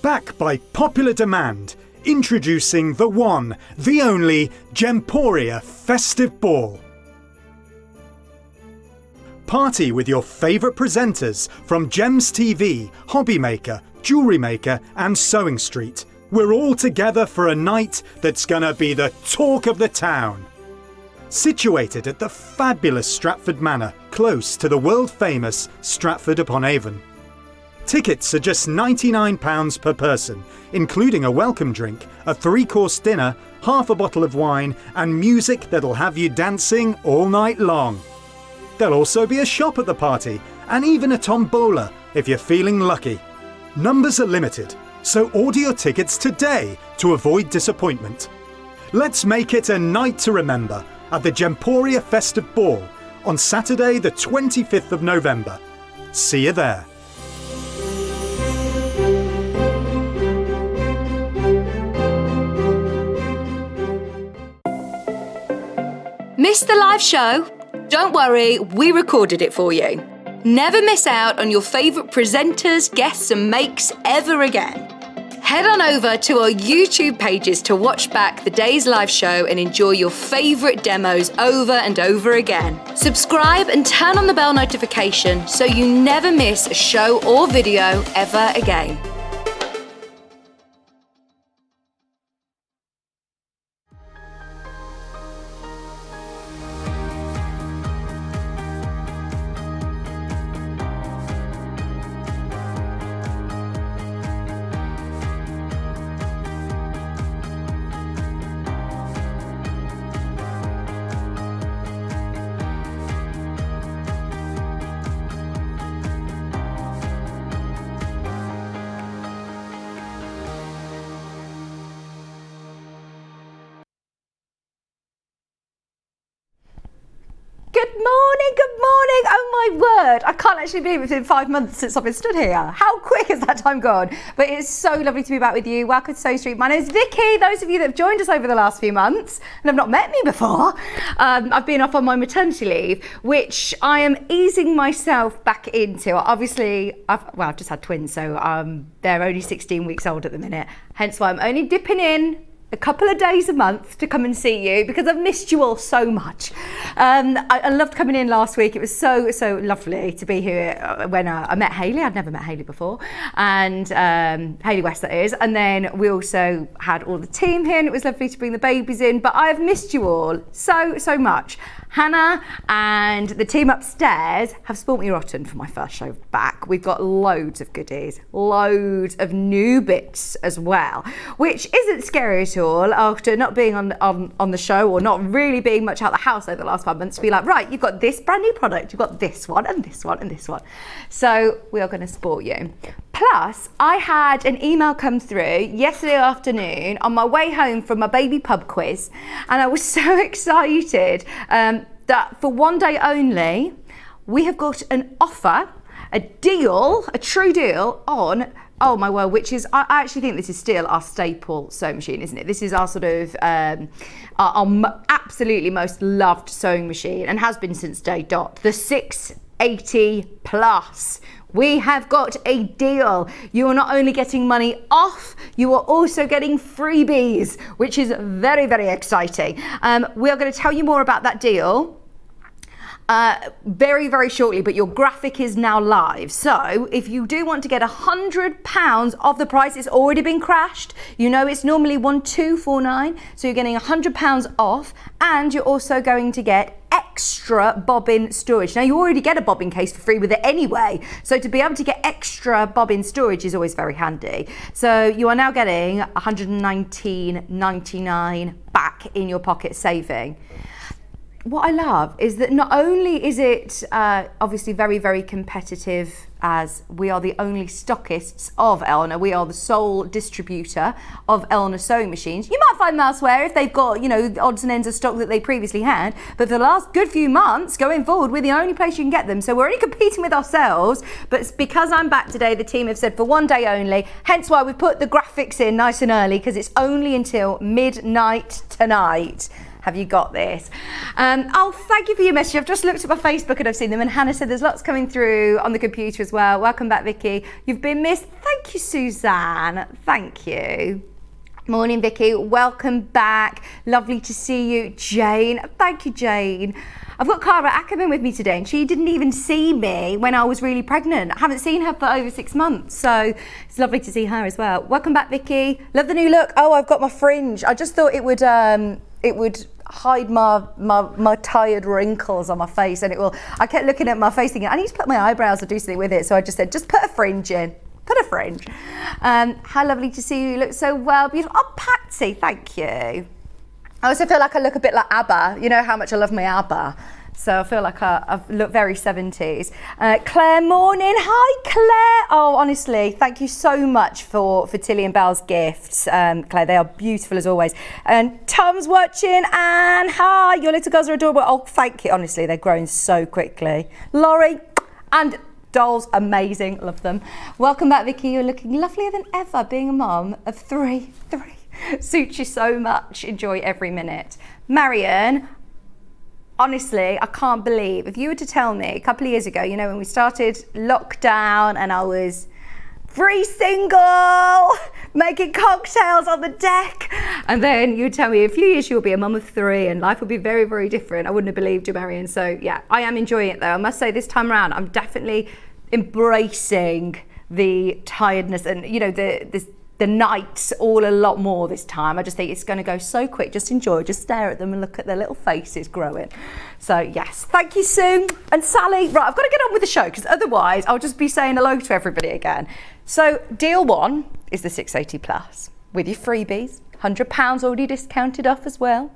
Back by popular demand, introducing the one, the only Gemporia Festive Ball. Party with your favourite presenters from Gems TV, Hobby Maker, Jewellery Maker and Sewing Street. We're all together for a night that's gonna be the talk of the town. Situated at the fabulous Stratford Manor, close to the world-famous Stratford-upon-Avon. Tickets are just £99 per person, including a welcome drink, a 3-course dinner, half a bottle of wine and music that'll have you dancing all night long. There'll also be a shop at the party and even a tombola if you're feeling lucky. Numbers are limited, so order your tickets today to avoid disappointment. Let's make it a night to remember at the Gemporia Festive Ball on Saturday the 25th of November. See you there. Missed the live show? Don't worry, we recorded it for you. Never miss out on your favourite presenters, guests and makes ever again. Head on over to our YouTube pages to watch back the day's live show and enjoy your favourite demos over and over again. Subscribe and turn on the bell notification so you never miss a show or video ever again. Good morning, good morning. Oh my word, I can't actually believe it's been 5 months since I've been stood here. How quick has that time gone? But it's so lovely to be back with you. Welcome to Sewing Street. My name is Vicki. Those of you that have joined us over the last few months and have not met me before, I've been off on my maternity leave, which I am easing myself back into. Obviously, I've just had twins, so they're only 16 weeks old at the minute, hence why I'm only dipping in a couple of days a month to come and see you because I've missed you all so much. I loved coming in last week. It was so lovely to be here when I met Hayley. I'd never met Hayley before, and Hayley West that is, and then we also had all the team here and it was lovely to bring the babies in, but I have missed you all so much. Hannah and the team upstairs have spoilt me rotten for my first show back. We've got loads of goodies, loads of new bits as well, which isn't scary at all after not being on the show or not really being much out the house over the last 5 months to be like, right, you've got this brand new product, you've got this one and this one and this one. So we are going to sport you. Plus, I had an email come through yesterday afternoon on my way home from my baby pub quiz, and I was so excited that for one day only, we have got an offer, a deal, a true deal on, oh my word, which is, I actually think this is still our staple sewing machine, isn't it? This is our sort of, our absolutely most loved sewing machine and has been since day dot, the 680 Plus. We have got a deal. You are not only getting money off, you are also getting freebies, which is very, very exciting. We are going to tell you more about that deal very, very shortly, but your graphic is now live. So if you do want to get £100 off the price, it's already been crashed. You know it's normally 1249, so you're getting £100 off, and you're also going to get extra bobbin storage. Now you already get a bobbin case for free with it anyway, so to be able to get extra bobbin storage is always very handy. So you are now getting £119.99 back in your pocket saving. What I love is that not only is it obviously very, very competitive, as we are the only stockists of Elna, we are the sole distributor of Elna sewing machines. You might find them elsewhere if they've got, you know, the odds and ends of stock that they previously had, but for the last good few months going forward, we're the only place you can get them. So we're only competing with ourselves, but it's because I'm back today, the team have said for one day only, hence why we've put the graphics in nice and early, because it's only until midnight tonight. Have you got this? Oh, thank you for your message. I've just looked at my Facebook and I've seen them, and Hannah said there's lots coming through on the computer as well. Welcome back, Vicki. You've been missed. Thank Thank you, Suzanne. Thank you. Morning, Vicky. Welcome back. Lovely to see you. Jane. Thank you, Jane. I've got Cara Ackerman with me today, and she didn't even see me when I was really pregnant. I haven't seen her for over 6 months, so it's lovely to see her as well. Welcome back, Vicky. Love the new look. Oh, I've got my fringe. I just thought it would hide my tired wrinkles on my face, and I kept looking at my face thinking, I need to put my eyebrows or do something with it, so I just said, just put a fringe in. Put a fringe. How lovely to see you. You look so well. Beautiful. Oh, Patsy, thank you. I also feel like I look a bit like ABBA. You know how much I love my ABBA. So I feel like I look very 70s. Claire, morning. Hi, Claire. Oh, honestly, thank you so much for Tilly and Belle's gifts. Claire, they are beautiful as always. And Tom's watching, and hi, your little girls are adorable. Oh, thank you. Honestly, they're growing so quickly. Laurie, and dolls, amazing, love them. Welcome back, Vicky. You're looking lovelier than ever. Being a mum of three suits you so much. Enjoy every minute. Marion, honestly, I can't believe, if you were to tell me a couple of years ago, you know, when we started lockdown and I was free single, making cocktails on the deck, and then you'd tell me in a few years you'll be a mum of 3 and life would be very, very different. I wouldn't have believed you, Marion. So yeah, I am enjoying it though. I must say this time around, I'm definitely embracing the tiredness and, you know, the nights all a lot more this time. I just think it's going to go so quick. Just enjoy, just stare at them and look at their little faces growing. So yes, thank you, Sue and Sally. Right, I've got to get on with the show because otherwise I'll just be saying hello to everybody again. So deal 1 is the 680 plus with your freebies, £100 already discounted off as well.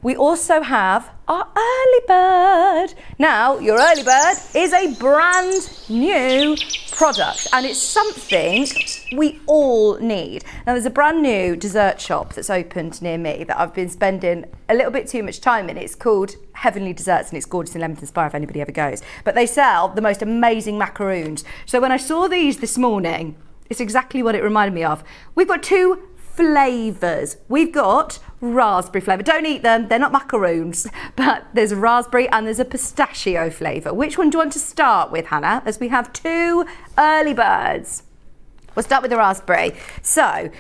We also have our early bird. Now, your early bird is a brand new product and it's something we all need. Now, there's a brand new dessert shop that's opened near me that I've been spending a little bit too much time in. It's called Heavenly Desserts and it's gorgeous in Leamington Spa if anybody ever goes. But they sell the most amazing macaroons. So when I saw these this morning, it's exactly what it reminded me of. We've got 2 flavours. We've got raspberry flavour. Don't eat them, they're not macaroons, but there's a raspberry and there's a pistachio flavour. Which one do you want to start with, Hannah? As we have 2 early birds. We'll start with the raspberry. So,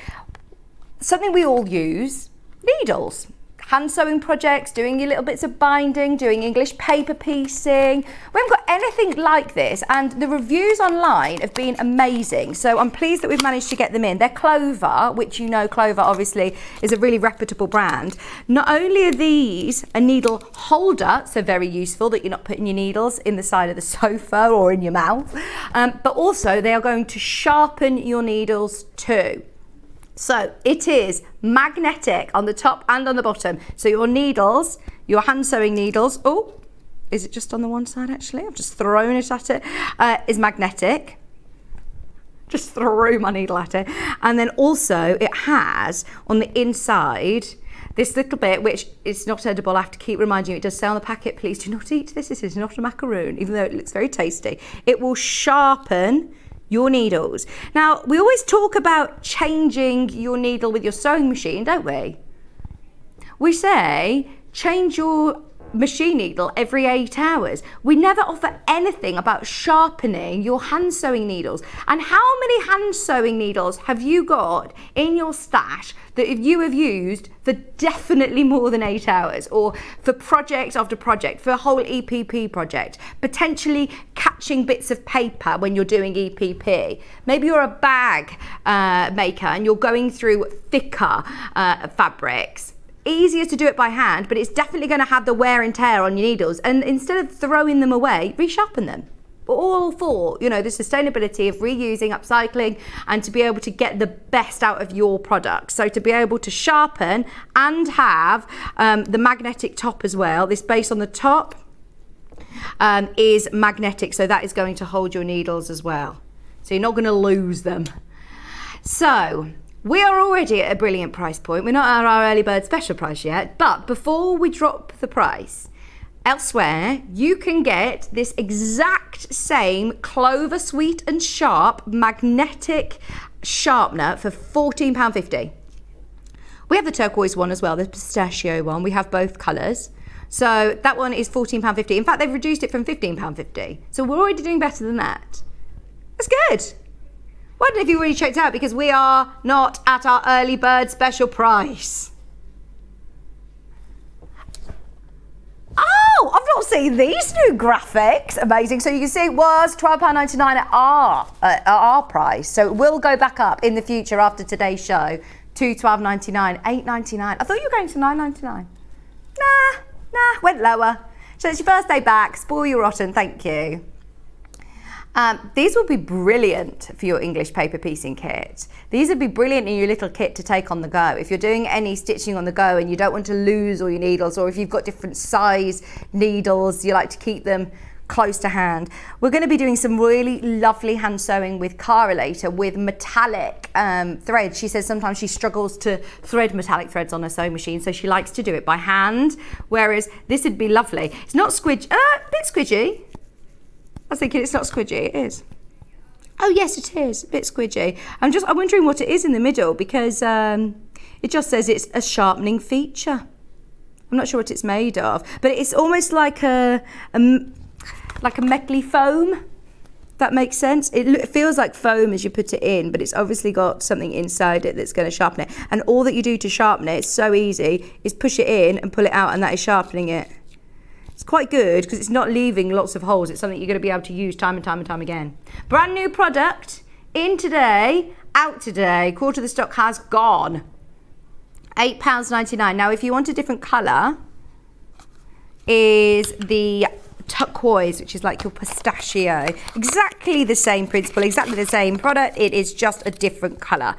something we all use, needles. Hand sewing projects, doing your little bits of binding, doing English paper piecing. We haven't got anything like this and the reviews online have been amazing. So I'm pleased that we've managed to get them in. They're Clover, which you know Clover obviously is a really reputable brand. Not only are these a needle holder, so very useful that you're not putting your needles in the side of the sofa or in your mouth, but also they are going to sharpen your needles too. So it is magnetic on the top and on the bottom. So your needles, your hand sewing needles, oh, is it just on the one side actually? I've just thrown it at it, is magnetic. Just threw my needle at it. And then also it has on the inside this little bit, which is not edible. I have to keep reminding you, it does say on the packet, please do not eat this. This is not a macaroon, even though it looks very tasty. It will sharpen your needles. Now, we always talk about changing your needle with your sewing machine, don't we? We say change your machine needle every 8 hours. We never offer anything about sharpening your hand sewing needles. And how many hand sewing needles have you got in your stash that if you have used for definitely more than 8 hours, or for project after project, for a whole EPP project, potentially catching bits of paper when you're doing EPP? Maybe you're a bag maker and you're going through thicker fabrics. Easier to do it by hand, but it's definitely going to have the wear and tear on your needles. And instead of throwing them away, resharpen them. We're all for, you know, the sustainability of reusing, upcycling, and to be able to get the best out of your product. So to be able to sharpen and have the magnetic top as well. This base on the top is magnetic, so that is going to hold your needles as well. So you're not going to lose them. So we are already at a brilliant price point. We're not at our early bird special price yet, but before we drop the price, elsewhere you can get this exact same Clover Sweet and Sharp magnetic sharpener for £14.50. We have the turquoise one as well, the pistachio one. We have both colours. So that one is £14.50. In fact, they've reduced it from £15.50. So we're already doing better than that. That's good. Wonder if you already checked out, because we are not at our early bird special price. Oh, I've not seen these new graphics. Amazing. So you can see it was £12.99 at our price. So it will go back up in the future after today's show to £12.99, £8.99. I thought you were going to £9.99. Nah, went lower. So it's your first day back. Spoil your rotten, thank you. These will be brilliant for your English paper piecing kit. These would be brilliant in your little kit to take on the go. If you're doing any stitching on the go and you don't want to lose all your needles, or if you've got different size needles, you like to keep them close to hand. We're going to be doing some really lovely hand sewing with Cara later with metallic thread. She says sometimes she struggles to thread metallic threads on her sewing machine, so she likes to do it by hand, whereas this would be lovely. It's not squidgy, a bit squidgy. I was thinking it's not squidgy, it is. Oh yes, it is, a bit squidgy. I'm wondering what it is in the middle, because it just says it's a sharpening feature. I'm not sure what it's made of, but it's almost like a metally foam. That makes sense. It feels like foam as you put it in, but it's obviously got something inside it that's going to sharpen it. And all that you do to sharpen it, it's so easy, is push it in and pull it out, and that is sharpening it. It's quite good because it's not leaving lots of holes. It's something you're going to be able to use time and time and time again. Brand new product, in today, out today. Quarter of the stock has gone. £8.99. Now, if you want a different colour, is the turquoise, which is like your pistachio. Exactly the same principle, exactly the same product. It is just a different colour.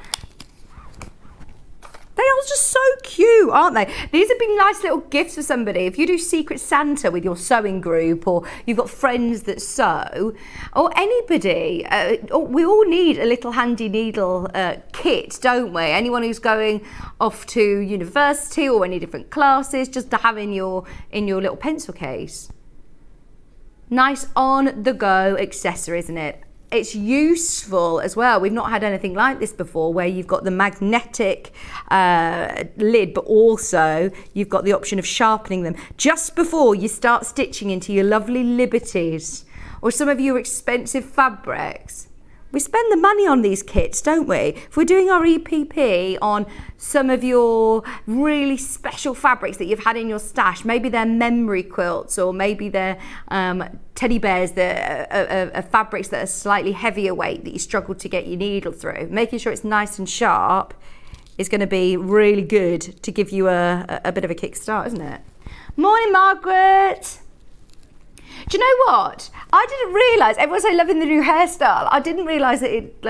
They are just so cute, aren't they? These would be nice little gifts for somebody. If you do Secret Santa with your sewing group, or you've got friends that sew, or anybody, we all need a little handy needle kit, don't we? Anyone who's going off to university or any different classes, just to have in your little pencil case. Nice on-the-go accessory, isn't it? It's useful as well. We've not had anything like this before, where you've got the magnetic lid, but also you've got the option of sharpening them just before you start stitching into your lovely Liberties or some of your expensive fabrics. We spend the money on these kits, don't we? If we're doing our EPP on some of your really special fabrics that you've had in your stash, maybe they're memory quilts, or maybe they're teddy bears that are fabrics that are slightly heavier weight that you struggle to get your needle through. Making sure it's nice and sharp is going to be really good to give you a bit of a kickstart, isn't it? Morning, Margaret. Do you know what? I didn't realise, everyone's so loving the new hairstyle. I didn't realise that it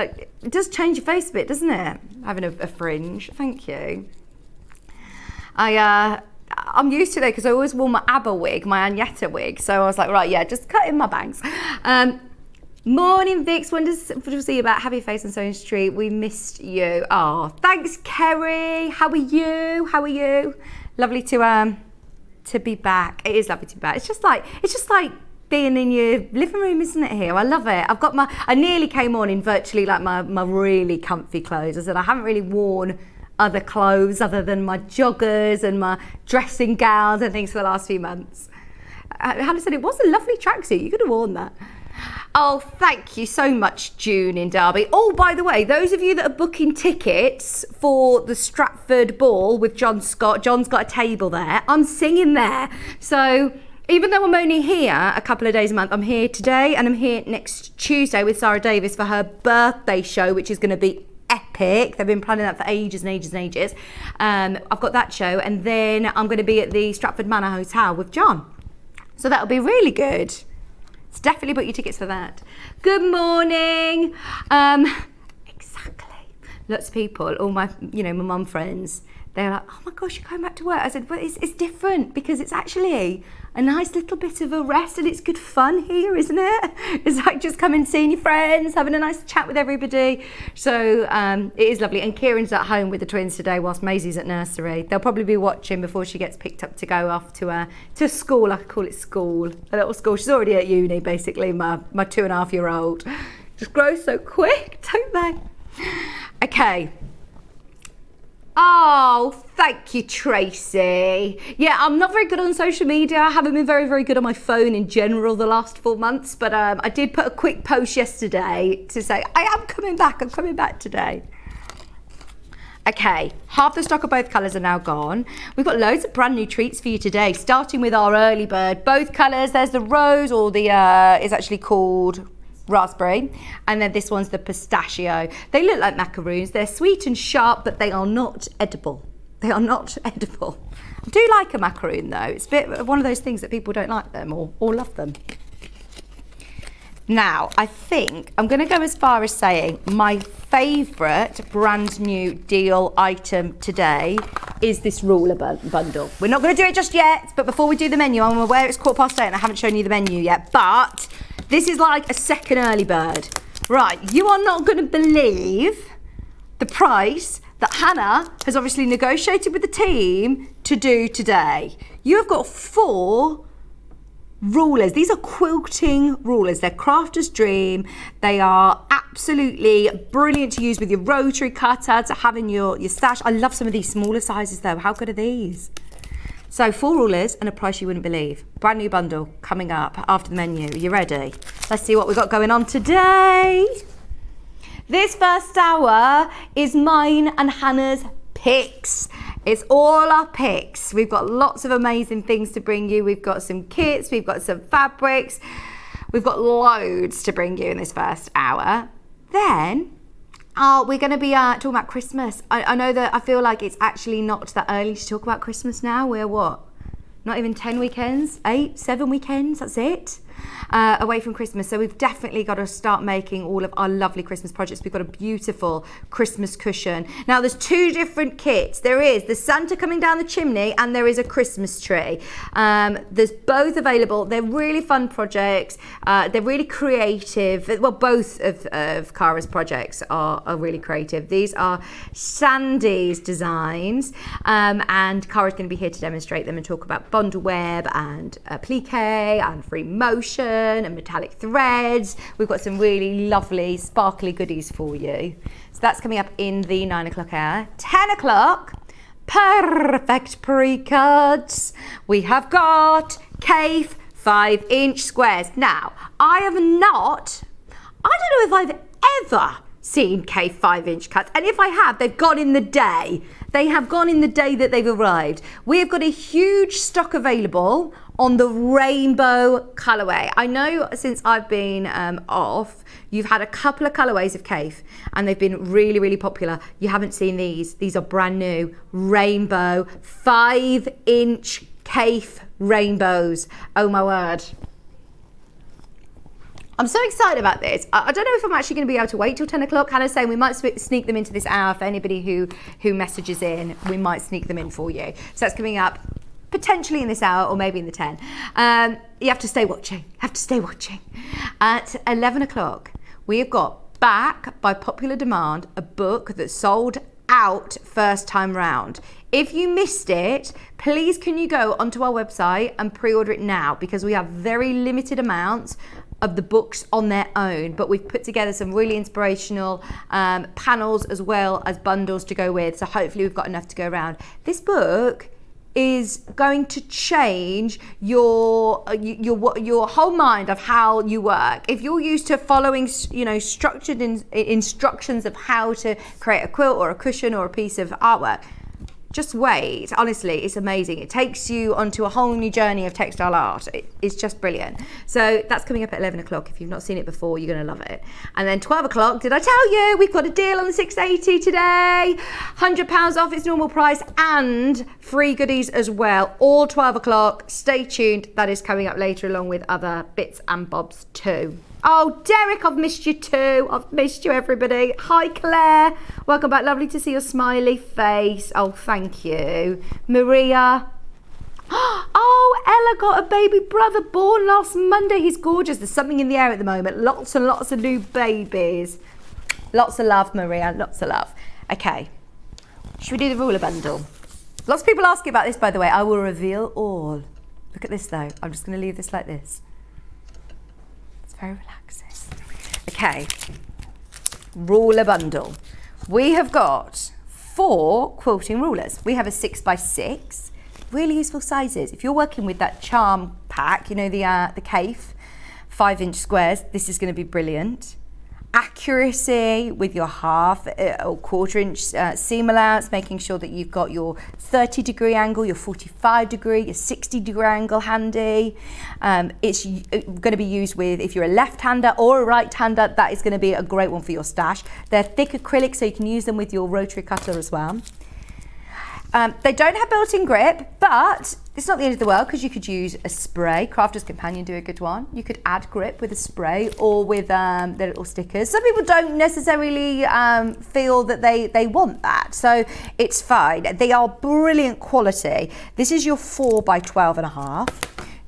does change your face a bit, doesn't it? Having a fringe. Thank you. I'm used to it because I always wore my ABBA wig, my Agnetta wig. So I was like, right, yeah, just cut in my bangs. Morning, Vix. Wonderful to see you about Happy Face on Sewing Street. We missed you. Oh, thanks, Kerry. How are you? How are you? Lovely to be back. It is lovely to be back. It's just like being in your living room, isn't it, here? I love it. I nearly came on in virtually like my really comfy clothes. I said I haven't really worn other clothes other than my joggers and my dressing gowns and things for the last few months. Hannah said it was a lovely tracksuit. You could have worn that. Oh, thank you so much, June in Derby. Oh, by the way, those of you that are booking tickets for the Stratford Ball with John Scott, John's got a table there. I'm singing there. So even though I'm only here a couple of days a month, I'm here today and I'm here next Tuesday with Sarah Davis for her birthday show, which is going to be epic. They've been planning that for ages and ages and ages. I've got that show, and then I'm going to be at the Stratford Manor Hotel with John. So that'll be really good. So definitely book your tickets for that. Good morning. Exactly. Lots of people, all my mum friends, they're like, oh my gosh, you're going back to work. I said, well, it's different because it's actually a nice little bit of a rest, and it's good fun here, isn't it? It's like just coming, seeing your friends, having a nice chat with everybody. So it is lovely. And Kieran's at home with the twins today whilst Maisie's at nursery. They'll probably be watching before she gets picked up to go off to school. I call it school, a little school. She's already at uni, basically, my 2.5-year-old. Just grow so quick, don't they? Okay. Oh, thank you, Tracy. Yeah, I'm not very good on social media. I haven't been very, very good on my phone in general the last 4 months, but I did put a quick post yesterday to say, I am coming back. I'm coming back today. Okay, half the stock of both colours are now gone. We've got loads of brand new treats for you today, starting with our early bird. Both colours, there's the rose, or the, it's actually called raspberry, and then this one's the pistachio. They look like macaroons. They're sweet and sharp, but they are not edible. They are not edible. I do like a macaroon though. It's a bit of one of those things that people don't like them or love them. Now, I think I'm going to go as far as saying my favourite brand new deal item today is this ruler bundle. We're not going to do it just yet, but before we do the menu, I'm aware it's 8:15 and I haven't shown you the menu yet, but this is like a second early bird. Right, you are not going to believe the price that Hannah has obviously negotiated with the team to do today. You have got 4 rulers. These are quilting rulers. They're crafter's dream. They are absolutely brilliant to use with your rotary cutter, to have in your stash. I love some of these smaller sizes though. How good are these? So 4 rulers and a price you wouldn't believe. Brand new bundle coming up after the menu. Are you ready? Let's see what we've got going on today. This first hour is mine and Hannah's picks. It's all our picks. We've got lots of amazing things to bring you. We've got some kits, we've got some fabrics. We've got loads to bring you in this first hour. Then we're going to be talking about Christmas. I know that I feel like it's actually not that early to talk about Christmas now. We're what? Not even 10 weekends? 8, 7 weekends? That's it? Away from Christmas. So we've definitely got to start making all of our lovely Christmas projects. We've got a beautiful Christmas cushion. Now there's 2 different kits. There is the Santa coming down the chimney and there is a Christmas tree. There's both available. They're really fun projects. They're really creative. Well, both of Cara's projects are really creative. These are Sandi's designs, and Cara's going to be here to demonstrate them and talk about bundle web and plique and free motion and metallic threads. We've got some really lovely sparkly goodies for you. So that's coming up in the 9 o'clock hour. 10 o'clock, perfect pre-cuts. We have got Cave 5-inch squares. Now, I don't know if I've ever seen Cave 5-inch cuts, and if I have, they've gone in the day. They have gone in the day that they've arrived. We've got a huge stock available on the rainbow colourway. I know since I've been off, you've had a couple of colourways of Cave and they've been really, really popular. You haven't seen these. These are brand new rainbow 5-inch Cave rainbows. Oh my word. I'm so excited about this. I don't know if I'm actually going to be able to wait till 10 o'clock. Hannah's saying we might sneak them into this hour. For anybody who messages in, we might sneak them in for you. So that's coming up potentially in this hour or maybe in the 10. You have to stay watching. At 11 o'clock, we have got, back by popular demand, a book that sold out first time round. If you missed it, please can you go onto our website and pre-order it now, because we have very limited amounts of the books on their own, but we've put together some really inspirational panels as well as bundles to go with, so hopefully we've got enough to go around. This book is going to change your whole mind of how you work. If you're used to following, structured instructions of how to create a quilt or a cushion or a piece of artwork, just wait. Honestly, it's amazing. It takes you onto a whole new journey of textile art. It's just brilliant. So that's coming up at 11 o'clock. If you've not seen it before, you're going to love it. And then 12 o'clock, did I tell you? We've got a deal on the 680 today. £100 off its normal price and free goodies as well. All 12 o'clock. Stay tuned. That is coming up later along with other bits and bobs too. Oh, Derek, I've missed you too. I've missed you, everybody. Hi, Claire. Welcome back. Lovely to see your smiley face. Oh, thank you. Maria. Oh, Ella got a baby brother born last Monday. He's gorgeous. There's something in the air at the moment. Lots and lots of new babies. Lots of love, Maria. Lots of love. Okay. Should we do the ruler bundle? Lots of people asking about this, by the way. I will reveal all. Look at this, though. I'm just going to leave this like this. Very relaxing. Okay, ruler bundle. We have got 4 quilting rulers. We have a 6x6, really useful sizes. If you're working with that charm pack, you know, the Cafe 5-inch squares, this is going to be brilliant. Accuracy with your half or 1/4 inch seam allowance, making sure that you've got your 30-degree angle, your 45-degree, your 60-degree angle handy. It's going to be used with, if you're a left-hander or a right-hander, that is going to be a great one for your stash. They're thick acrylic, so you can use them with your rotary cutter as well. They don't have built-in grip, but it's not the end of the world because you could use a spray. Crafter's Companion do a good one. You could add grip with a spray or with their little stickers. Some people don't necessarily feel that they want that, so it's fine. They are brilliant quality. This is your 4x12.5.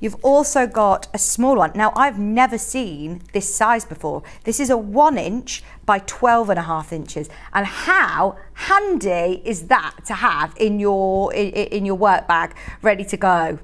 You've also got a small one. Now, I've never seen this size before. This is a 1-inch by 12.5 inches. And how handy is that to have in your work bag, ready to go?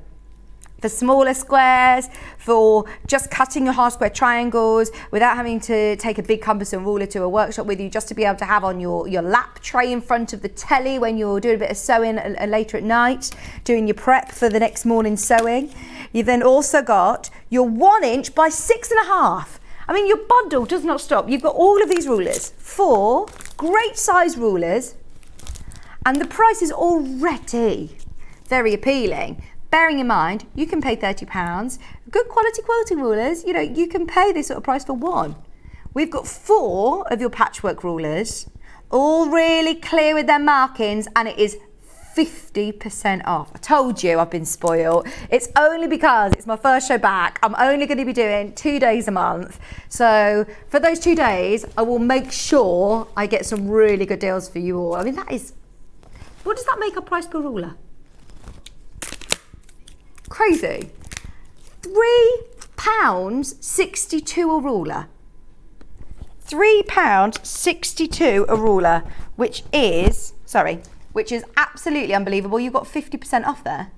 For smaller squares, for just cutting your half square triangles without having to take a big cumbersome ruler to a workshop with you, just to be able to have on your lap tray in front of the telly when you're doing a bit of sewing later at night, doing your prep for the next morning's sewing. You've then also got your 1-inch by 6.5. I mean, your bundle does not stop. You've got all of these rulers, 4 great size rulers, and the price is already very appealing. Bearing in mind, you can pay £30. Good quality quilting rulers, you know, you can pay this sort of price for 1. We've got 4 of your patchwork rulers, all really clear with their markings, and it is 50% off. I told you I've been spoiled. It's only because it's my first show back. I'm only going to be doing 2 days a month. So for those 2 days, I will make sure I get some really good deals for you all. I mean, that is, what does that make a price per ruler? Crazy. £3.62 a ruler. £3.62 a ruler, which is absolutely unbelievable. You've got 50% off there.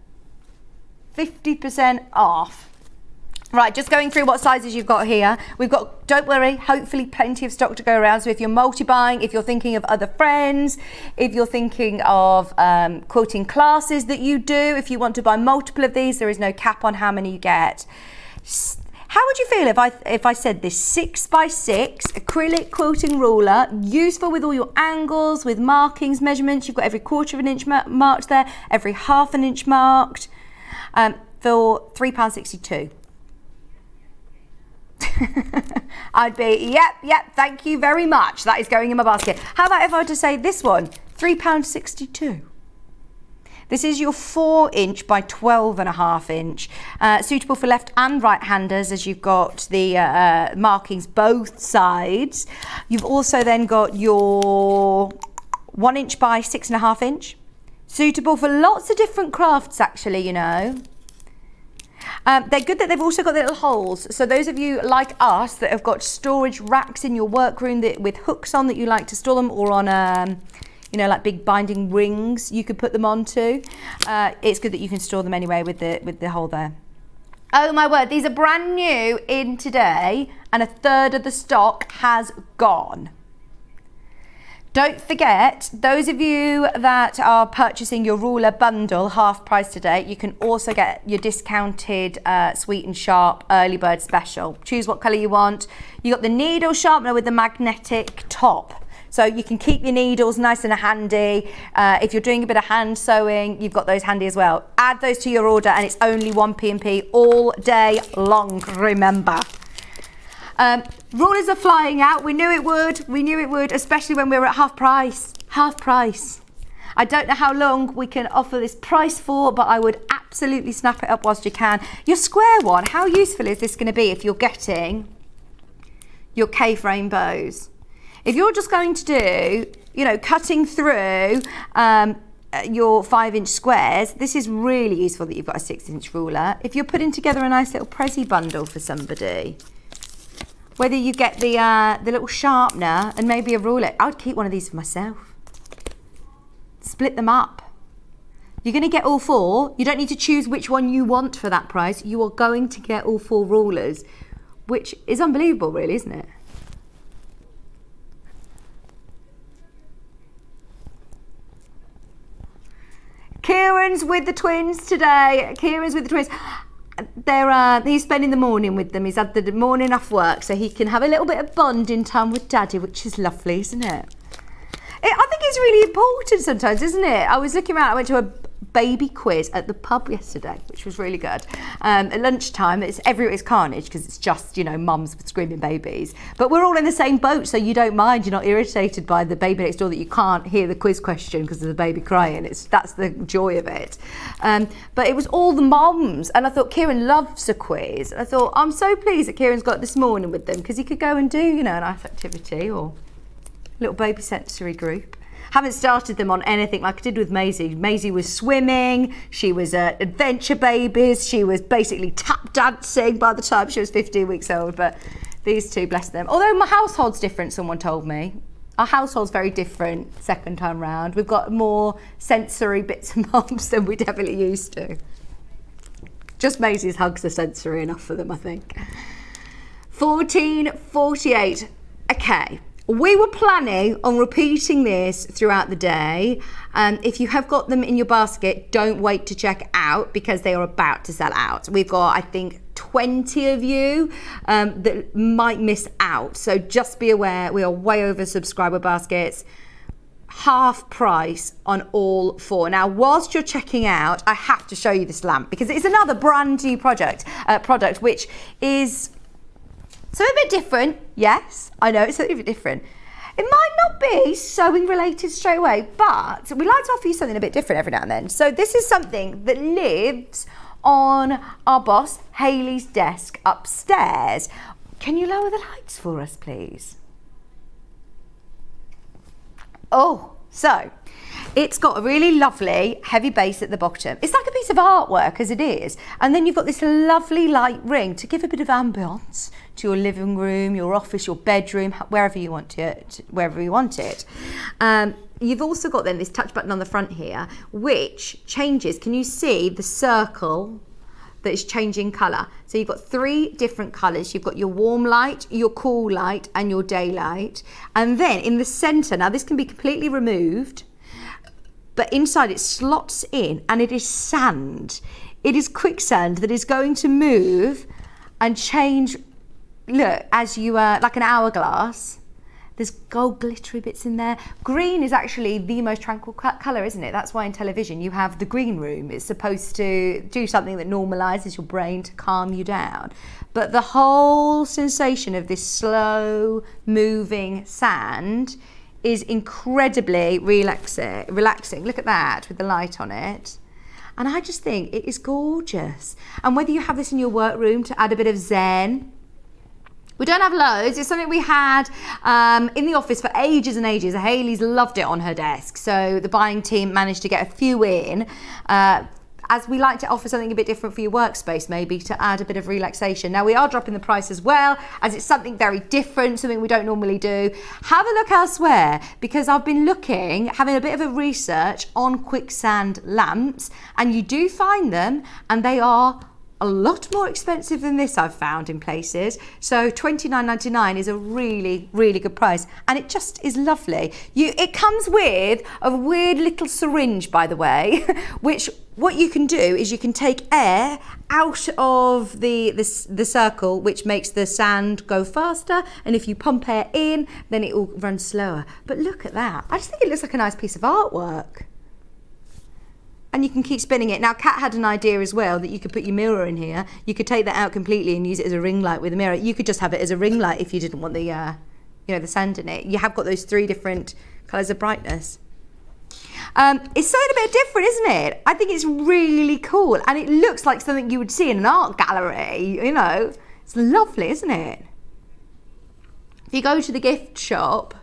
50% off. Right, just going through what sizes you've got here. We've got, don't worry, hopefully plenty of stock to go around. So if you're multi-buying, if you're thinking of other friends, if you're thinking of quilting classes that you do, if you want to buy multiple of these, there is no cap on how many you get. How would you feel if I said this 6x6 acrylic quilting ruler, useful with all your angles, with markings, measurements. You've got every 1/4 inch marked there, every 1/2 inch marked, for £3.62. I'd be, yep, thank you very much. That is going in my basket. How about if I were to say this one, £3.62? This is your 4-inch by 12.5 inch, suitable for left and right handers, as you've got the markings both sides. You've also then got your 1-inch by 6.5 inch, suitable for lots of different crafts actually, you know. They're good that they've also got the little holes. So those of you like us that have got storage racks in your workroom that with hooks on that you like to store them, or on you know, like big binding rings you could put them onto. It's good that you can store them anyway with the hole there. Oh my word, these are brand new in today and 1/3 of the stock has gone. Don't forget, those of you that are purchasing your ruler bundle half price today, you can also get your discounted Sweet and Sharp early bird special. Choose what colour you want. You got the needle sharpener with the magnetic top. So you can keep your needles nice and handy. If you're doing a bit of hand sewing, you've got those handy as well. Add those to your order and it's only 1 P&P all day long, remember. Rulers are flying out. We knew it would, especially when we were at half price. I don't know how long we can offer this price for, but I would absolutely snap it up whilst you can. Your square one, how useful is this going to be if you're getting your cave rainbows? If you're just going to do, you know, cutting through your 5-inch squares, this is really useful that you've got a 6-inch ruler. If you're putting together a nice little Prezi bundle for somebody, whether you get the little sharpener and maybe a ruler, I would keep one of these for myself. Split them up. You're going to get all 4. You don't need to choose which one you want for that price. You are going to get all 4 rulers, which is unbelievable really, isn't it? Kieran's with the twins today. He's spending the morning with them. He's had the morning off work so he can have a little bit of bonding time with Daddy, which is lovely, isn't it? I think it's really important sometimes, isn't it? I was looking around, I went to a baby quiz at the pub yesterday, which was really good. At lunchtime, it's carnage because it's just, mums with screaming babies. But we're all in the same boat, so you don't mind. You're not irritated by the baby next door that you can't hear the quiz question because of the baby crying. That's the joy of it. But it was all the mums, and I thought Kieran loves a quiz. And I thought, I'm so pleased that Kieran's got this morning with them because he could go and do, a nice activity or little baby sensory group. Haven't started them on anything like I did with Maisie. Maisie was swimming, she was adventure babies, she was basically tap dancing by the time she was 15 weeks old, but these two, bless them. Although my household's different, someone told me. Our household's very different second time round. We've got more sensory bits and bobs than we definitely used to. Just Maisie's hugs are sensory enough for them, I think. 14:48. Okay. We were planning on repeating this throughout the day. If you have got them in your basket, don't wait to check out because they are about to sell out. We've got, I think, 20 of you that might miss out. So just be aware, we are way over subscriber baskets. Half price on all 4. Now, whilst you're checking out, I have to show you this lamp because it's another brand new product, which is so a bit different. Yes, I know it's a bit different. It might not be sewing related straight away, but we like to offer you something a bit different every now and then. So this is something that lives on our boss Hayley's desk upstairs. Can you lower the lights for us, please? Oh, so it's got a really lovely heavy base at the bottom. It's like a piece of artwork as it is. And then you've got this lovely light ring to give a bit of ambience to your living room, your office, your bedroom, wherever you want it. You've also got then this touch button on the front here, which changes. Can you see the circle that is changing colour? So you've got 3 different colours. You've got your warm light, your cool light, and your daylight. And then in the centre, now this can be completely removed, but inside it slots in and it is sand. It is quicksand that is going to move and change, look, as you are, like an hourglass. There's gold glittery bits in there. Green is actually the most tranquil colour, isn't it? That's why in television you have the green room. It's supposed to do something that normalises your brain to calm you down. But the whole sensation of this slow moving sand is incredibly relaxing. Look at that with the light on it. And I just think it is gorgeous. And whether you have this in your workroom to add a bit of zen. We don't have loads. It's something we had in the office for ages and ages. Hayley's loved it on her desk. So the buying team managed to get a few in. As we like to offer something a bit different for your workspace, maybe to add a bit of relaxation. Now we are dropping the price as well, as it's something very different, something we don't normally do. Have a look elsewhere, because I've been looking, having a bit of a research on quicksand lamps, and you do find them, and they are a lot more expensive than this, I've found in places. So $29.99 is a really, really good price, and it just is lovely. It comes with a weird little syringe, by the way, which what you can do is you can take air out of the circle, which makes the sand go faster, and if you pump air in, then it will run slower. But look at that. I just think it looks like a nice piece of artwork. And you can keep spinning it. Now, Kat had an idea as well that you could put your mirror in here. You could take that out completely and use it as a ring light with a mirror. You could just have it as a ring light if you didn't want the, the sand in it. You have got those 3 different colours of brightness. It's something a bit different, isn't it? I think it's really cool, and it looks like something you would see in an art gallery. It's lovely, isn't it? If you go to the gift shop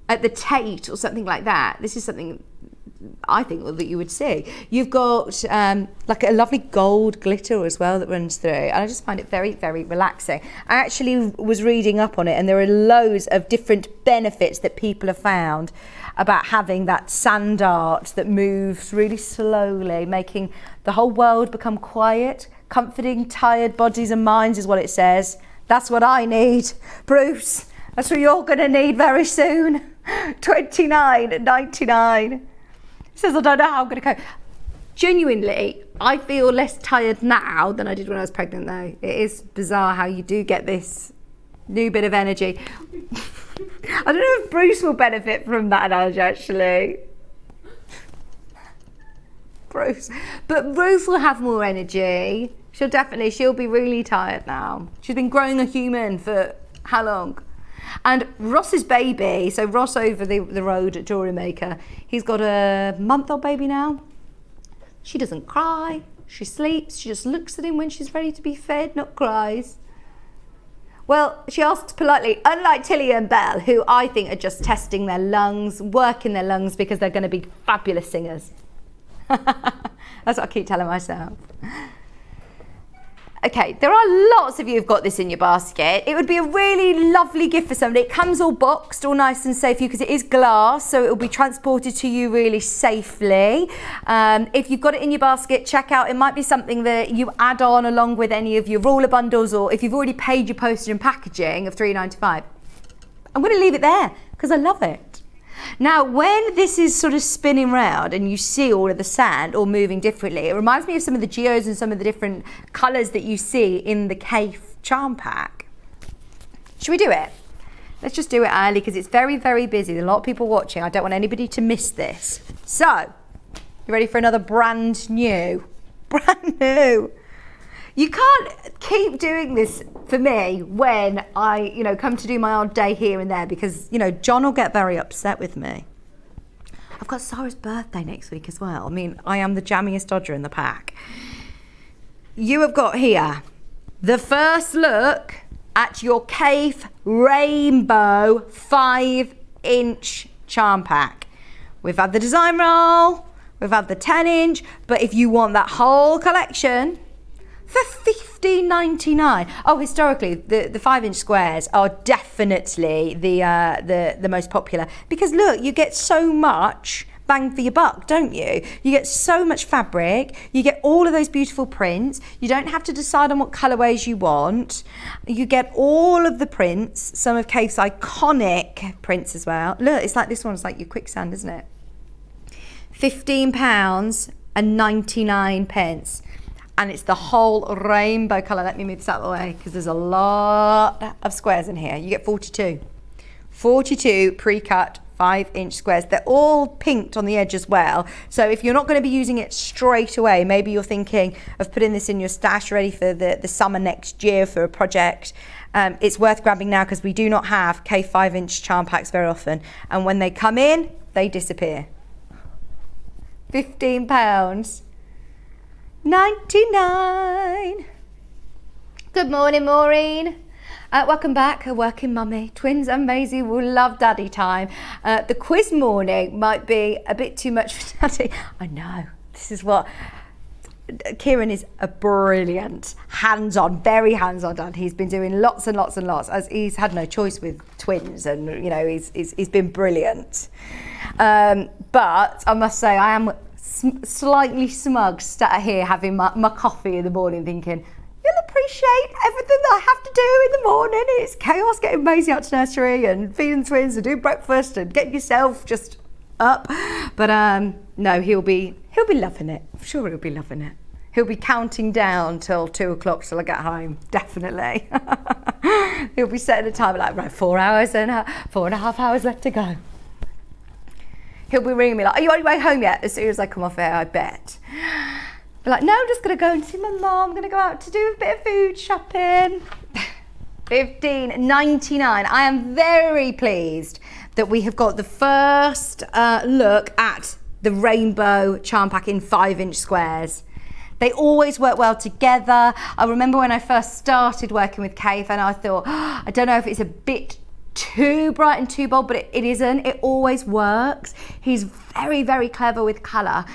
at the Tate or something like that, this is something I think that you would see. You've got like a lovely gold glitter as well that runs through, and I just find it very, very relaxing. I actually was reading up on it, and there are loads of different benefits that people have found about having that sand art that moves really slowly, making the whole world become quiet, comforting tired bodies and minds is what it says. That's what I need, Bruce. That's what you're going to need very soon. $29.99. He says, I don't know how I'm going to cope. Genuinely, I feel less tired now than I did when I was pregnant, though. It is bizarre how you do get this new bit of energy. I don't know if Bruce will benefit from that analogy, actually. Bruce. But Ruth will have more energy. She'll be really tired now. She's been growing a human for how long? And Ross's baby, so Ross over the road at Jewelry Maker, he's got a month-old baby now. She doesn't cry, she sleeps, she just looks at him when she's ready to be fed, not cries. Well, she asks politely, unlike Tilly and Belle, who I think are just testing their lungs, working their lungs because they're going to be fabulous singers. That's what I keep telling myself. Okay, there are lots of you who've got this in your basket. It would be a really lovely gift for somebody. It comes all boxed, all nice and safe for you because it is glass, so it will be transported to you really safely. If you've got it in your basket, check out. It might be something that you add on along with any of your ruler bundles, or if you've already paid your postage and packaging of $3.95. I'm going to leave it there because I love it. Now, when this is sort of spinning round and you see all of the sand all moving differently, it reminds me of some of the geos and some of the different colours that you see in the Cafe charm pack. Should we do it? Let's just do it early because it's very, very busy. There's a lot of people watching. I don't want anybody to miss this. So, you ready for another brand new? Brand new. You can't keep doing this for me when I, come to do my odd day here and there because, John will get very upset with me. I've got Sarah's birthday next week as well. I mean, I am the jammiest dodger in the pack. You have got here the first look at your Cafe Rainbow 5-inch charm pack. We've had the design roll, we've had the 10-inch, but if you want that whole collection, for $15.99. Oh, historically, the 5-inch squares are definitely the most popular because look, you get so much bang for your buck, don't you? You get so much fabric, you get all of those beautiful prints, you don't have to decide on what colorways you want, you get all of the prints, some of Cafe's iconic prints as well. Look, it's like this one, it's like your quicksand, isn't it? £15.99. And it's the whole rainbow colour. Let me move this out of the way because there's a lot of squares in here. You get 42 pre-cut 5-inch squares. They're all pinked on the edge as well. So if you're not going to be using it straight away, maybe you're thinking of putting this in your stash ready for the summer next year for a project. It's worth grabbing now because we do not have K 5-inch charm packs very often. And when they come in, they disappear. £15.99. Good morning, Maureen. Welcome back, a working mummy. Twins and Maisie will love daddy time. The quiz morning might be a bit too much for daddy. I know, this is what... Kieran is a brilliant, hands-on, very hands-on dad. He's been doing lots and lots and lots, as he's had no choice with twins, and he's been brilliant. But I must say, I am slightly smug, sat here having my coffee in the morning, thinking, you'll appreciate everything that I have to do in the morning. It's chaos getting Maisie out to nursery and feeding twins and doing breakfast and getting yourself just up. But no, he'll be loving it. I'm sure he'll be loving it. He'll be counting down till 2 o'clock till I get home, definitely. He'll be setting a timer like, right, 4 hours and 4.5 hours left to go. He'll be ringing me like, are you on your way home yet? As soon as I come off air, I bet. Be like, no, I'm just going to go and see my mum. I'm going to go out to do a bit of food shopping. $15.99. I am very pleased that we have got the first look at the rainbow charm pack in 5-inch squares. They always work well together. I remember when I first started working with Cave and I thought, I don't know if it's a bit too bright and too bold, but it isn't. It always works. He's very, very clever with colour.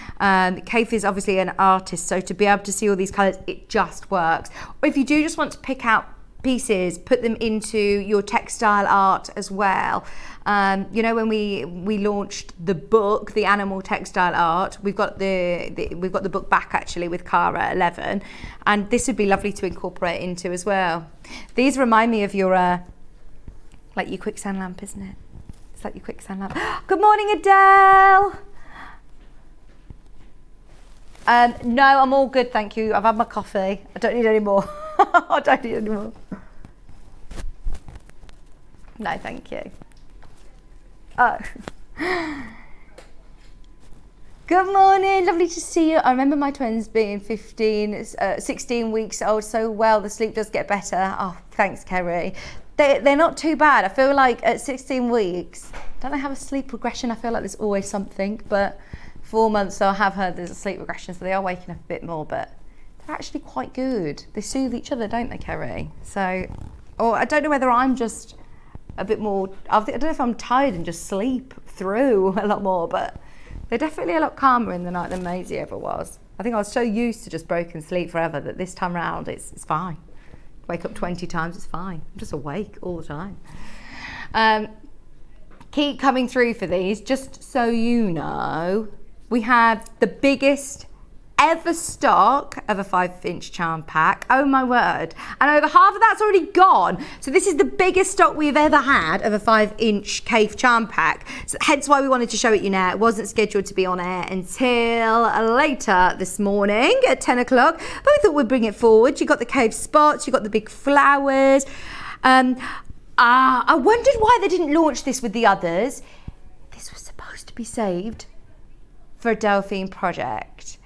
Cave is obviously an artist, so to be able to see all these colours, it just works. Or if you do just want to pick out pieces, put them into your textile art as well. When we launched the book, the animal textile art, we've got the book back actually with Cara 11, and this would be lovely to incorporate into as well. These remind me of your like your quicksand lamp, isn't it? It's like your quicksand lamp. Good morning, Adele. No, I'm all good, thank you. I've had my coffee. I don't need any more. I don't need any more. No, thank you. Oh. Good morning, lovely to see you. I remember my twins being 16 weeks old so well. The sleep does get better. Oh, thanks, Kerry. They're not too bad. I feel like at 16 weeks, don't they have a sleep regression? I feel like there's always something, but 4 months I have heard there's a sleep regression, so they are waking up a bit more, but they're actually quite good. They soothe each other, don't they, Kerry? So, or I don't know whether I'm just a bit more, I don't know if I'm tired and just sleep through a lot more, but they're definitely a lot calmer in the night than Maisie ever was. I think I was so used to just broken sleep forever that this time round it's fine. Wake up 20 times, it's fine. I'm just awake all the time. Keep coming through for these. Just so you know, we have the biggest ever stock of a 5-inch charm pack. Oh my word. And over half of that's already gone. So this is the biggest stock we've ever had of a 5-inch cave charm pack. So hence why we wanted to show it you now. It wasn't scheduled to be on air until later this morning at 10 o'clock. But we thought we'd bring it forward. You got the cave spots, you got the big flowers. I wondered why they didn't launch this with the others. This was supposed to be saved for a Delphine project.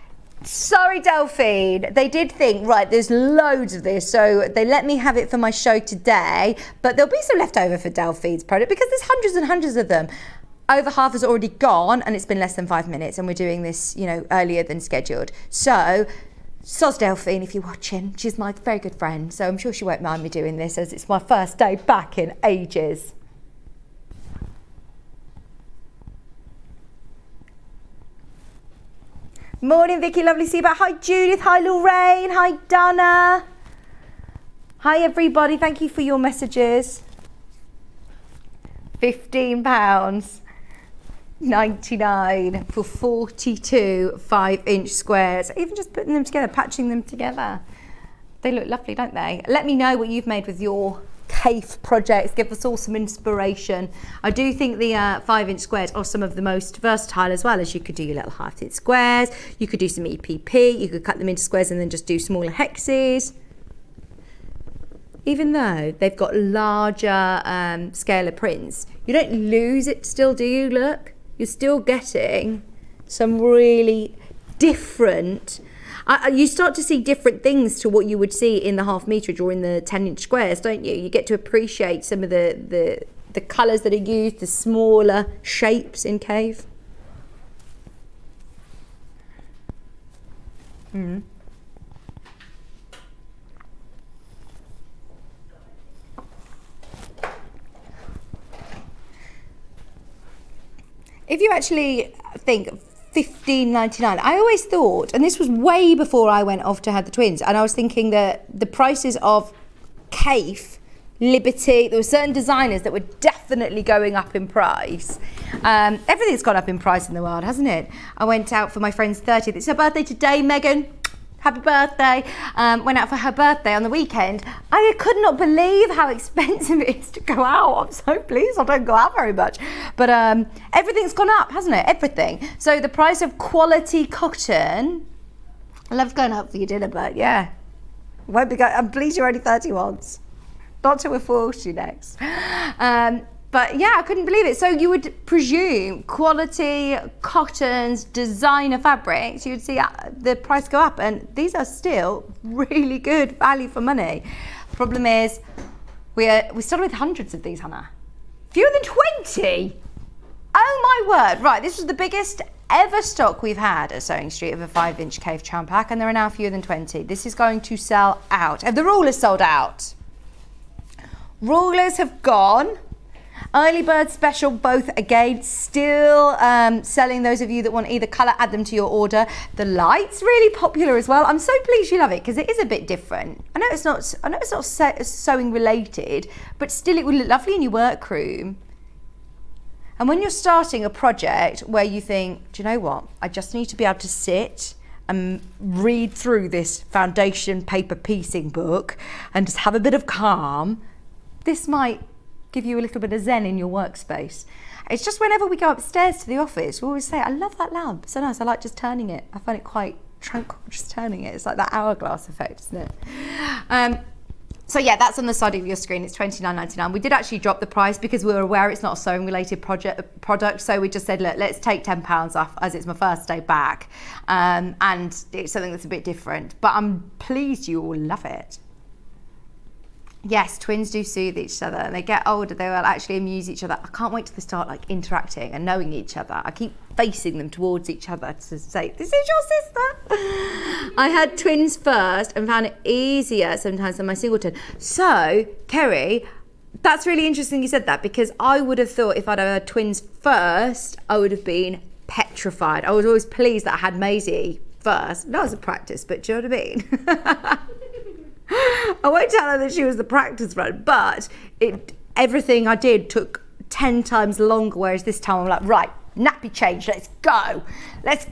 Sorry, Delphine. They did think, right, there's loads of this, so they let me have it for my show today, but there'll be some left over for Delphine's product because there's hundreds and hundreds of them. Over half has already gone, and it's been less than 5 minutes, and we're doing this, earlier than scheduled. So, soz Delphine, if you're watching. She's my very good friend, so I'm sure she won't mind me doing this, as it's my first day back in ages. Morning, Vicki, lovely to see you back. Hi, Judith. Hi, Lorraine. Hi, Donna. Hi, everybody. Thank you for your messages. £15.99 for 42 5-inch squares. Even just putting them together, patching them together. They look lovely, don't they? Let me know what you've made with your cave projects. Give us all some inspiration. I do think the 5-inch squares are some of the most versatile, as well, as you could do your little half-inch squares, you could do some EPP, you could cut them into squares and then just do smaller hexes. Even though they've got larger scalar prints, you don't lose it still, do you? Look, you're still getting some really different. You start to see different things to what you would see in the half meterage or in the 10-inch squares, don't you? You get to appreciate some of the colours that are used, the smaller shapes in cave. Mm. If you actually think $15.99. I always thought, and this was way before I went off to have the twins, and I was thinking that the prices of Cafe, Liberty, there were certain designers that were definitely going up in price. Everything's gone up in price in the world, hasn't it? I went out for my friend's 30th. It's her birthday today, Megan. Happy birthday. Went out for her birthday on the weekend. I could not believe how expensive it is to go out. I'm so pleased I don't go out very much. But everything's gone up, hasn't it? Everything. So the price of quality cotton, I love going out for your dinner, but yeah. Won't be going. I'm pleased you're only 31. Not till we're 40 next. But yeah, I couldn't believe it. So you would presume quality cottons, designer fabrics, you would see the price go up, and these are still really good value for money. Problem is, we started with hundreds of these, Hannah. Fewer than 20. Oh my word. Right, this was the biggest ever stock we've had at Sewing Street of a 5-inch cave charm pack, and there are now fewer than 20. This is going to sell out. And the rulers sold out. Rulers have gone. Early bird special, both again, still selling. Those of you that want either colour, add them to your order. The light's really popular as well. I'm so pleased you love it because it is a bit different. I know it's not sewing related, but still it would look lovely in your workroom. And when you're starting a project where you think, do you know what? I just need to be able to sit and read through this foundation paper piecing book and just have a bit of calm. This might give you a little bit of zen in your workspace. It's just whenever we go upstairs to the office, we always say, I love that lamp. So nice. I like just turning it. I find it quite just turning it. It's like that hourglass effect, isn't it? So yeah, that's on the side of your screen. It's $29.99. We did actually drop the price because we were aware it's not a sewing related product. So we just said, look, let's take £10 off as it's my first day back. And it's something that's a bit different, but I'm pleased you all love it. Yes, twins do soothe each other, and they get older, they will actually amuse each other. I can't wait till they start like interacting and knowing each other. I keep facing them towards each other to say, this is your sister. I had twins first and found it easier sometimes than my singleton. So, Kerry, that's really interesting you said that, because I would have thought if I'd had twins first, I would have been petrified. I was always pleased that I had Maisie first. Not as a practice, but do you know what I mean? I won't tell her that she was the practice run, but everything I did took 10 times longer, whereas this time I'm like, right, nappy change, let's go, let's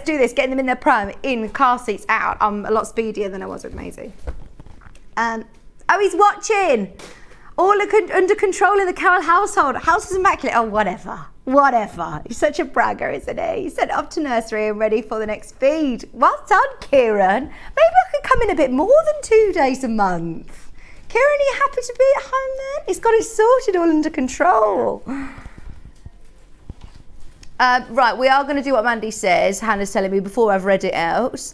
do this, getting them in their pram, in, car seats, out. I'm a lot speedier than I was with Maisie. Oh, he's watching. All under control in the Carroll household. House is immaculate. Oh, whatever. He's such a bragger, isn't he? He's sent off to nursery and ready for the next feed. Well done, Kieran. Maybe I could come in a bit more than 2 days a month. Kieran, are you happy to be at home then? He's got it sorted, all under control. Right, we are going to do what Mandy says. Hannah's telling me before I've read it out.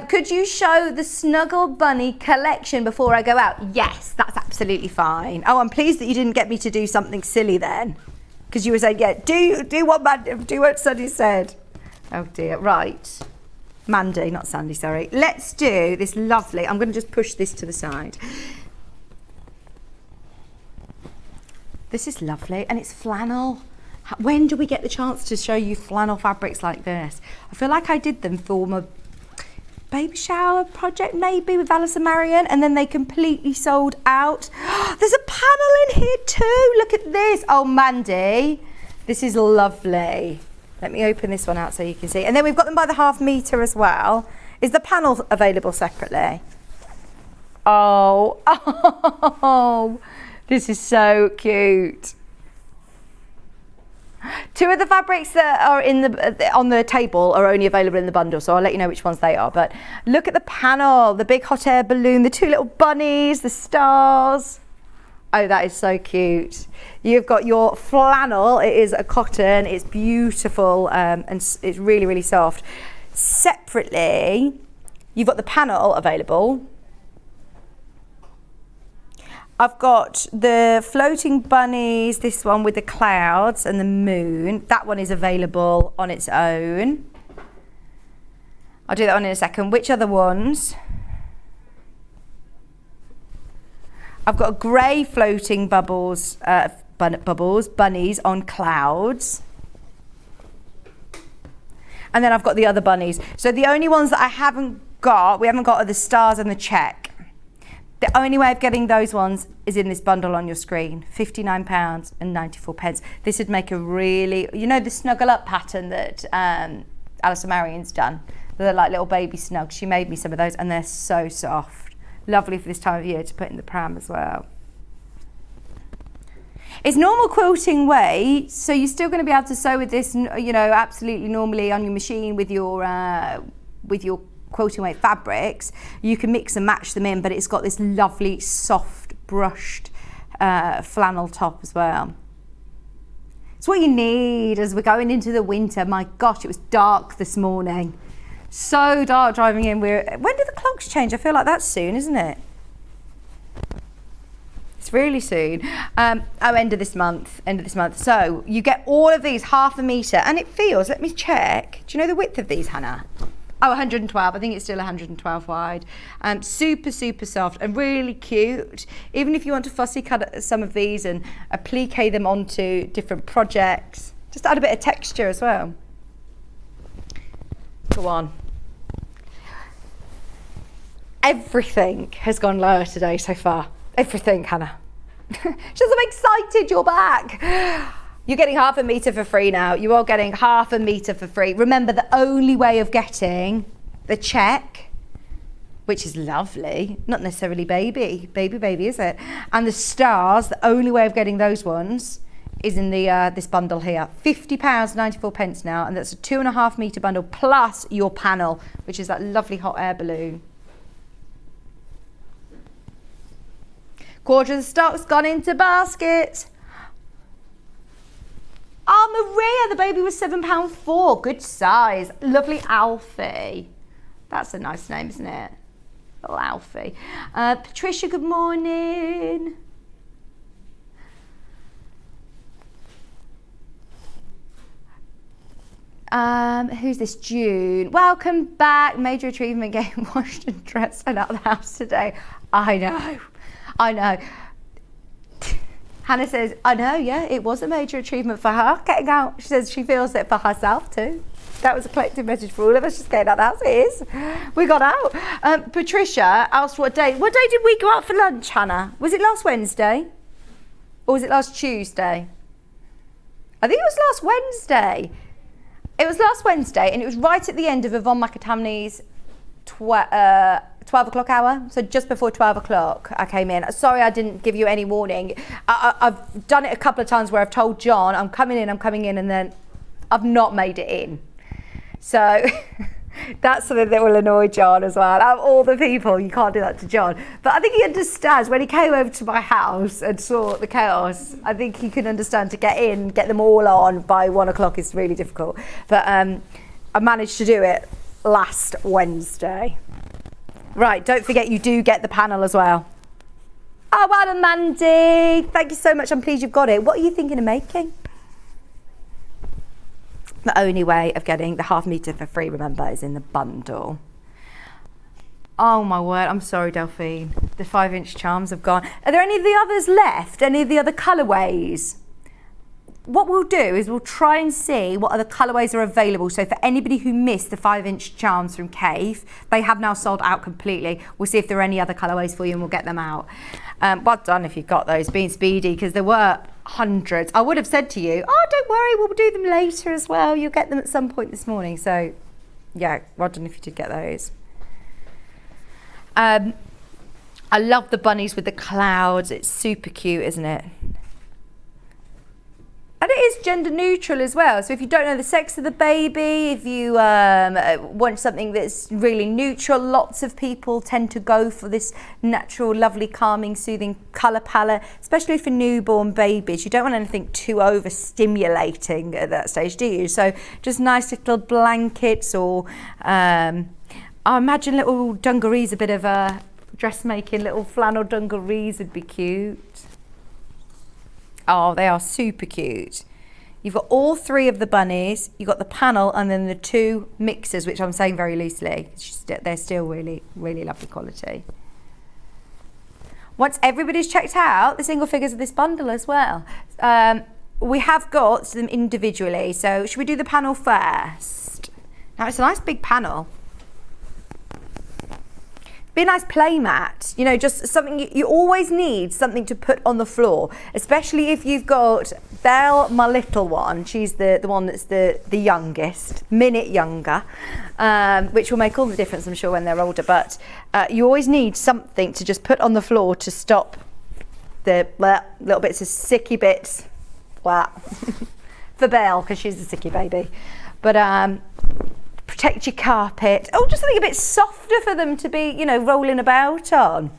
Could you show the Snuggle Bunny collection before I go out? Yes, that's absolutely fine. Oh, I'm pleased that you didn't get me to do something silly then. Because you were saying, yeah, do what Sandi said. Oh dear, right. Mandy, not Sandi, sorry. Let's do this lovely, I'm going to just push this to the side. This is lovely, and it's flannel. When do we get the chance to show you flannel fabrics like this? I feel like I did them for my baby shower project, maybe, with Alice and Marion, and then they completely sold out. There's a panel in here too. Look at this. Oh, Mandy, this is lovely. Let me open this one out so you can see. And then we've got them by the ½ metre as well. Is the panel available separately? Oh, this is so cute. 2 of the fabrics that are on the table are only available in the bundle, so I'll let you know which ones they are. But look at the panel, the big hot air balloon, the 2 little bunnies, the stars. Oh, that is so cute. You've got your flannel. It is a cotton. It's beautiful, and it's really, really soft. Separately, you've got the panel available. I've got the floating bunnies, this one with the clouds and the moon. That one is available on its own. I'll do that one in a second. Which other ones? I've got grey floating bunnies on clouds. And then I've got the other bunnies. So the only ones that we haven't got are the stars and the check. The only way of getting those ones is in this bundle on your screen, £59.94. This would make a really, you know, the snuggle up pattern that Alice and Marion's done. They're like little baby snugs. She made me some of those and they're so soft. Lovely for this time of year to put in the pram as well. It's normal quilting weight, so you're still going to be able to sew with this, you know, absolutely normally on your machine with your quilting weight fabrics. You can mix and match them in, but it's got this lovely soft brushed flannel top as well. It's what you need as we're going into the winter. My gosh, it was dark this morning. So dark driving in. When do the clocks change? I feel like that's soon, isn't it? It's really soon. End of this month. So you get all of these ½ metre, and it feels, let me check. Do you know the width of these, Hannah? Oh, 112. I think it's still 112 wide. Super, super soft and really cute. Even if you want to fussy cut some of these and applique them onto different projects, just add a bit of texture as well. Go on. Everything has gone lower today so far. Everything, Hannah. She's I'm excited you're back. You're getting ½ metre for free now. You are getting ½ metre for free. Remember, the only way of getting the check, which is lovely, not necessarily baby, is it? And the stars, the only way of getting those ones is in the this bundle here. £50.94 now, and that's a 2.5 metre bundle plus your panel, which is that lovely hot air balloon. Quarter of the stock's gone into baskets. Oh, Maria, the baby was £7.4. Good size. Lovely Alfie. That's a nice name, isn't it? Little Alfie. Patricia, good morning. Who's this? June. Welcome back. Major achievement, getting washed and dressed and out of the house today. I know. Hannah says, I know, yeah, it was a major achievement for her getting out. She says she feels it for herself too. That was a collective message for all of us, just getting out of the house. It is. We got out. Patricia asked what day did we go out for lunch, Hannah? Was it last Wednesday? Or was it last Tuesday? I think it was last Wednesday. It was last Wednesday, and it was right at the end of Yvonne McAtamney's 12 o'clock hour, so just before 12 o'clock I came in. Sorry I didn't give you any warning. I've done it a couple of times where I've told John I'm coming in, and then I've not made it in. So that's something that will annoy John as well. Out of all the people, you can't do that to John. But I think he understands when he came over to my house and saw the chaos. I think he can understand to get in, get them all on by 1 o'clock is really difficult. But I managed to do it last Wednesday. Right, don't forget you do get the panel as well. Oh, well done, Mandy. Thank you so much. I'm pleased you've got it. What are you thinking of making? The only way of getting the half metre for free, remember, is in the bundle. Oh my word, I'm sorry, Delphine. The 5-inch charms have gone. Are there any of the others left? Any of the other colourways? What we'll do is we'll try and see what other colourways are available. So for anybody who missed the 5-inch charms from Cave, they have now sold out completely. We'll see if there are any other colourways for you and we'll get them out. Well done if you got those, being speedy, because there were hundreds. I would have said to you, oh, don't worry, we'll do them later as well. You'll get them at some point this morning. So yeah, well done if you did get those. I love the bunnies with the clouds. It's super cute, isn't it? And it is gender neutral as well. So if you don't know the sex of the baby, if you want something that's really neutral, lots of people tend to go for this natural, lovely, calming, soothing colour palette, especially for newborn babies. You don't want anything too overstimulating at that stage, do you? So just nice little blankets, or I imagine little dungarees, a bit of a dressmaking, little flannel dungarees would be cute. Oh, they are super cute. You've got all three of the bunnies, you've got the panel, and then the two mixers, which I'm saying very loosely. They're still really, really lovely quality. Once everybody's checked out the single figures of this bundle as well, we have got them individually. So should we do the panel first? Now it's a nice big panel. Be a nice play mat, you know, just something you always need something to put on the floor, especially if you've got Belle, my little one. She's the one that's the youngest, minute younger, which will make all the difference, I'm sure, when they're older. But you always need something to just put on the floor to stop the little bits of sicky bits. For Belle, because she's a sicky baby. But protect your carpet. Oh, just something a bit softer for them to be, you know, rolling about on.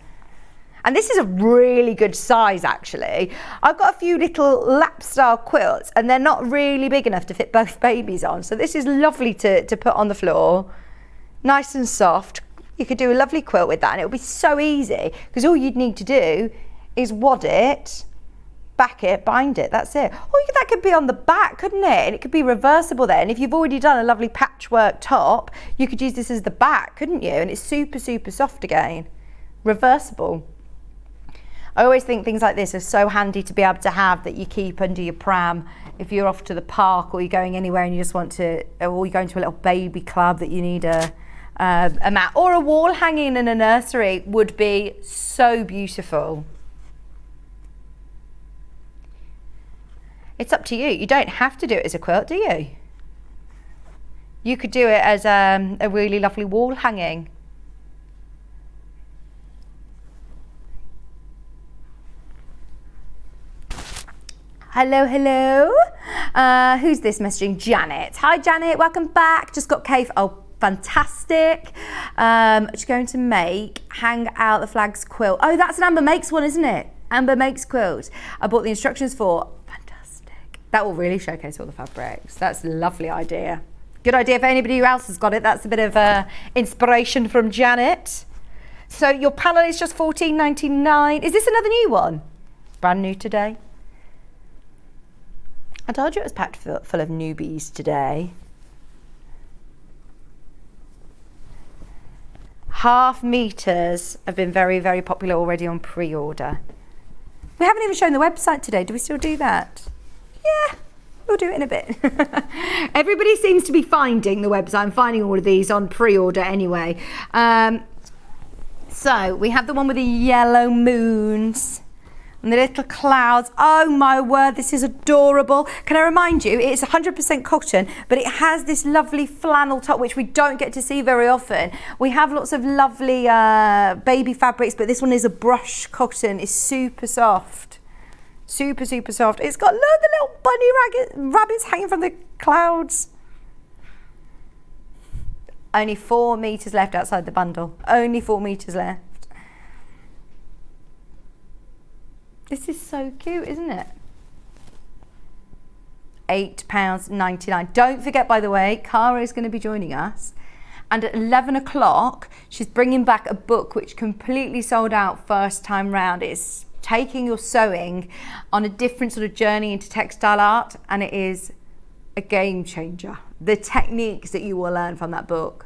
And this is a really good size, actually. I've got a few little lap style quilts, and they're not really big enough to fit both babies on. So this is lovely to put on the floor. Nice and soft. You could do a lovely quilt with that, and it would be so easy, because all you'd need to do is wad it, back it, bind it, that's it. Oh, that could be on the back, couldn't it? And it could be reversible then. If you've already done a lovely patchwork top, you could use this as the back, couldn't you? And it's super, super soft again. Reversible. I always think things like this are so handy to be able to have, that you keep under your pram if you're off to the park, or you're going anywhere and you just want to, or you're going to a little baby club that you need a mat, or a wall hanging in a nursery would be so beautiful. It's up to you. You don't have to do it as a quilt, do you? You could do it as a really lovely wall hanging. Hello, hello. Who's this messaging? Janet. Hi, Janet. Welcome back. Just got cave. Oh, fantastic. Just going to make hang out the flags quilt. Oh, that's an Amber Makes one, isn't it? Amber Makes quilt. I bought the instructions for. Fantastic. That will really showcase all the fabrics. That's a lovely idea. Good idea for anybody else has got it. That's a bit of inspiration from Janet. So your panel is just $14.99. Is this another new one? Brand new today. I told you it was packed full of newbies today. Half meters have been very, very popular already on pre-order. We haven't even shown the website today. Do we still do that? Yeah. We'll do it in a bit. Everybody seems to be finding the website. I'm finding all of these on pre-order anyway. So we have the one with the yellow moons and the little clouds. Oh my word, this is adorable. Can I remind you, it's 100% cotton, but it has this lovely flannel top, which we don't get to see very often. We have lots of lovely baby fabrics, but this one is a brush cotton. It's super soft. Super, super soft. It's got, look, the little bunny rabbits hanging from the clouds. Only 4 meters left outside the bundle. Only 4 meters left. This is so cute, isn't it? £8.99. Don't forget, by the way, Cara is going to be joining us. And at 11 o'clock, she's bringing back a book which completely sold out first time round. It's taking your sewing on a different sort of journey into textile art, and it is a game changer. The techniques that you will learn from that book,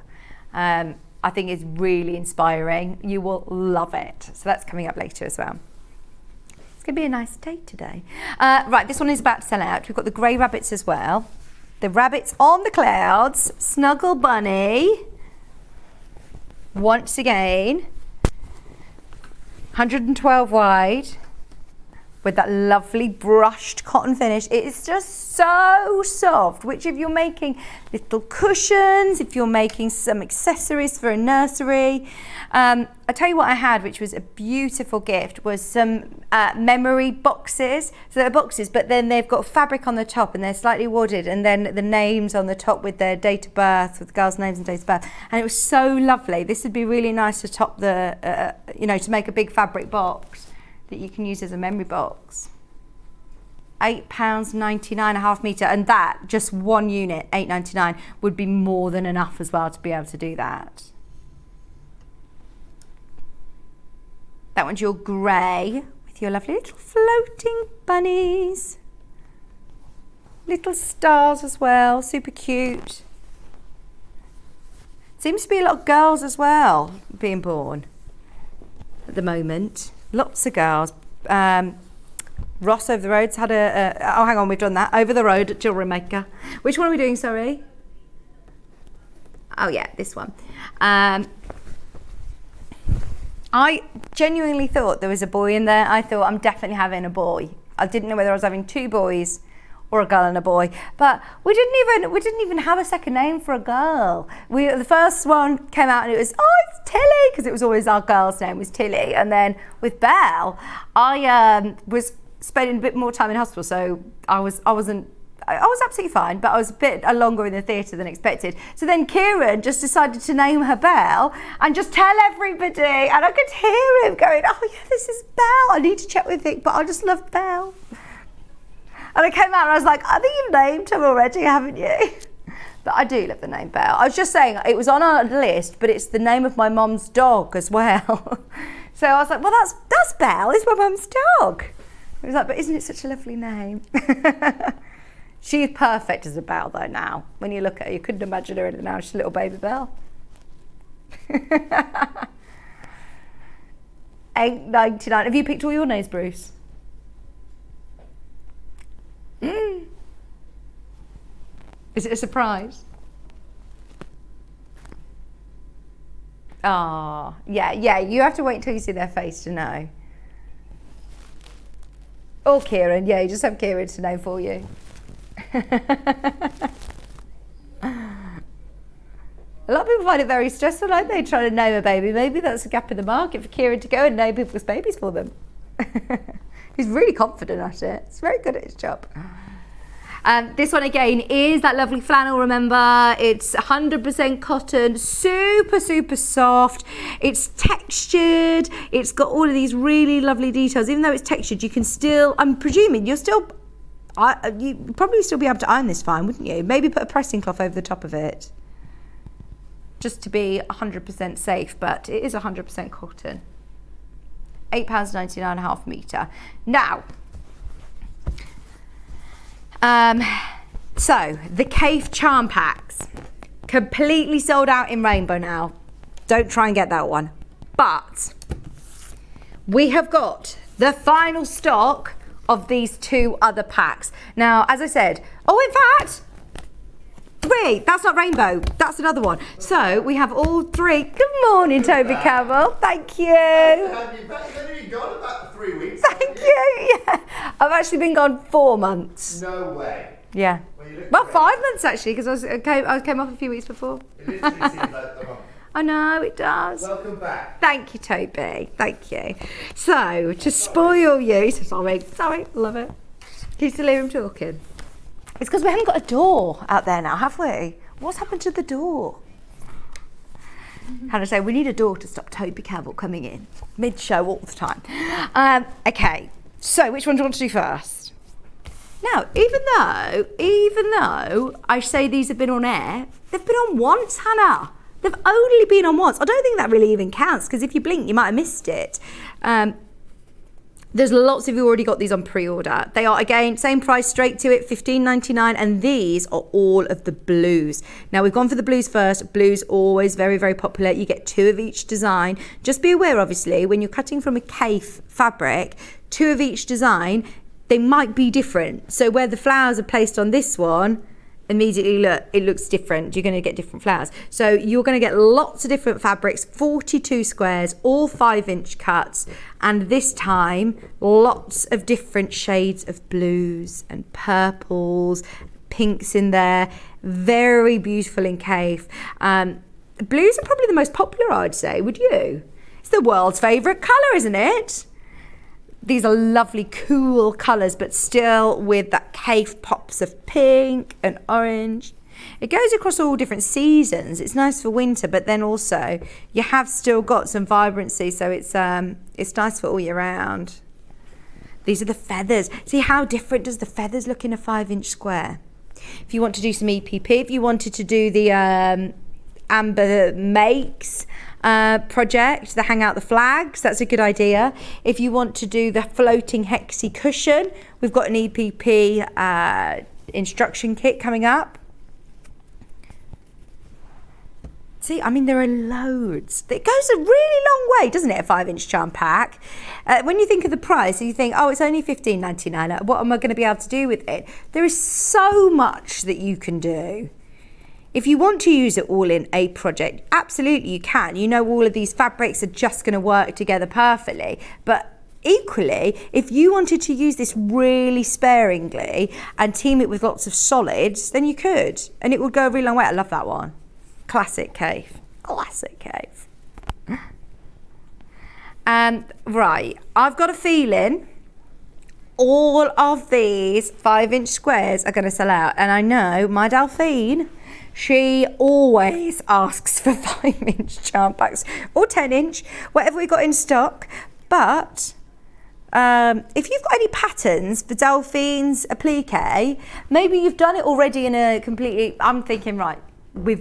I think is really inspiring. You will love it. So that's coming up later as well. It's going to be a nice day today. Right, this one is about to sell out. We've got the grey rabbits as well. The rabbits on the clouds, Snuggle Bunny. Once again, 112 wide with that lovely brushed cotton finish. It is just so soft, which if you're making little cushions, if you're making some accessories for a nursery. I tell you what I had, which was a beautiful gift, was some memory boxes. So they're boxes, but then they've got fabric on the top and they're slightly wadded, and then the names on the top with their date of birth, with the girls' names and date of birth. And it was so lovely. This would be really nice to top the, to make a big fabric box that you can use as a memory box. £8.99 a half metre, and that, just one unit, £8.99, would be more than enough as well to be able to do that. That one's your grey with your lovely little floating bunnies. Little stars as well, super cute. Seems to be a lot of girls as well being born at the moment. Lots of girls. Ross over the road's had oh, hang on, we've done that. Over the road at Jewellery Maker. Which one are we doing, sorry? Oh yeah, this one. I genuinely thought there was a boy in there. I thought I'm definitely having a boy. I didn't know whether I was having 2 boys or a girl and a boy, but we didn't even have a second name for a girl. The first one came out and it was, oh, it's Tilly, because it was always our girl's name was Tilly. And then with Belle, I was spending a bit more time in hospital, so I was absolutely fine, but I was a bit longer in the theatre than expected. So then Kieran just decided to name her Belle and just tell everybody, and I could hear him going, oh yeah, this is Belle. I need to check with Vic, but I just love Belle. And I came out and I was like, I think you've named her already, haven't you? But I do love the name Belle. I was just saying, it was on our list, but it's the name of my mum's dog as well. So I was like, well, that's Belle, it's my mum's dog. It was like, but isn't it such a lovely name? She's perfect as a Belle though now. When you look at her, you couldn't imagine her anything now. She's a little baby Belle. £8.99. Have you picked all your names, Bruce? Is it a surprise? Oh, yeah, you have to wait until you see their face to know. Or Kieran, yeah, you just have Kieran to know for you. A lot of people find it very stressful, don't they, trying to name a baby. Maybe that's a gap in the market for Kieran to go and name people's babies for them. He's really confident at it. He's very good at his job. This one again is that lovely flannel, remember? It's 100% cotton, super, super soft. It's textured. It's got all of these really lovely details. Even though it's textured, you can still, I'm presuming you'll probably still be able to iron this fine, wouldn't you? Maybe put a pressing cloth over the top of it, just to be 100% safe, but it is 100% cotton. £8.99 a half metre. Now, so the Kaffe charm packs, completely sold out in rainbow now. Don't try and get that one. But we have got the final stock of these 2 other packs. Now, as I said, in fact, 3, that's not rainbow, that's another one. So we have all 3. Good morning, Toby Campbell. Thank you. You've only been gone about 3 weeks. Thank you. Yeah. I've actually been gone 4 months. No way. Yeah. Well, 5 months actually, because I came off a few weeks before. It literally seems like a month. I know, it does. Welcome back. Thank you, Toby. Thank you. So, to spoil you, sorry, love it. Can you still hear him talking? It's because we haven't got a door out there now, have we? What's happened to the door? How to say, we need a door to stop Toby Campbell coming in mid-show all the time. Okay, so which one do you want to do first? Now, even though I say these have been on air, they've been on once, Hannah. They've only been on once. I don't think that really even counts, because if you blink, you might have missed it. There's lots of you already got these on pre-order. They are, again, same price, straight to it, $15.99, and these are all of the blues. Now, we've gone for the blues first. Blues always very, very popular. You get 2 of each design. Just be aware, obviously, when you're cutting from a Kaffe fabric, 2 of each design, they might be different. So where the flowers are placed on this one, immediately look, it looks different. You're going to get different flowers. So you're going to get lots of different fabrics, 42 squares, all 5-inch cuts, and this time lots of different shades of blues and purples, pinks in there. Very beautiful in Kaffe. Blues are probably the most popular, I'd say. Would you? It's the world's favourite colour, isn't it? These are lovely, cool colours, but still with that Kaffe pops of pink and orange. It goes across all different seasons. It's nice for winter, but then also you have still got some vibrancy, so it's nice for all year round. These are the feathers. See how different does the feathers look in a 5-inch square? If you want to do some EPP, if you wanted to do the Amber Makes project, the hang out the flags, that's a good idea. If you want to do the floating hexy cushion, we've got an EPP instruction kit coming up. See, I mean, there are loads. It goes a really long way, doesn't it, a 5-inch charm pack? When you think of the price, you think, oh, it's only $15.99. What am I going to be able to do with it? There is so much that you can do. If you want to use it all in a project, absolutely you can. You know, all of these fabrics are just going to work together perfectly. But equally, if you wanted to use this really sparingly and team it with lots of solids, then you could. And it would go a really long way. I love that one. Classic Kaffe. Classic Kaffe. Right, I've got a feeling all of these 5-inch squares are going to sell out. And I know my Delphine, she always asks for 5-inch charm packs or 10-inch, whatever we got in stock. But if you've got any patterns for Delphine's applique, maybe you've done it already in a completely, I'm thinking, right,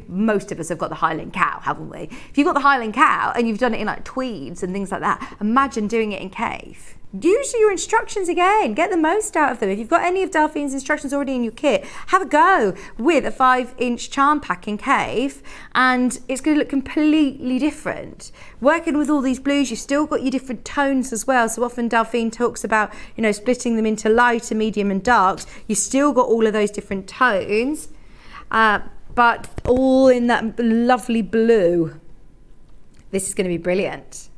most of us have got the Highland cow, haven't we? If you've got the Highland cow and you've done it in like tweeds and things like that, imagine doing it in Kaffe. Use your instructions again, get the most out of them. If you've got any of Delphine's instructions already in your kit, have a go with a 5-inch charm pack in Kaffe, and it's going to look completely different. Working with all these blues, you've still got your different tones as well. So often Delphine talks about, you know, splitting them into lighter, medium and darks. You've still got all of those different tones, but all in that lovely blue. This is going to be brilliant.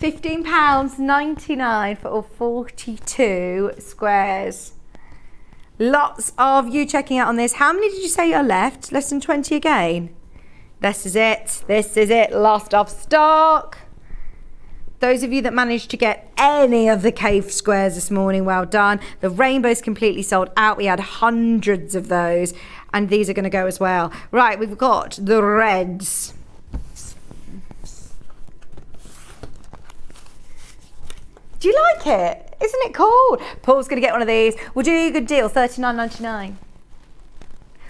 £15.99 for all 42 squares. Lots of you checking out on this. How many did you say are left? Less than 20 again. This is it. This is it. Last of stock. Those of you that managed to get any of the cave squares this morning, well done. The rainbow's completely sold out. We had hundreds of those, and these are going to go as well. Right, we've got the reds. Do you like it? Isn't it cool? Paul's going to get one of these. We'll do you a good deal, $39.99.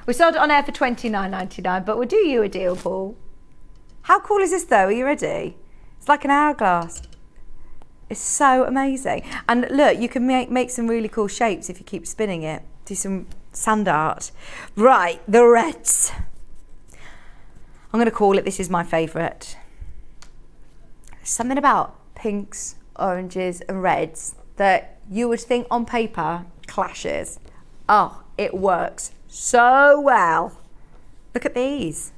We sold it on air for $29.99, but we'll do you a deal, Paul. How cool is this though? Are you ready? It's like an hourglass. It's so amazing. And look, you can make some really cool shapes if you keep spinning it. Do some sand art. Right, the reds. I'm going to call it, this is my favourite. Something about pinks, oranges and reds that you would think on paper clashes. Oh, it works so well. Look at these.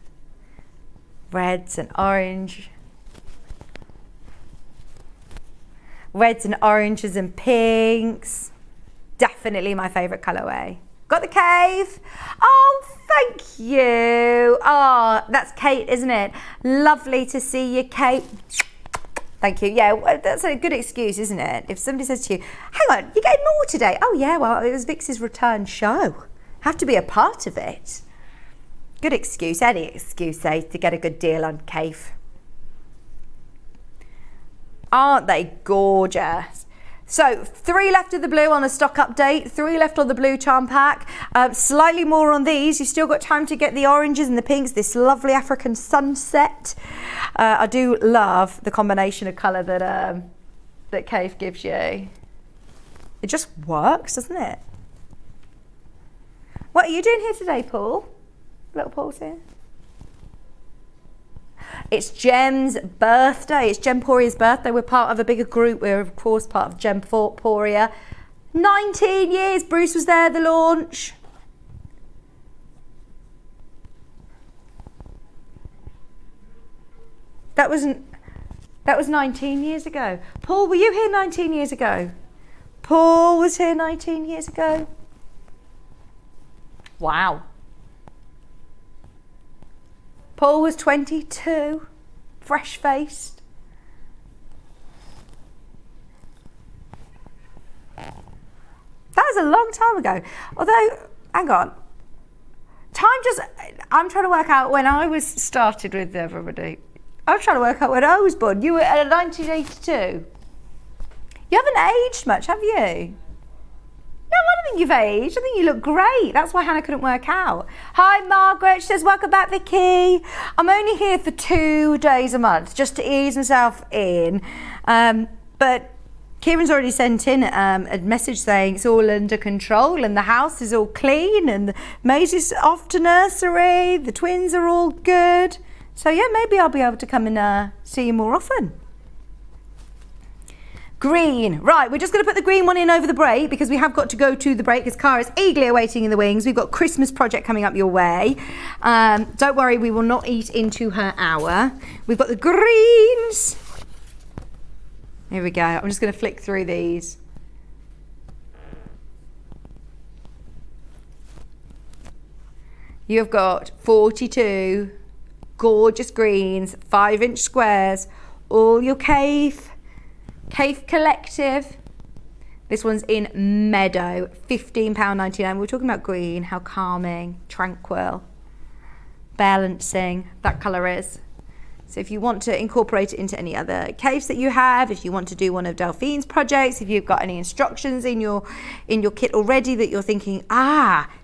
Reds and orange. Reds and oranges and pinks. Definitely my favourite colourway. Got the cave. Oh, thank you. Oh, that's Kate, isn't it? Lovely to see you, Kate. Thank you. Yeah, that's a good excuse, isn't it? If somebody says to you, hang on, you're getting more today. Oh, yeah, well, it was Vix's return show. Have to be a part of it. Good excuse, any excuse, eh, to get a good deal on cave. Aren't they gorgeous? So 3 left of the blue on a stock update, 3 left on the blue charm pack, slightly more on these. You've still got time to get the oranges and the pinks, this lovely African sunset. I do love the combination of colour that Cave gives you. It just works, doesn't it? What are you doing here today, Paul? Little Paul's here. It's Gem's birthday. It's Gemporia's birthday. We're part of a bigger group. We're, of course, part of Gemporia. 19 years. Bruce was there at the launch. That was 19 years ago. Paul, were you here 19 years ago? Paul was here 19 years ago. Wow. Paul was 22, fresh-faced. That was a long time ago. Although, hang on. I'm trying to work out when I was started with everybody. I'm trying to work out when I was born. You were at 1982. You haven't aged much, have you? No, I don't think you've aged. I think you look great. That's why Hannah couldn't work out. Hi, Margaret. She says, welcome back, Vicki. I'm only here for 2 days a month, just to ease myself in. But Kieran's already sent in a message saying it's all under control and the house is all clean and Maisie's off to nursery. The twins are all good. So, yeah, maybe I'll be able to come and see you more often. Green. Right, we're just going to put the green one in over the break because we have got to go to the break because Cara's eagerly awaiting in the wings. We've got Christmas project coming up your way. Don't worry, we will not eat into her hour. We've got the greens. Here we go. I'm just going to flick through these. You've got 42 gorgeous greens, 5-inch squares, all your cave collective. This one's in Meadow, £15.99. We're talking about green, how calming, tranquil, balancing that colour is. So if you want to incorporate it into any other caves that you have, if you want to do one of Delphine's projects, if you've got any instructions in your kit already that you're thinking,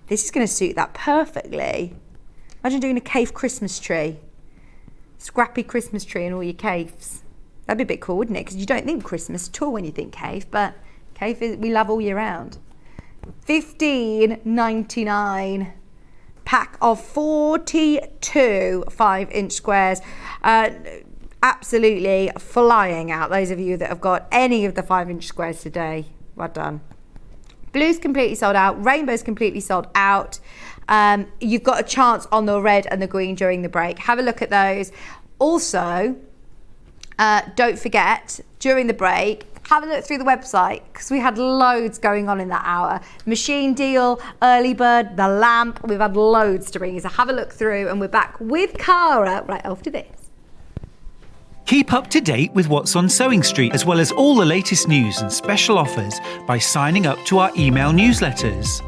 this is going to suit that perfectly. Imagine doing a cave Christmas tree. Scrappy Christmas tree in all your caves. That'd be a bit cool, wouldn't it? Because you don't think Christmas at all when you think cave, but cave is, we love all year round. $15.99. Pack of 42 5-inch squares. Absolutely flying out. Those of you that have got any of the 5-inch squares today, well done. Blue's completely sold out. Rainbow's completely sold out. You've got a chance on the red and the green during the break. Have a look at those. Also, don't forget, during the break, have a look through the website because we had loads going on in that hour. Machine deal, early bird, the lamp. We've had loads to bring you. So have a look through and we're back with Cara right after this. Keep up to date with what's on Sewing Street, as well as all the latest news and special offers by signing up to our email newsletters.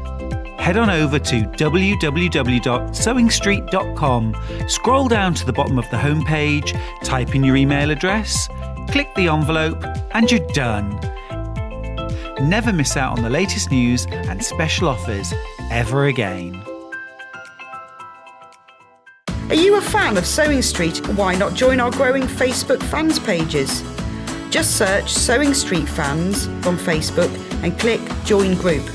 Head on over to www.sewingstreet.com, scroll down to the bottom of the homepage, type in your email address, click the envelope, and you're done. Never miss out on the latest news and special offers ever again. Are you a fan of Sewing Street? Why not join our growing Facebook fans pages? Just search Sewing Street Fans on Facebook and click Join Group.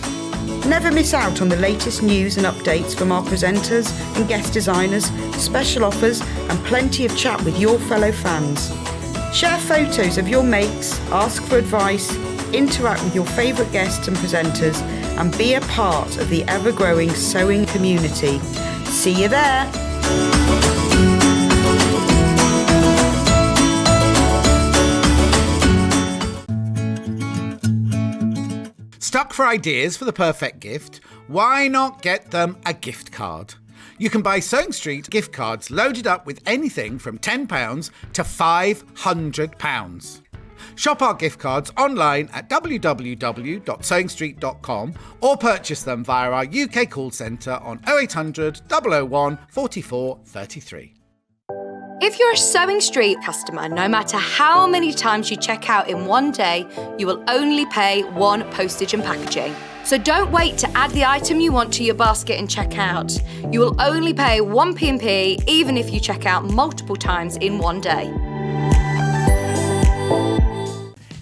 Never miss out on the latest news and updates from our presenters and guest designers, special offers and plenty of chat with your fellow fans. Share photos of your makes, ask for advice, interact with your favourite guests and presenters and be a part of the ever-growing sewing community. See you there! Stuck for ideas for the perfect gift? Why not get them a gift card? You can buy Sewing Street gift cards loaded up with anything from £10 to £500. Shop our gift cards online at www.sewingstreet.com or purchase them via our UK call centre on 0800 001 44 33. If you're a Sewing Street customer, no matter how many times you check out in one day, you will only pay one postage and packaging. So don't wait to add the item you want to your basket and check out. You will only pay one P&P even if you check out multiple times in one day.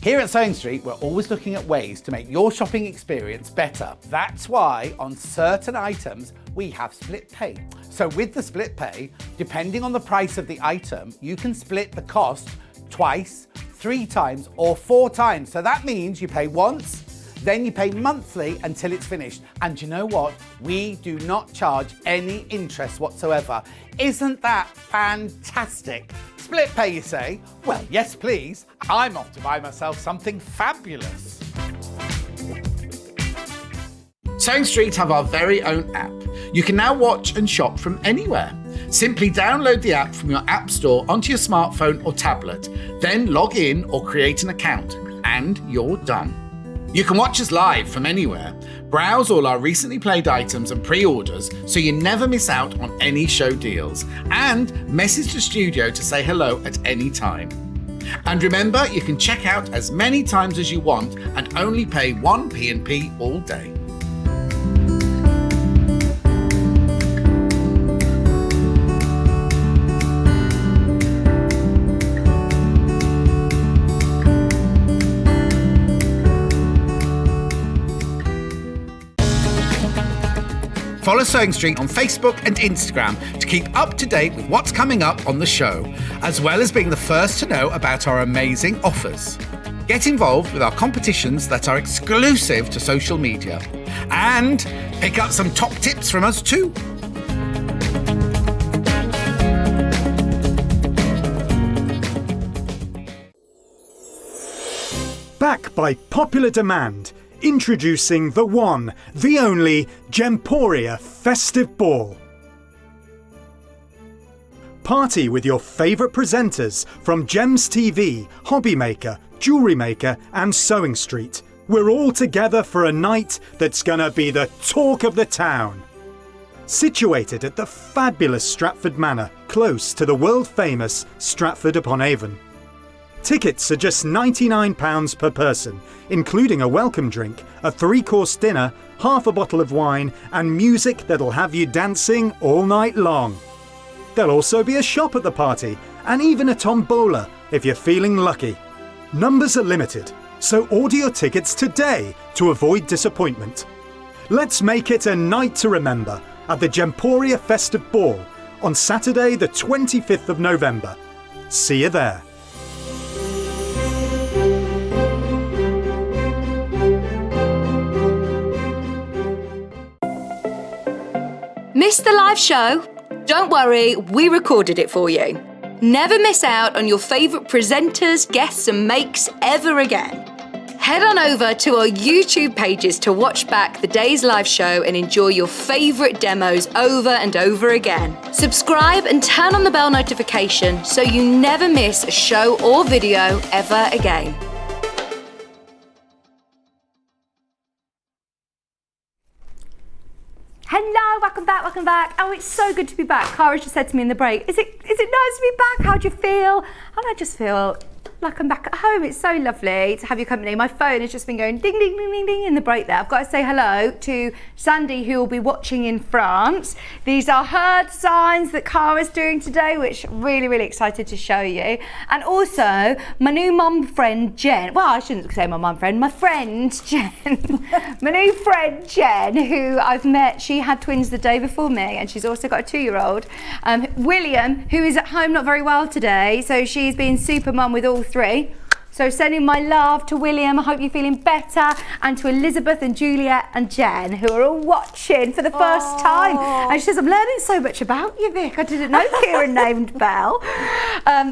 Here at Sewing Street, we're always looking at ways to make your shopping experience better. That's why on certain items, we have split pay. So with the split pay, depending on the price of the item, you can split the cost twice, 3 times, or 4 times. So that means you pay once, then you pay monthly until it's finished. And you know what? We do not charge any interest whatsoever. Isn't that fantastic? Split pay, you say? Well, yes, please. I'm off to buy myself something fabulous. Sewing Street have our very own app. You can now watch and shop from anywhere. Simply download the app from your app store onto your smartphone or tablet, then log in or create an account, and you're done. You can watch us live from anywhere, browse all our recently played items and pre-orders so you never miss out on any show deals, and message the studio to say hello at any time. And remember, you can check out as many times as you want and only pay one P&P all day. Follow Sewing Street on Facebook and Instagram to keep up to date with what's coming up on the show, as well as being the first to know about our amazing offers. Get involved with our competitions that are exclusive to social media, and pick up some top tips from us too. Back by popular demand, introducing the one, the only Gemporia Festive Ball. Party with your favourite presenters from Gems TV, Hobby Maker, Jewellery Maker and Sewing Street. We're all together for a night that's gonna be the talk of the town. Situated at the fabulous Stratford Manor, close to the world-famous Stratford-upon-Avon. Tickets are just £99 per person, including a welcome drink, a 3-course dinner, half a bottle of wine and music that'll have you dancing all night long. There'll also be a shop at the party and even a tombola if you're feeling lucky. Numbers are limited, so order your tickets today to avoid disappointment. Let's make it a night to remember at the Gemporia Festive Ball on Saturday the 25th of November. See you there. Missed the live show? Don't worry, we recorded it for you. Never miss out on your favourite presenters, guests and makes ever again. Head on over to our YouTube pages to watch back the day's live show and enjoy your favourite demos over and over again. Subscribe and turn on the bell notification so you never miss a show or video ever again. Hello, welcome back. Oh, it's so good to be back. Cara just said to me in the break, is it nice to be back? How do you feel? And I just feel like I'm back at home. It's so lovely to have your company. My phone has just been going ding, ding, ding, ding, ding in the break there. I've got to say hello to Sandi, who will be watching in France. These are her designs that Cara's doing today, which I'm really, really excited to show you. And also my new mum friend, Jen. Well, I shouldn't say my mum friend, my friend, Jen. My new friend, Jen, who I've met. She had twins the day before me, and she's also got a 2-year-old. William, who is at home not very well today. So she's been super mum with all 3. So sending my love to William, I hope you're feeling better, and to Elizabeth and Juliet and Jen, who are all watching for the first time. And she says, I'm learning so much about you, Vic. I didn't know Kieran named Belle.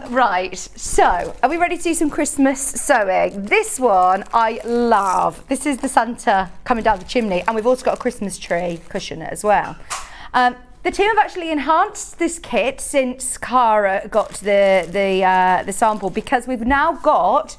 Right, so are we ready to do some Christmas sewing? This one I love. This is the Santa coming down the chimney, and we've also got a Christmas tree cushion as well. The team have actually enhanced this kit since Cara got the sample, because we've now got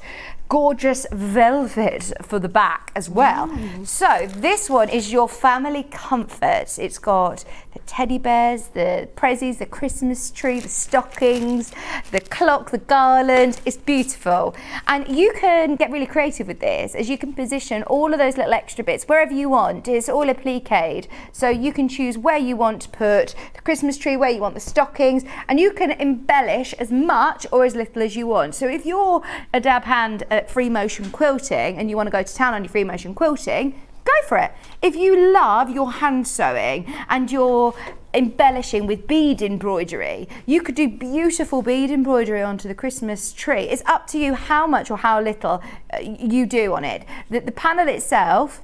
gorgeous velvet for the back as well. So this one is your family comfort. It's got the teddy bears, the prezzies, the Christmas tree, the stockings, the clock, the garland. It's beautiful. And you can get really creative with this, as you can position all of those little extra bits wherever you want. It's all appliqued, so you can choose where you want to put the Christmas tree, where you want the stockings, and you can embellish as much or as little as you want. So if you're a dab hand at free motion quilting and you want to go to town on your free motion quilting, go for it. If you love your hand sewing and you're embellishing with bead embroidery, you could do beautiful bead embroidery onto the Christmas tree. It's up to you how much or how little you do on it. The panel itself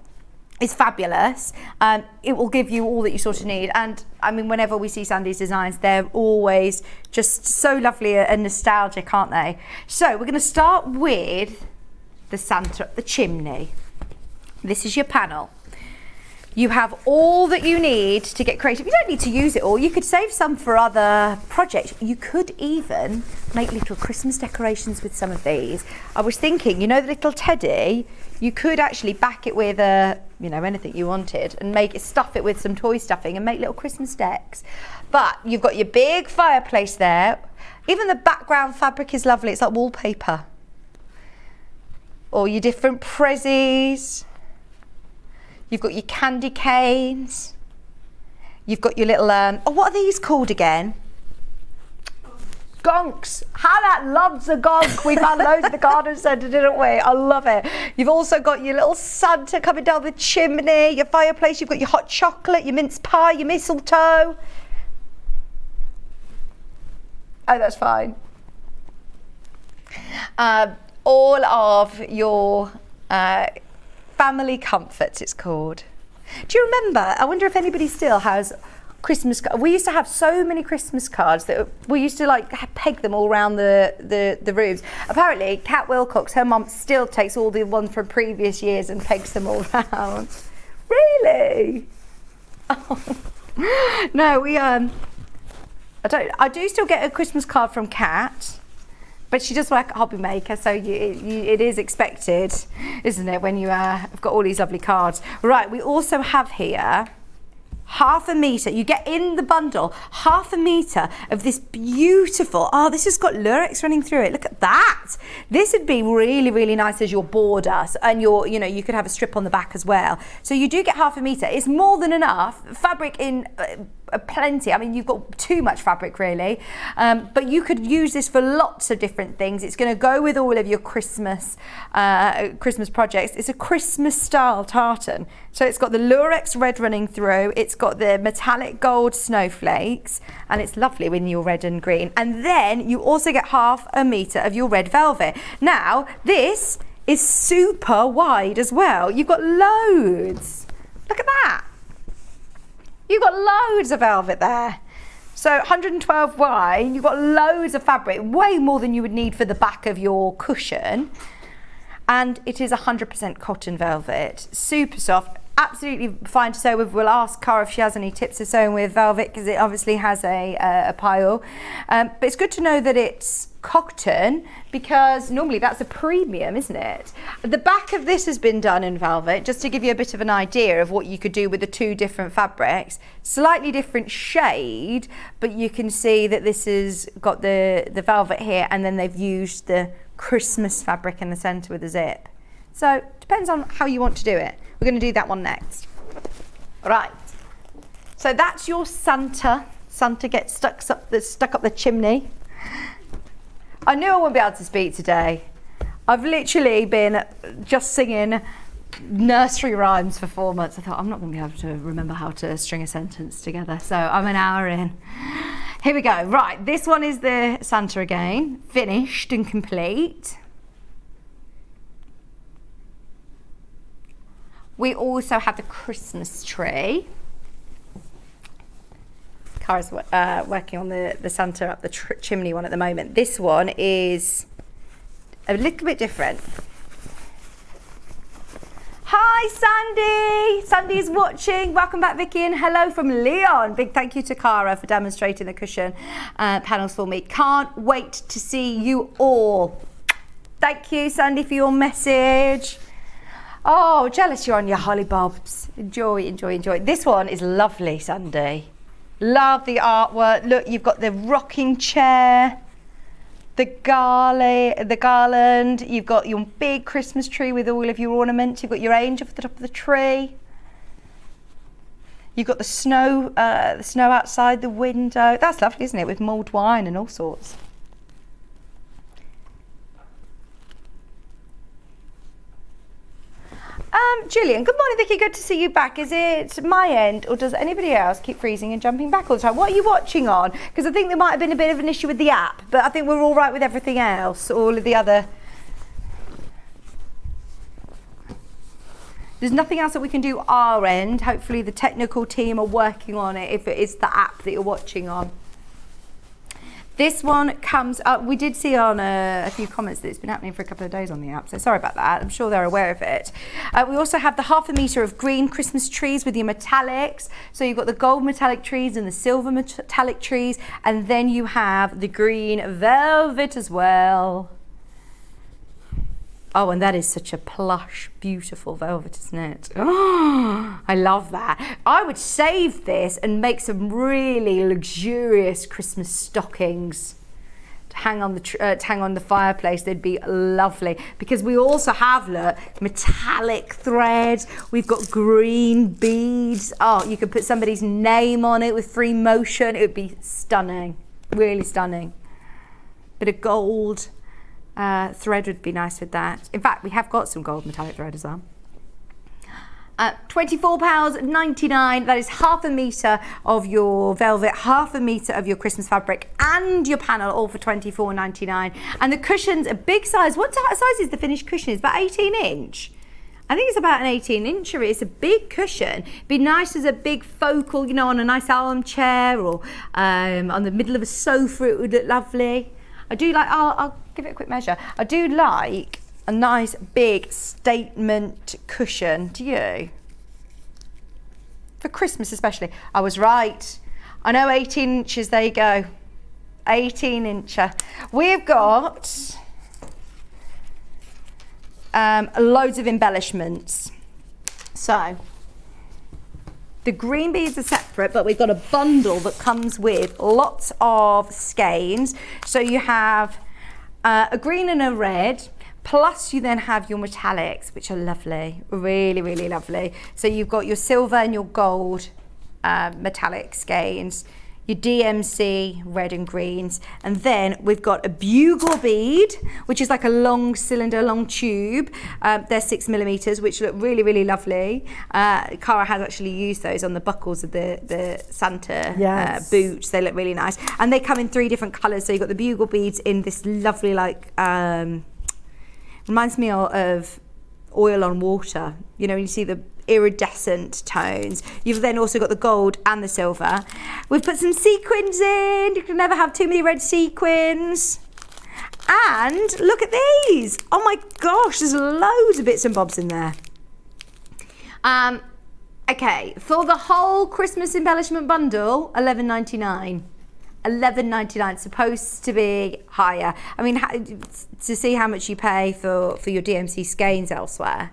is fabulous. It will give you all that you sort of need. And I mean, whenever we see Sandi's designs, they're always just so lovely and nostalgic, aren't they? So we're going to start with the Santa up the chimney. This is your panel. You have all that you need to get creative. You don't need to use it all. You could save some for other projects. You could even make little Christmas decorations with some of these. I was thinking, you know, the little teddy, you could actually back it with anything you wanted and stuff it with some toy stuffing and make little Christmas decks. But you've got your big fireplace there. Even the background fabric is lovely. It's like wallpaper. Or your different prezzies. You've got your candy canes. You've got your little, what are these called again? Gonks. Hannah loves a gonk. We found loads at the garden centre, didn't we? I love it. You've also got your little Santa coming down the chimney, your fireplace. You've got your hot chocolate, your mince pie, your mistletoe. Oh, that's fine. All of your family comforts, it's called. Do you remember? I wonder if anybody still has Christmas cards. We used to have so many Christmas cards that we used to peg them all around the rooms. Apparently, Kat Wilcox, her mum, still takes all the ones from previous years and pegs them all around. Really? Oh. No, I do still get a Christmas card from Kat. But she does work at Hobby Maker, so it is expected, isn't it, when you have got all these lovely cards. Right, we also have here ½ metre. You get in the bundle ½ metre of this beautiful, this has got lurex running through it. Look at that. This would be really, really nice as your border, and you could have a strip on the back as well. So you do get ½ metre. It's more than enough. Fabric in plenty. I mean, you've got too much fabric really, but you could use this for lots of different things. It's going to go with all of your Christmas projects. It's a Christmas style tartan, so it's got the lurex red running through, it's got the metallic gold snowflakes, and it's lovely when you're red and green. And then you also get ½ metre of your red velvet. Now this is super wide as well. You've got loads. Look at that. You've got loads of velvet there. So 112 wide, you've got loads of fabric, way more than you would need for the back of your cushion. and it is 100% cotton velvet, super soft, absolutely fine to sew with. We'll ask Cara if she has any tips of sewing with velvet, because it obviously has a pile, but it's good to know that it's cotton, because normally that's a premium, isn't it? The back of this has been done in velvet, just to give you a bit of an idea of what you could do with the two different fabrics. Slightly different shade, but you can see that this has got the velvet here, and then they've used the Christmas fabric in the centre with the zip. So depends on how you want to do it. We're going to do that one next. Right, so that's your Santa. Santa gets stuck up the chimney. I knew I wouldn't be able to speak today. I've literally been just singing nursery rhymes for 4 months. I thought, I'm not going to be able to remember how to string a sentence together, so I'm an hour in. Here we go. Right, this one is the Santa again, finished and complete. We also have the Christmas tree. Cara's working on the Santa up the chimney one at the moment. This one is a little bit different. Hi Sandy! Sandy's watching. Welcome back, Vicki, and hello from Leon. Big thank you to Cara for demonstrating the cushion panels for me. Can't wait to see you all. Thank you, Sandy, for your message. Oh, jealous you're on your holly bobs. Enjoy, enjoy, enjoy. This one is lovely, Sandy. Love the artwork. Look, you've got the rocking chair, the garland. You've got your big Christmas tree with all of your ornaments. You've got your angel at the top of the tree. You've got the snow outside the window. That's lovely, isn't it? With mulled wine and all sorts. Gillian, good morning, Vicki. Good to see you back. Is it my end, or does anybody else keep freezing and jumping back all the time? What are you watching on? Because I think there might have been a bit of an issue with the app, but I think we're all right with everything else. All of the other. There's nothing else that we can do our end. Hopefully the technical team are working on it if it is the app that you're watching on. This one comes up, we did see on a few comments that it's been happening for a couple of days on the app, so sorry about that. I'm sure they're aware of it. We also have the 1/2 metre of green Christmas trees with your metallics. So you've got the gold metallic trees and the silver metallic trees, and then you have the green velvet as well. Oh, and that is such a plush, beautiful velvet, isn't it? Oh, I love that. I would save this and make some really luxurious Christmas stockings to hang on the fireplace. They'd be lovely, because we also have, look, metallic thread. We've got green beads. Oh, you could put somebody's name on it with free motion. It would be stunning, really stunning. Bit of gold. Thread would be nice with that. In fact, we have got some gold metallic thread as well. £24.99. That is 1/2 metre of your velvet, 1/2 metre of your Christmas fabric, and your panel, all for £24.99. And the cushion's a big size. What size is the finished cushion? It's about 18-inch. I think it's about an 18-incher. It's a big cushion. Be nice as a big focal, you know, on a nice armchair, or on the middle of a sofa. It would look lovely. I do like, I'll give it a quick measure. I do like a nice big statement cushion. Do you? For Christmas especially. I was right. I know 18 inches, there you go. 18-incher. We've got loads of embellishments. So, the green beads are separate, but we've got a bundle that comes with lots of skeins. So you have a green and a red, plus you then have your metallics, which are lovely, really, really lovely. So you've got your silver and your gold metallic skeins, your DMC red and greens, and then we've got a bugle bead, which is like a long cylinder, long tube. They're 6mm, which look really, really lovely. Cara has actually used those on the buckles of the Santa boots. They look really nice, and they come in 3 different colours. So you've got the bugle beads in this lovely, like, reminds me of oil on water. You know, when you see the iridescent tones. You've then also got the gold and the silver. We've put some sequins in. You can never have too many red sequins. And look at these. Oh my gosh, there's loads of bits and bobs in there. Okay, for the whole Christmas embellishment bundle, $11.99. $11.99, supposed to be higher. I mean, to see how much you pay for your DMC skeins elsewhere.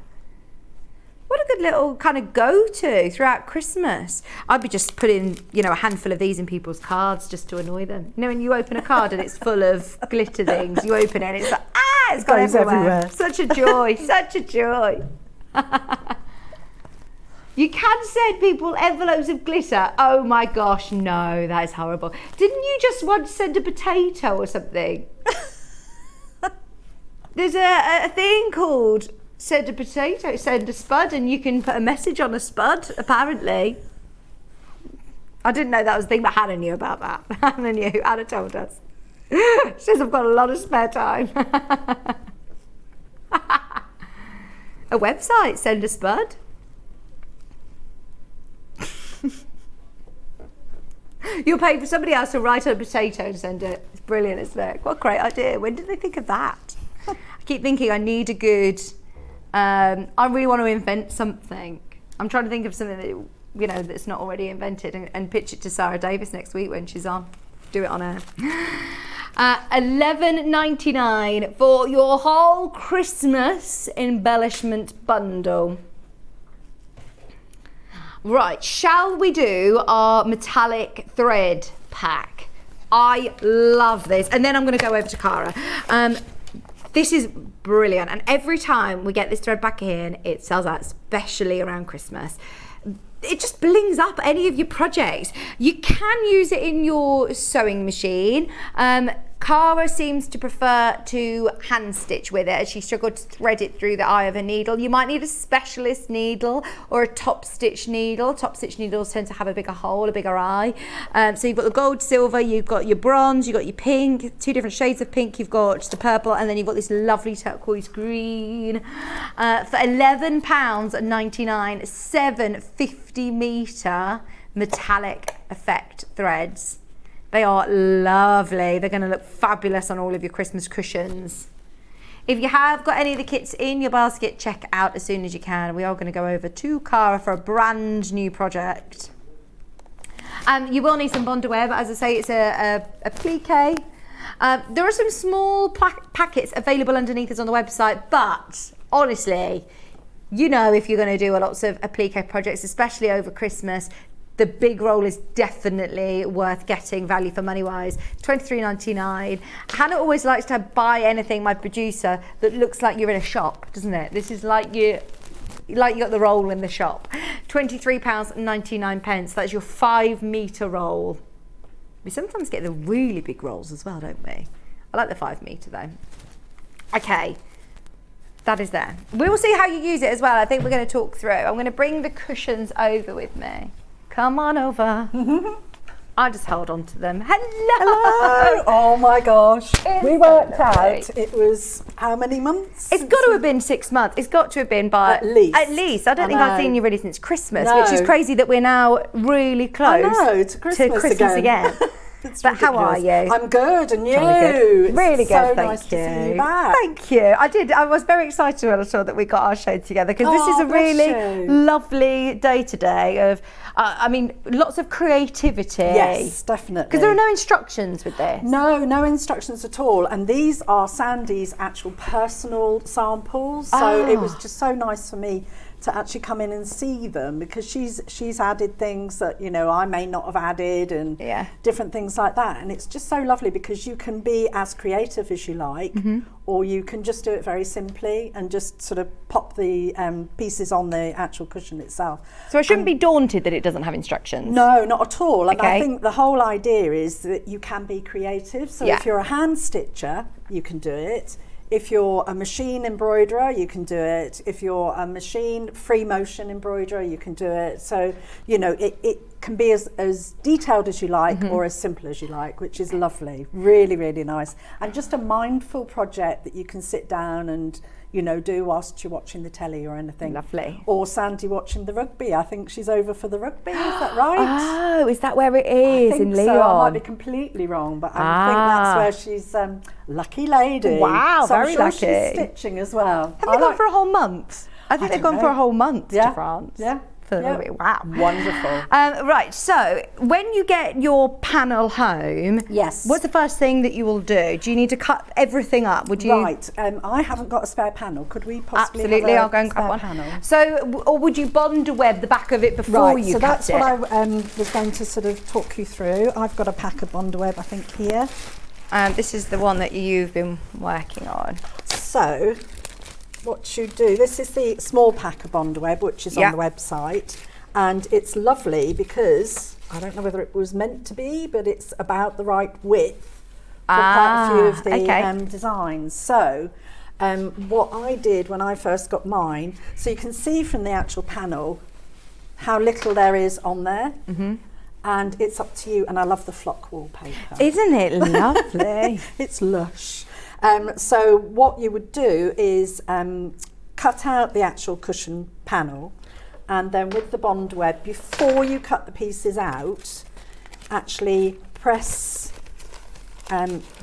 What a good little kind of go-to throughout Christmas. I'd be just putting, a handful of these in people's cards just to annoy them. When you open a card and it's full of glitter things, you open it and it's like, it's gone everywhere. Such a joy, such a joy. You can send people envelopes of glitter. Oh my gosh, no, that is horrible. Didn't you just once send a potato or something? There's a thing called send a potato, send a spud, and you can put a message on a spud, apparently. I didn't know that was a thing, but Hannah knew about that. Hannah knew, Hannah told us. She says I've got a lot of spare time. A website, send a spud. You'll pay for somebody else to write on a potato and send it. It's brilliant, isn't it? What a great idea. When did they think of that? I keep thinking I need a good... I really want to invent something. I'm trying to think of something that, that's not already invented and pitch it to Sarah Davis next week when she's on. Do it on air. $11.99 for your whole Christmas embellishment bundle. Right, shall we do our metallic thread pack? I love this. And then I'm going to go over to Cara. This is brilliant. And every time we get this thread pack in, it sells out, especially around Christmas. It just blings up any of your projects. You can use it in your sewing machine. Cara seems to prefer to hand stitch with it as she struggled to thread it through the eye of a needle. You might need a specialist needle or a top stitch needle. Top stitch needles tend to have a bigger hole, a bigger eye. So you've got the gold, silver, you've got your bronze, you've got your pink, 2 different shades of pink, you've got the purple, and then you've got this lovely turquoise green. For £11.99, 750 metre metallic effect threads. They are lovely. They're going to look fabulous on all of your Christmas cushions. If you have got any of the kits in your basket, check out as soon as you can. We are going to go over to Cara for a brand new project. You will need some bondaware, but as I say, it's a plique. There are some small packets available underneath us on the website, but honestly, if you're going to do lots of applique projects, especially over Christmas, the big roll is definitely worth getting, value for money wise. $23.99. Hannah always likes to buy anything, my producer, that looks like you're in a shop, doesn't it? This is like you got the roll in the shop. £23.99. That's your 5 metre roll. We sometimes get the really big rolls as well, don't we? I like the 5 metre though. Okay. That is there. We will see how you use it as well. I think we're going to talk through. I'm going to bring the cushions over with me. Come on over. I just hold on to them. Hello. Oh my gosh. We worked lovely. out it was how many months? It's got to have been 6 months. It's got to have been by At least. I don't think I've seen you really since Christmas, which is crazy that we're now really close to Christmas again. But how are you? I'm good, and you? Really good, so thank nice you. to see you back. Thank you. I was very excited when I saw that we got our show together, because this is a really lovely day today of, lots of creativity. Yes, definitely. Because there are no instructions with this. No instructions at all. And these are Sandi's actual personal samples. So it was just so nice for me to actually come in and see them, because she's added things that I may not have added, and different things like that. And it's just so lovely, because you can be as creative as you like, or you can just do it very simply and just sort of pop the pieces on the actual cushion itself. So I shouldn't be daunted that it doesn't have instructions. No, not at all. And I think the whole idea is that you can be creative. So if you're a hand stitcher, you can do it. If you're a machine embroiderer, you can do it. If you're a machine free motion embroiderer, you can do it. So, it can be as detailed as you like, or as simple as you like, which is lovely. Really, really nice. And just a mindful project that you can sit down and, do whilst you're watching the telly or anything. Lovely. Or Sandi watching the rugby. I think she's over for the rugby. Is that right? Oh, is that where it is I think in Leon? so. I might be completely wrong, but I think that's where she's lucky lady. Wow, so very I'm sure lucky. She's stitching as well. Have they gone for a whole month? I think they've gone for a whole month to France. Yeah. For the rugby. Wow. Wonderful. Right, so when you get your panel home, Yes. what's the first thing that you will do? Do you need to cut everything up? Would you? Right. I haven't got a spare panel. Could we possibly Absolutely, have a I'll go and grab spare one. panel? So, or would you bond web the back of it before Right, you so cut that's it? what I was going to sort of talk you through. I've got a pack of Bondweb, I think, here. This is the one that you've been working on. So, what you do, this is the small pack of Bondweb, which is on the website. And it's lovely because, I don't know whether it was meant to be, but it's about the right width for quite a few of the designs. So, what I did when I first got mine, so you can see from the actual panel how little there is on there. Mm-hmm. And it's up to you, and I love the flock wallpaper. Isn't it lovely? It's lush. So what you would do is cut out the actual cushion panel, and then with the Bondweb, before you cut the pieces out, actually press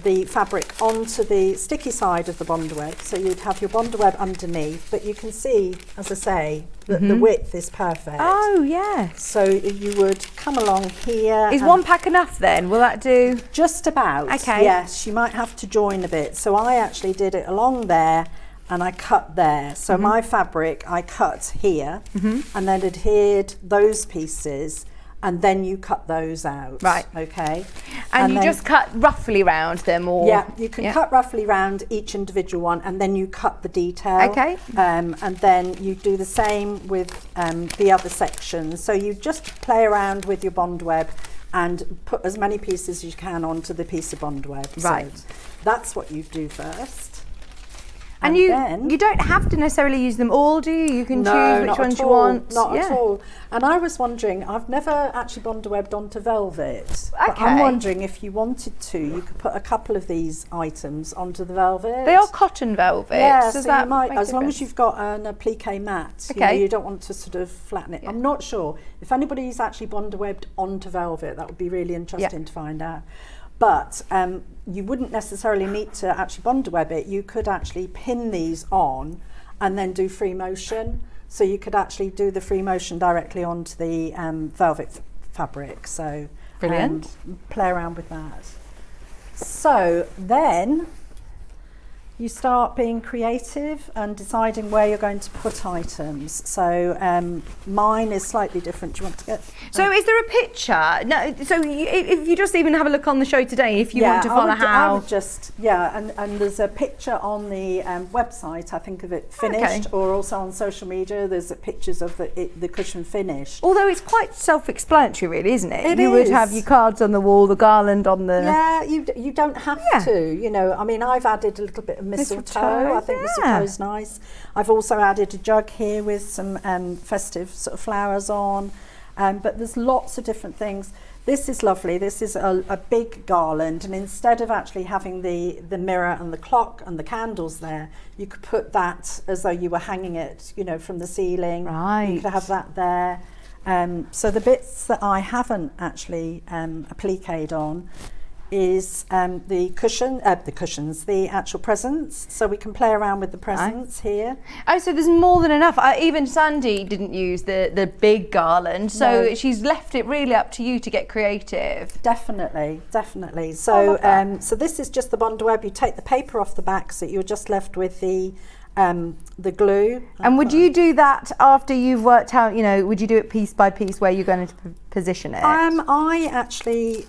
the fabric onto the sticky side of the Bondweb. So you'd have your Bondweb underneath, but you can see, as I say, that the width is perfect. Oh, yes. So you would come along here. Is one pack enough then? Will that do? Just about. Okay. Yes, you might have to join a bit. So I actually did it along there and I cut there. So my fabric I cut here and then adhered those pieces, and then you cut those out. Right. Okay. And you then, just cut roughly round them, or? Yeah, you can cut roughly round each individual one, and then you cut the detail. Okay. And then you do the same with the other sections. So you just play around with your Bondweb and put as many pieces as you can onto the piece of Bondweb. Right. So that's what you do first. And you don't have to necessarily use them all, do you? You can choose which ones you want. Not at all. And I was wondering, I've never actually Bondwebbed onto velvet. But Okay. I'm wondering if you wanted to, you could put a couple of these items onto the velvet. They are cotton velvet. Yeah, Does so that you might, make a as long as difference? you've got an applique mat, Okay. you don't want to sort of flatten it. I'm not sure. If anybody's actually Bondwebbed onto velvet, that would be really interesting to find out. But you wouldn't necessarily need to actually Bondweb it. You could actually pin these on and then do free motion. So you could actually do the free motion directly onto the velvet fabric. So Brilliant. Play around with that. So then you start being creative and deciding where you're going to put items. So mine is slightly different. Do you want to get? So is there a picture? No. So if you just even have a look on the show today, if you want to follow I how. would just and there's a picture on the website. I think of it finished, or also on social media. There's pictures of the cushion finished. Although it's quite self-explanatory, really, isn't it? It you would is. have your cards on the wall, the garland on the. Yeah, you don't have to. You know, I mean, I've added a little bit of mistletoe. I think mistletoe's nice. I've also added a jug here with some festive sort of flowers on. But there's lots of different things. This is lovely. This is a big garland, and instead of actually having the mirror and the clock and the candles there, you could put that as though you were hanging it, you know, from the ceiling. Right. You could have that there. So the bits that I haven't actually appliqued on is the cushions, the actual presents. So we can play around with the presents here. Oh, so there's more than enough. Even Sandi didn't use the big garland, so No. she's left it really up to you to get creative. Definitely. So love so this is just the Bondweb. You take the paper off the back, so you're just left with the glue. And would you do that after you've worked out, you know, would you do it piece by piece where you're going to position it? I actually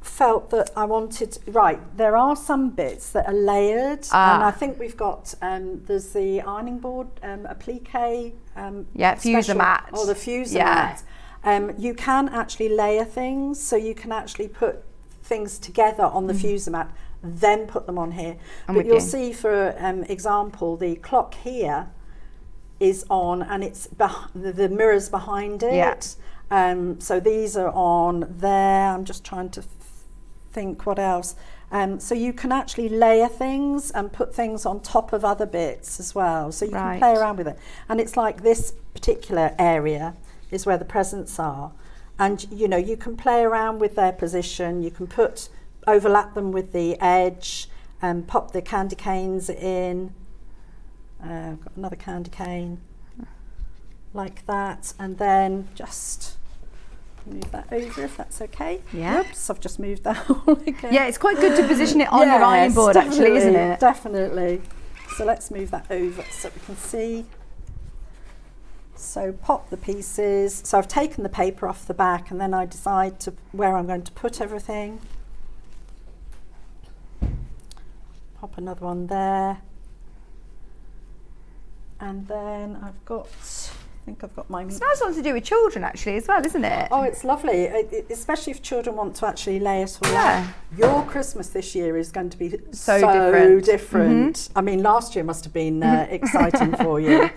felt that I wanted, there are some bits that are layered, and I think we've got, there's the ironing board, applique, fuser mat. Or the fuser mat. You can actually layer things, so you can actually put things together on the fuser mat, then put them on here. But you'll see, for example, the clock here is on, and it's the mirror's behind it. So these are on there. I'm just trying to think what else. So you can actually layer things and put things on top of other bits as well. So you can play around with it. And it's like this particular area is where the presents are. And, you know, you can play around with their position. You can overlap them with the edge and pop the candy canes in. I've got another candy cane like that. And then just move that over if that's okay. Yeah. Oops, I've just moved that all again. Yeah, it's quite good to position it on your ironing board, actually, isn't it? Definitely. So let's move that over so we can see. So pop the pieces. So I've taken the paper off the back, and then I decide where I'm going to put everything. Pop another one there. And then I think I've got my... It's a nice one to do with children, actually, as well, isn't it? Oh, it's lovely, especially if children want to actually lay it all out. Your Christmas this year is going to be so different. I mean, last year must have been exciting for you,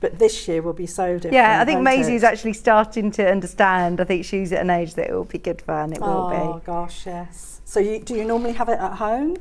but this year will be so different. Yeah, I think Maisie's actually starting to understand. I think she's at an age that it will be good fun. It will be. Oh gosh, yes. So do you normally have it at home?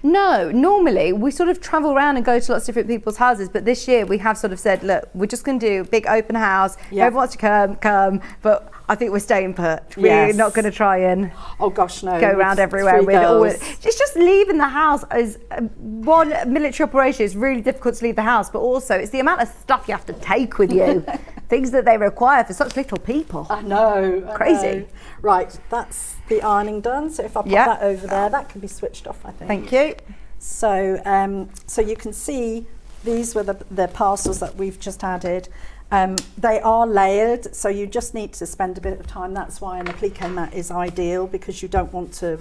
No, normally we sort of travel around and go to lots of different people's houses, but this year we have sort of said, look, we're just going to do a big open house. Yep. Everyone wants to come, but I think we're staying put. We're not going to try and go around everywhere with all it. It's just leaving the house as one military operation. It's really difficult to leave the house, but also it's the amount of stuff you have to take with you. Things that they require for such little people. I know. Crazy. Right, that's the ironing done. So if I pop that over there, that can be switched off, I think. Thank you. So, so you can see these were the parcels that we've just added. They are layered, so you just need to spend a bit of time. That's why an applique mat is ideal, because you don't want to,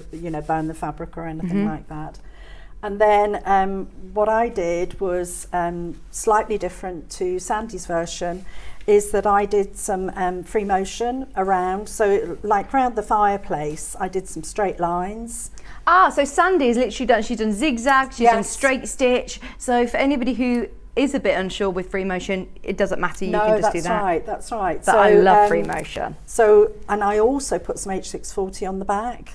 burn the fabric or anything like that. And then what I did was slightly different to Sandi's version, is that I did some free motion around. So like around the fireplace, I did some straight lines. So Sandi's literally she's done zigzag, she's done straight stitch. So for anybody who is a bit unsure with free motion, it doesn't matter, you can just do that. That's right. But I love free motion. So, and I also put some H640 on the back.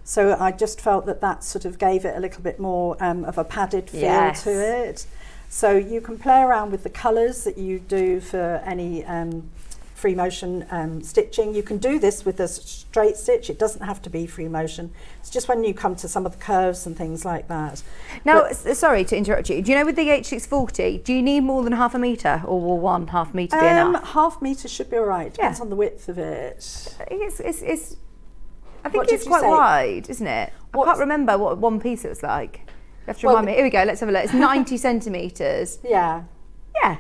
So I just felt that sort of gave it a little bit more of a padded feel to it. So you can play around with the colours that you do for any free motion stitching. You can do this with a straight stitch. It doesn't have to be free motion. It's just when you come to some of the curves and things like that. Now, sorry to interrupt you. Do you know with the H640, do you need more than half a metre, or will 1/2 metre be enough? Half metre should be all right. Depends on the width of it. I think it's quite wide, isn't it? I can't remember what one piece it was like. You have to remind me. Here we go, let's have a look. It's 90 centimetres. Yeah. Yeah.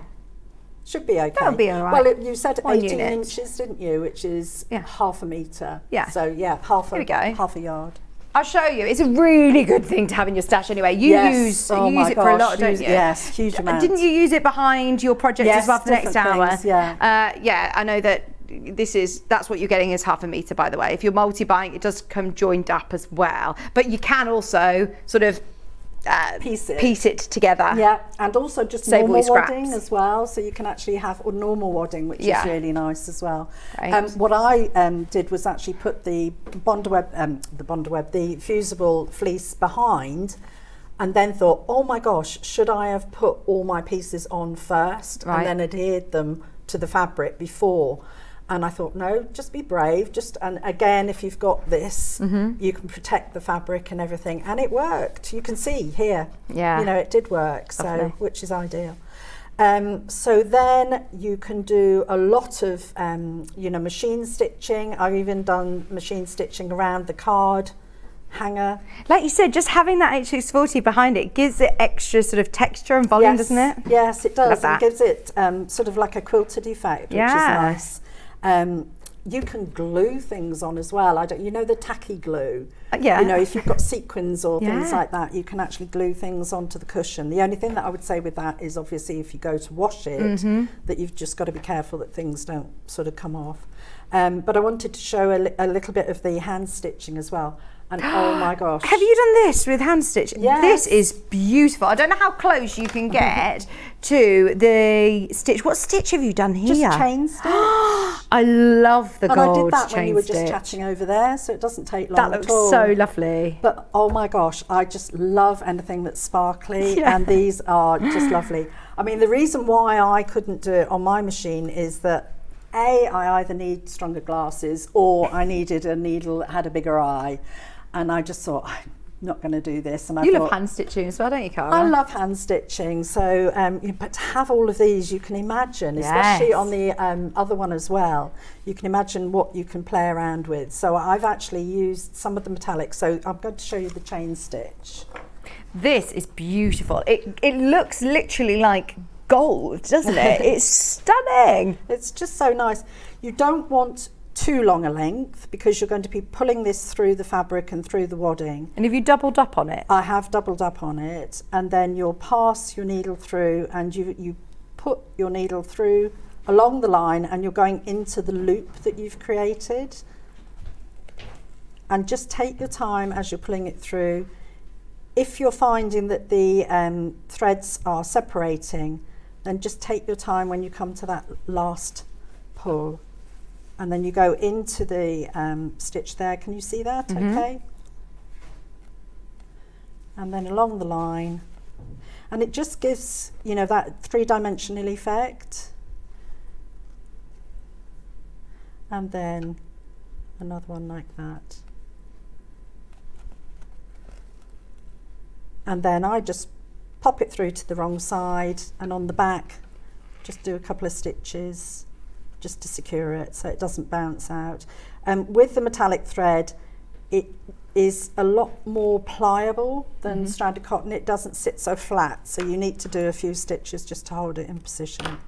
Should be okay. That'll be all right. Well, you said 18 unit. inches, didn't you? Which is half a metre. Yeah. So half a yard. I'll show you. It's a really good thing to have in your stash anyway. You use it for a lot, don't you? Yes, huge amount. Didn't you use it behind your project as well for the next hour? Things, yeah. I know that that's what you're getting is half a metre, by the way. If you're multi-buying, it does come joined up as well. But you can also sort of piece it together. Yeah, and also just normal wadding as well. So you can actually have normal wadding, which is really nice as well. Right. What I did was actually put the fusible fleece behind, and then thought, oh my gosh, should I have put all my pieces on first and then adhered them to the fabric before? And I thought, no, just be brave. And again, if you've got this, you can protect the fabric and everything. And it worked. You can see here. Yeah. It did work. So, which is ideal. So then you can do a lot of, machine stitching. I've even done machine stitching around the card hanger. Like you said, just having that H640 behind it gives it extra sort of texture and volume, doesn't it? Yes, it does. Love It gives it sort of like a quilted effect, which is nice. You can glue things on as well. The tacky glue. If you've got sequins or things like that, you can actually glue things onto the cushion. The only thing that I would say with that is obviously if you go to wash it, that you've just got to be careful that things don't sort of come off. But I wanted to show a little bit of the hand stitching as well. And oh my gosh. Have you done this with hand stitch? Yes. This is beautiful. I don't know how close you can get to the stitch. What stitch have you done here? Just chain stitch. I love the And I gold did that chain when you were just stitch. chatting over there, so it doesn't take long That at looks all. so lovely. But oh my gosh, I just love anything that's sparkly, Yeah. and these are just lovely. I mean, the reason why I couldn't do it on my machine is that I either need stronger glasses or I needed a needle that had a bigger eye, and I just thought, I'm not going to do this. And I You thought, love hand stitching as well, don't you, Cara? I love hand stitching, so but to have all of these, you can imagine, especially Yes. on the other one as well, you can imagine what you can play around with. So I've actually used some of the metallic, so I'm going to show you the chain stitch. This is beautiful. It looks literally like gold, doesn't it? It's stunning. It's just so nice. You don't want too long a length because you're going to be pulling this through the fabric and through the wadding. And have you doubled up on it? I have doubled up on it, and then you'll pass your needle through, and you put your needle through along the line, and you're going into the loop that you've created. And just take your time as you're pulling it through. If you're finding that the threads are separating, then just take your time when you come to that last pull. And then you go into the stitch there. Can you see that? Okay. And then along the line. And it just gives, you know, that three-dimensional effect. And then another one like that. And then I just pop it through to the wrong side, and on the back just do a couple of stitches just to secure it so it doesn't bounce out. With the metallic thread, it is a lot more pliable than stranded cotton. It doesn't sit so flat, so you need to do a few stitches just to hold it in position.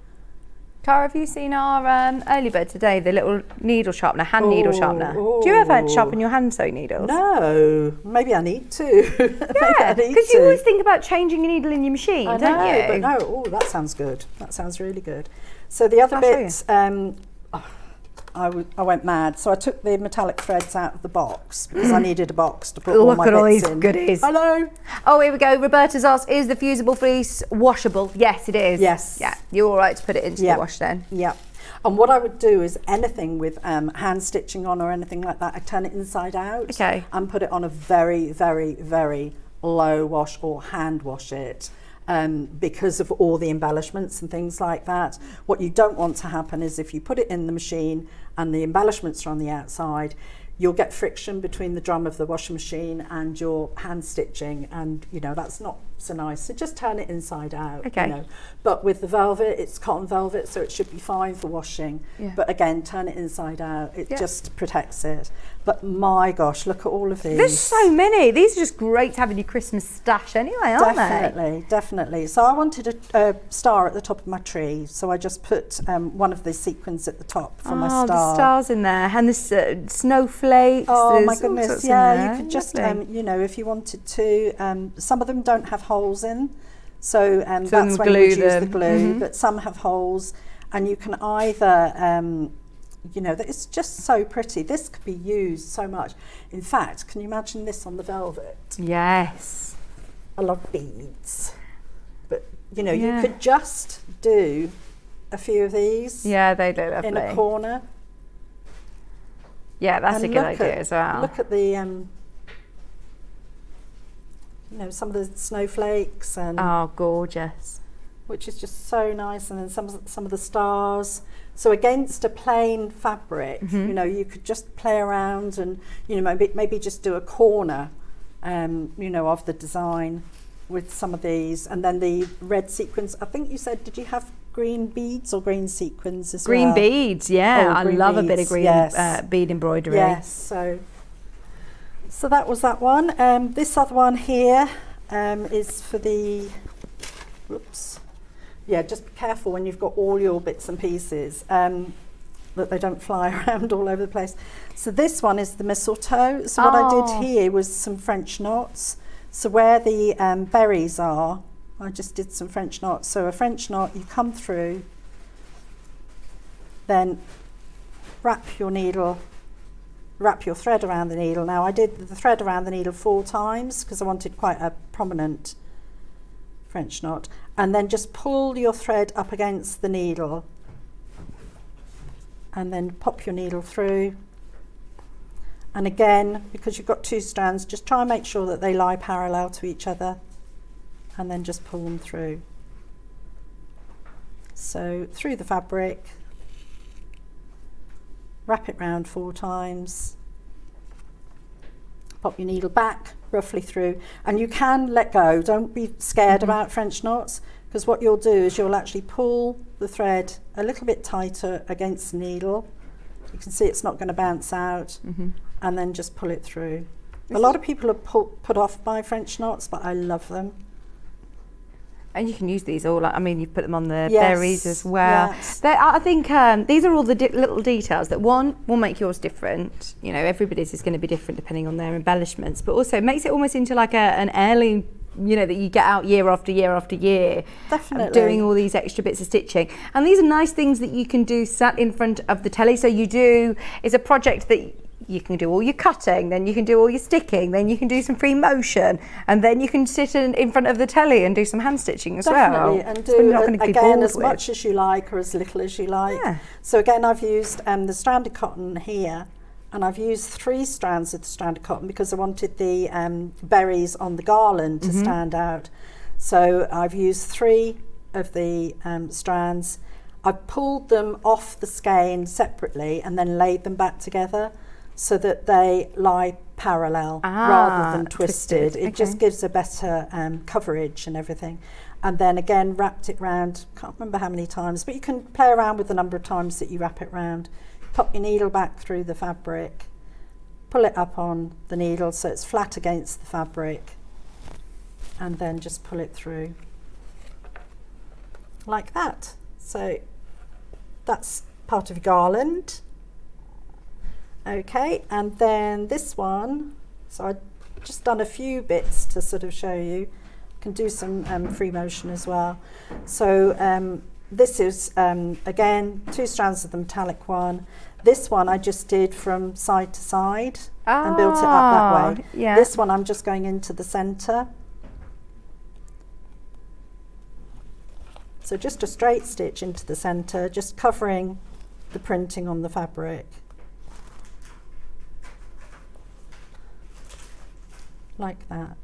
Cara, have you seen our early bird today, the little needle sharpener, hand needle sharpener? Do you ever sharpen your hand sewing needles? No, maybe I need to. Yeah, because you always think about changing a needle in your machine, I don't know, you? but no, oh, that sounds good. That sounds really good. So the other I'll show bits, I went mad. So I took the metallic threads out of the box because I needed a box to put all my Look at all bits these in. goodies. Hello. Oh, here we go. Roberta's asked, is the fusible fleece washable? Yes, it is. Yes. Yeah, you're all right to put it into Yeah. the wash then. Yeah. And what I would do is anything with hand stitching on or anything like that, I turn it inside out. Okay. And put it on a very, very, very low wash or hand wash it. Because of all the embellishments and things like that. What you don't want to happen is if you put it in the machine and the embellishments are on the outside, you'll get friction between the drum of the washing machine and your hand stitching, and you know that's not so nice. So just turn it inside out. Okay. You know. But with the velvet, it's cotton velvet, so it should be fine for washing. Yeah. But again, turn it inside out. It Yeah. just protects it. But my gosh, look at all of these. There's so many. These are just great to have in your Christmas stash anyway, aren't Definitely, definitely. So I wanted a star at the top of my tree, so I just put one of the sequins at the top for they? my Oh, star. the stars in there, and the snowflakes. Oh there's my all goodness! sorts in Yeah, there. you could just, Lovely. you know, if you wanted to. Some of them don't have holes in, so then that's when you glue would use the them. glue. But some have holes, and you can either. You know, it's just so pretty. This could be used so much. In fact, can you imagine this on the velvet? Yes. I love beads, but you know, Yeah. you could just do a few of these Yeah, they look lovely. in a corner. Yeah, that's And a good look idea at- as well. Look at the, you know, some of the snowflakes, and Oh, gorgeous. which is just so nice, and then some of the stars. So against a plain fabric, you know, you could just play around, and you know, maybe just do a corner, you know, of the design with some of these, and then the red sequins. I think you said, did you have green beads or green sequins as Green well? beads, yeah. Oh, I green love a bit of beads, green yes. bead embroidery. Yes, so that was that one. This other one here is for the, whoops. Yeah, just be careful when you've got all your bits and pieces that they don't fly around all over the place. So this one is the mistletoe. So what I did here was some French knots. So where the berries are, I just did some French knots. So a French knot, you come through, then wrap your needle wrap your thread around the needle. Now I did the thread around the needle 4 times because I wanted quite a prominent French knot, and then just pull your thread up against the needle and then pop your needle through. And again, because you've got 2 strands, just try and make sure that they lie parallel to each other, and then just pull them through. So through the fabric, wrap it round 4 times, pop your needle back roughly through, and you can let go. Don't be scared about French knots, because what you'll do is you'll actually pull the thread a little bit tighter against the needle. You can see it's not going to bounce out, and then just pull it through. A lot of people are put off by French knots, but I love them. And you can use these all, I mean, you've put them on the Yes, berries as well. yes. I think these are all the little details that, one, will make yours different. You know, everybody's is going to be different depending on their embellishments, but also makes it almost into like an heirloom, you know, that you get out year after year after year. Definitely. Doing all these extra bits of stitching. And these are nice things that you can do sat in front of the telly. So it's a project that you can do all your cutting, then you can do all your sticking, then you can do some free motion, and then you can sit in front of the telly and do some hand stitching as Definitely, well. and So you're not do gonna be again bored as with. much as you like or as little as you like. Yeah. So again, I've used the stranded cotton here, and I've used 3 strands of the stranded cotton because I wanted the berries on the garland to stand out. So I've used 3 of the strands. I've pulled them off the skein separately and then laid them back together, so that they lie parallel rather than twisted. It just gives a better coverage and everything. And then again, wrapped it round, can't remember how many times, but you can play around with the number of times that you wrap it round. Pop your needle back through the fabric, pull it up on the needle so it's flat against the fabric, and then just pull it through like that. So that's part of your garland. Okay, and then this one, so I've just done a few bits to sort of show you. Can do some free motion as well. So this is, again, 2 strands of the metallic one. This one I just did from side to side and built it up that way. Yeah. This one I'm just going into the centre. So just a straight stitch into the centre, just covering the printing on the fabric. Like that.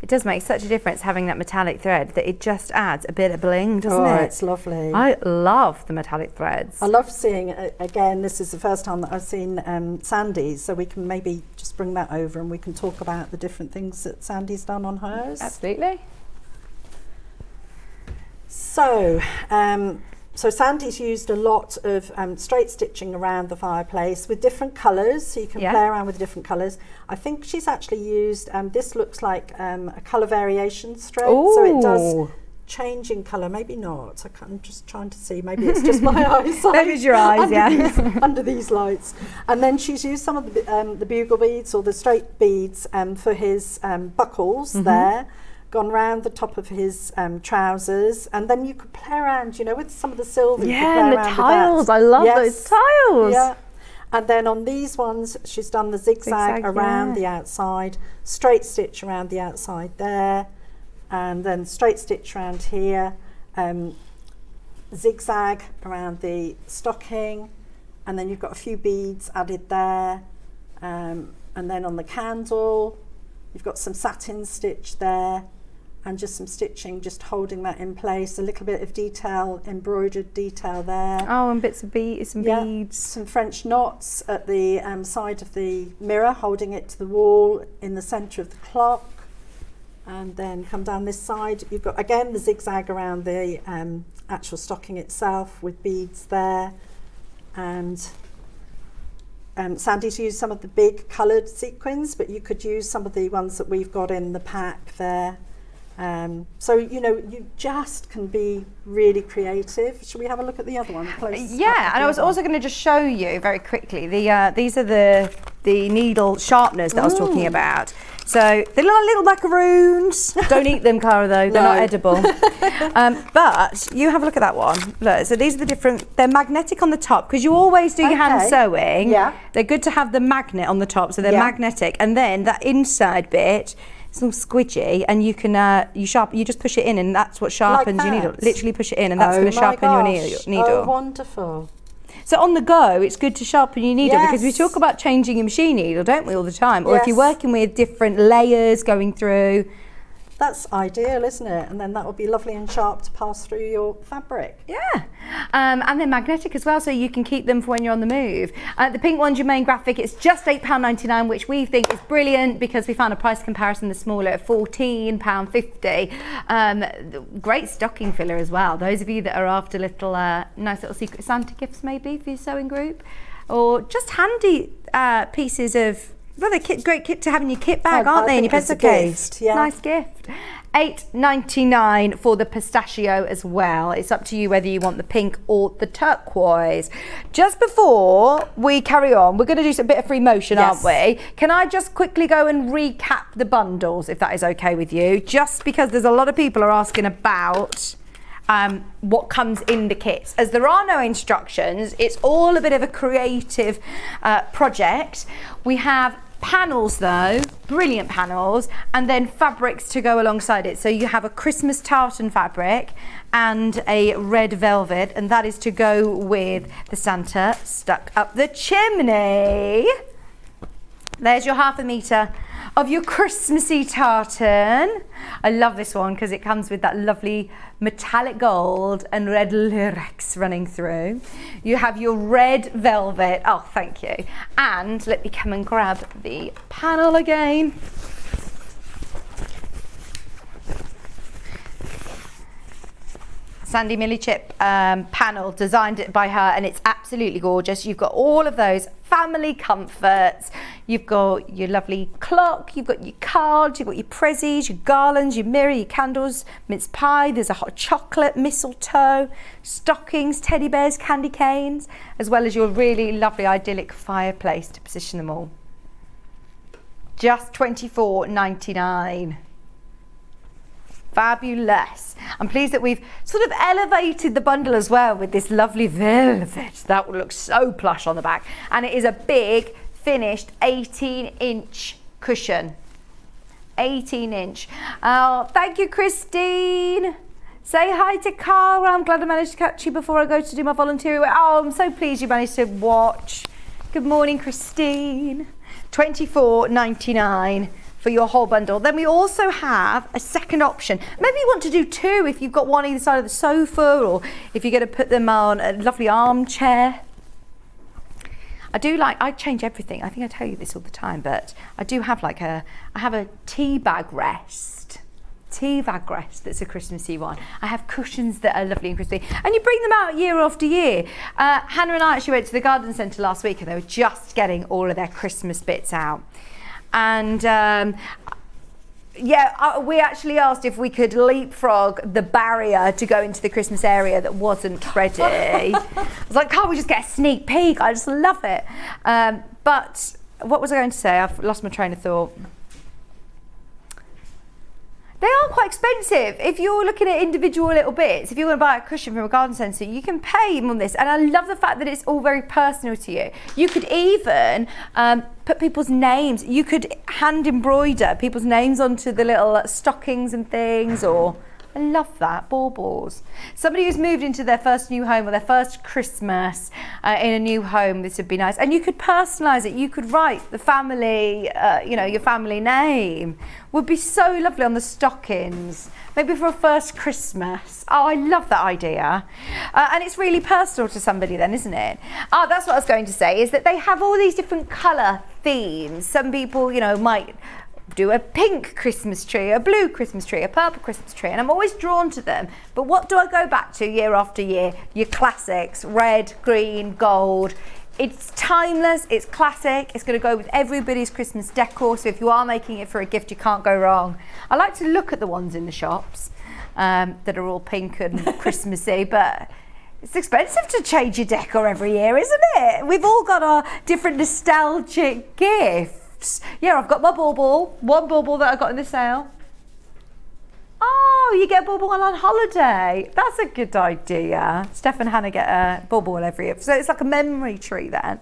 It does make such a difference having that metallic thread that it just adds a bit of bling, doesn't Oh, it? it's lovely. I love the metallic threads. I love seeing, again, this is the first time that I've seen Sandi's, so we can maybe just bring that over and we can talk about the different things that Sandi's done on hers. Absolutely. So Sandi's used a lot of straight stitching around the fireplace with different colours, so you can play around with different colours. I think she's actually used, this looks like a colour variations thread, so it does change in colour, maybe not. I'm just trying to see, maybe it's just my eyesight. Maybe it's your eyes, Under these lights. And then she's used some of the bugle beads or the straight beads for his buckles there. Gone round the top of his trousers, and then you could play around, you know, with some of the silver. Yeah, and the tiles. I love those tiles. Yeah. And then on these ones, she's done the zigzag around the outside, straight stitch around the outside there, and then straight stitch around here, zigzag around the stocking, and then you've got a few beads added there, and then on the candle, you've got some satin stitch there, and just some stitching, just holding that in place, a little bit of detail, embroidered detail there. Oh, and bits of beads, some beads. Some French knots at the side of the mirror, holding it to the wall in the centre of the clock. And then come down this side, you've got again the zigzag around the actual stocking itself with beads there. And Sandi's used some of the big coloured sequins, but you could use some of the ones that we've got in the pack there. So, you know, you just can be really creative. Shall we have a look at the other one? Yeah, and I was also going to just show you very quickly, these are the needle sharpeners that I was talking about. So they look like little macaroons. Don't eat them, Cara, though. They're not edible. But you have a look at that one. Look, so these are the different, they're magnetic on the top because you always do your hand sewing. Yeah. They're good to have the magnet on the top, so they're magnetic. And then that inside bit, it's all squidgy, and you can you just push it in, and that's what sharpens Like your needle. that? Literally push it in, and that's going to sharpen your needle. Oh, wonderful. So on the go, it's good to sharpen your needle because we talk about changing your machine needle, don't we, all the time? Or if you're working with different layers going through. That's ideal, isn't it? And then that will be lovely and sharp to pass through your fabric. Yeah, and they're magnetic as well, so you can keep them for when you're on the move. The pink one's your main graphic. It's just £8.99, which we think is brilliant because we found a price comparison the smaller at £14.50. Great stocking filler as well. Those of you that are after little nice little Secret Santa gifts maybe for your sewing group, or just handy pieces of. Well, they're great kit to have in your kit bag, aren't they? In your pencil case. Yeah. Nice gift. £8.99 for the pistachio as well. It's up to you whether you want the pink or the turquoise. Just before we carry on, we're going to do a bit of free motion, aren't we? Can I just quickly go and recap the bundles, if that is okay with you? Just because there's a lot of people are asking about what comes in the kits. As there are no instructions, it's all a bit of a creative project. We have panels though, brilliant panels, and then fabrics to go alongside it. So you have a Christmas tartan fabric and a red velvet, and that is to go with the Santa stuck up the chimney. There's your ½ metre of your Christmassy tartan. I love this one because it comes with that lovely metallic gold and red lyrics running through. You have your red velvet. Oh, thank you. And let me come and grab the panel again. Sandi Millichip panel, designed it by her, and it's absolutely gorgeous. You've got all of those family comforts. You've got your lovely clock, you've got your cards, you've got your prezzies, your garlands, your mirror, your candles, mince pie, there's a hot chocolate, mistletoe, stockings, teddy bears, candy canes, as well as your really lovely idyllic fireplace to position them all. Just £24.99. Fabulous. I'm pleased that we've sort of elevated the bundle as well with this lovely velvet. That will look so plush on the back. And it is a big finished 18-inch cushion. 18-inch. Oh, thank you, Christine. Say hi to Cara. I'm glad I managed to catch you before I go to do my voluntary work. Oh, I'm so pleased you managed to watch. Good morning, Christine. £24.99. for your whole bundle. Then we also have a second option. Maybe you want to do two if you've got one either side of the sofa, or if you're going to put them on a lovely armchair. I change everything. I think I tell you this all the time, but I do have I have a tea bag rest that's a Christmassy one. I have cushions that are lovely and crispy, and you bring them out year after year. Hannah and I actually went to the garden centre last week, and they were just getting all of their Christmas bits out. And we actually asked if we could leapfrog the barrier to go into the Christmas area that wasn't ready. I was like, can't we just get a sneak peek? I just love it. But what was I going to say? I've lost my train of thought. They are quite expensive. If you're looking at individual little bits, if you want to buy a cushion from a garden centre, you can pay on this. And I love the fact that it's all very personal to you. You could even put people's names. You could hand embroider people's names onto the little stockings and things, or I love that, baubles. Somebody who's moved into their first new home or their first Christmas in a new home, this would be nice. And you could personalise it. You could write the family, your family name. Would be so lovely on the stockings. Maybe for a first Christmas. Oh, I love that idea. And it's really personal to somebody then, isn't it? Oh, that's what I was going to say, is that they have all these different colour themes. Some people, might do a pink Christmas tree, a blue Christmas tree, a purple Christmas tree, and I'm always drawn to them. But what do I go back to year after year? Your classics, red, green, gold. It's timeless, it's classic, it's going to go with everybody's Christmas decor, so if you are making it for a gift, you can't go wrong. I like to look at the ones in the shops that are all pink and Christmassy, but it's expensive to change your decor every year, isn't it? We've all got our different nostalgic gifts. gifts. Yeah, I've got my bauble, one bauble that I got in the sale. Oh, you get a bauble while on holiday. That's a good idea. Steph and Hannah get a bauble every year. So it's like a memory tree then.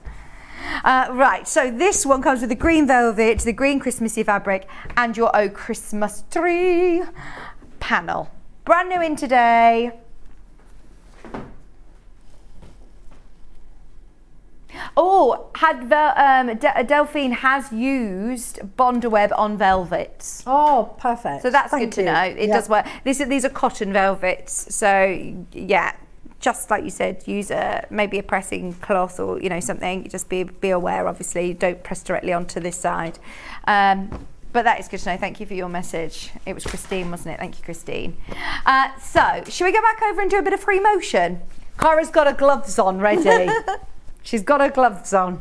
Right, so this one comes with the green velvet, the green Christmassy fabric, and your Oh Christmas Tree panel. Brand new in today. Oh, Delphine has used Bondaweb on velvets. Oh, perfect. So that's Thank good to you. know. It does work. These are cotton velvets. So yeah, just like you said, use maybe a pressing cloth or something. Just be aware. Obviously, don't press directly onto this side. But that is good to know. Thank you for your message. It was Christine, wasn't it? Thank you, Christine. So should we go back over and do a bit of free motion? Cara's got her gloves on ready. She's got her gloves on.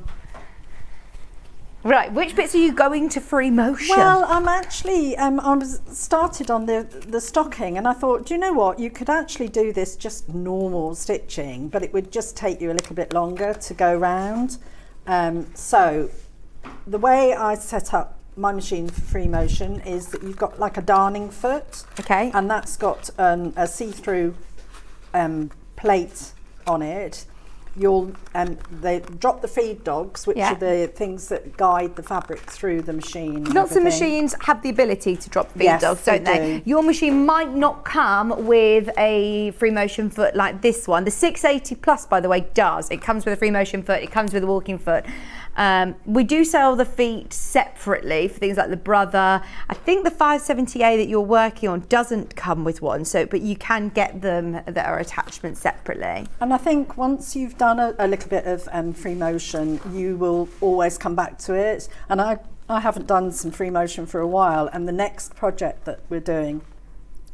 Right, which bits are you going to free motion? Well, I'm actually, I was started on the stocking, and I thought, do you know what? You could actually do this just normal stitching, but it would just take you a little bit longer to go round. So the way I set up my machine for free motion is that you've got like a darning foot. Okay. And that's got a see-through plate on it. They drop the feed dogs, which are the things that guide the fabric through the machine. Lots of machines have the ability to drop feed dogs, don't they? Your machine might not come with a free motion foot like this one. The 680 Plus, by the way, does. It comes with a free motion foot. It comes with a walking foot. We do sell the feet separately for things like the Brother. I think the 570A that you're working on doesn't come with one, but you can get them that are attachments separately. And I think once you've done a little bit of free motion, you will always come back to it. And I haven't done some free motion for a while, and the next project that we're doing,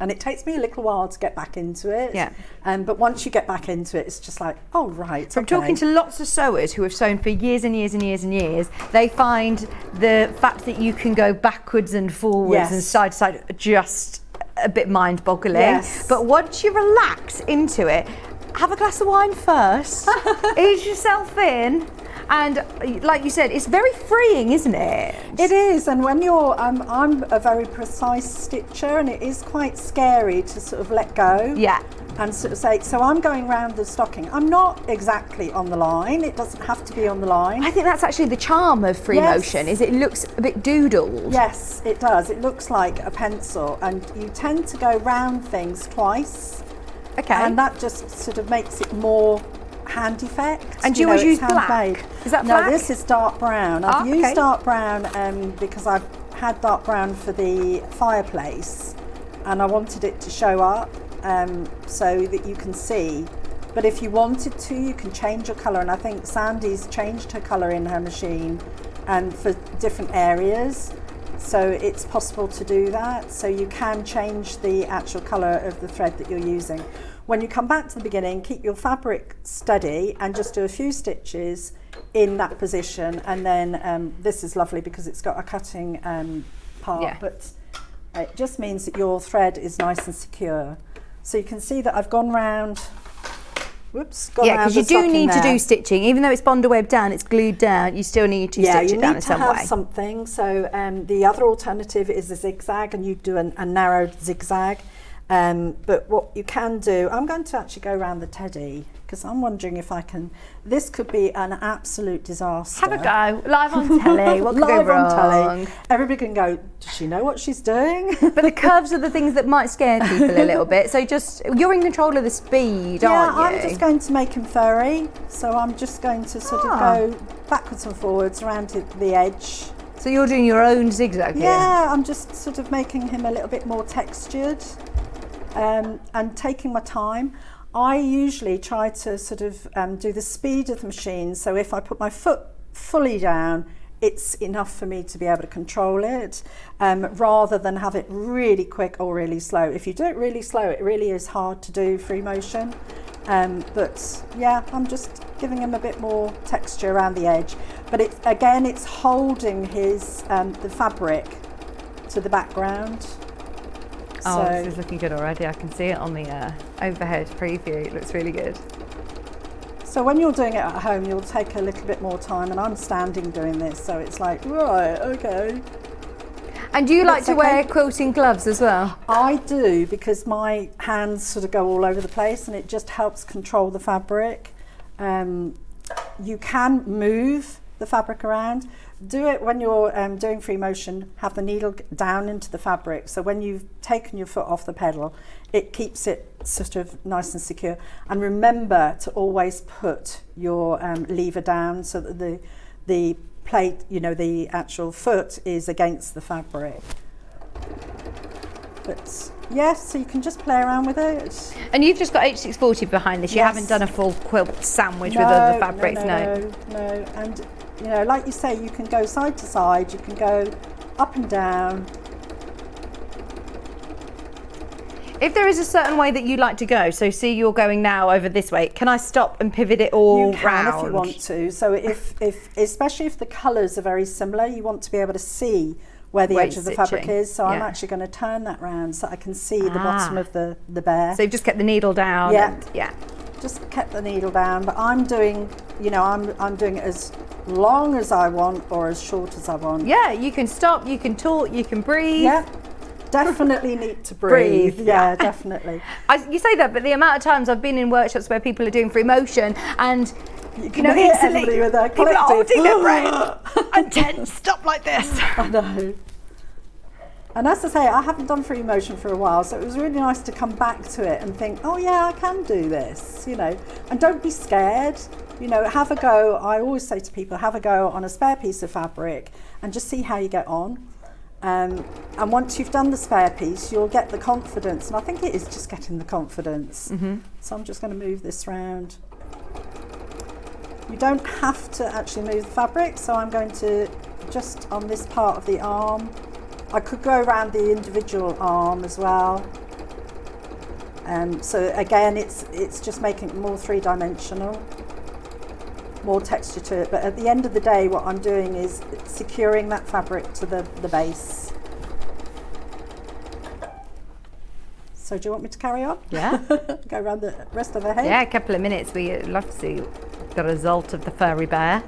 and it takes me a little while to get back into it. Yeah. But once you get back into it, it's just like, oh, right. From talking to lots of sewers who have sewn for years and years and years and years, they find the fact that you can go backwards and forwards and side to side just a bit mind-boggling. Yes. But once you relax into it, have a glass of wine first, ease yourself in. And like you said, it's very freeing, isn't it? It is, and when you're, I'm a very precise stitcher, and it is quite scary to sort of let go. Yeah. And sort of say, so I'm going round the stocking. I'm not exactly on the line. It doesn't have to be on the line. I think that's actually the charm of free motion, is it looks a bit doodled. Yes, it does. It looks like a pencil, and you tend to go round things twice. Okay. And that just sort of makes it more hand effect. And do you always use black? Handmade. Is that black? No, this is dark brown. I've used dark brown because I've had dark brown for the fireplace, and I wanted it to show up so that you can see. But if you wanted to, you can change your colour, and I think Sandi's changed her colour in her machine and for different areas. So it's possible to do that. So you can change the actual colour of the thread that you're using. When you come back to the beginning, keep your fabric steady and just do a few stitches in that position. And then this is lovely because it's got a cutting part, but it just means that your thread is nice and secure. So you can see that I've gone round. Whoops, because you do need to do stitching. Even though it's Bondaweb down, it's glued down, you still need to stitch it down in some way. Yeah, you need to have something. So the other alternative is a zigzag, and you do a narrowed zigzag. But what you can do, I'm going to actually go around the teddy because I'm wondering if I can. This could be an absolute disaster. Have a go, live on telly. What could go Live wrong? on telly. Everybody can go, does she know what she's doing? But the curves are the things that might scare people a little bit. So you're in control of the speed, aren't you? Yeah, I'm just going to make him furry. So I'm just going to sort of go backwards and forwards around the edge. So you're doing your own zigzag here? Yeah, I'm just sort of making him a little bit more textured and taking my time. I usually try to sort of do the speed of the machine. So if I put my foot fully down, it's enough for me to be able to control it, rather than have it really quick or really slow. If you do it really slow, it really is hard to do free motion. But yeah, I'm just giving him a bit more texture around the edge. But it's holding his the fabric to the background. Oh, this is looking good already. I can see it on the overhead preview. It looks really good. So when you're doing it at home, you'll take a little bit more time, and I'm standing doing this, so it's like, right, okay. And do you like That's to okay. wear quilting gloves as well? I do, because my hands sort of go all over the place, and it just helps control the fabric. You can move the fabric around. Do it when you're doing free motion, have the needle down into the fabric, so when you've taken your foot off the pedal, it keeps it sort of nice and secure. And remember to always put your lever down so that the plate, you know, the actual foot is against the fabric. But yes, so you can just play around with it. And you've just got H640 behind this. You Yes. haven't done a full quilt sandwich with other fabrics, no. And you know, like you say, you can go side to side, you can go up and down. If there is a certain way that you like to go, so see you're going now over this way, can I stop and pivot it all You can round? if you want to. So if especially if the colours are very similar, you want to be able to see where the Where edge it's of the fabric stitching. is. So I'm Yeah. actually going to turn that round so I can see the bottom of the bear. So you've just kept the needle down. Yeah. And, yeah. Just kept the needle down, but I'm doing, you know, I'm doing it as long as I want or as short as I want. Yeah, you can stop, you can talk, you can breathe. Yeah. Definitely need to breathe. Breathe, Yeah, definitely. You say that, but the amount of times I've been in workshops where people are doing free motion and you know, hear instantly everybody with their people are collective. holding their breath and tensed up like this. I know. And as I say, I haven't done free motion for a while, so it was really nice to come back to it and think, oh yeah, I can do this, you know. And don't be scared, you know, have a go. I always say to people, have a go on a spare piece of fabric and just see how you get on. And once you've done the spare piece, you'll get the confidence. And I think it is just getting the confidence. Mm-hmm. So I'm just going to move this round. You don't have to actually move the fabric, so I'm going to just on this part of the arm. I could go around the individual arm as well. So again, it's just making it more three-dimensional, more texture to it. But at the end of the day, what I'm doing is securing that fabric to the base. So do you want me to carry on? Yeah. Go around the rest of her head? Yeah, a couple of minutes. We'd love to see the result of the furry bear.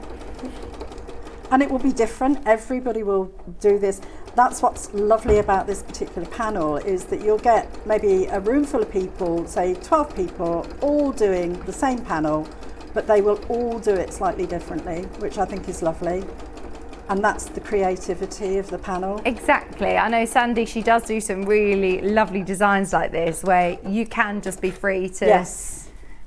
And it will be different. Everybody will do this. That's what's lovely about this particular panel, is that you'll get maybe a room full of people, say 12 people, all doing the same panel, but they will all do it slightly differently, which I think is lovely. And that's the creativity of the panel. Exactly. I know Sandi, she does do some really lovely designs like this where you can just be free to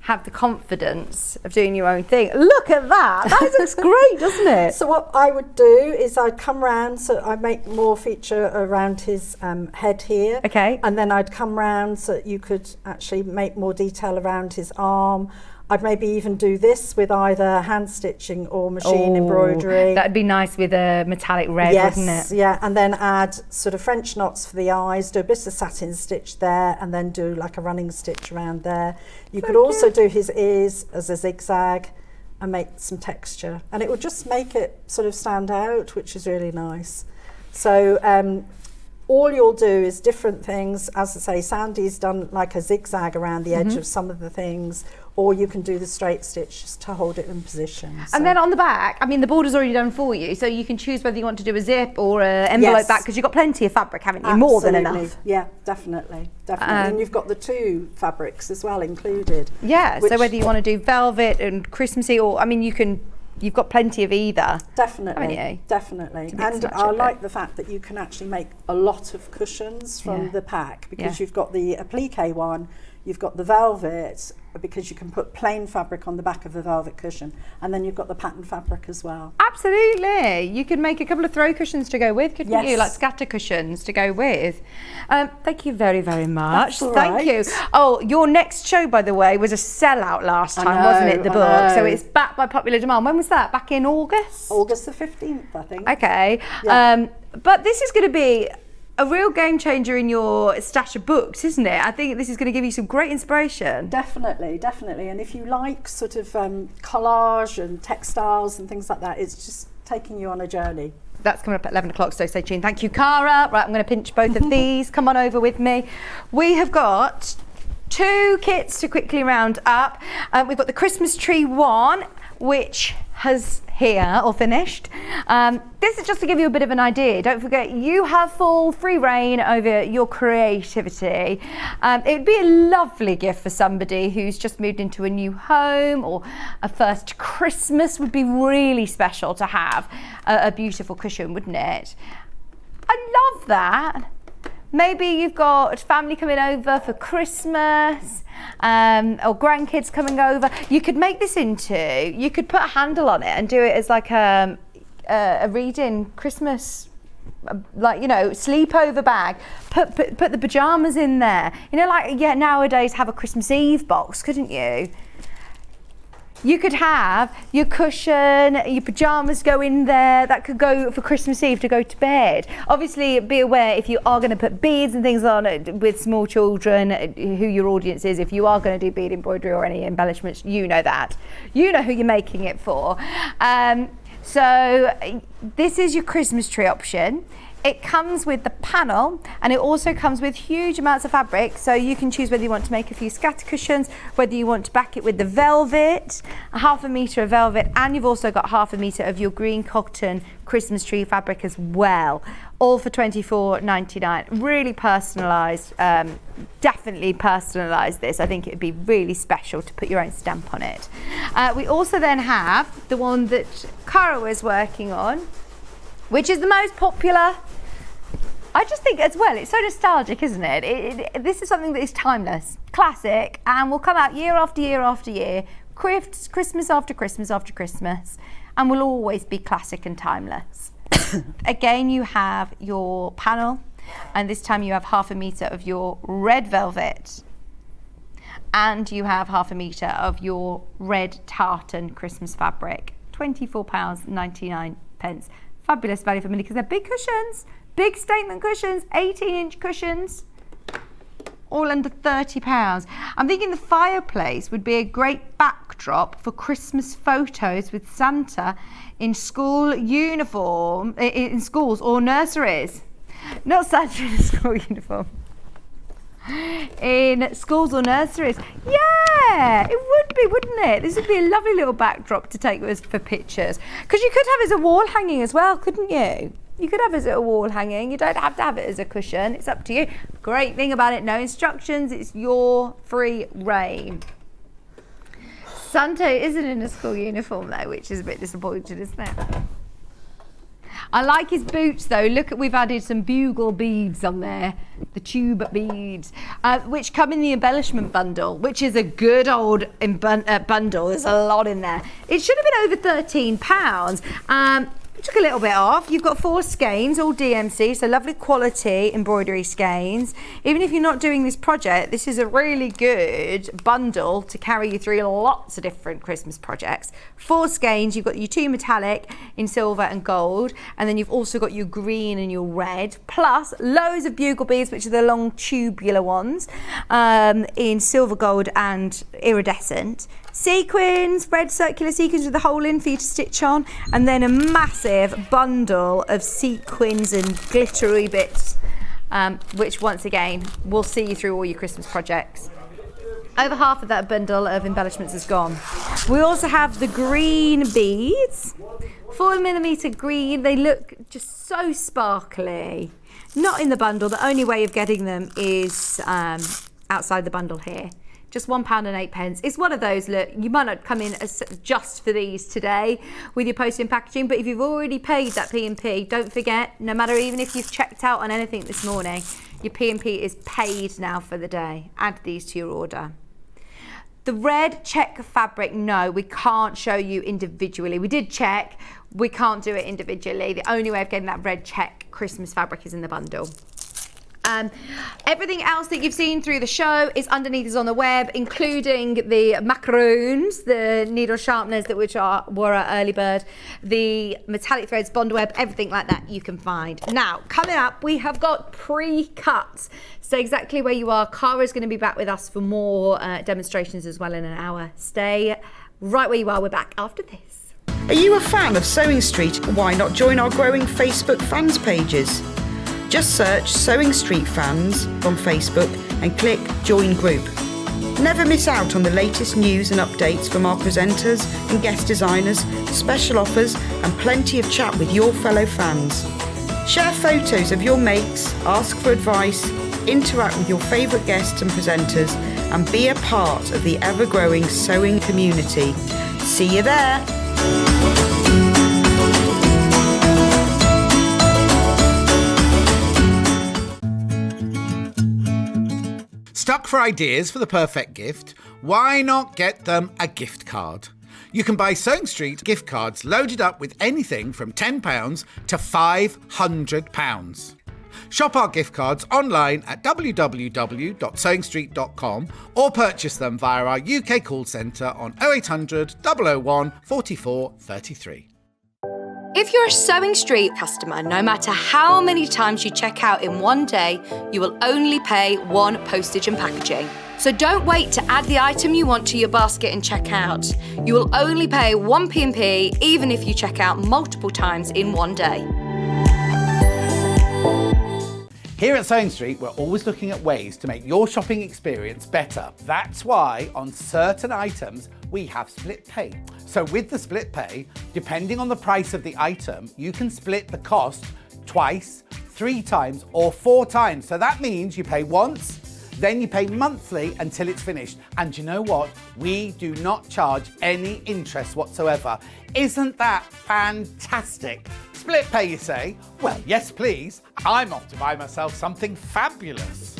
have the confidence of doing your own thing. Look at that. That looks great, doesn't it? So what I would do is I'd come round, so I make more feature around his head here. Okay. And then I'd come round so that you could actually make more detail around his arm. I'd maybe even do this with either hand stitching or machine embroidery. That'd be nice with a metallic red, wouldn't it? Yeah, and then add sort of French knots for the eyes, do a bit of satin stitch there, and then do like a running stitch around there. You could also do his ears as a zigzag and make some texture. And it would just make it sort of stand out, which is really nice. So all you'll do is different things. As I say, Sandi's done like a zigzag around the edge of some of the things, or you can do the straight stitch just to hold it in position. So. And then on the back, I mean, the border's already done for you, so you can choose whether you want to do a zip or an envelope back, because you've got plenty of fabric, haven't you? More than enough. Yeah, definitely. And you've got the two fabrics as well included. Yeah, so whether you want to do velvet and Christmassy, or, I mean, you've got plenty of either. Definitely, haven't you? definitely. mix And and match I it, like the fact that you can actually make a lot of cushions from the pack, because Yeah. you've got the applique one, you've got the velvet, because you can put plain fabric on the back of the velvet cushion, and then you've got the pattern fabric as well. Absolutely. You could make a couple of throw cushions to go with, couldn't you? Like scatter cushions to go with. Thank you very, very much. That's all Thank you. right. Oh, your next show, by the way, was a sellout last time, wasn't it? The I book. So know. it's back by popular demand. When was that? Back in August? August the 15th, I think. Okay. Yeah. But this is going to be a real game changer in your stash of books, isn't it? I think this is going to give you some great inspiration. Definitely, definitely. And if you like sort of collage and textiles and things like that, it's just taking you on a journey. That's coming up at 11 o'clock, so stay tuned. Thank you, Cara. Right, I'm going to pinch both of these. Come on over with me. We have got 2 kits to quickly round up. We've got the Christmas tree one, which has here or finished. This is just to give you a bit of an idea. Don't forget, you have full free reign over your creativity. It'd be a lovely gift for somebody who's just moved into a new home, or a first Christmas would be really special to have a beautiful cushion, wouldn't it? I love that. Maybe you've got family coming over for Christmas, or grandkids coming over. You could make this into, you could put a handle on it and do it as like a reading Christmas, like, you know, sleepover bag. Put the pajamas in there. You know, like, yeah, nowadays have a Christmas Eve box, couldn't you? You could have your cushion, your pajamas go in there. That could go for Christmas Eve to go to bed. Obviously, be aware if you are going to put beads and things on it with small children, who your audience is. If you are going to do bead embroidery or any embellishments, you know that. You know who you're making it for. So this is your Christmas tree option. It comes with the panel, and it also comes with huge amounts of fabric, so you can choose whether you want to make a few scatter cushions, whether you want to back it with the velvet, 1/2 metre of velvet, and you've also got 1/2 metre of your green cotton Christmas tree fabric as well, all for $24.99. Really personalised, definitely personalise this. I think it would be really special to put your own stamp on it. We also then have the one that Cara was working on, which is the most popular. I just think as well, it's so nostalgic, isn't it? This is something that is timeless, classic, and will come out year after year after year, Christmas after Christmas after Christmas, and will always be classic and timeless. Again, you have your panel, and this time you have 1/2 metre of your red velvet, and you have 1/2 metre of your red tartan Christmas fabric, £24.99. Fabulous value for money, because they're big cushions, big statement cushions, 18-inch cushions, all under £30. I'm thinking the fireplace would be a great backdrop for Christmas photos with Santa in school uniform, in schools or nurseries. Not Santa in a school uniform. In schools or nurseries. Yeah, it would be, wouldn't it? This would be a lovely little backdrop to take with us for pictures. Because you could have it as a wall hanging as well, couldn't you? You could have it as a wall hanging. You don't have to have it as a cushion. It's up to you. Great thing about it, no instructions. It's your free reign. Santa isn't in a school uniform though, which is a bit disappointing, isn't it? I like his boots though. Look, we've added some bugle beads on there, the tube beads, which come in the embellishment bundle, which is a good old bundle. There's a lot in there. It should have been over £13. Took a little bit off. You've got 4 skeins, all DMC, so lovely quality embroidery skeins. Even if you're not doing this project, this is a really good bundle to carry you through lots of different Christmas projects. 4 skeins, you've got your 2 metallic in silver and gold, and then you've also got your green and your red, plus loads of bugle beads, which are the long tubular ones, in silver, gold and iridescent. Sequins, red circular sequins with a hole in for you to stitch on, and then a massive bundle of sequins and glittery bits, which once again will see you through all your Christmas projects. Over half of that bundle of embellishments is gone. We also have the green beads, 4mm green. They look just so sparkly. Not in the bundle. The only way of getting them is outside the bundle here. Just £1.08. It's one of those, look, you might not come in as just for these today with your postage and packaging, but if you've already paid that P&P, don't forget, no matter even if you've checked out on anything this morning, your P&P is paid now for the day. Add these to your order. The red check fabric, no, we can't show you individually. We did check, we can't do it individually. The only way of getting that red check Christmas fabric is in the bundle. Everything else that you've seen through the show is underneath us on the web, including the macaroons, the needle sharpeners that were our early bird, the metallic threads, bond web, everything like that you can find. Now, coming up, we have got pre-cuts. Stay exactly where you are. Cara's going to be back with us for more demonstrations as well in an hour. Stay right where you are. We're back after this. Are you a fan of Sewing Street? Why not join our growing Facebook fans pages? Just search Sewing Street Fans on Facebook and click Join Group. Never miss out on the latest news and updates from our presenters and guest designers, special offers and plenty of chat with your fellow fans. Share photos of your makes, ask for advice, interact with your favourite guests and presenters and be a part of the ever-growing sewing community. See you there! Stuck for ideas for the perfect gift? Why not get them a gift card? You can buy Sewing Street gift cards loaded up with anything from £10 to £500. Shop our gift cards online at www.sewingstreet.com or purchase them via our UK call centre on 0800 001 44 33. If you're a Sewing Street customer, no matter how many times you check out in one day, you will only pay one postage and packaging. So don't wait to add the item you want to your basket and check out. You will only pay one P&P even if you check out multiple times in one day. Here at Sewing Street, we're always looking at ways to make your shopping experience better. That's why on certain items, we have split pay. So with the split pay, depending on the price of the item, you can split the cost twice, 3 times, or 4 times. So that means you pay once, then you pay monthly until it's finished. And you know what? We do not charge any interest whatsoever. Isn't that fantastic? Split pay, you say? Well, yes, please. I'm off to buy myself something fabulous.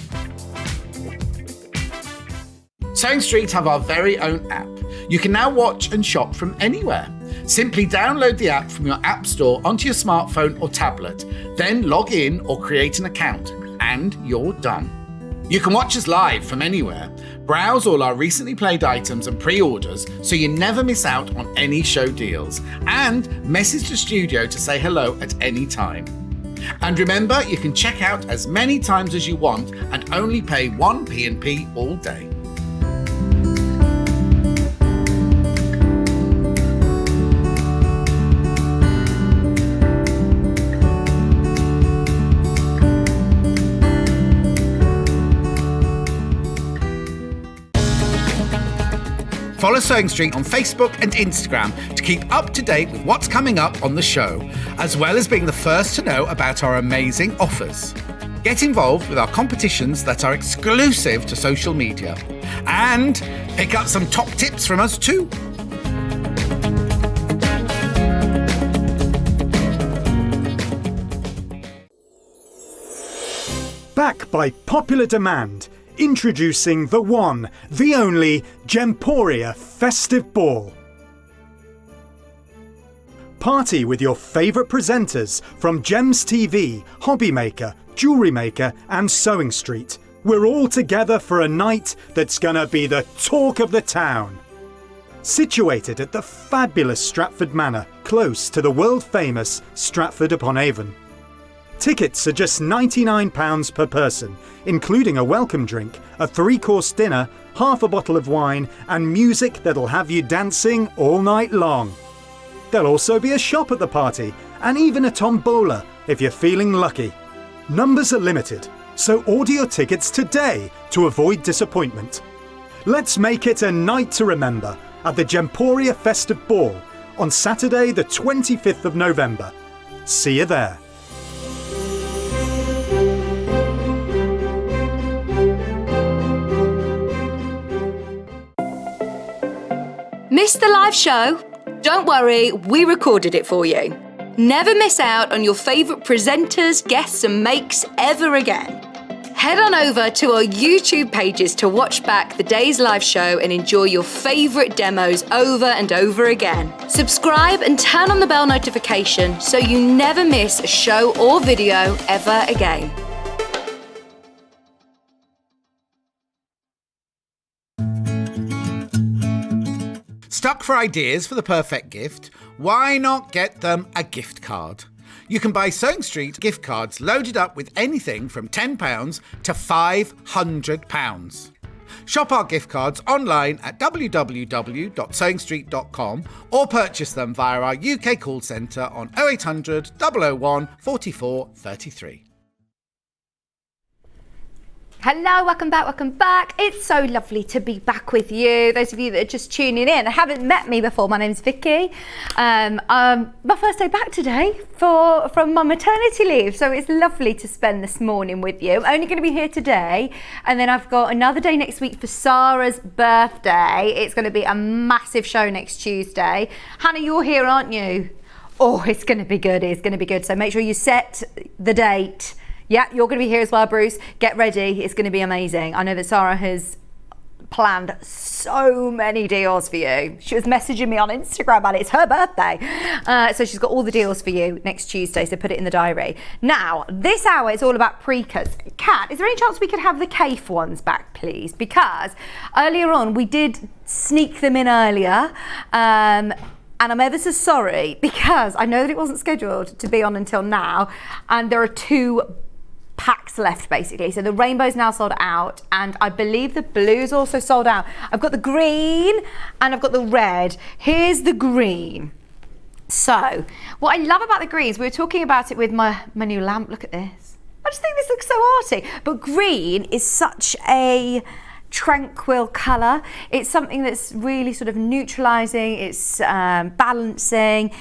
Sewing Street have our very own app. You can now watch and shop from anywhere. Simply download the app from your app store onto your smartphone or tablet, then log in or create an account, and you're done. You can watch us live from anywhere, browse all our recently played items and pre-orders so you never miss out on any show deals, and message the studio to say hello at any time. And remember, you can check out as many times as you want and only pay one P&P all day. Follow Sewing Street on Facebook and Instagram to keep up to date with what's coming up on the show, as well as being the first to know about our amazing offers. Get involved with our competitions that are exclusive to social media. And pick up some top tips from us too. Back by popular demand, introducing the one, the only Gemporia Festive Ball. Party with your favourite presenters from Gems TV, Hobby Maker, Jewellery Maker and Sewing Street. We're all together for a night that's gonna be the talk of the town. Situated at the fabulous Stratford Manor, close to the world-famous Stratford-upon-Avon. Tickets are just £99 per person, including a welcome drink, a 3-course dinner, half a bottle of wine and music that'll have you dancing all night long. There'll also be a shop at the party and even a tombola if you're feeling lucky. Numbers are limited, so order your tickets today to avoid disappointment. Let's make it a night to remember at the Gemporia Festive Ball on Saturday the 25th of November. See you there. Missed the live show? Don't worry, we recorded it for you. Never miss out on your favourite presenters, guests and makes ever again. Head on over to our YouTube pages to watch back the day's live show and enjoy your favourite demos over and over again. Subscribe and turn on the bell notification so you never miss a show or video ever again. Stuck for ideas for the perfect gift? Why not get them a gift card? You can buy Sewing Street gift cards loaded up with anything from £10 to £500. Shop our gift cards online at www.sewingstreet.com or purchase them via our UK call centre on 0800 001 44 33. Hello, welcome back. It's so lovely to be back with you. Those of you that are just tuning in and haven't met me before, my name's Vicki. My first day back today from my maternity leave, so it's lovely to spend this morning with you. I'm only going to be here today, and then I've got another day next week for Sarah's birthday. It's going to be a massive show next Tuesday. Hannah, you're here, aren't you? Oh, it's going to be good. It's going to be good. So make sure you set the date. Yeah, you're going to be here as well, Bruce. Get ready. It's going to be amazing. I know that Sarah has planned so many deals for you. She was messaging me on Instagram about it. It's her birthday. So she's got all the deals for you next Tuesday, so put it in the diary. Now, this hour is all about pre-cuts. Kat, is there any chance we could have the CAFE ones back, please? Because earlier on, we did sneak them in earlier. And I'm ever so sorry because I know that it wasn't scheduled to be on until now. And there are 2 packs left basically, so the rainbow's now sold out, and I believe the blue's also sold out. I've got the green and I've got the red. Here's the green. So what I love about the greens, we were talking about it with my new lamp. Look at this. I just think this looks so arty, but green is such a tranquil colour. It's something that's really sort of neutralising, it's balancing.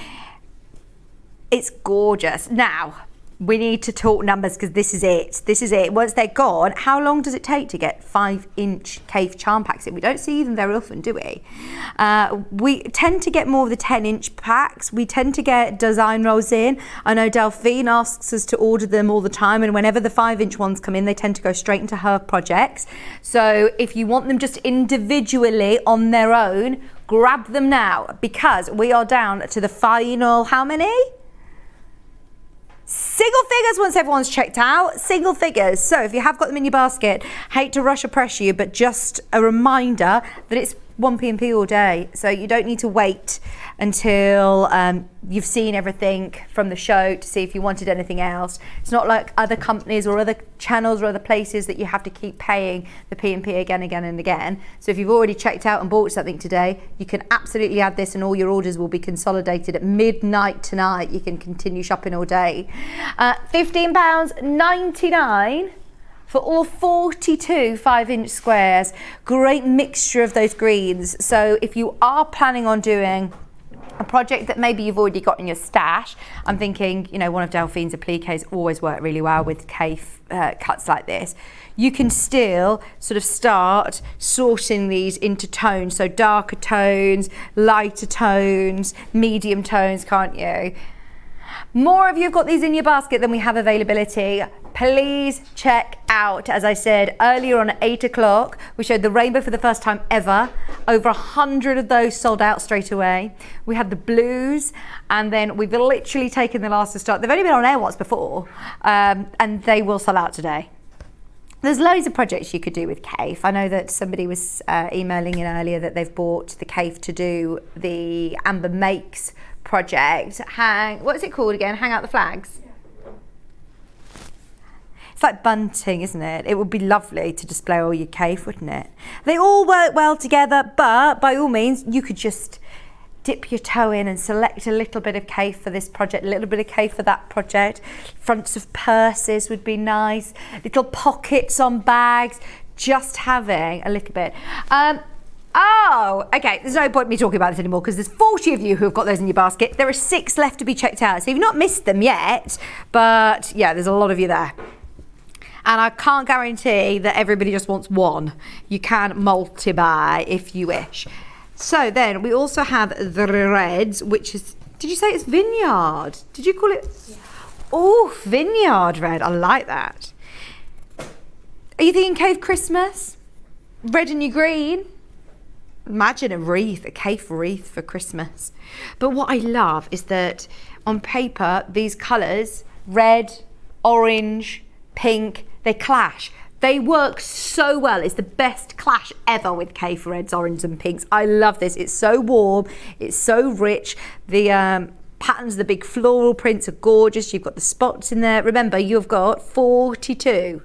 It's gorgeous. Now we need to talk numbers because this is it. Once they're gone, how long does it take to get 5-inch CAFE charm packs in? We don't see them very often, do we? We tend to get more of the 10-inch packs. We tend to get design rolls in. I know Delphine asks us to order them all the time, and whenever the 5-inch ones come in, they tend to go straight into her projects. So if you want them just individually on their own, grab them now, because we are down to the final, how many? Single figures once everyone's checked out. Single figures. So if you have got them in your basket, hate to rush or pressure you, but just a reminder that it's 1 P&P all day. So you don't need to wait until you've seen everything from the show to see if you wanted anything else. It's not like other companies or other channels or other places that you have to keep paying the P&P again and again. So if you've already checked out and bought something today, you can absolutely add this and all your orders will be consolidated at midnight tonight. You can continue shopping all day. £15.99 for all 42 5-inch squares. Great mixture of those greens. So if you are planning on doing a project that maybe you've already got in your stash, I'm thinking, you know, one of Delphine's appliques always work really well with CAFE cuts like this. You can still sort of start sorting these into tones. So darker tones, lighter tones, medium tones, can't you? More of you have got these in your basket than we have availability. Please check out, as I said earlier on at 8 o'clock, we showed the rainbow for the first time ever. Over 100 of those sold out straight away. We had the blues, and then we've literally taken the last to start. They've only been on air once before, and they will sell out today. There's loads of projects you could do with CAFE. I know that somebody was emailing in earlier that they've bought the CAFE to do the Amber Makes project. What is it called again? Hang out the flags? It's like bunting, isn't it? It would be lovely to display all your CAFE, wouldn't it? They all work well together, but by all means, you could just dip your toe in and select a little bit of CAFE for this project, a little bit of CAFE for that project. Fronts of purses would be nice. Little pockets on bags. Just having a little bit. Oh, okay, there's no point in me talking about this anymore because there's 40 of you who have got those in your basket. There are 6 left to be checked out, so you've not missed them yet, but yeah, there's a lot of you there. And I can't guarantee that everybody just wants one. You can multi-buy if you wish. So then we also have the reds, which is, did you say it's vineyard? Did you call it? Yeah. Oh, vineyard red, I like that. Are you thinking CAFE Christmas? Red and your green? Imagine a wreath, a CAFE wreath for Christmas. But what I love is that on paper, these colours, red, orange, pink, they clash. They work so well. It's the best clash ever with CAFE reds, oranges and pinks. I love this. It's so warm. It's so rich. The patterns, the big floral prints are gorgeous. You've got the spots in there. Remember, you've got 42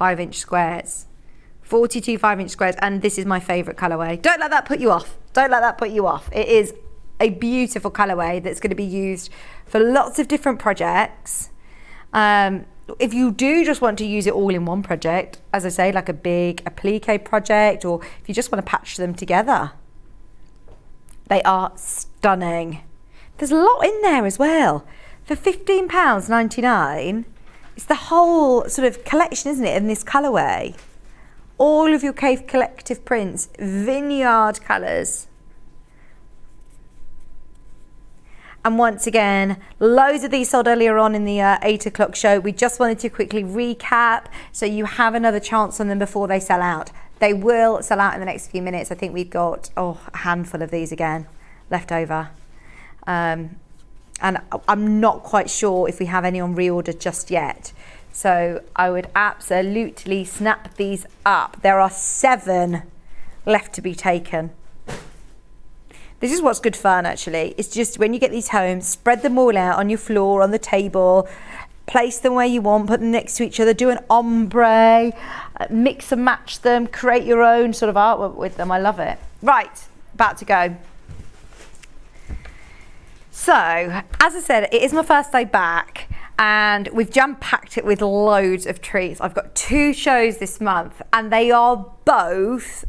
5-inch squares. 42 5-inch squares, and this is my favourite colourway. Don't let that put you off. Don't let that put you off. It is a beautiful colourway that's going to be used for lots of different projects. if you do just want to use it all in one project, as I say, like a applique project, or if you just want to patch them together, they are stunning. There's a lot in there as well. For £15.99, it's the whole sort of collection, isn't it, in this colourway. All of your Cave Collective prints, vineyard colours. And once again, loads of these sold earlier on in the 8 o'clock show. We just wanted to quickly recap so you have another chance on them before they sell out. They will sell out in the next few minutes. I think we've got a handful of these again left over. And I'm not quite sure if we have any on reorder just yet. So I would absolutely snap these up. There are 7 left to be taken. This is what's good fun, actually. It's just when you get these home, spread them all out on your floor, on the table, place them where you want, put them next to each other, do an ombre, mix and match them, create your own sort of artwork with them. I love it. Right, about to go. So, as I said, it is my first day back and we've jam-packed it with loads of treats. I've got 2 shows this month and they are both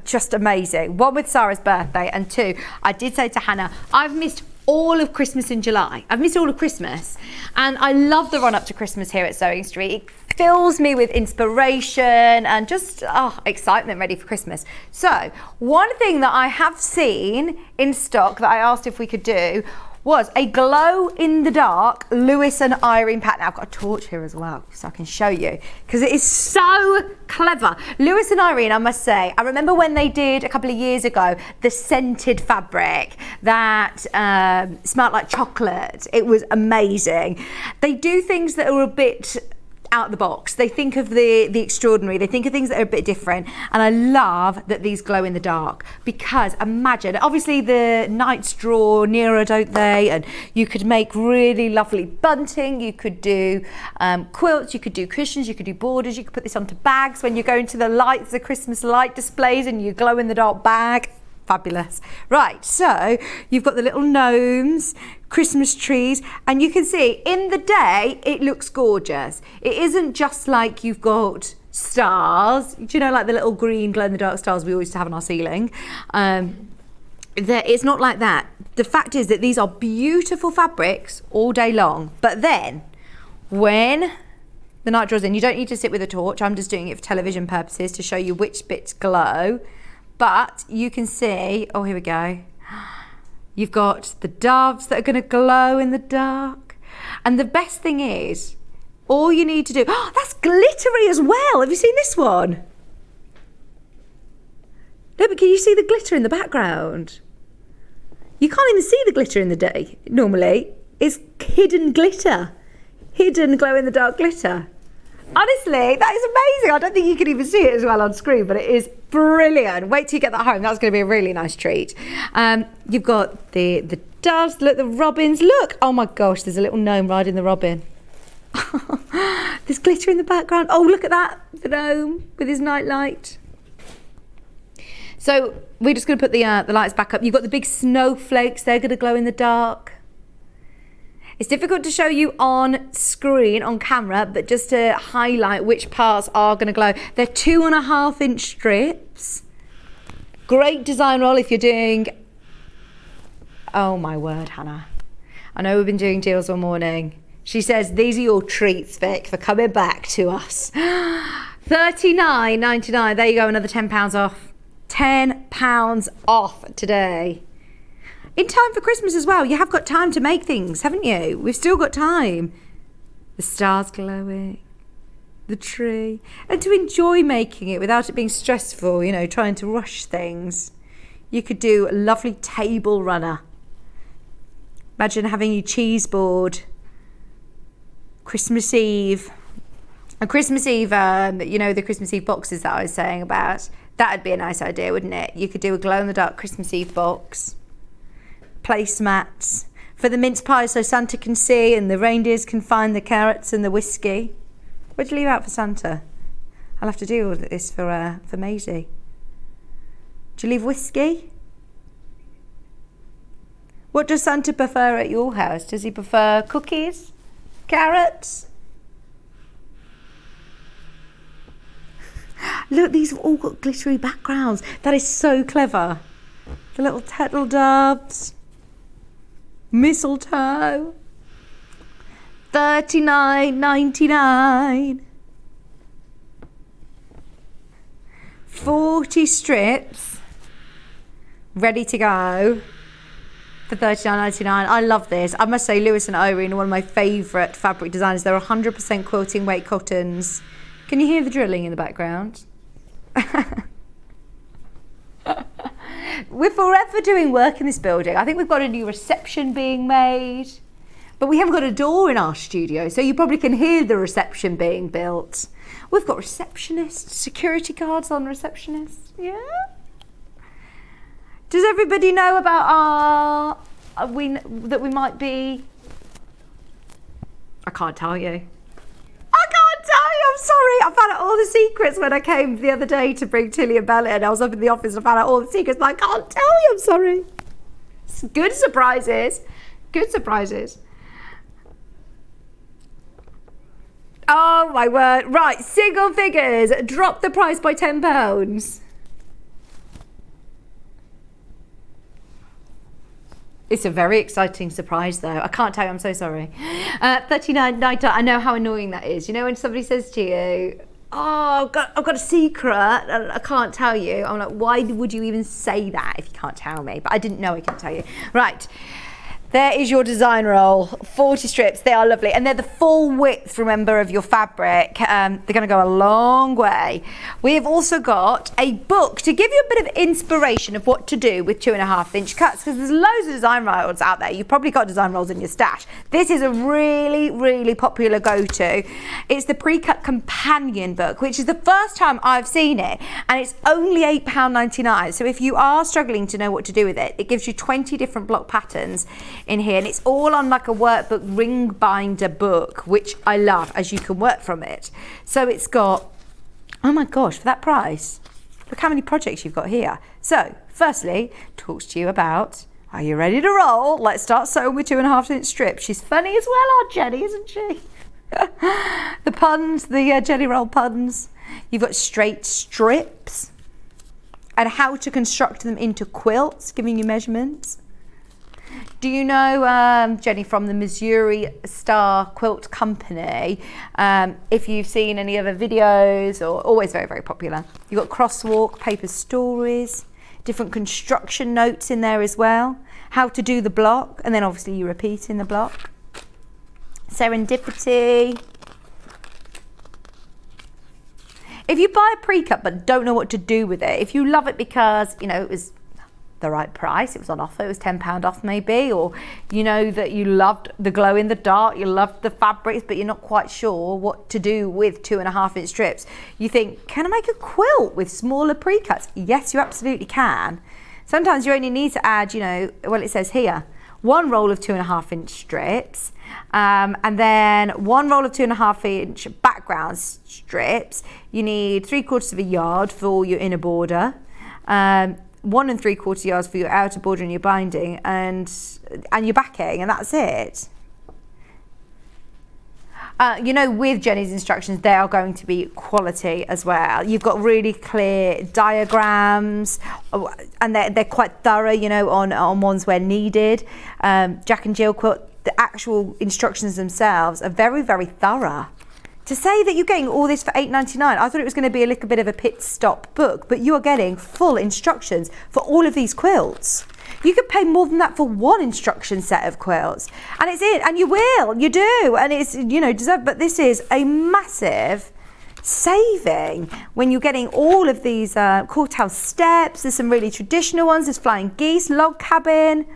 just amazing. One with Sarah's birthday, and 2, I did say to Hannah, I've missed all of Christmas in July. I've missed all of Christmas, and I love the run up to Christmas here at Sewing Street. It fills me with inspiration and just excitement, ready for Christmas. So one thing that I have seen in stock that I asked if we could do was a glow in the dark Lewis and Irene pattern. Now, I've got a torch here as well so I can show you because it is so clever. Lewis and Irene, I must say, I remember when they did a couple of years ago the scented fabric that smelled like chocolate. It was amazing. They do things that are a bit out of the box. They think of the extraordinary. They think of things that are a bit different. And I love that these glow in the dark because imagine, obviously the nights draw nearer, don't they? And you could make really lovely bunting. You could do quilts. You could do cushions. You could do borders. You could put this onto bags when you go into the lights, the Christmas light displays, and you glow in the dark bag. Fabulous. Right, so you've got the little gnomes, Christmas trees, and you can see in the day it looks gorgeous. It isn't just like you've got stars, do you know, like the little green glow in the dark stars we always used to have on our ceiling. It's not like that. The fact is that these are beautiful fabrics all day long, but then when the night draws in, you don't need to sit with a torch. I'm just doing it for television purposes to show you which bits glow. But you can see, oh, here we go. You've got the doves that are going to glow in the dark. And the best thing is, all you need to do, that's glittery as well. Have you seen this one? No, but can you see the glitter in the background? You can't even see the glitter in the day, normally. It's hidden glitter. Hidden glow in the dark glitter. Honestly, that is amazing. I don't think you can even see it as well on screen, but it is brilliant. Wait till you get that home. That's going to be a really nice treat. You've got the doves, look, the robins. Look, oh my gosh, there's a little gnome riding the robin. There's glitter in the background. Oh, look at that, the gnome with his night light. So we're just going to put the lights back up. You've got the big snowflakes. They're going to glow in the dark. It's difficult to show you on screen, on camera, but just to highlight which parts are going to glow. They're 2.5-inch strips. Great design roll if you're doing... Oh my word, Hannah. I know we've been doing deals all morning. She says, these are your treats, Vic, for coming back to us. $39.99. There you go, another £10 off. £10 off today. In time for Christmas as well. You have got time to make things, haven't you? We've still got time. The stars glowing, the tree, and to enjoy making it without it being stressful, you know, trying to rush things. You could do a lovely table runner. Imagine having your cheese board Christmas Eve. And Christmas Eve, you know, the Christmas Eve boxes that I was saying about, that'd be a nice idea, wouldn't it? You could do a glow-in-the-dark Christmas Eve box. Placemats for the mince pie so Santa can see and the reindeers can find the carrots and the whiskey. What'd you leave out for Santa? I'll have to do all this for Maisie. Do you leave whiskey? What does Santa prefer at your house? Does he prefer cookies? Carrots? Look, these have all got glittery backgrounds. That is so clever. The little turtle doves. Mistletoe. $39.99. 40 strips. Ready to go. For $39.99. I love this. I must say, Lewis and Irene are one of my favourite fabric designers. They're 100% quilting weight cottons. Can you hear the drilling in the background? We're forever doing work in this building. I think we've got a new reception being made, but we haven't got a door in our studio, so you probably can hear the reception being built. We've got receptionists, security guards on receptionists. Yeah. Does everybody know about that we might be? I can't tell you. I can't tell you, I'm sorry. I found out all the secrets when I came the other day to bring Tilly and Bella in. I was up in the office and I found out all the secrets, but I can't tell you, I'm sorry. It's good surprises. Good surprises. Oh my word. Right, single figures. Drop the price by £10. It's a very exciting surprise, though. I can't tell you, I'm so sorry. $39.99. I know how annoying that is. You know when somebody says to you, oh, I've got a secret and I can't tell you. I'm like, why would you even say that if you can't tell me? But I didn't know I couldn't tell you. Right. There is your design roll, 40 strips. They are lovely, and they're the full width, remember, of your fabric. They're going to go a long way. We have also got a book to give you a bit of inspiration of what to do with 2.5-inch cuts, because there's loads of design rolls out there. You've probably got design rolls in your stash. This is a really, really popular go-to. It's the Precut Companion book, which is the first time I've seen it, and it's only £8.99. So if you are struggling to know what to do with it, it gives you 20 different block patterns in here, and it's all on like a workbook ring binder book, which I love, as you can work from it. So it's got, oh my gosh, for that price, look how many projects you've got here. So firstly, talks to you about, are you ready to roll? Let's start sewing with 2.5-inch strips. She's funny as well, our Jenny, isn't she? The puns, the Jenny roll puns. You've got straight strips and how to construct them into quilts, giving you measurements. Do you know Jenny from the Missouri Star Quilt Company? If you've seen any other videos, or always very, very popular. You've got crosswalk, paper stories, different construction notes in there as well. How to do the block, and then obviously you repeat in the block. Serendipity. If you buy a pre-cut but don't know what to do with it, if you love it because, you know, it was the right price, it was on offer, it was £10 off maybe, or you know that you loved the glow in the dark, you loved the fabrics, but you're not quite sure what to do with 2.5-inch strips. You think, can I make a quilt with smaller pre-cuts? Yes, you absolutely can. Sometimes you only need to add, you know, well, it says here, 1 roll of 2.5-inch strips, and then 1 roll of 2.5-inch background strips. You need 3/4 yard for your inner border, 1 3/4 yards for your outer border and your binding, and your backing, and that's it. You know, with Jenny's instructions, they are going to be quality as well. You've got really clear diagrams, and they're quite thorough, you know, on ones where needed. Jack and Jill quilt, the actual instructions themselves are very, very thorough. To say that you're getting all this for $8.99, I thought it was going to be a little bit of a pit stop book, but you are getting full instructions for all of these quilts. You could pay more than that for 1 instruction set of quilts, and it's it, and you do, and it's, you know, deserved. But this is a massive saving when you're getting all of these courthouse steps. There's some really traditional ones. There's flying geese, log cabin.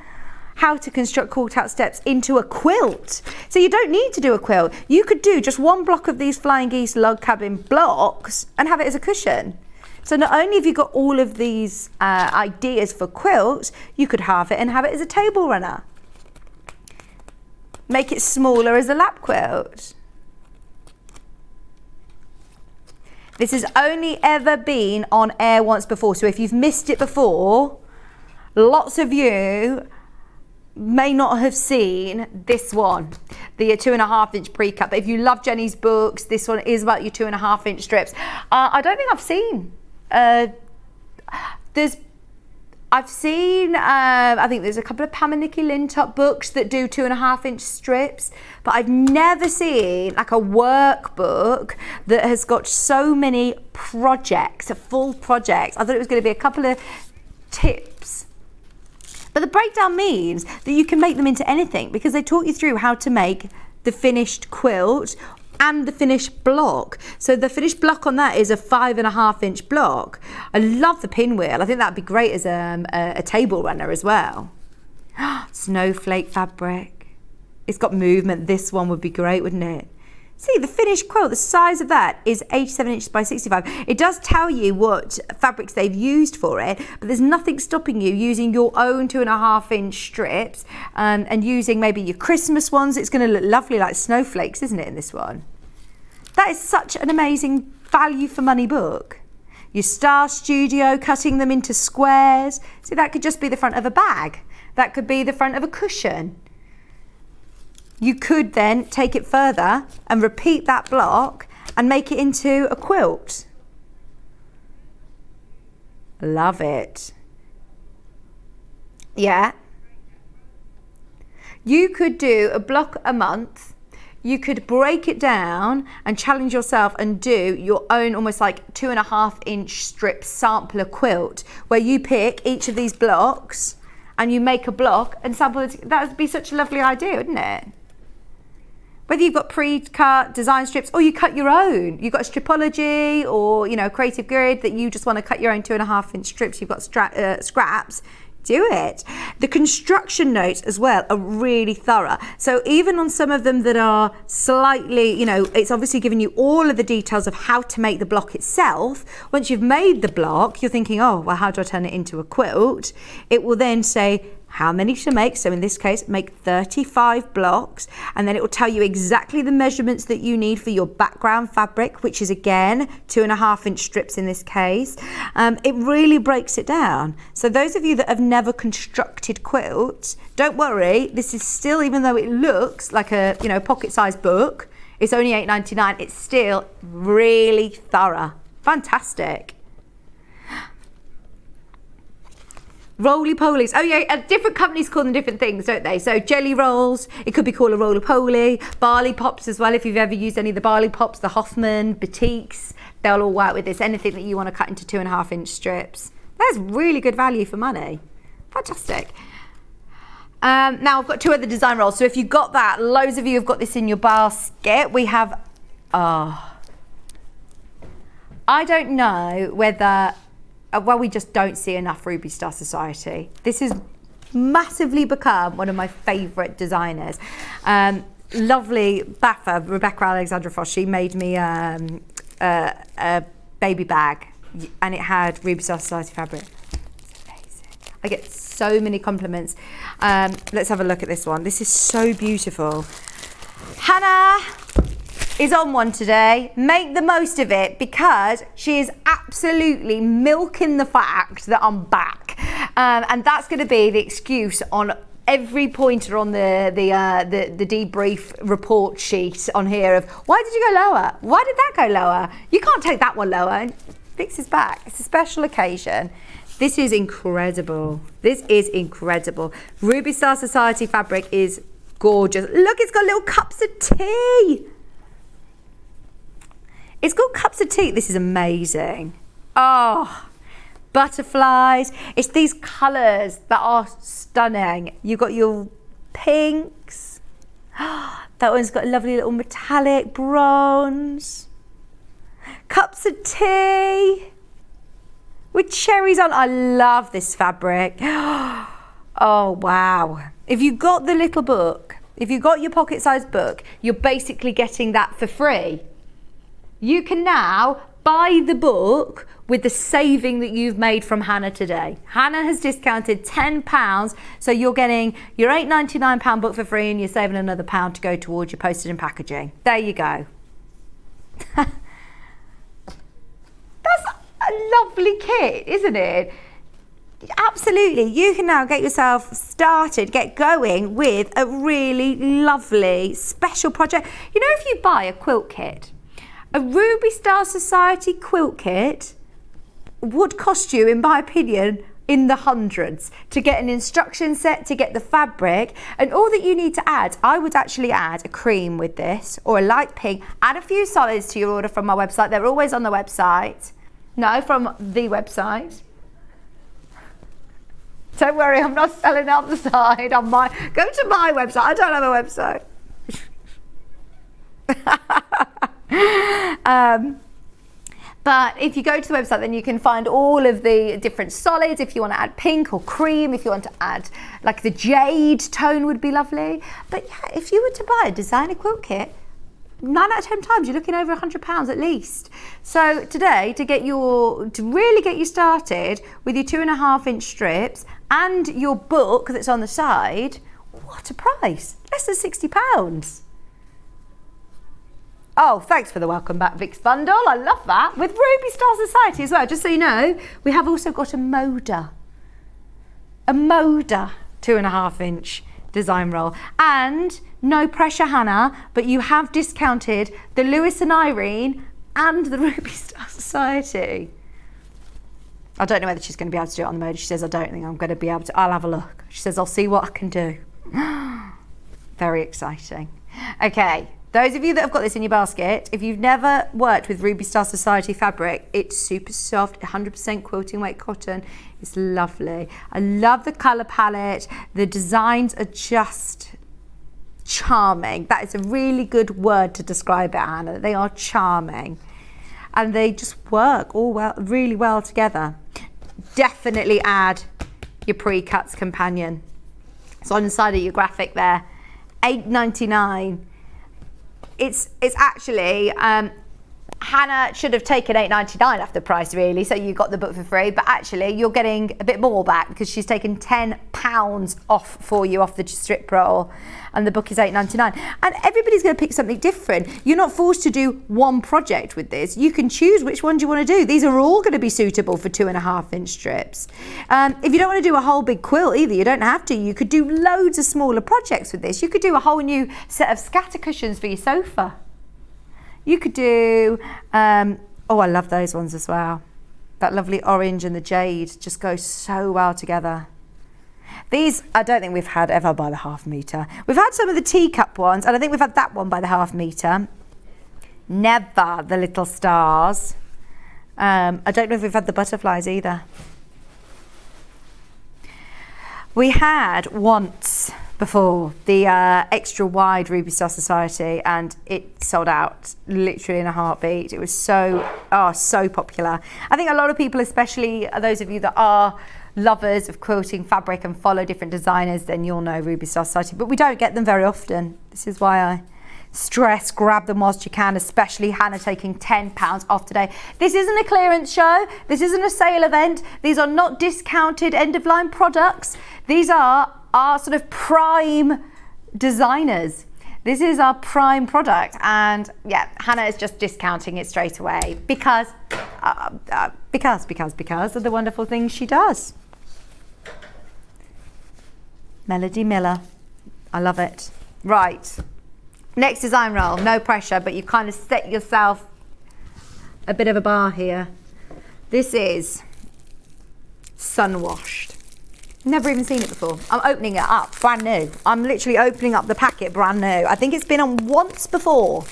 How to construct courthouse steps into a quilt. So you don't need to do a quilt. You could do just 1 block of these flying geese log cabin blocks and have it as a cushion. So not only have you got all of these ideas for quilts, you could have it and have it as a table runner. Make it smaller as a lap quilt. This has only ever been on air once before. So if you've missed it before, lots of you may not have seen this one, the 2.5 inch pre-cut, but if you love Jenny's books, this one is about your 2.5 inch strips. I don't think I've seen, I think there's a couple of Pam and Nikki Lintop books that do 2.5 inch strips, but I've never seen like a workbook that has got so many projects, full projects. I thought it was going to be a couple of tips. But the breakdown means that you can make them into anything, because they talk you through how to make the finished quilt and the finished block. So the finished block on that is a 5.5 inch block. I love the pinwheel. I think that'd be great as a table runner as well. Snowflake fabric. It's got movement. This one would be great, wouldn't it? See, the finished quilt, the size of that is 87 inches by 65. It does tell you what fabrics they've used for it, but there's nothing stopping you using your own 2.5 inch strips and using maybe your Christmas ones. It's going to look lovely like snowflakes, isn't it, in this one? That is such an amazing value for money book. Your Star Studio, cutting them into squares. See, that could just be the front of a bag. That could be the front of a cushion. You could then take it further and repeat that block and make it into a quilt. Love it. Yeah. You could do a block a month. You could break it down and challenge yourself and do your own almost like 2.5 inch strip sampler quilt, where you pick each of these blocks and you make a block and sample it. That would be such a lovely idea, wouldn't it? Whether you've got pre-cut design strips or you cut your own, you've got a Stripology or, you know, Creative Grid that you just want to cut your own 2.5 inch strips, you've got scraps, do it. The construction notes as well are really thorough. So even on some of them that are slightly, you know, it's obviously giving you all of the details of how to make the block itself. Once you've made the block, you're thinking, oh, well, how do I turn it into a quilt? It will then say how many to make. So in this case, make 35 blocks, and then it will tell you exactly the measurements that you need for your background fabric, which is again 2.5 inch strips in this case. It really breaks it down. So those of you that have never constructed quilts, don't worry, this is still, even though it looks like a, you know, pocket-sized book, it's only $8.99, it's still really thorough. Fantastic. Roly-polies. Oh yeah, different companies call them different things, don't they? So jelly rolls, it could be called a roly-poly. Barley pops as well, if you've ever used any of the barley pops, the Hoffman, Batiks, they'll all work with this. Anything that you want to cut into 2.5 inch strips. That's really good value for money. Fantastic. Now I've got 2 other design rolls. So if you've got that, loads of you have got this in your basket. We have, I don't know whether, well, we just don't see enough Ruby Star Society. This has massively become one of my favourite designers. Lovely Baffa, Rebecca Alexandra Frost, she made me a baby bag and it had Ruby Star Society fabric. It's amazing. I get so many compliments. Let's have a look at this one. This is so beautiful. Hannah is on one today. Make the most of it, because she is absolutely milking the fact that I'm back, and that's going to be the excuse on every pointer on the debrief report sheet on here of why did you go lower? Why did that go lower? You can't take that one lower. And Vix is back. It's a special occasion. This is incredible. This is incredible. Ruby Star Society fabric is gorgeous. Look, it's got little cups of tea. It's got cups of tea. This is amazing. Oh, butterflies. It's these colours that are stunning. You've got your pinks. That one's got a lovely little metallic bronze. Cups of tea with cherries on. I love this fabric. Oh, wow. If you got the little book, if you got your pocket-sized book, you're basically getting that for free. You can now buy the book with the saving that you've made from Hannah today. Hannah has discounted £10, so you're getting your £8.99 book for free and you're saving another £1 to go towards your postage and packaging. There you go. That's a lovely kit, isn't it? Absolutely. You can now get yourself started, get going with a really lovely special project. You know, if you buy a quilt kit, a Ruby Star Society quilt kit would cost you, in my opinion, in the hundreds to get an instruction set, to get the fabric, and all that you need to add, I would actually add a cream with this or a light pink, add a few solids to your order from my website. They're always on the website. No, from the website. Don't worry, I'm not selling out the side. Go to my website. I don't have a website. But if you go to the website, then you can find all of the different solids. If you want to add pink or cream, if you want to add like the jade tone would be lovely. But yeah, if you were to buy a designer quilt kit, 9 out of 10 times you're looking over £100 at least. So today, to really get you started with your 2.5-inch strips and your book that's on the side, what a price! Less than £60. Oh, thanks for the welcome back, Vic's bundle. I love that. With Ruby Star Society as well. Just so you know, we have also got a Moda 2.5-inch design roll. And no pressure, Hannah, but you have discounted the Lewis and Irene and the Ruby Star Society. I don't know whether she's going to be able to do it on the Moda. She says, I don't think I'm going to be able to. I'll have a look. She says, I'll see what I can do. Very exciting. Okay. Those of you that have got this in your basket, if you've never worked with Ruby Star Society fabric, it's super soft, 100% quilting weight cotton. It's lovely. I love the colour palette. The designs are just charming. That is a really good word to describe it, Anna. They are charming. And they just work really well together. Definitely add your Precuts companion. It's on the side of your graphic there. $8.99. It's actually, Hannah should have taken $8.99 off the price really, so you got the book for free, but actually you're getting a bit more back because she's taken £10 off for you off the strip roll, and the book is $8.99. And everybody's going to pick something different. You're not forced to do one project with this. You can choose which one you want to do. These are all going to be suitable for 2.5-inch strips. If you don't want to do a whole big quilt either, you don't have to. You could do loads of smaller projects with this. You could do a whole new set of scatter cushions for your sofa. You could do, oh, I love those ones as well. That lovely orange and the jade just go so well together. These, I don't think we've had ever by the 1/2 metre. We've had some of the teacup ones, and I think we've had that one by the 1/2 metre. Never the little stars. I don't know if we've had the butterflies either. We had once before the extra wide Ruby Star Society, and it sold out literally in a heartbeat. It was so popular. I think a lot of people, especially those of you that are lovers of quilting fabric and follow different designers, then you'll know Ruby Star Society, but we don't get them very often. This is why I stress grab them whilst you can, especially Hannah taking £10 off today. This isn't a clearance show. This isn't a sale event. These are not discounted end-of-line products. These are our sort of prime designers. This is our prime product, and yeah, Hannah is just discounting it straight away because of the wonderful things she does. Melody Miller, I love it. Right, next design roll, no pressure, but you kind of set yourself a bit of a bar here. This is sun washed. Never even seen it before. I'm opening it up, brand new. I'm literally opening up the packet, brand new. I think it's been on once before.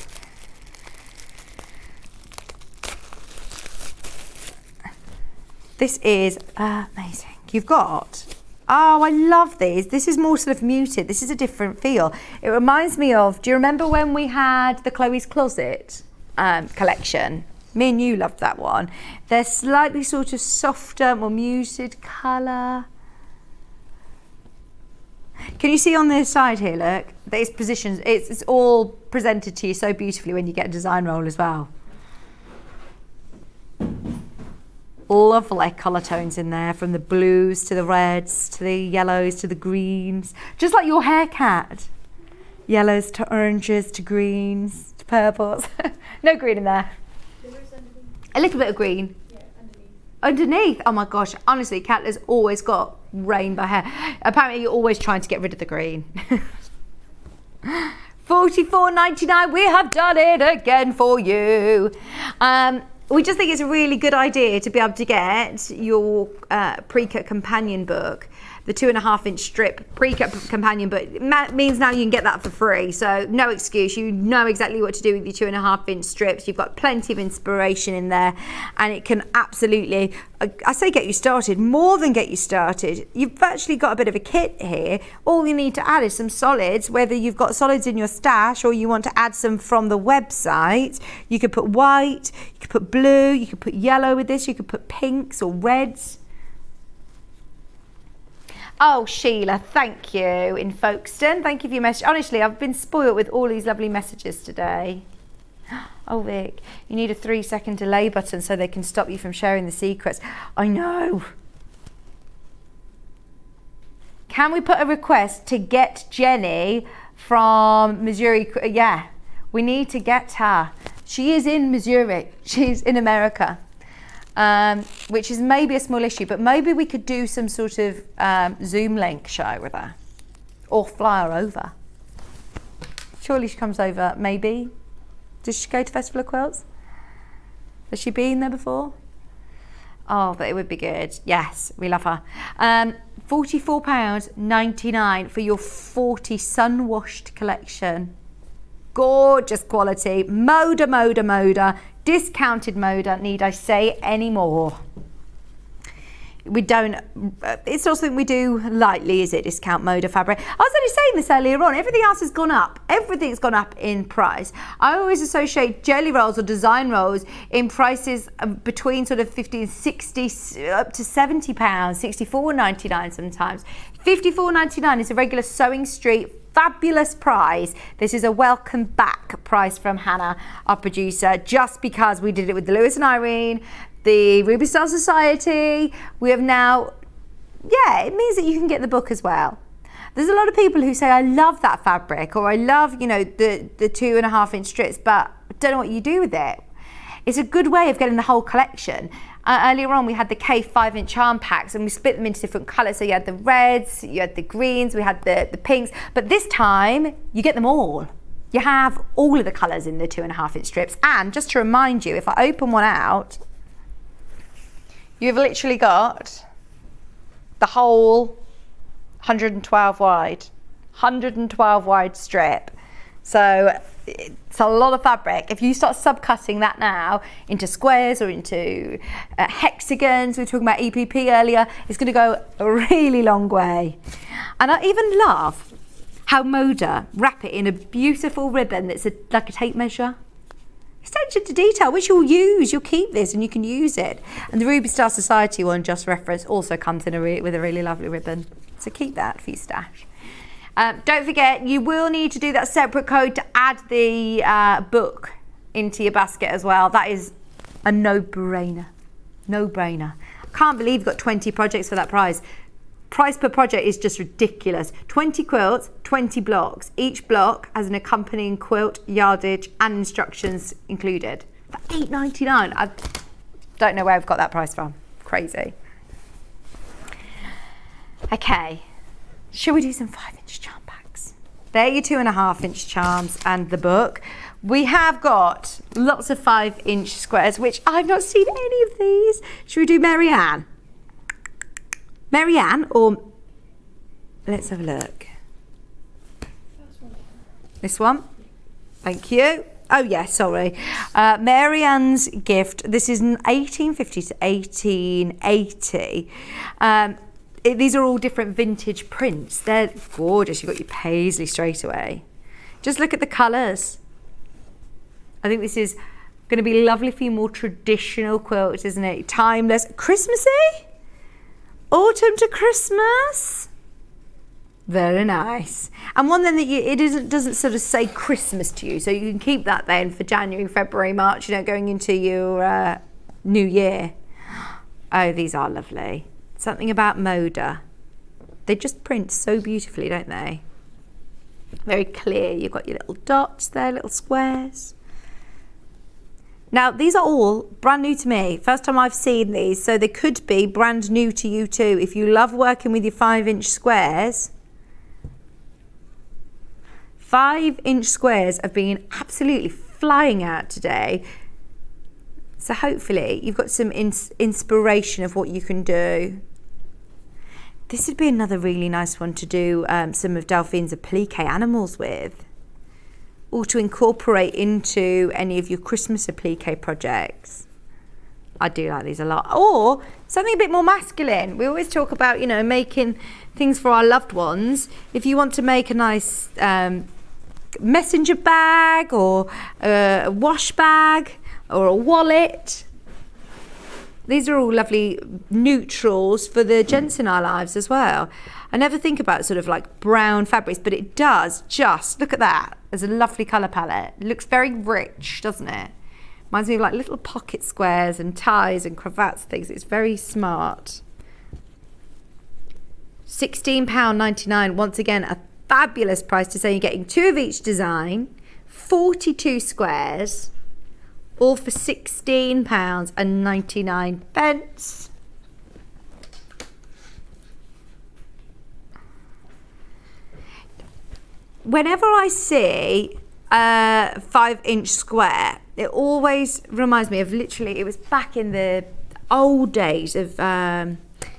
This is amazing. You've got, oh, I love these. This is more sort of muted. This is a different feel. It reminds me of, do you remember when we had the Chloe's Closet collection? Me and you loved that one. They're slightly sort of softer, more muted colour. Can you see on this side here, look, that it's positioned, it's all presented to you so beautifully when you get a design roll as well. Lovely colour tones in there, from the blues to the reds to the yellows to the greens, just like your hair cat. Yellows to oranges to greens to purples. No green in there. A little bit of green. underneath. Oh my gosh, honestly, Katla's always got rainbow hair. Apparently you're always trying to get rid of the green. $44.99, we have done it again for you. We just think it's a really good idea to be able to get your Precut companion book, the 2.5-inch strip Precut companion book. It means now you can get that for free, so no excuse. You know exactly what to do with your 2.5-inch strips. You've got plenty of inspiration in there, and it can absolutely, I say get you started, more than get you started. You've actually got a bit of a kit here. All you need to add is some solids, whether you've got solids in your stash or you want to add some from the website. You could put white, you could put blue, you could put yellow with this, you could put pinks or reds. Oh, Sheila, thank you in Folkestone. Thank you for your message. Honestly, I've been spoiled with all these lovely messages today. Oh, Vic, you need a 3-second delay button so they can stop you from sharing the secrets. I know. Can we put a request to get Jenny from Missouri? Yeah, we need to get her. She is in Missouri. She's in America. Which is maybe a small issue, but maybe we could do some sort of Zoom link show with her, or fly her over. Surely she comes over, maybe. Does she go to Festival of Quilts? Has she been there before? Oh, but it would be good. Yes, we love her. £44.99 for your 40 sun-washed collection. Gorgeous quality. Moda. Discounted Moda, need I say any more? We don't, it's not something we do lightly, is it, discount Moda fabric? I was only saying this earlier on, everything else has gone up. Everything's gone up in price. I always associate jelly rolls or design rolls in prices between sort of 50 and 60 up to £70, $64.99 sometimes. $54.99 is a regular Sewing Street fabulous price. This is a welcome back price from Hannah, our producer, just because we did it with the Lewis and Irene, the Ruby Star Society. We have now, yeah, it means that you can get the book as well. There's a lot of people who say, I love that fabric, or I love, you know, the 2.5-inch strips, but I don't know what you do with it. It's a good way of getting the whole collection. Earlier on, we had the K 5-inch charm packs, and we split them into different colours. So you had the reds, you had the greens, we had the pinks. But this time, you get them all. You have all of the colours in the 2.5-inch strips. And just to remind you, if I open one out, you've literally got the whole 112 wide strip. So it's a lot of fabric. If you start subcutting that now into squares or into hexagons, we were talking about EPP earlier, it's going to go a really long way. And I even love how Moda wrap it in a beautiful ribbon that's like a tape measure. Attention to detail, which you'll use. You'll keep this and you can use it. And the Ruby Star Society one, just reference, also comes in with a really lovely ribbon. So keep that for your stash. Don't forget, you will need to do that separate code to add the book into your basket as well. That is a no-brainer. No-brainer. I can't believe you've got 20 projects for that price. Price per project is just ridiculous. 20 quilts, 20 blocks. Each block has an accompanying quilt, yardage and instructions included. For $8.99. I don't know where I've got that price from. Crazy. Okay. Should we do some 5-inch charm packs? They're your 2.5-inch charms and the book. We have got lots of 5-inch squares, which I've not seen any of these. Should we do Marianne? Marianne, or let's have a look. This one? Thank you. Oh yeah, sorry. Marianne's gift. This is 1850 to 1880. These are all different vintage prints. They're gorgeous. You've got your paisley straight away. Just look at the colours. I think this is going to be lovely for your more traditional quilts, isn't it? Timeless. Christmassy? Autumn to Christmas? Very nice. And one then that it doesn't sort of say Christmas to you, so you can keep that then for January, February, March, you know, going into your new year. Oh, these are lovely. Something about Moda. They just print so beautifully, don't they? Very clear. You've got your little dots there, little squares. Now, these are all brand new to me. First time I've seen these, so they could be brand new to you too. If you love working with your 5-inch squares, 5-inch squares have been absolutely flying out today. So hopefully you've got some inspiration of what you can do. This would be another really nice one to do some of Delphine's applique animals with, or to incorporate into any of your Christmas applique projects. I do like these a lot. Or something a bit more masculine. We always talk about, you know, making things for our loved ones. If you want to make a nice messenger bag, or a wash bag, or a wallet, these are all lovely neutrals for the gents in our lives as well. I never think about sort of like brown fabrics, but it does just, look at that. There's a lovely colour palette. It looks very rich, doesn't it? Reminds me of like little pocket squares and ties and cravats, things. It's very smart. £16.99, once again, a fabulous price to say you're getting 2 of each design, 42 squares, all for £16.99. Whenever I see a 5-inch square, it always reminds me of, literally, it was back in the old days of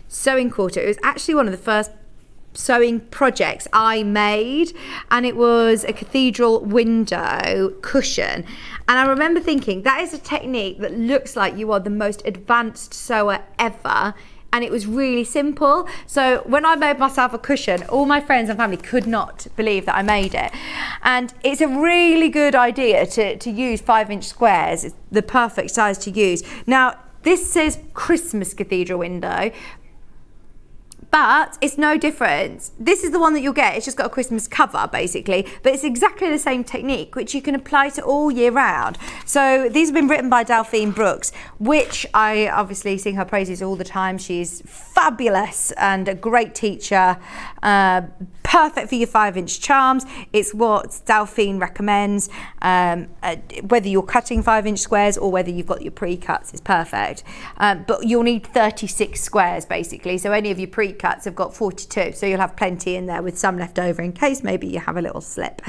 Sewing Quarter. It was actually one of the first sewing projects I made, and it was a cathedral window cushion. And I remember thinking, that is a technique that looks like you are the most advanced sewer ever. And it was really simple. So when I made myself a cushion, all my friends and family could not believe that I made it. And it's a really good idea to use 5-inch squares. It's the perfect size to use. Now, this says Christmas cathedral window, but it's no different. This is the one that you'll get. It's just got a Christmas cover, basically, but it's exactly the same technique, which you can apply to all year round. So these have been written by Delphine Brooks, which I obviously sing her praises all the time. She's fabulous and a great teacher. Perfect for your 5-inch charms. It's what Delphine recommends. Whether you're cutting 5-inch squares or whether you've got your pre-cuts, it's perfect. But you'll need 36 squares, basically. So any of your pre-cuts have got 42. So you'll have plenty in there with some left over in case maybe you have a little slip.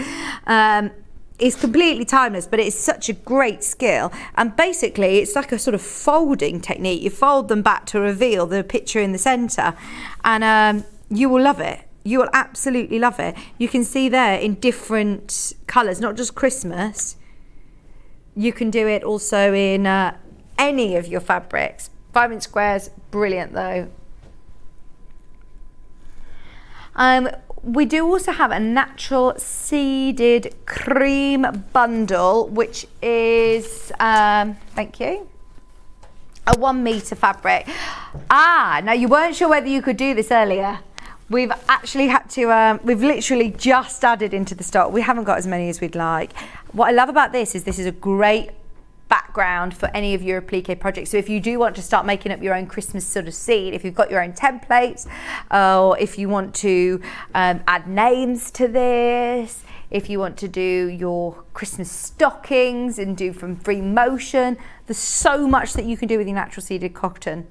It's completely timeless, but it's such a great skill. And basically, it's like a sort of folding technique. You fold them back to reveal the picture in the centre, and you will love it. You will absolutely love it. You can see there in different colours, not just Christmas. You can do it also in any of your fabrics. 5-inch squares, brilliant though. We do also have a natural seeded cream bundle, which is, thank you, a 1 metre fabric. Now you weren't sure whether you could do this earlier. We've actually had to, we've literally just added into the stock. We haven't got as many as we'd like. What I love about this is a great background for any of your applique projects. So if you do want to start making up your own Christmas sort of seed, if you've got your own templates, or if you want to add names to this, if you want to do your Christmas stockings and do from free motion, there's so much that you can do with your natural seeded cotton.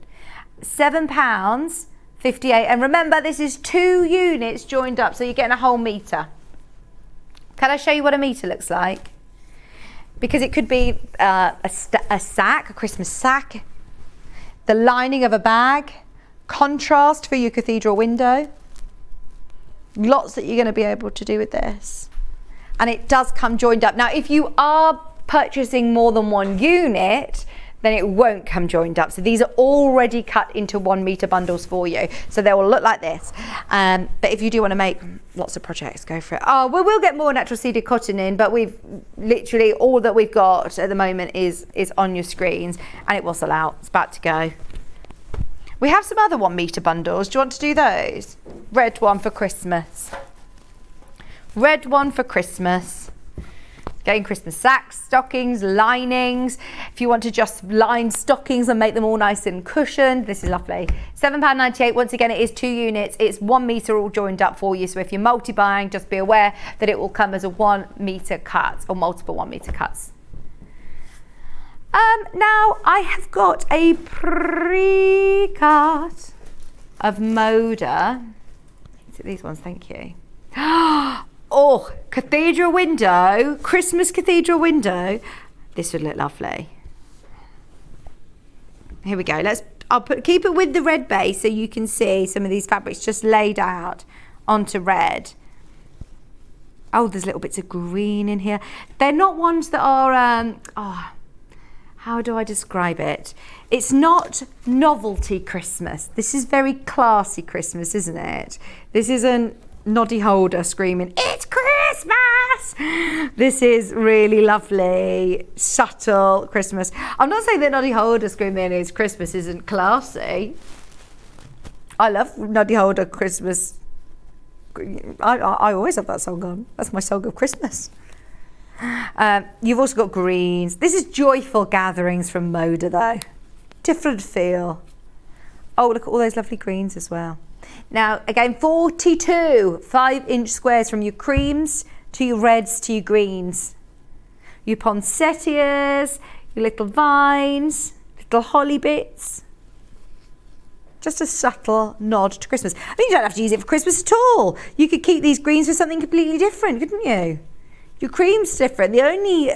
£7.58, and remember, this is 2 units joined up, so you're getting a whole metre. Can I show you what a metre looks like? Because it could be a sack, a Christmas sack, the lining of a bag, contrast for your cathedral window. Lots that you're going to be able to do with this. And it does come joined up. Now, if you are purchasing more than 1 unit, then it won't come joined up. So these are already cut into 1 metre bundles for you. So they will look like this. But if you do want to make lots of projects, go for it. Oh, well, we'll get more natural seeded cotton in, but we've literally, all that we've got at the moment is on your screens, and it will sell out. It's about to go. We have some other 1 metre bundles. Do you want to do those? Red one for Christmas. Red one for Christmas. Getting Christmas sacks, stockings, linings. If you want to just line stockings and make them all nice and cushioned, this is lovely. £7.98. Once again, it is 2 units. It's 1 metre all joined up for you. So if you're multi-buying, just be aware that it will come as a 1 metre cut or multiple 1 metre cuts. Now I have got a Precut of Moda. Is it these ones? Thank you. Oh, cathedral window, Christmas cathedral window. This would look lovely. Here we go. Keep it with the red base so you can see some of these fabrics just laid out onto red. Oh, there's little bits of green in here. They're not ones that are, how do I describe it? It's not novelty Christmas. This is very classy Christmas, isn't it? This isn't Noddy Holder screaming, "It's Christmas!" This is really lovely, subtle Christmas. I'm not saying that Noddy Holder screaming "It's Christmas" isn't classy. I love Noddy Holder Christmas. I always have that song on. That's my song of Christmas. You've also got greens. This is Joyful Gatherings from Moda though. Different feel. Oh, look at all those lovely greens as well. Now, again, 42 5-inch squares from your creams to your reds to your greens. Your poinsettias, your little vines, little holly bits. Just a subtle nod to Christmas. I mean, you don't have to use it for Christmas at all. You could keep these greens for something completely different, couldn't you? Your cream's different. The only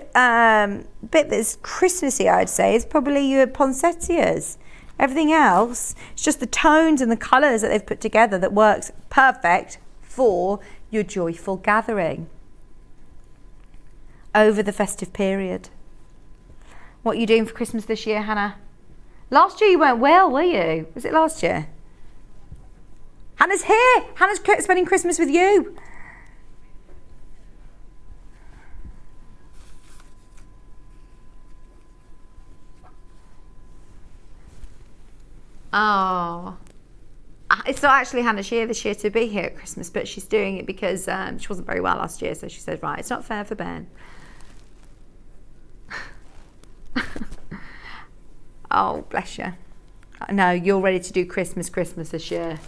bit that's Christmassy, I'd say, is probably your poinsettias. Everything else, it's just the tones and the colours that they've put together that works perfect for your joyful gathering over the festive period. What are you doing for Christmas this year, Hannah? Last year you weren't well, were you? Was it last year? Hannah's here. Hannah's spending Christmas with you. Oh, it's not actually Hannah's year this year to be here at Christmas, but she's doing it because she wasn't very well last year, so she said, right, it's not fair for Ben. Oh, bless you. No, you're ready to do Christmas this year.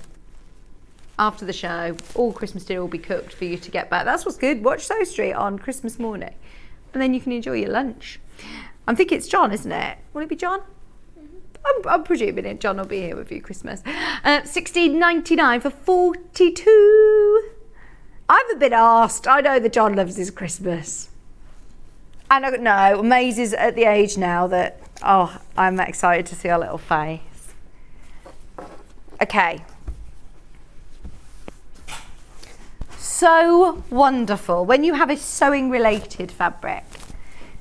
After the show, all Christmas dinner will be cooked for you to get back. That's what's good. Watch Sew Street on Christmas morning, and then you can enjoy your lunch. I'm thinking it's John, isn't it? Will it be John? I'm presuming it. John will be here with you Christmas. $16.99 for 42. I haven't been asked. I know that John loves his Christmas. And I know Maze is at the age now that, I'm excited to see her little face. Okay. So wonderful. When you have a sewing related fabric,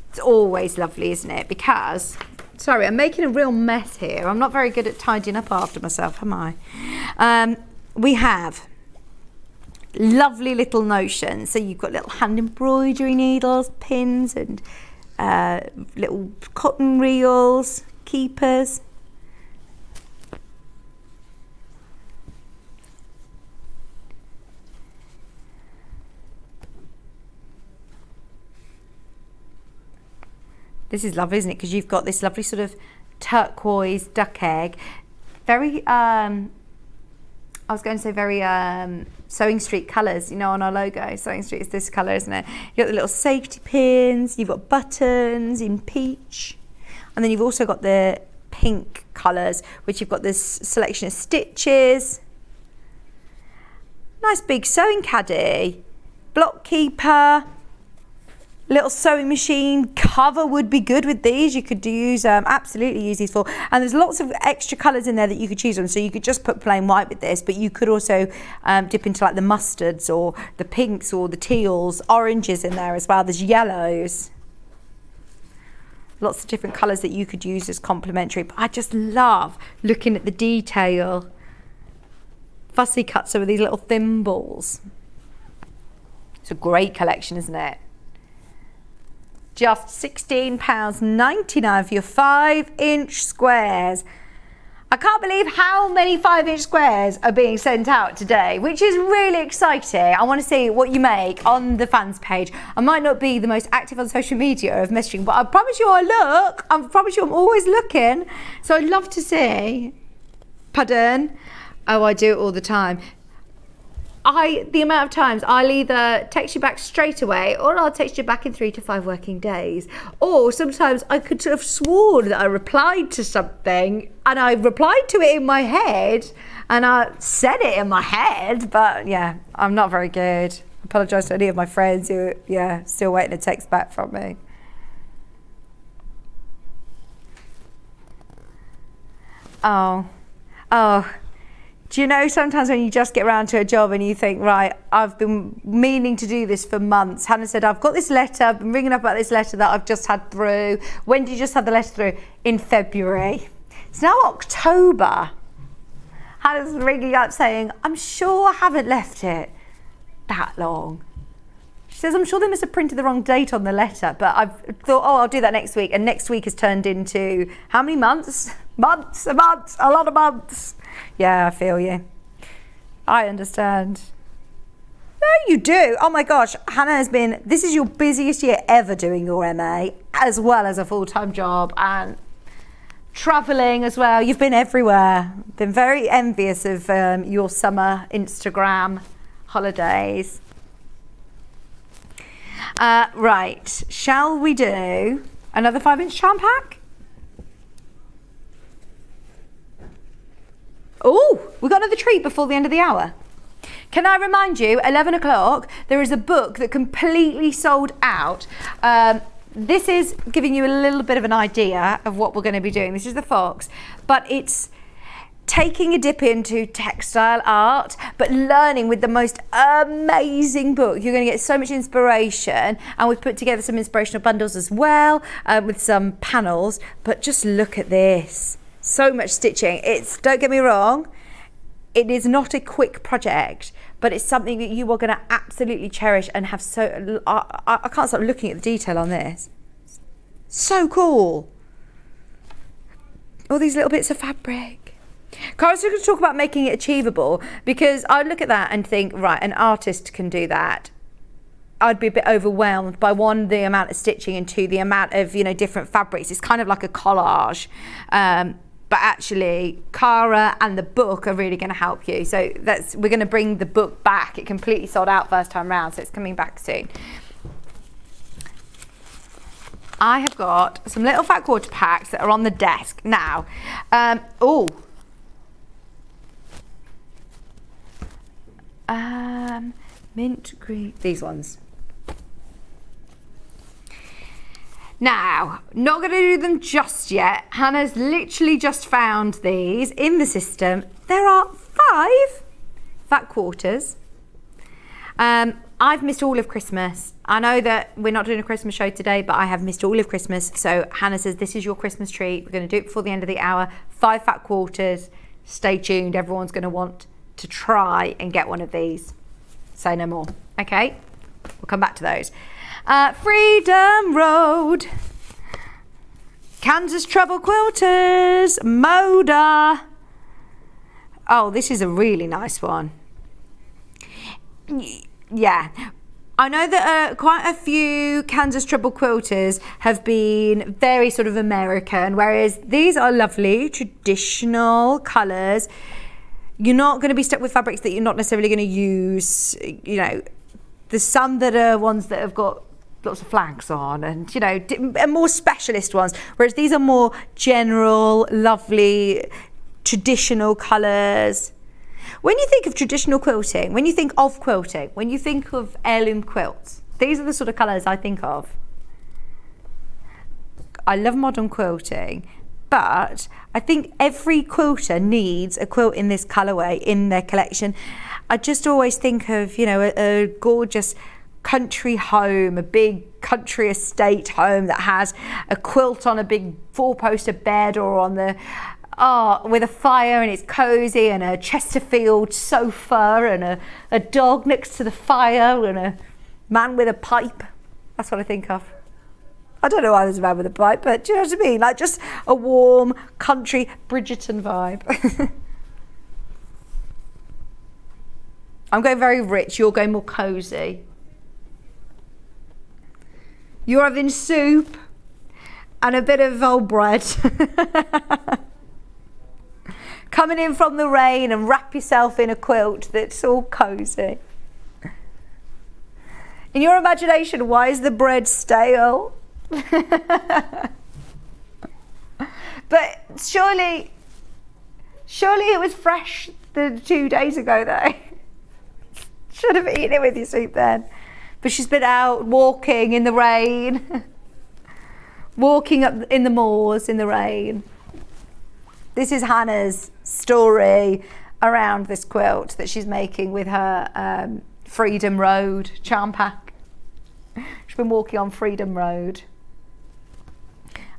it's always lovely, isn't it? Because... Sorry, I'm making a real mess here. I'm not very good at tidying up after myself, am I? We have lovely little notions. So you've got little hand embroidery needles, pins, and little cotton reels, keepers. This is lovely, isn't it? Because you've got this lovely sort of turquoise duck egg. Very, I was going to say very Sewing Street colours, you know, on our logo. Sewing Street is this colour, isn't it? You've got the little safety pins, you've got buttons in peach. And then you've also got the pink colours, which you've got this selection of stitches. Nice big sewing caddy. Block keeper. Little sewing machine cover would be good with these. You could use absolutely use these for, and there's lots of extra colours in there that you could choose on. So you could just put plain white with this, but you could also dip into like the mustards or the pinks or the teals, oranges in there as well. There's yellows, lots of different colours that you could use as complementary. But I just love looking at the detail. Fussy cut some of these little thimbles. It's a great collection, isn't it? Just £16.99 for your 5-inch squares. I can't believe how many 5-inch squares are being sent out today, which is really exciting. I want to see what you make on the fans page. I might not be the most active on social media of messaging, but I promise you I look. I promise you I'm always looking. So I'd love to see. Pardon? Oh, I do it all the time. the amount of times I'll either text you back straight away or I'll text you back in 3 to 5 working days. Or sometimes I could have sworn that I replied to something and I replied to it in my head and I said it in my head, but yeah, I'm not very good. I apologise to any of my friends who, still waiting a text back from me. Oh. Do you know sometimes when you just get around to a job and you think, right, I've been meaning to do this for months. Hannah said, I've got this letter, I've been ringing up about this letter that I've just had through. When did you just have the letter through? In February. It's now October. Hannah's ringing up saying, I'm sure I haven't left it that long. She says, I'm sure they must have printed the wrong date on the letter, but I've thought, I'll do that next week. And next week has turned into how many months? A lot of months. Yeah, I feel you. I understand. No, you do. Oh my gosh, Hannah this is your busiest year ever doing your MA, as well as a full-time job and travelling as well. You've been everywhere. Been very envious of your summer Instagram holidays. Right, shall we do another 5-inch charm pack? Oh, we got another treat before the end of the hour. Can I remind you, 11 o'clock, there is a book that completely sold out. This is giving you a little bit of an idea of what we're going to be doing. This is the Fox, but it's taking a dip into textile art, but learning with the most amazing book. You're going to get so much inspiration, and we've put together some inspirational bundles as well with some panels, but just look at this. So much stitching. Don't get me wrong, it is not a quick project, but it's something that you are going to absolutely cherish and have I can't stop looking at the detail on this. So cool. All these little bits of fabric. Cara's going to talk about making it achievable, because I look at that and think, right, an artist can do that. I'd be a bit overwhelmed by 1, the amount of stitching, and 2, the amount of different fabrics. It's kind of like a collage. But actually, Cara and the book are really going to help you. So we're going to bring the book back. It completely sold out first time round, so it's coming back soon. I have got some little fat quarter packs that are on the desk now. Mint green. These ones. Now, not going to do them just yet. Hannah's literally just found these in the system. There are 5 fat quarters. I've missed all of Christmas. I know that we're not doing a Christmas show today, but I have missed all of Christmas. So Hannah says, this is your Christmas treat. We're going to do it before the end of the hour. 5 fat quarters. Stay tuned. Everyone's going to want to try and get one of these. Say no more. Okay? We'll come back to those. Freedom Road, Kansas Treble Quilters, Moda. Oh, this is a really nice one. Yeah, I know that quite a few Kansas Treble Quilters have been very sort of American, whereas these are lovely, traditional colours. You're not going to be stuck with fabrics that you're not necessarily going to use. There's some that are ones that have got lots of flags on and, and more specialist ones, whereas these are more general, lovely, traditional colours. When you think of traditional quilting, when you think of quilting, when you think of heirloom quilts, these are the sort of colours I think of. I love modern quilting, but I think every quilter needs a quilt in this colourway in their collection. I just always think of, a gorgeous country home, a big country estate home that has a quilt on a big 4-poster bed or on the with a fire, and it's cosy, and a Chesterfield sofa, and a dog next to the fire, and a man with a pipe. That's what I think of. I don't know why there's a man with a pipe, but do you know what I mean? Like just a warm country Bridgerton vibe. I'm going very rich, you're going more cosy. You're having soup and a bit of old bread. coming in from the rain and wrap yourself in a quilt that's all cosy. In your imagination, why is the bread stale? But surely it was fresh the 2 days ago though. Should have eaten it with your soup then. But she's been out walking in the rain. Walking up in the moors in the rain. This is Hannah's story around this quilt that she's making with her Freedom Road charm pack. She's been walking on Freedom Road.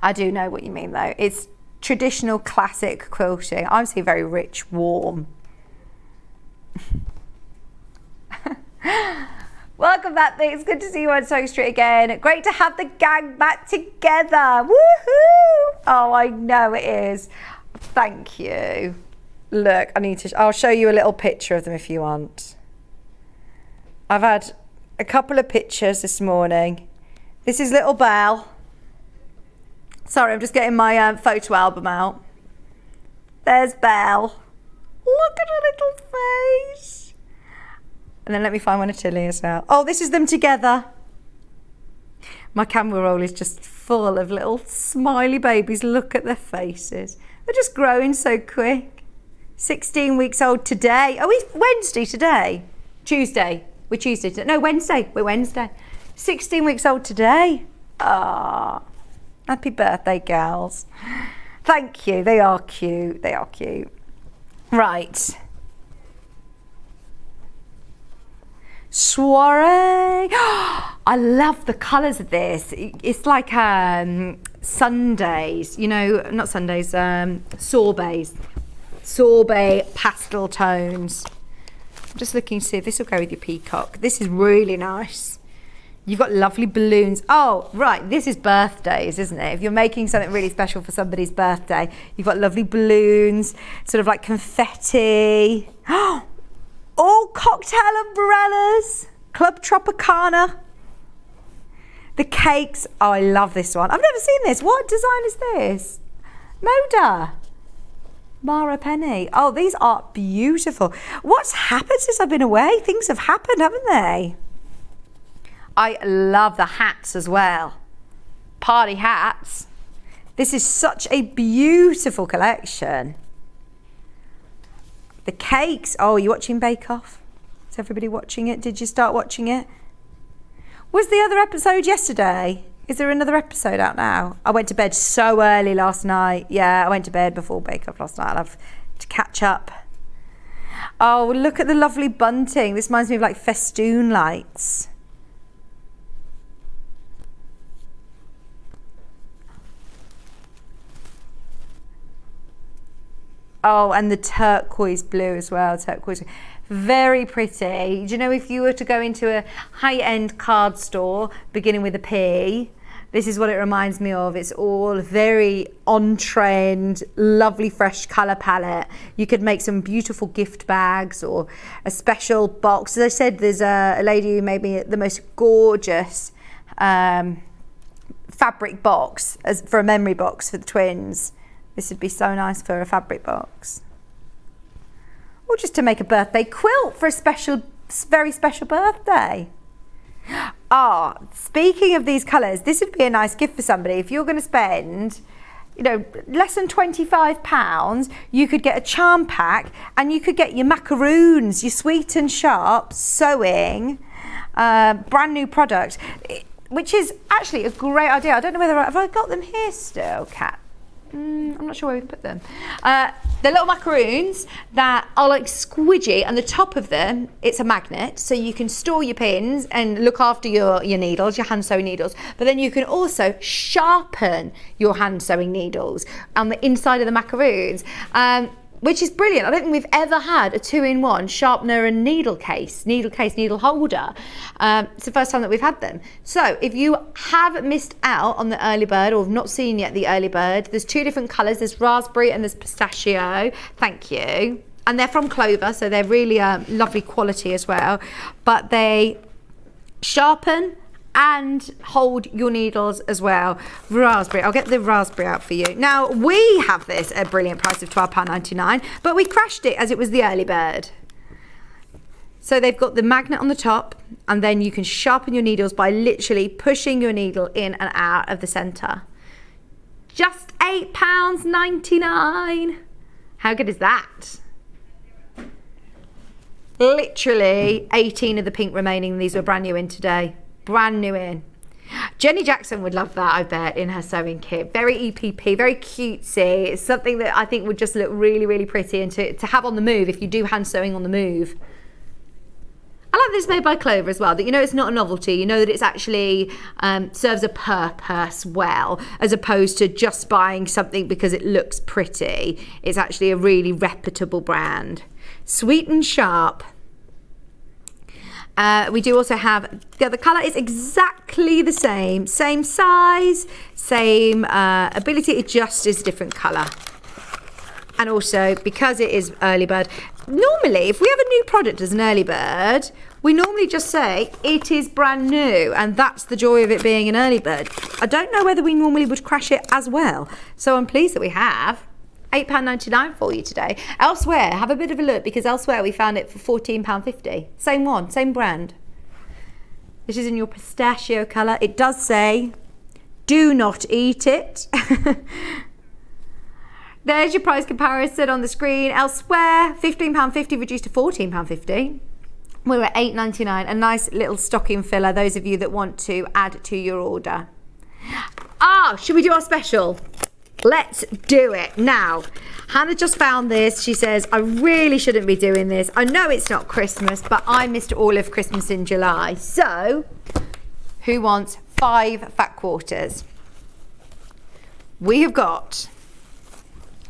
I do know what you mean though. It's traditional classic quilting. I'm seeing very rich, warm. Welcome back, it's good to see you on Sewing Street again. Great to have the gang back together. Woohoo! Oh, I know it is. Thank you. Look, I'll show you a little picture of them if you want. I've had a couple of pictures this morning. This is little Belle. Sorry, I'm just getting my photo album out. There's Belle. Look at her little face. And then let me find one of Tilly as well. Oh, this is them together. My camera roll is just full of little smiley babies. Look at their faces. They're just growing so quick. 16 weeks old today. Oh, it's Wednesday today. Tuesday. We're Tuesday today. No, Wednesday. We're Wednesday. 16 weeks old today. Ah, happy birthday, gals. Thank you. They are cute. They are cute. Right. Soiree. I love the colours of this. It's like Sundays, you know, not Sundays, sorbets. Sorbet pastel tones. I'm just looking to see if this will go with your peacock. This is really nice. You've got lovely balloons. Oh, right, this is birthdays, isn't it? If you're making something really special for somebody's birthday, you've got lovely balloons, sort of like confetti. Oh, cocktail umbrellas. Club Tropicana. The cakes. Oh, I love this one. I've never seen this. What design is this? Moda. Mara Penny. Oh, these are beautiful. What's happened since I've been away? Things have happened, haven't they? I love the hats as well. Party hats. This is such a beautiful collection. The cakes. Oh, are you watching Bake Off? Is everybody watching it? Did you start watching it? Was the other episode yesterday? Is there another episode out now? I went to bed so early last night. Yeah, I went to bed before Bake Off last night. I'll have to catch up. Oh, look at the lovely bunting. This reminds me of like festoon lights. Oh, and the turquoise blue as well, turquoise. Very pretty. Do you know, if you were to go into a high-end card store, beginning with a P, this is what it reminds me of. It's all very on-trend, lovely fresh colour palette. You could make some beautiful gift bags or a special box. As I said, there's a lady who made me the most gorgeous fabric box for a memory box for the twins. This would be so nice for a fabric box. Or just to make a birthday quilt for a special, very special birthday. Ah, speaking of these colours, this would be a nice gift for somebody. If you're going to spend, you know, less than £25, you could get a charm pack and you could get your macaroons, your Sweet and Sharp sewing, brand new product, which is actually a great idea. I don't know whether, have I got them here still, Kat? I'm not sure where we put them. They're little macaroons that are like squidgy, and the top of them, it's a magnet, so you can store your pins and look after your needles, your hand sewing needles, but then you can also sharpen your hand sewing needles on the inside of the macaroons, which is brilliant. I don't think we've ever had a 2-in-1 sharpener and needle holder. It's the first time that we've had them. So if you have missed out on the early bird or have not seen yet the early bird, there's 2 different colours. There's raspberry and there's pistachio. Thank you. And they're from Clover, so they're really lovely quality as well. But they sharpen and hold your needles as well. Raspberry, I'll get the raspberry out for you. Now, we have this at a brilliant price of £12.99, but we crashed it as it was the early bird. So they've got the magnet on the top, and then you can sharpen your needles by literally pushing your needle in and out of the centre. Just £8.99. How good is that? Literally 18 of the pink remaining. These were brand new in today. Brand new in. Jenny Jackson would love that, I bet, in her sewing kit. Very EPP, very cutesy. It's something that I think would just look really, really pretty, and to have on the move if you do hand sewing on the move. I like this made by Clover as well, that you know it's not a novelty, you know that it's actually serves a purpose well, as opposed to just buying something because it looks pretty. It's actually a really reputable brand. Sweet and Sharp. We do also have, the colour is exactly the same size, same ability, it just is a different colour. And also, because it is early bird, normally if we have a new product as an early bird, we normally just say it is brand new, and that's the joy of it being an early bird. I don't know whether we normally would crash it as well, so I'm pleased that we have. £8.99 for you today. Elsewhere, have a bit of a look, because elsewhere we found it for £14.50. Same one, same brand. This is in your pistachio colour. It does say, do not eat it. There's your price comparison on the screen. Elsewhere, £15.50 reduced to £14.50. We're at £8.99. A nice little stocking filler, those of you that want to add to your order. Should we do our special? Let's do it. Now, Hannah just found this. She says, I really shouldn't be doing this. I know it's not Christmas, but I missed all of Christmas in July. So, who wants 5 fat quarters? We have got,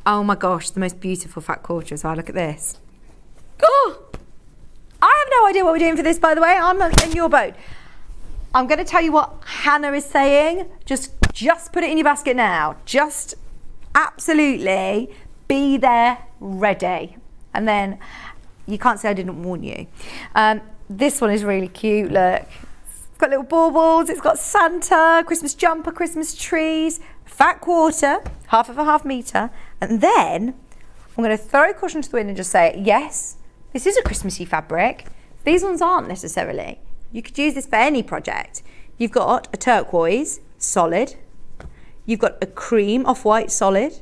oh my gosh, the most beautiful fat quarter as well. Look at this. Oh, I have no idea what we're doing for this, by the way. I'm in your boat. I'm going to tell you what Hannah is saying. Just put it in your basket now. Just absolutely be there ready. And then you can't say I didn't warn you. This one is really cute. Look, it's got little baubles. It's got Santa, Christmas jumper, Christmas trees, fat quarter, half of a half metre. And then I'm going to throw caution to the wind and just say, yes, this is a Christmassy fabric. These ones aren't necessarily. You could use this for any project. You've got a turquoise solid. You've got a cream off-white solid.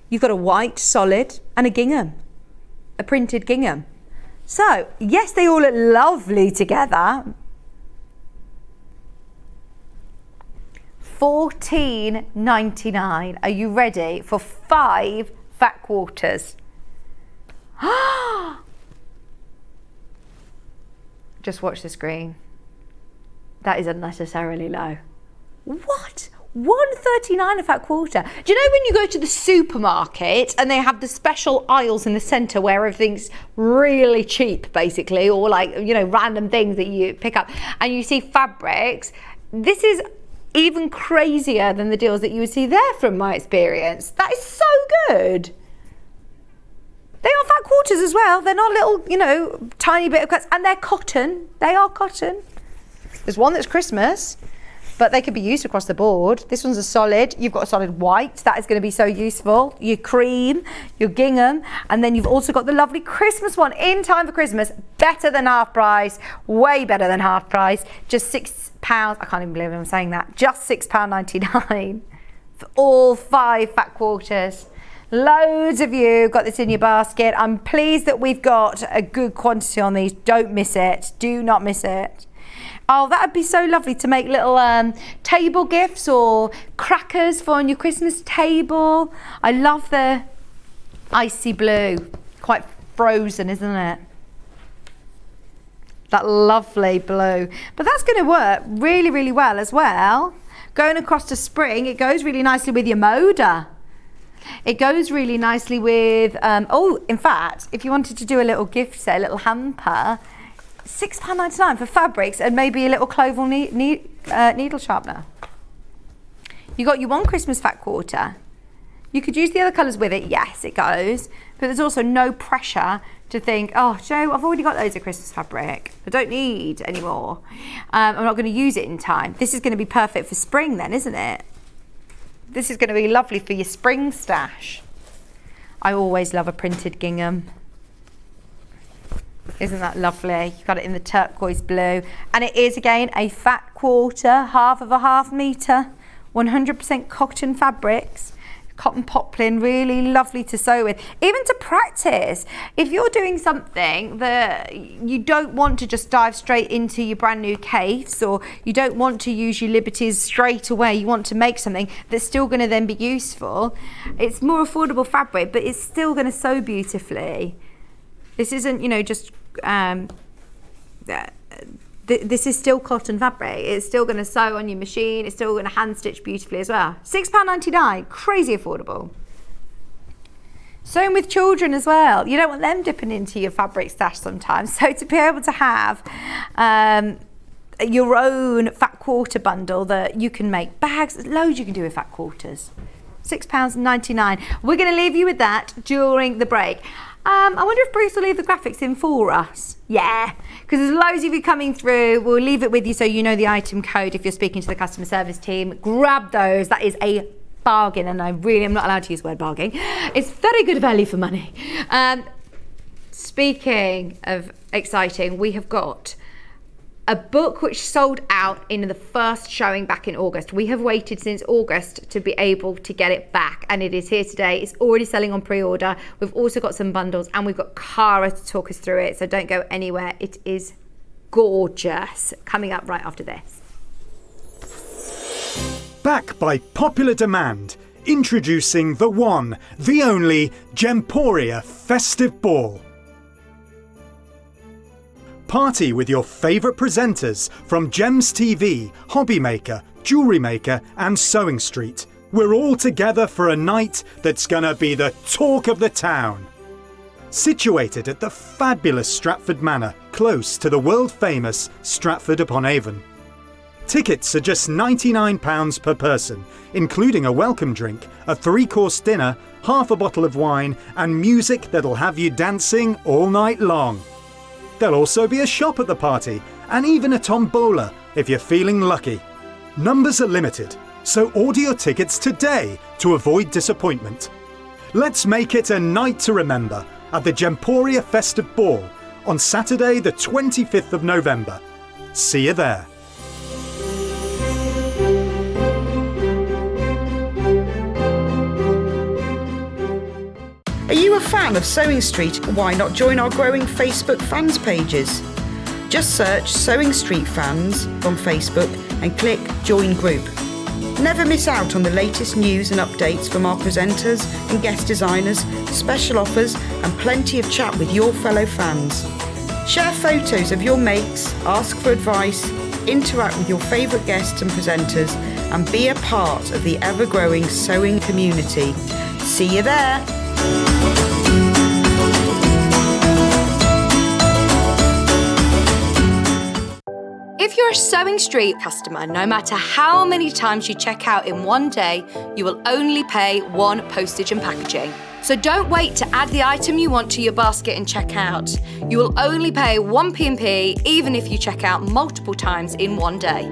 You've got a white solid and a gingham, a printed gingham. So, yes, they all look lovely together. £14.99. Are you ready for 5 fat quarters? Just watch the screen. That is unnecessarily low. What? £1.39 a fat quarter. Do you know when you go to the supermarket and they have the special aisles in the centre where everything's really cheap, basically, or like, you know, random things that you pick up, and you see fabrics? This is even crazier than the deals that you would see there, from my experience. That is so good. They are fat quarters as well. They're not little, you know, tiny bit of cuts, and they're cotton. They are cotton. There's one that's Christmas, but they could be used across the board. This one's a solid. You've got a solid white. That is going to be so useful. Your cream, your gingham, and then you've also got the lovely Christmas one in time for Christmas. Better than half price. Way better than half price. Just £6. I can't even believe I'm saying that. Just £6.99 for all 5 fat quarters. Loads of you got this in your basket. I'm pleased that we've got a good quantity on these. Don't miss it. Do not miss it. Oh, that would be so lovely to make little table gifts or crackers for on your Christmas table. I love the icy blue. Quite frozen, isn't it? That lovely blue. But that's going to work really, really well as well. Going across to spring, it goes really nicely with your Moda. It goes really nicely with, in fact, if you wanted to do a little gift set, a little hamper, £6.99 for fabrics and maybe a little cloval needle sharpener. You got your one Christmas fat quarter. You could use the other colours with it, yes, it goes, but there's also no pressure to think, oh, Joe, I've already got loads of Christmas fabric. I don't need any more. I'm not going to use it in time. This is going to be perfect for spring then, isn't it? This is going to be lovely for your spring stash. I always love a printed gingham. Isn't that lovely? You've got it in the turquoise blue. And it is, again, a fat quarter, half of a half metre, 100% cotton fabrics. Cotton poplin, really lovely to sew with. Even to practice, if you're doing something that you don't want to just dive straight into your brand new case, or you don't want to use your liberties straight away, you want to make something that's still going to then be useful. It's more affordable fabric, but it's still going to sew beautifully. This isn't, just this is still cotton fabric. It's still going to sew on your machine. It's still going to hand stitch beautifully as well. £6.99, crazy affordable. Sewing with children as well. You don't want them dipping into your fabric stash sometimes. So to be able to have your own fat quarter bundle that you can make bags, loads you can do with fat quarters. £6.99. We're going to leave you with that during the break. I wonder if Bruce will leave the graphics in for us. Yeah, because there's loads of you coming through. We'll leave it with you so you know the item code if you're speaking to the customer service team. Grab those. That is a bargain, and I really am not allowed to use the word bargain. It's very good value for money. Speaking of exciting, we have got a book which sold out in the first showing back in August. We have waited since August to be able to get it back, and it is here today. It's already selling on pre-order. We've also got some bundles, and we've got Cara to talk us through it, so don't go anywhere. It is gorgeous. Coming up right after this. Back by popular demand, introducing the one, the only Gemporia Festive Ball. Party with your favourite presenters from Gems TV, Hobby Maker, Jewellery Maker and Sewing Street. We're all together for a night that's gonna be the talk of the town. Situated at the fabulous Stratford Manor, close to the world-famous Stratford-upon-Avon. Tickets are just £99 per person, including a welcome drink, a 3-course dinner, half a bottle of wine and music that'll have you dancing all night long. There'll also be a shop at the party, and even a tombola if you're feeling lucky. Numbers are limited, so order your tickets today to avoid disappointment. Let's make it a night to remember at the Gemporia Festive Ball on Saturday the 25th of November. See you there. Are you a fan of Sewing Street? Why not join our growing Facebook fans pages? Just search Sewing Street Fans on Facebook and click Join Group. Never miss out on the latest news and updates from our presenters and guest designers, special offers and plenty of chat with your fellow fans. Share photos of your makes, ask for advice, interact with your favourite guests and presenters and be a part of the ever-growing sewing community. See you there! If you're a Sewing Street customer, no matter how many times you check out in one day, you will only pay one postage and packaging. So don't wait to add the item you want to your basket and check out. You will only pay one P&P even if you check out multiple times in one day.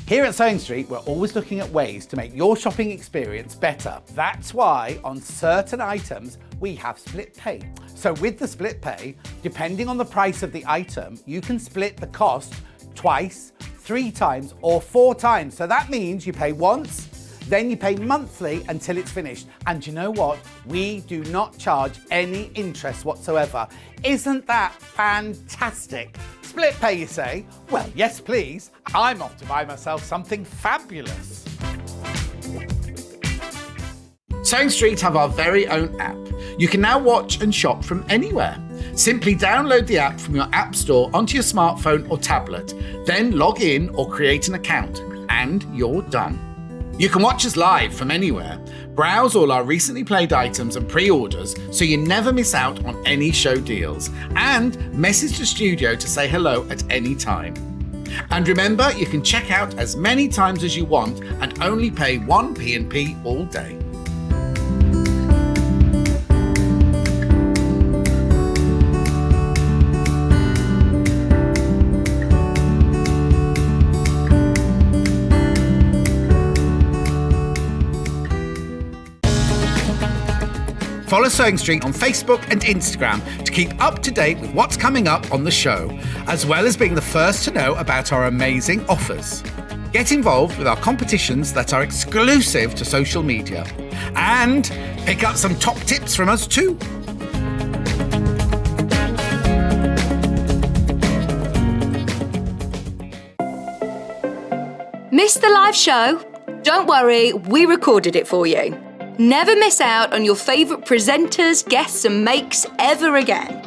Here at Sewing Street, we're always looking at ways to make your shopping experience better. That's why on certain items, we have split pay. So with the split pay, depending on the price of the item, you can split the cost twice, 3 times, or 4 times. So that means you pay once, then you pay monthly until it's finished. And you know what? We do not charge any interest whatsoever. Isn't that fantastic? Split pay, you say? Well, yes, please. I'm off to buy myself something fabulous. Sewing Street have our very own app. You can now watch and shop from anywhere. Simply download the app from your app store onto your smartphone or tablet, then log in or create an account, and you're done. You can watch us live from anywhere, browse all our recently played items and pre-orders so you never miss out on any show deals, and message the studio to say hello at any time. And remember, you can check out as many times as you want and only pay one P&P all day. follow Sewing Street on Facebook and Instagram to keep up to date with what's coming up on the show, as well as being the first to know about our amazing offers. Get involved with our competitions that are exclusive to social media. And pick up some top tips from us too. Missed the live show? Don't worry, we recorded it for you. Never miss out on your favourite presenters, guests and makes ever again.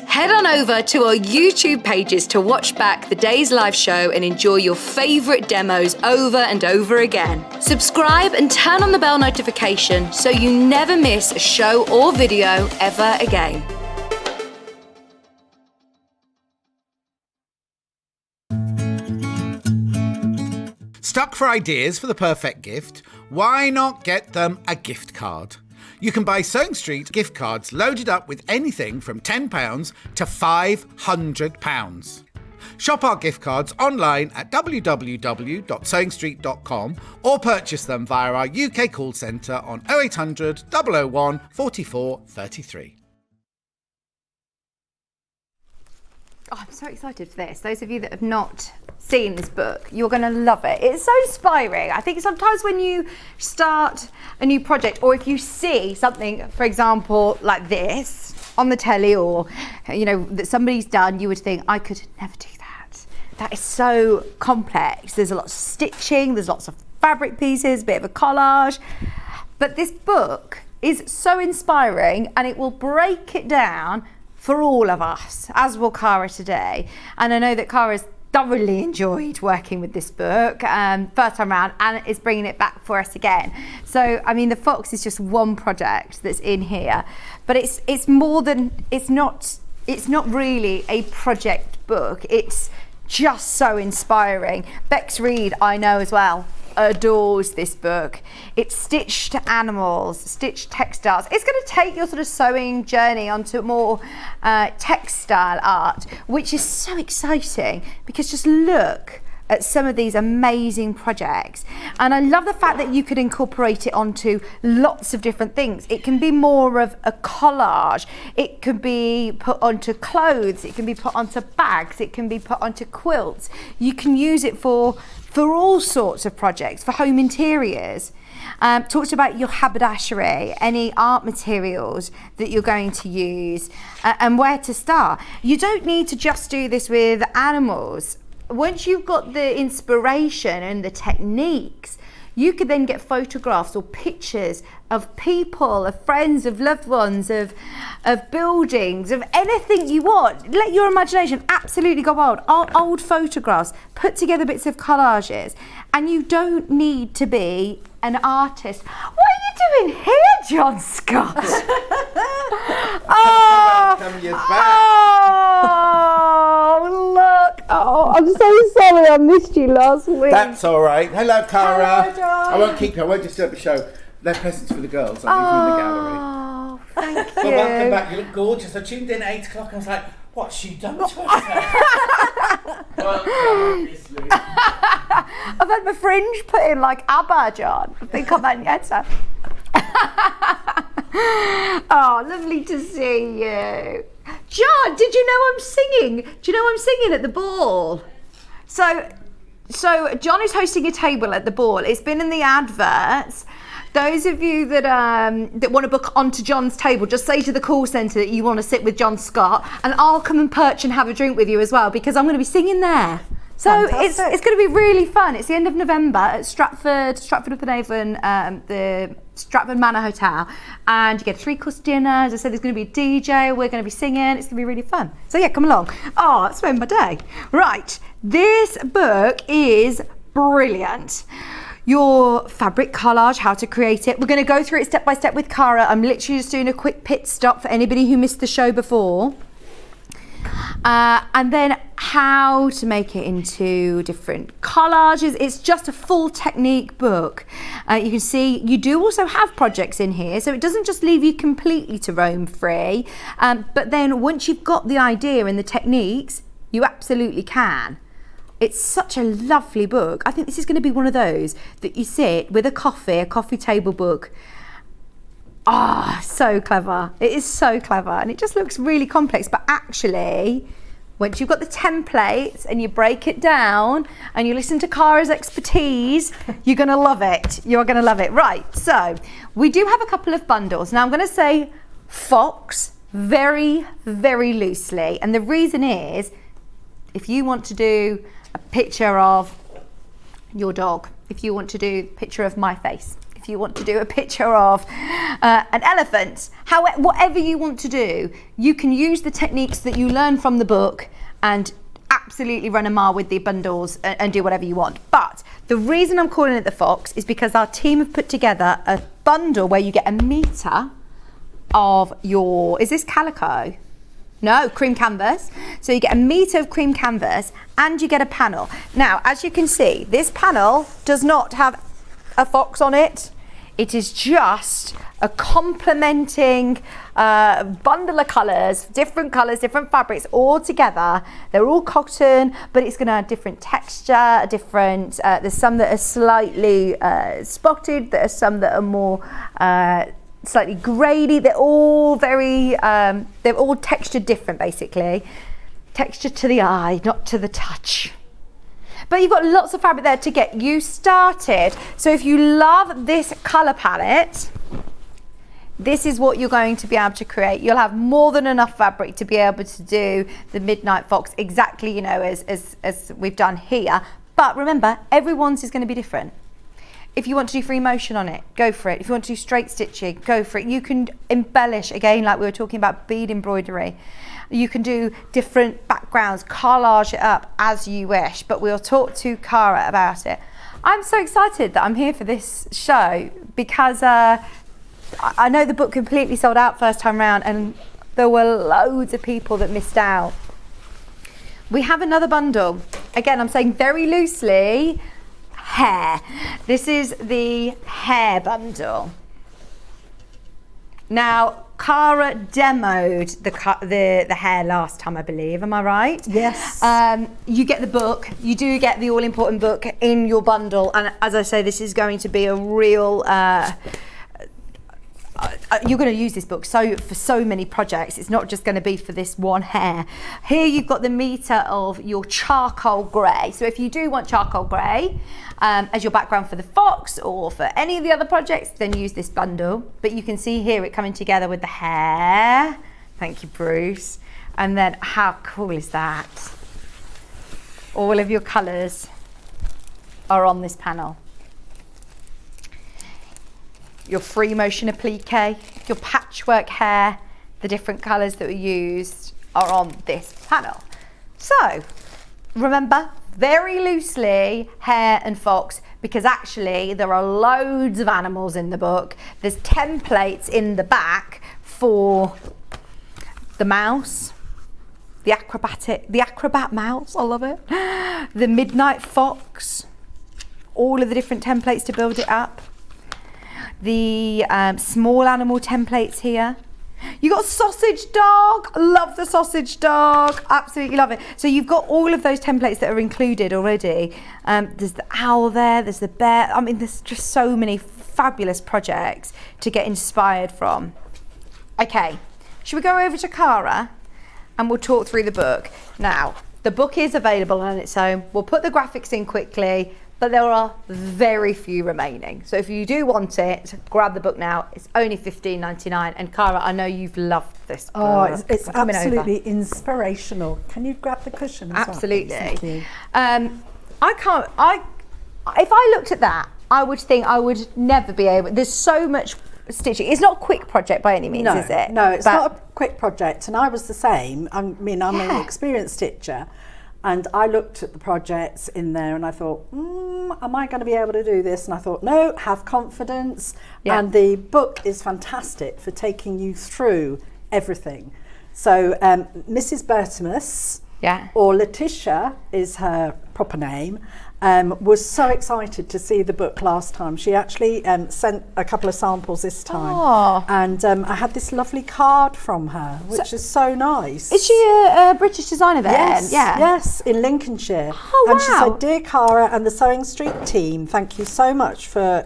Head on over to our YouTube pages to watch back the day's live show and enjoy your favourite demos over and over again. Subscribe and turn on the bell notification so you never miss a show or video ever again. Stuck for ideas for the perfect gift? Why not get them a gift card? You can buy Sewing Street gift cards loaded up with anything from £10 to £500. Shop our gift cards online at www.sewingstreet.com or purchase them via our UK call centre on 0800 001 44 33. Oh, I'm so excited for this. Those of you that have not seen this book, you're going to love it. It's so inspiring. I think sometimes when you start a new project, or if you see something, for example, like this on the telly, or that somebody's done, you would think, I could never do that. That is so complex. There's a lot of stitching, there's lots of fabric pieces, a bit of a collage. But this book is so inspiring, and it will break it down for all of us, as will Cara today. And I know that Cara's thoroughly enjoyed working with this book first time around, and is bringing it back for us again. So I mean, the Fox is just one project that's in here, but it's more than, it's not really a project book. It's just so inspiring. Bex Reed, I know as well, adores this book. It's stitched animals, stitched textiles. It's going to take your sort of sewing journey onto more textile art, which is so exciting, because just look at some of these amazing projects. And I love the fact that you could incorporate it onto lots of different things. It can be more of a collage. It can be put onto clothes. It can be put onto bags. It can be put onto quilts. You can use it for all sorts of projects, for home interiors. Talks about your haberdashery, any art materials that you're going to use, and where to start. You don't need to just do this with animals. Once you've got the inspiration and the techniques, you could then get photographs or pictures of people, of friends, of loved ones, of buildings, of anything you want. Let your imagination absolutely go wild. Old photographs, put together bits of collages, and you don't need to be an artist. What are you doing here, John Scott? Oh, look. Oh, I'm so sorry I missed you last week. That's all right. Hello, Cara. Hello, John. I won't keep you. I won't disturb the show. They're presents for the girls. I'll leave them in the gallery. Oh, thank you. Well, welcome back. You look gorgeous. I tuned in at 8 o'clock. I was like, what's she done to herself? Well, obviously. I've had my fringe put in like ABBA, John. I think I'm Agneta. Oh, lovely to see you. John, did you know I'm singing? Do you know I'm singing at the ball? So John is hosting a table at the ball. It's been in the adverts. Those of you that want to book onto John's table, just say to the call centre that you want to sit with John Scott, and I'll come and perch and have a drink with you as well, because I'm going to be singing there. So it's going to be really fun. It's the end of November at Stratford-upon-Avon, the Stratford Manor Hotel, and you get a 3-course dinner. As I said, there's going to be a DJ. We're going to be singing. It's going to be really fun. So yeah, come along. Oh, that's made my day. Right, this book is brilliant. Your fabric collage, how to create it. We're going to go through it step by step with Cara. I'm literally just doing a quick pit stop for anybody who missed the show before. And then how to make it into different collages. It's just a full technique book. You can see you do also have projects in here, so it doesn't just leave you completely to roam free. But then once you've got the idea and the techniques, you absolutely can. It's such a lovely book. I think this is going to be one of those that you sit with a coffee table book, So clever. It is so clever, and it just looks really complex, but actually once you've got the templates and you break it down and you listen to Cara's expertise, you're going to love it. You're going to love it. Right, so we do have a couple of bundles. Now I'm going to say fox very, very loosely, and the reason is if you want to do a picture of your dog, if you want to do a picture of my face, if you want to do a picture of an elephant, whatever you want to do, you can use the techniques that you learn from the book and absolutely run a mile with the bundles and do whatever you want. But the reason I'm calling it the fox is because our team have put together a bundle where you get a metre of your, is this calico? No, cream canvas. So you get a metre of cream canvas and you get a panel. Now, as you can see, this panel does not have a fox on it. It is just a complementing bundle of colours, different fabrics all together. They're all cotton, but it's going to have different texture, different, there's some that are slightly spotted, there are some that are more slightly grady. They're all very, they're all textured different basically. Texture to the eye, not to the touch. But you've got lots of fabric there to get you started. So if you love this colour palette, this is what you're going to be able to create. You'll have more than enough fabric to be able to do the Midnight Fox exactly, you know, as we've done here. But remember, everyone's is going to be different. If you want to do free motion on it, go for it. If you want to do straight stitching, go for it. You can embellish, again, like we were talking about bead embroidery. You can do different backgrounds, collage it up as you wish, but we'll talk to Cara about it. I'm so excited that I'm here for this show because I know the book completely sold out first time round and there were loads of people that missed out. We have another bundle. Again, I'm saying very loosely, hair. This is the hair bundle. Now, Cara demoed the hair last time, I believe. Am I right? Yes. You get the book. You do get the all-important book in your bundle. And as I say, this is going to be a real... you're going to use this book for so many projects. It's not just going to be for this one hair. Here you've got the metre of your charcoal grey. So if you do want charcoal grey as your background for the fox or for any of the other projects, then use this bundle. But you can see here it coming together with the hair. Thank you, Bruce. And then how cool is that? All of your colours are on this panel. Your free motion applique, your patchwork hair, the different colours that were used are on this panel. So remember, very loosely, hare and fox, because actually there are loads of animals in the book. There's templates in the back for the mouse, the acrobat mouse, I love it, the midnight fox, all of the different templates to build it up. The small animal templates here. You got sausage dog, love the sausage dog, absolutely love it. So you've got all of those templates that are included already. There's the owl there, there's the bear. I mean, there's just so many fabulous projects to get inspired from. Okay, should we go over to Cara and we'll talk through the book. Now, the book is available on its own. We'll put the graphics in quickly, but there are very few remaining. So if you do want it, grab the book now. It's only $15.99. And Cara, I know you've loved this book. Oh, it's absolutely inspirational. Can you grab the cushion as absolutely. well, please? Thank you. If I looked at that, I would think I would never be able, there's so much stitching. It's not a quick project by any means, is it? No, it's not a quick project. And I was the same. I mean, I'm an experienced stitcher. And I looked at the projects in there and I thought, am I going to be able to do this? And I thought, no, have confidence. Yeah. And the book is fantastic for taking you through everything. So Mrs. Bertimus, or Letitia is her proper name, was so excited to see the book last time. She actually sent a couple of samples this time. Oh. And I had this lovely card from her, which is so nice. Is she a British designer then? Yes, yes, in Lincolnshire. Oh, wow. And she said, "Dear Cara and the Sewing Street team, thank you so much for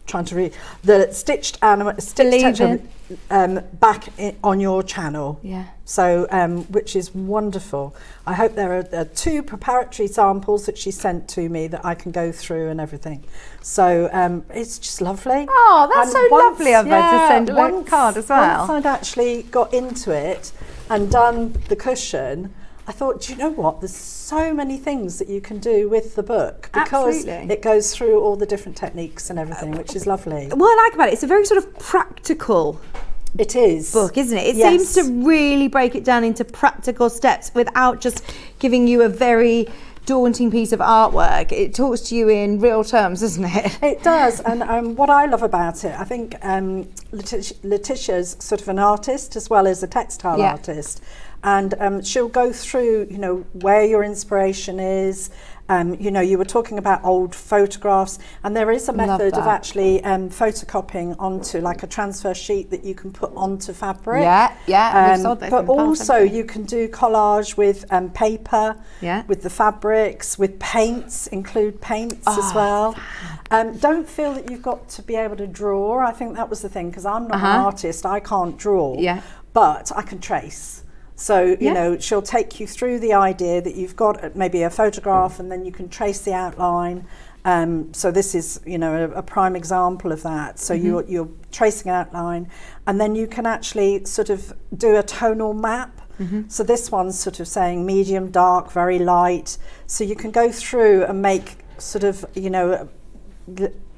trying to read the stitched texture back on your channel. Yeah. So, which is wonderful. I hope there are 2 preparatory samples that she sent to me that I can go through and everything. So it's just lovely. Oh, that's And so lovely of her to send a little once- card as well. Once I'd actually got into it and done the cushion, I thought, do you know what? There's so many things that you can do with the book because Absolutely. it goes through all the different techniques and everything, which is lovely. What I like about it, it's a very sort of practical It is. book, isn't it? It Yes. seems to really break it down into practical steps without just giving you a very daunting piece of artwork. It talks to you in real terms, doesn't it? It does, and what I love about it, I think Letitia's sort of an artist as well as a textile Yeah. artist, and she'll go through, you know, where your inspiration is. You know, you were talking about old photographs, and there is a Love method of that. actually photocopying onto like a transfer sheet that you can put onto fabric. Yeah, we've sold those in But the past, also haven't we? you can do collage with paper, Yeah. with the fabrics, with paints, include paints Oh, as well. Don't feel that you've got to be able to draw. I think that was the thing, because I'm not an artist, I can't draw, Yeah. but I can trace. So, you Yeah. know, she'll take you through the idea that you've got maybe a photograph and then you can trace the outline. So this is, you know, a prime example of that. So you're tracing an outline, and then you can actually sort of do a tonal map. So this one's sort of saying medium, dark, very light. So you can go through and make sort of, you know,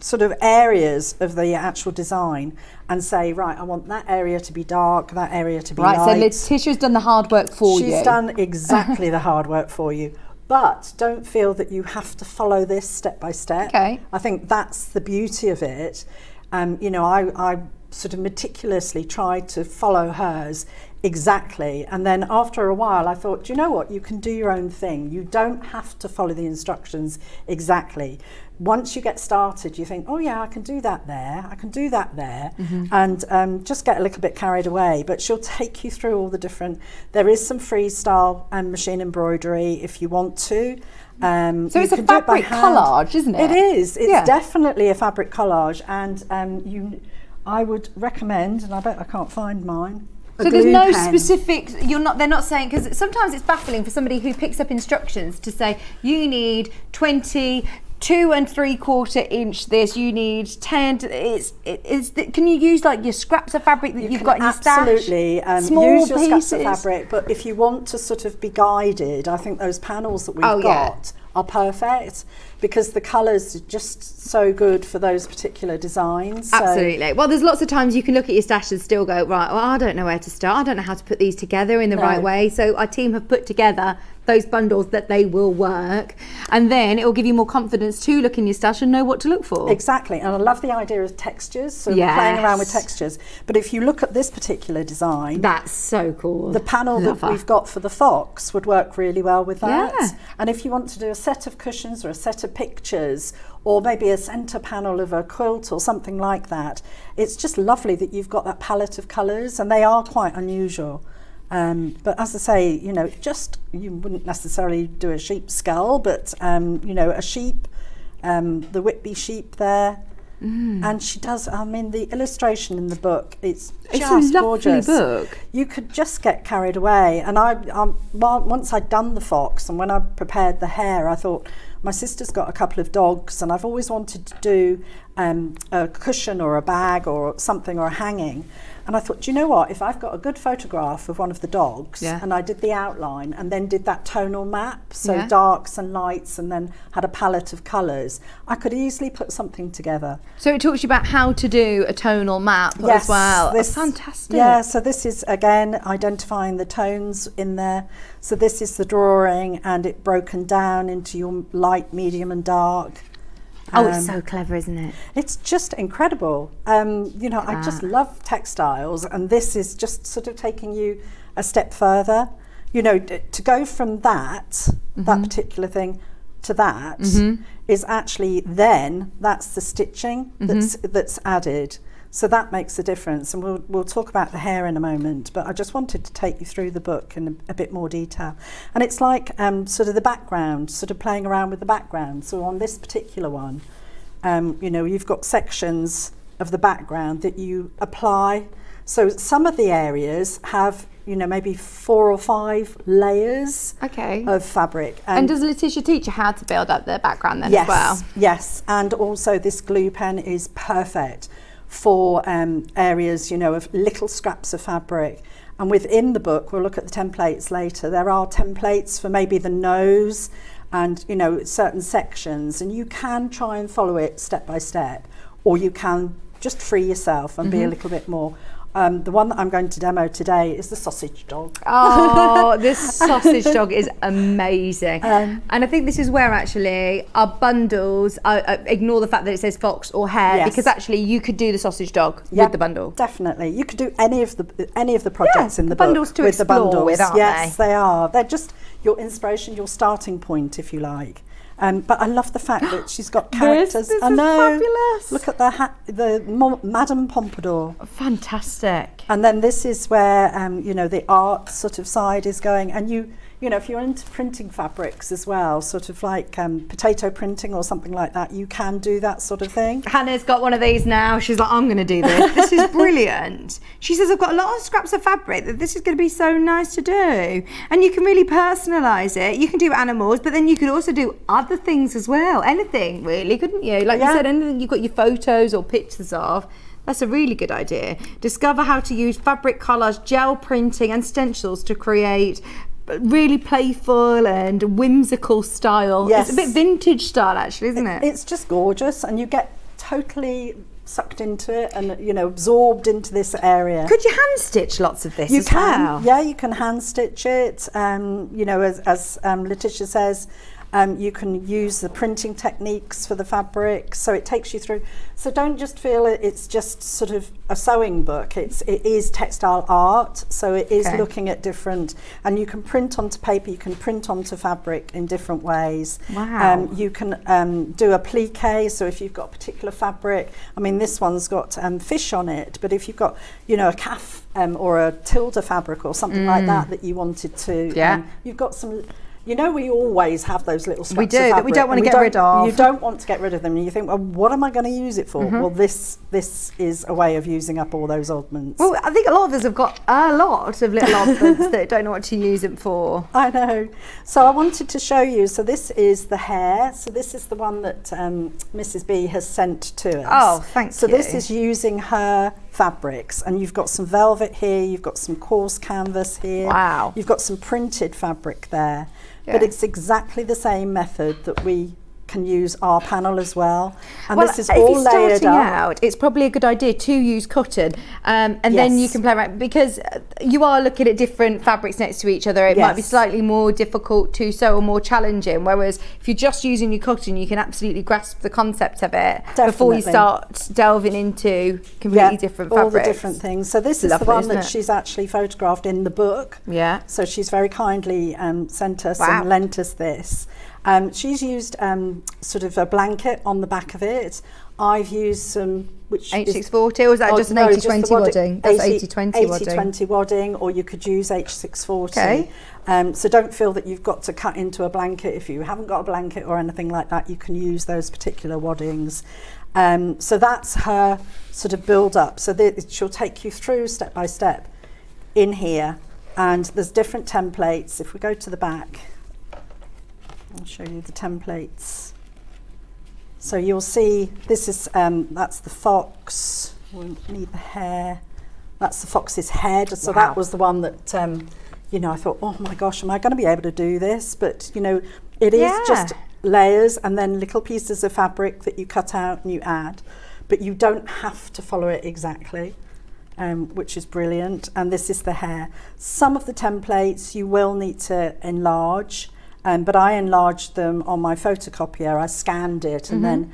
sort of areas of the actual design and say, right, I want that area to be dark, that area to be Right, light. so Letitia's done the hard work for you. She's done exactly the hard work for you. But don't feel that you have to follow this step by step. Okay. I think that's the beauty of it. You know, I sort of meticulously tried to follow hers exactly. And then after a while, I thought, do you know what? You can do your own thing. You don't have to follow the instructions exactly. Once you get started, you think, oh yeah, I can do that there, I can do that there, and just get a little bit carried away. But she'll take you through all the different, there is some freestyle and machine embroidery if you want to. So you it's a can do it by fabric hand. collage, isn't it? It is. It's Yeah. definitely a fabric collage, and I would recommend, and I bet I can't find mine. a So there's glue no pen. specific, they're not saying, because sometimes it's baffling for somebody who picks up instructions to say, you need 22 3/4 inch this, you need 10, can you use like your scraps of fabric that you've got in your stash? Absolutely, Small use your scraps of pieces? fabric, but if you want to sort of be guided, I think those panels that we've Oh, yeah. got are perfect because the colours are just so good for those particular designs. So- Absolutely. Well, there's lots of times you can look at your stash and still go, right, well, I don't know where to start. I don't know how to put these together in the right way. So our team have put together those bundles that they will work, and then it will give you more confidence to look in your stash and know what to look for. Exactly, and I love the idea of textures, so Yes. playing around with textures. But if you look at this particular design, That's so cool. the panel Love that her. we've got for the fox would work really well with that. Yeah. And if you want to do a set of cushions or a set of pictures, or maybe a centre panel of a quilt or something like that, it's just lovely that you've got that palette of colours, and they are quite unusual. But as I say, you know, just you wouldn't necessarily do a sheep skull, but you know, a sheep, the Whitby sheep there. And she does, I mean, the illustration in the book, it's It's just a lovely gorgeous. book. You could just get carried away. And once I'd done the fox and when I prepared the hair, I thought, my sister's got a couple of dogs and I've always wanted to do a cushion or a bag or something or a hanging. And I thought, do you know what, if I've got a good photograph of one of the dogs, Yeah. and I did the outline and then did that tonal map, so Yeah. darks and lights, and then had a palette of colours, I could easily put something together. So it talks you about how to do a tonal map as well. This, That's fantastic. Yeah, so this is again identifying the tones in there. So this is the drawing, and it broken down into your light, medium, and dark. Oh, it's so clever, isn't it? It's just incredible. You know, I just love textiles, and this is just sort of taking you a step further. You know, to go from that particular thing to that is actually then that's the stitching that's added. So that makes a difference, and we'll talk about the hair in a moment, but I just wanted to take you through the book in a bit more detail. And it's like sort of the background, sort of playing around with the background. So on this particular one, You've got sections of the background that you apply. So some of the areas have, maybe 4 or 5 layers of fabric. And does Letitia teach you how to build up the background then as well? Yes, and also this glue pen is perfect for areas, of little scraps of fabric. And within the book, we'll look at the templates later, there are templates for maybe the nose and, certain sections, and you can try and follow it step by step, or you can just free yourself and be a little bit more. The one that I'm going to demo today is the sausage dog. Oh, this sausage dog is amazing. And I think this is where actually our bundles, ignore the fact that it says fox or hare, because actually you could do the sausage dog with the bundle. Definitely. You could do any of the projects in the book bundles to with the explore bundles. with, aren't yes, they? They are. They're just your inspiration, your starting point, if you like. But I love the fact that she's got characters. This I is know. fabulous. Look at the Madame Pompadour. Fantastic. And then this is where the art sort of side is going. And if you're into printing fabrics as well, sort of like potato printing or something like that, you can do that sort of thing. Hannah's got one of these now. She's like, I'm going to do this. This is brilliant. She says, I've got a lot of scraps of fabric that this is going to be so nice to do. And you can really personalise it. You can do animals, but then you could also do other things as well. Anything, really, couldn't you? Like you said, anything you've got your photos or pictures of. That's a really good idea. Discover how to use fabric collage, gel printing and stencils to create really playful and whimsical style. Yes. It's a bit vintage style actually, isn't it? It's just gorgeous, and you get totally sucked into it and absorbed into this area. Could you hand stitch lots of this as well? Yeah, you can hand stitch it. As Letitia says, you can use the printing techniques for the fabric, so it takes you through. So don't just feel it's just sort of a sewing book. It is textile art, so it is looking at different, and you can print onto paper, you can print onto fabric in different ways. Wow. You can do a plique, so if you've got a particular fabric, this one's got fish on it, but if you've got, a calf or a tilde fabric or something like that you wanted to, you've got some. We always have those little scraps of fabric that we don't want to get rid of. You don't want to get rid of them. And you think, well, what am I going to use it for? Well, this is a way of using up all those oddments. Well, I think a lot of us have got a lot of little oddments that don't know what to use it for. I know. So I wanted to show you. So this is the hare. So this is the one that Mrs. B has sent to us. Oh, thank you. So this is using her fabrics, and you've got some velvet here, you've got some coarse canvas here. Wow. You've got some printed fabric there. But it's exactly the same method that we can use our panel as well. And this is all layered up. It's probably a good idea to use cotton, and then you can play around, because you are looking at different fabrics next to each other. It might be slightly more difficult to sew or more challenging, whereas if you're just using your cotton, you can absolutely grasp the concept of it before you start delving into completely different fabrics. All the different things. So this is the one that she's actually photographed in the book. Yeah. So she's very kindly sent us and lent us this. She's used sort of a blanket on the back of it. I've used some, which H640, or is that just an 80-20 wadding? That's 80-20 wadding. 80-20 wadding, or you could use H640. So don't feel that you've got to cut into a blanket. If you haven't got a blanket or anything like that, you can use those particular waddings. So that's her sort of build up. So she'll take you through step by step in here, and there's different templates. If we go to the back, I'll show you the templates. So you'll see this is that's the fox. We need the hare. That's the fox's head. So that was the one that I thought, oh my gosh, am I going to be able to do this? But it is just layers and then little pieces of fabric that you cut out and you add, but you don't have to follow it exactly. Which is brilliant. And this is the hare. Some of the templates you will need to enlarge. But I enlarged them on my photocopier. I scanned it and then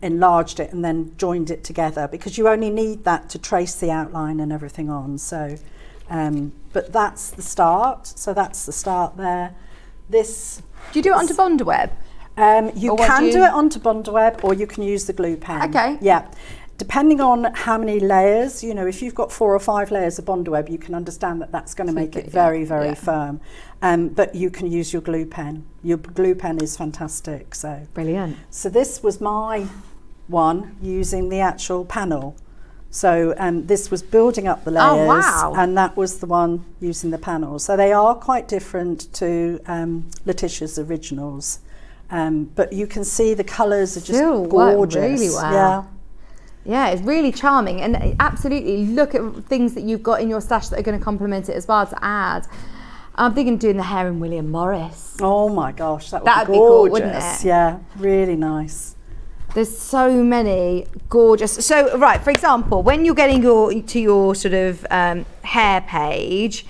enlarged it and then joined it together, because you only need that to trace the outline and everything on. So, but that's the start. So that's the start there. This. Do you do it onto Bondweb? You can do it onto Bondweb, or you can use the glue pen. Okay. Yeah. Depending on how many layers, if you've got 4 or 5 layers of Bondweb, you can understand that that's going to make it very, very firm. But you can use your glue pen. Your glue pen is fantastic. So brilliant. So this was my one using the actual panel. So this was building up the layers, wow. and that was the one using the panel. So they are quite different to Letitia's originals. But you can see the colours are just Still gorgeous. work really well. Yeah. Yeah, it's really charming, and absolutely look at things that you've got in your stash that are going to complement it as well to add. I'm thinking doing the hair in William Morris. Oh my gosh, that would That'd be be cool, gorgeous. wouldn't it? Yeah, really nice. There's so many gorgeous. So right, for example, when you're getting your sort of hair page,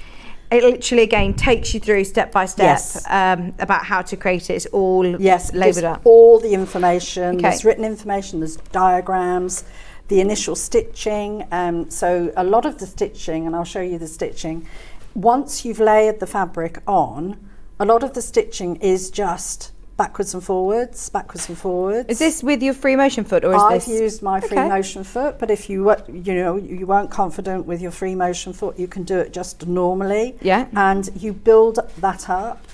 it literally again takes you through step by step Yes. about how to create it. It's all Yes, labelled gives up. all the information. Okay. There's written information, there's diagrams, the initial stitching. So a lot of the stitching, and I'll show you the stitching, once you've layered the fabric on, a lot of the stitching is just backwards and forwards, backwards and forwards. Is this with your free motion foot, or is I've this? used my free Okay. motion foot, but if you weren't confident with your free motion foot, you can do it just normally. Yeah. And you build that up,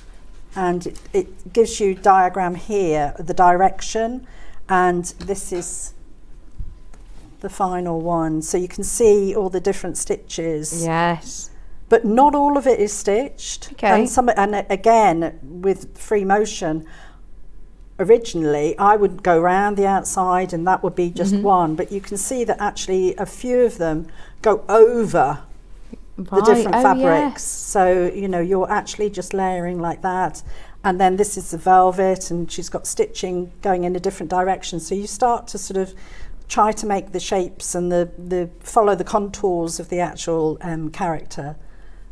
and it gives you diagram here, the direction, and this is the final one. So you can see all the different stitches. Yes. But not all of it is stitched. Okay. And again, with free motion, originally I would go round the outside and that would be just one, but you can see that actually a few of them go over the different fabrics. Yes. So, you're actually just layering like that. And then this is the velvet, and she's got stitching going in a different direction. So you start to sort of try to make the shapes and the follow the contours of the actual character.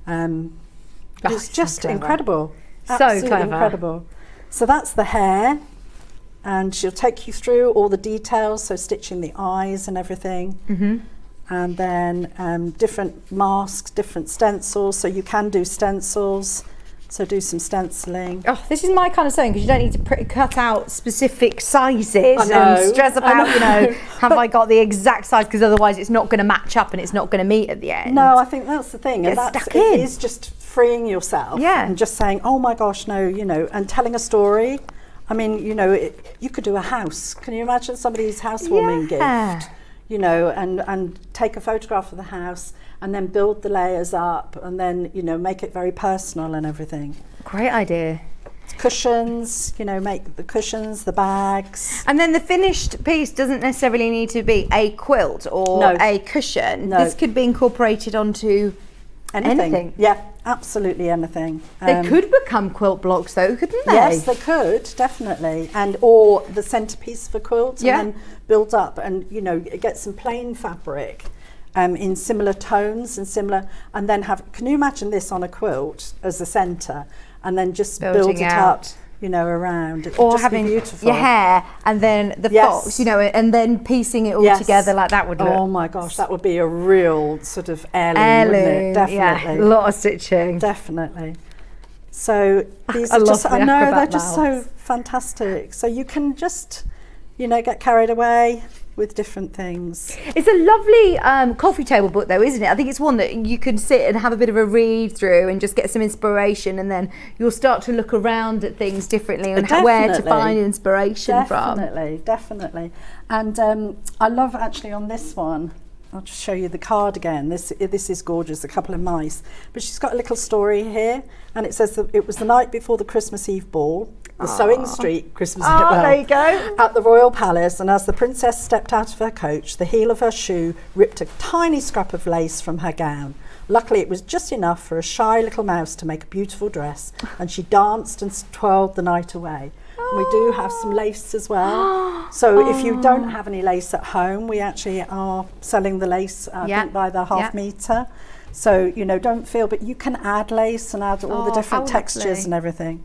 It's so just clever. incredible. So Absolutely clever. incredible. So that's the hair, and she'll take you through all the details, so stitching the eyes and everything. And then different masks, different stencils, so you can do stencils, so do some stenciling. Oh, this is my kind of sewing, because you don't need to cut out specific sizes I know, and stress I about, know. have I got the exact size, because otherwise it's not going to match up and it's not going to meet at the end. No, I think that's the thing, Get and that's stuck it in. is just freeing yourself, Yeah. and just saying, oh my gosh, no, and telling a story. I mean, you could do a house. Can you imagine somebody's housewarming Yeah. gift? And take a photograph of the house and then build the layers up and then, make it very personal and everything. Great idea. Cushions, make the cushions, the bags. And then the finished piece doesn't necessarily need to be a quilt or No. a cushion. No. This could be incorporated onto anything. Yeah, absolutely anything. They could become quilt blocks though, couldn't they? Yes, they could, definitely. Or the centerpiece of a quilt, Yeah. and then build up and, get some plain fabric in similar tones and then can you imagine this on a quilt as the center, and then just build Building it out. up, around. It Or would just having be beautiful. your hair and then the Yes. fox, and then piecing it all Yes. together like that would look. Oh my gosh, that would be a real sort of heirloom, wouldn't it? Definitely. Yeah, a lot of stitching. Definitely. So these I are love just, the I know, they're acrobat just mouths. so fantastic. So you can just, get carried away with different things. It's a lovely coffee table book though, isn't it? I think it's one that you can sit and have a bit of a read through and just get some inspiration, and then you'll start to look around at things differently and where to Definitely. find inspiration from. Definitely. And I love actually on this one, I'll just show you the card again. This is gorgeous, a couple of mice. But she's got a little story here, and it says that it was the night before the Christmas Eve ball, the Sewing Street Christmas Eve ball. There you go. At the Royal Palace, and as the princess stepped out of her coach, the heel of her shoe ripped a tiny scrap of lace from her gown. Luckily, it was just enough for a shy little mouse to make a beautiful dress, and she danced and twirled the night away. And we do have some lace as well. So if you don't have any lace at home, we actually are selling the lace, I Yeah. think, by the half Yeah. metre. So, don't feel, but you can add lace and add all the Oh, different how textures lovely. and everything.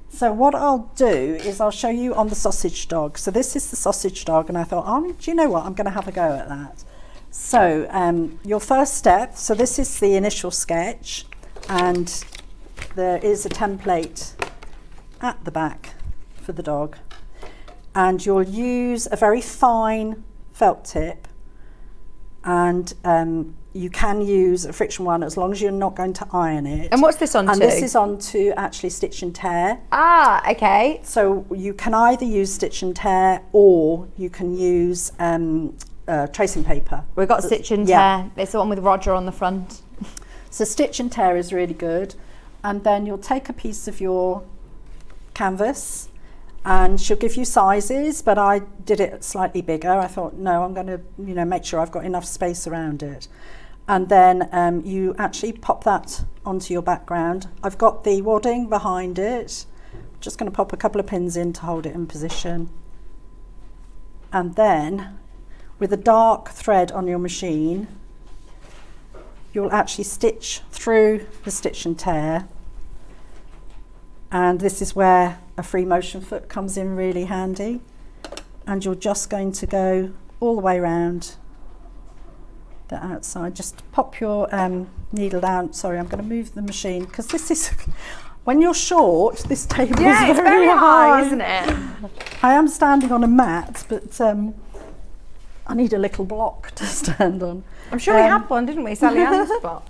So what I'll do is I'll show you on the sausage dog. So this is the sausage dog, and I thought, do you know what? I'm going to have a go at that. So your first step, so this is the initial sketch, and there is a template at the back for the dog. And you'll use a very fine felt tip, and you can use a friction one as long as you're not going to iron it. And what's this on And to? this is on to actually stitch and tear. Ah, okay. So you can either use stitch and tear, or you can use tracing paper. We've got stitch and Yeah. tear. It's the one with Roger on the front. So stitch and tear is really good. And then you'll take a piece of your canvas, and she'll give you sizes, but I did it slightly bigger. I thought, no, I'm going to, make sure I've got enough space around it. And then you actually pop that onto your background. I've got the wadding behind it. Just going to pop a couple of pins in to hold it in position. And then with a dark thread on your machine, you'll actually stitch through the stitch and tear. And this is where a free motion foot comes in really handy. And you're just going to go all the way around the outside. Just pop your needle down. Sorry, I'm going to move the machine because this is, when you're short, this table is it's very high, isn't it? I am standing on a mat, but I need a little block to stand on. I'm sure we had one, didn't we, Sally Ann's spot?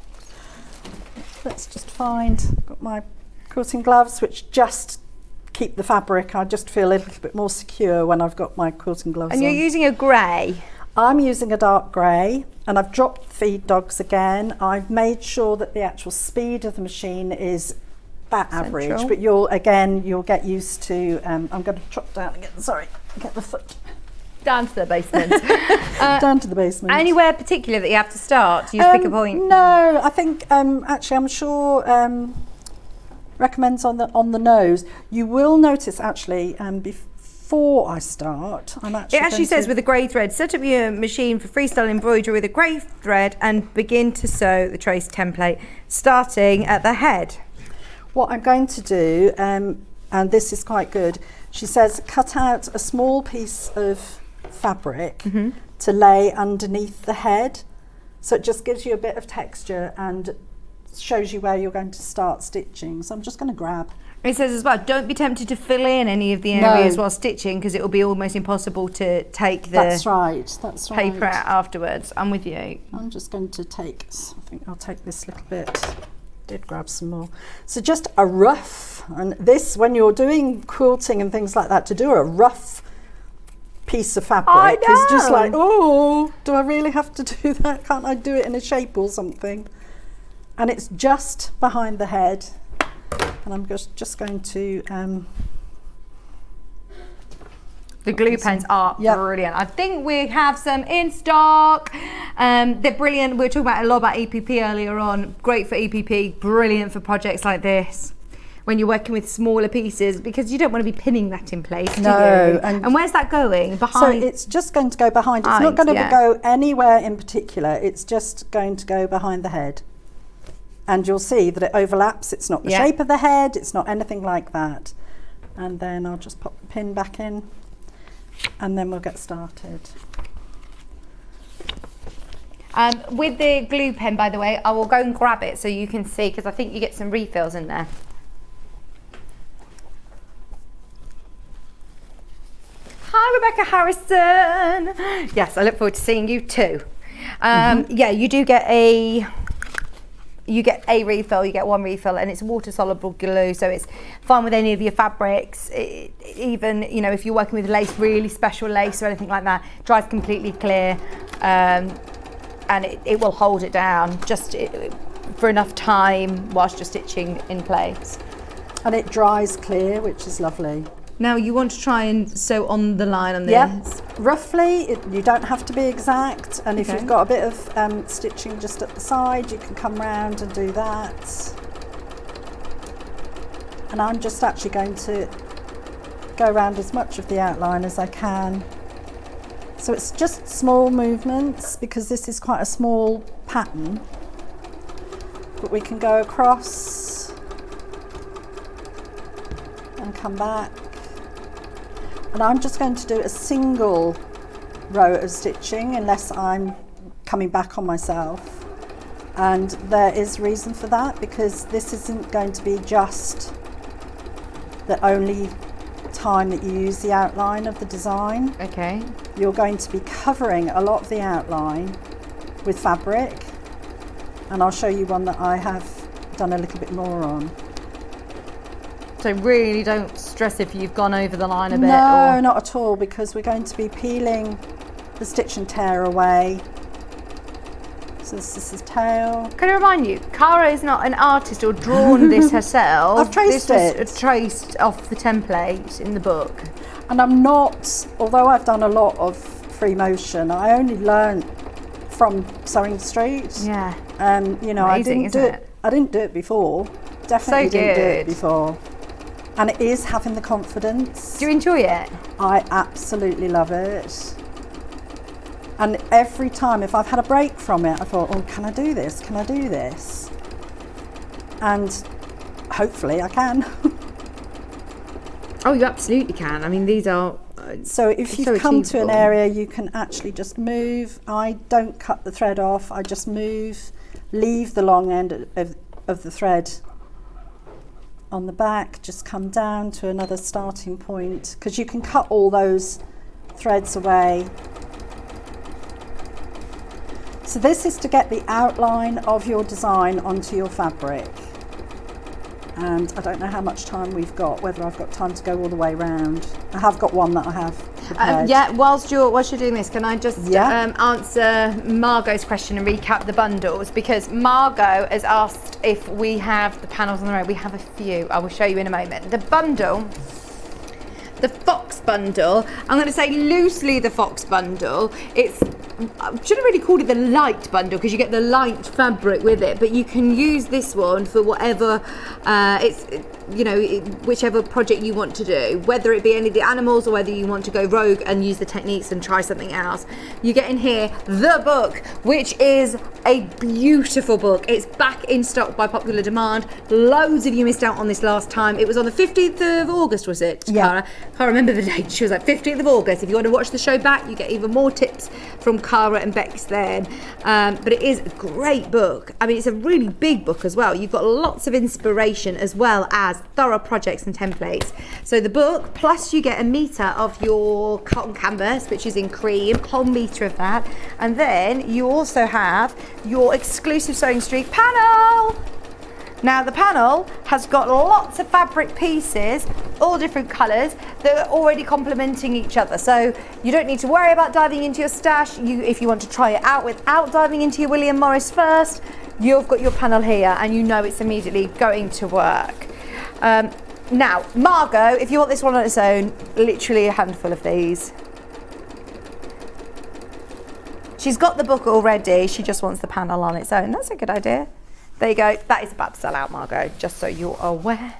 Let's just find, got my quilting gloves, which just keep the fabric. I just feel a little bit more secure when I've got my quilting gloves And you're on. using a grey. I'm using a dark grey, and I've dropped the feed dogs again. I've made sure that the actual speed of the machine is that average, Central. but you'll get used to, I'm going to chop down again, sorry, get the foot Down to the basement. down to the basement. Anywhere particular that you have to start? Do you pick a point? No, I think actually I'm sure recommends on the nose. You will notice actually before I start, I'm actually It actually going says to, with a grey thread, set up your machine for freestyle embroidery with a grey thread and begin to sew the trace template, starting at the head. what I'm going to do, and this is quite good, she says cut out a small piece of fabric to lay underneath the head, so it just gives you a bit of texture and shows you where you're going to start stitching. So I'm just going to grab. It says as well, don't be tempted to fill in any of the areas No. while stitching because it will be almost impossible to take the That's right. paper out afterwards. I'm with you. I'm just going to take, I think I'll take this little bit. Did grab some more. So just a rough, and this, when you're doing quilting and things like that, to do a rough piece of fabric is just like, oh, do I really have to do that? Can't I do it in a shape or something? And it's just behind the head, and I'm just going to The glue pens are brilliant. I think we have some in stock. They're brilliant. We were talking about a lot about EPP earlier on. Great for EPP, brilliant for projects like this. When you're working with smaller pieces, because you don't want to be pinning that in place, do No, you? and- And where's that going? So Behind? it's just going to go behind. It's not Behind, going to yeah. go anywhere in particular. It's just going to go behind the head. And you'll see that it overlaps. It's not the Yeah. shape of the head. It's not anything like that. And then I'll just pop the pin back in, and then we'll get started. With the glue pen, by the way, I will go and grab it so you can see, because I think you get some refills in there. Hi, Rebecca Harrison. Yes, I look forward to seeing you too. Yeah, you do get a refill, you get one refill, and it's water soluble glue, so it's fine with any of your fabrics. Even, you know, if you're working with lace, really special lace or anything like that, dries completely clear, and it will hold it down just for enough time whilst you're stitching in place. And it dries clear, which is lovely. Now you want to try and sew on the line on this? Yep, roughly. You don't have to be exact, and if Okay. you've got a bit of stitching just at the side, you can come round and do that. And I'm just actually going to go around as much of the outline as I can. So it's just small movements because this is quite a small pattern, but we can go across and come back. And I'm just going to do a single row of stitching unless I'm coming back on myself. And there is reason for that, because this isn't going to be just the only time that you use the outline of the design. Okay. You're going to be covering a lot of the outline with fabric, and I'll show you one that I have done a little bit more on. So really don't stress if you've gone over the line a bit. No, not at all, because we're going to be peeling the stitch and tear away. So this is the tail. Can I remind you, Cara is not an artist or drawn this herself. I've traced this it. was traced off the template in the book. And I'm not, although I've done a lot of free motion, I only learned from Sewing Street. Yeah. And you know, Amazing, I didn't do it before. Definitely didn't do it before. And it is having the confidence. Do you enjoy it? I absolutely love it. And every time, if I've had a break from it, I thought, oh, can I do this? Can I do this? And hopefully I can. Oh, you absolutely can. I mean, these are so if you've come to an area, you can actually just move. I don't cut the thread off. I just move, leave the long end of the thread on the back, just come down to another starting point, because you can cut all those threads away. So this is to get the outline of your design onto your fabric. And I don't know how much time we've got, whether I've got time to go all the way around. I have got one that I have prepared. Yeah, whilst you're doing this, can I just answer Margot's question and recap the bundles? Because Margot has asked if we have the panels on the road. We have a few. I will show you in a moment. The bundle, the Fox bundle, I'm going to say loosely the Fox bundle. I should have really called it the light bundle because you get the light fabric with it, but you can use this one for whatever whichever project you want to do, whether it be any of the animals or whether you want to go rogue and use the techniques and try something else. You get in here the book, which is a beautiful book. It's back in stock by popular demand. Loads of you missed out on this last time. It was on the 15th of August, was it, Cara? I can't remember the date. She was like 15th of August. If you want to watch the show back, you get even more tips from Cara and Bex then. But it is a great book. I mean, it's a really big book as well. You've got lots of inspiration as well as thorough projects and templates. So the book, plus you get a metre of your cotton canvas, which is in cream, whole metre of that. And then you also have your exclusive Sewing Street panel. Now the panel has got lots of fabric pieces, all different colours, that are already complementing each other. So you don't need to worry about diving into your stash. If you want to try it out without diving into your William Morris first, you've got your panel here and you know it's immediately going to work. Now, Margot, if you want this one on its own, literally a handful of these. She's got the book already, she just wants the panel on its own. That's a good idea. There you go, that is about to sell out, Margot, just so you're aware.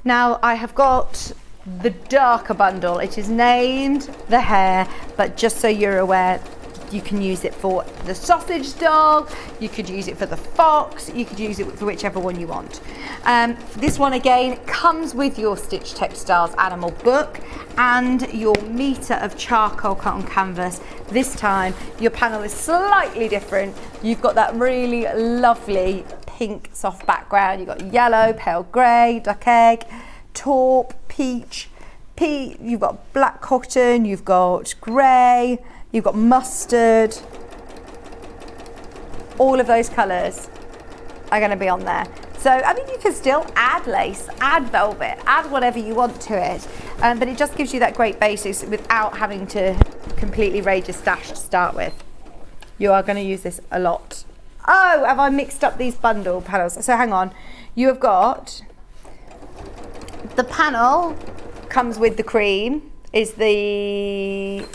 Now, I have got the darker bundle. It is named the hare, but just so you're aware, you can use it for the sausage dog, you could use it for the fox, you could use it for whichever one you want. This one again comes with your Stitch Textiles animal book and your metre of charcoal cotton canvas. This time your panel is slightly different. You've got that really lovely pink soft background. You've got yellow, pale grey, duck egg, taupe, peach, you've got black cotton, you've got grey, you've got mustard. All of those colours are going to be on there. So, I mean, you can still add lace, add velvet, add whatever you want to it. But it just gives you that great basis without having to completely raid your stash to start with. You are going to use this a lot. Oh, have I mixed up these bundle panels? So hang on. You have got the panel comes with the cream, is the...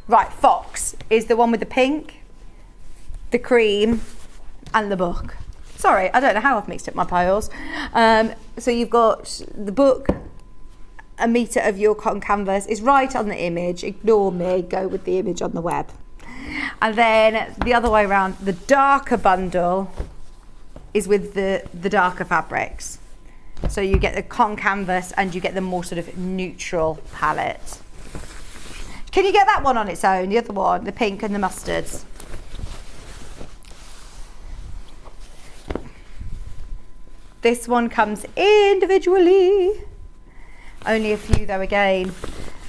Right, Fox is the one with the pink, the cream, and the book. Sorry, I don't know how I've mixed up my piles. So you've got the book, a metre of your cotton canvas is right on the image. Ignore me, go with the image on the web. And then the other way around, the darker bundle is with the darker fabrics. So you get the cotton canvas and you get the more sort of neutral palette. Can you get that one on its own, the other one, the pink and the mustards? This one comes individually. Only a few though again.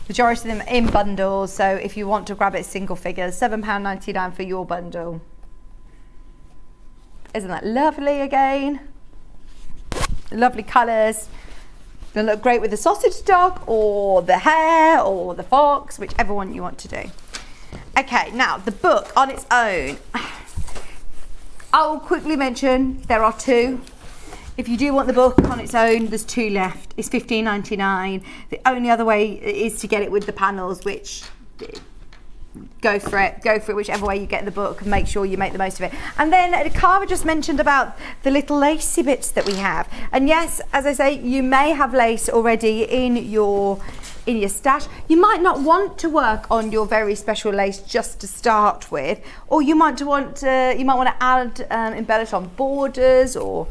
Majority of them in bundles, so if you want to grab it single figures, £7.99 for your bundle. Isn't that lovely again? Lovely colours. Gonna look great with the sausage dog or the hare or the fox, whichever one you want to do. Okay, now the book on its own. I'll quickly mention there are 2. If you do want the book on its own, there's 2 left. It's $15.99. The only other way is to get it with the panels, which go for it whichever way you get the book, and make sure you make the most of it. And then Cara just mentioned about the little lacy bits that we have, and yes, as I say, you may have lace already in your stash. You might not want to work on your very special lace just to start with, or you might want to add embellish on borders, or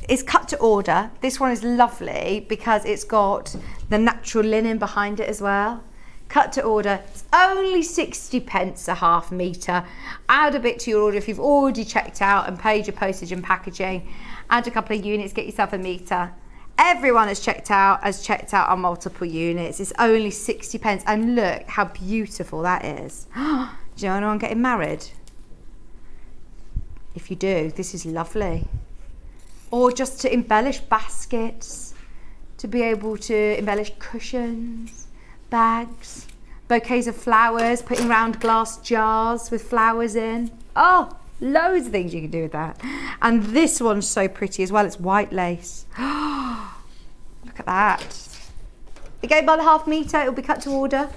it's cut to order. This one is lovely because it's got the natural linen behind it as well. Cut to order. It's only 60p a half metre. Add a bit to your order if you've already checked out and paid your postage and packaging. Add a couple of units, get yourself a metre. Everyone has checked out on multiple units. It's only 60p, and look how beautiful that is. Do you know anyone getting married? If you do, this is lovely. Or just to embellish baskets, to be able to embellish cushions, bags, bouquets of flowers, putting round glass jars with flowers in. Oh, loads of things you can do with that. And this one's so pretty as well. It's white lace. Look at that. Again, by the half metre, it'll be cut to order.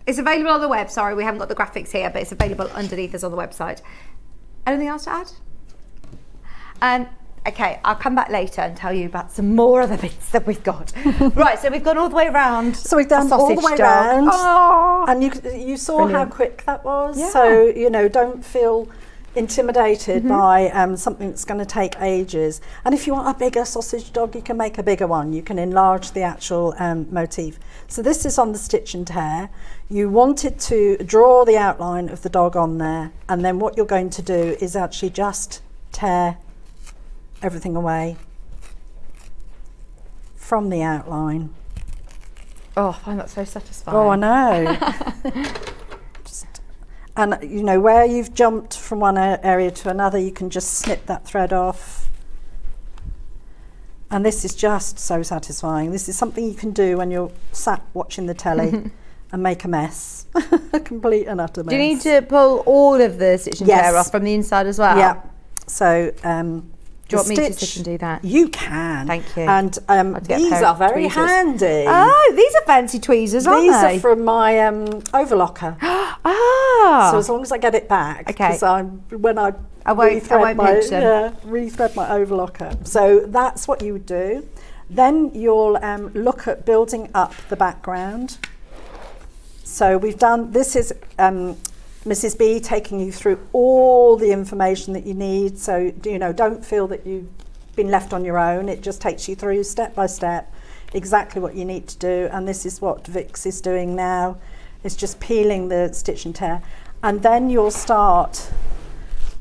It's available on the web. Sorry, we haven't got the graphics here, but it's available underneath us on the website. Anything else to add? Okay, I'll come back later and tell you about some more other bits that we've got. Right, so we've gone all the way around. So we've done all the way around. Oh, and you saw brilliant. How quick that was. Yeah. So, you know, don't feel intimidated by something that's going to take ages. And if you want a bigger sausage dog, you can make a bigger one. You can enlarge the actual motif. So this is on the stitch and tear. You wanted to draw the outline of the dog on there, and then what you're going to do is actually just tear everything away from the outline. Oh, I find that so satisfying. Oh, I know. And you know, where you've jumped from one area to another, you can just snip that thread off. And this is just so satisfying. This is something you can do when you're sat watching the telly and make a mess. A complete and utter mess. Do you need to pull all of the stitch and tear off from the inside as well? Yeah. So do you want me to sit and do that? You can. Thank you. And these are very handy. Oh, these are fancy tweezers, aren't they? These are from my overlocker. Ah. So as long as I get it back, because when I rethread my overlocker. So that's what you would do. Then you'll look at building up the background. So we've done, this is Mrs. B taking you through all the information that you need. So, you know, don't feel that you've been left on your own. It just takes you through step by step exactly what you need to do. And this is what Vix is doing now. It's just peeling the stitch and tear. And then you'll start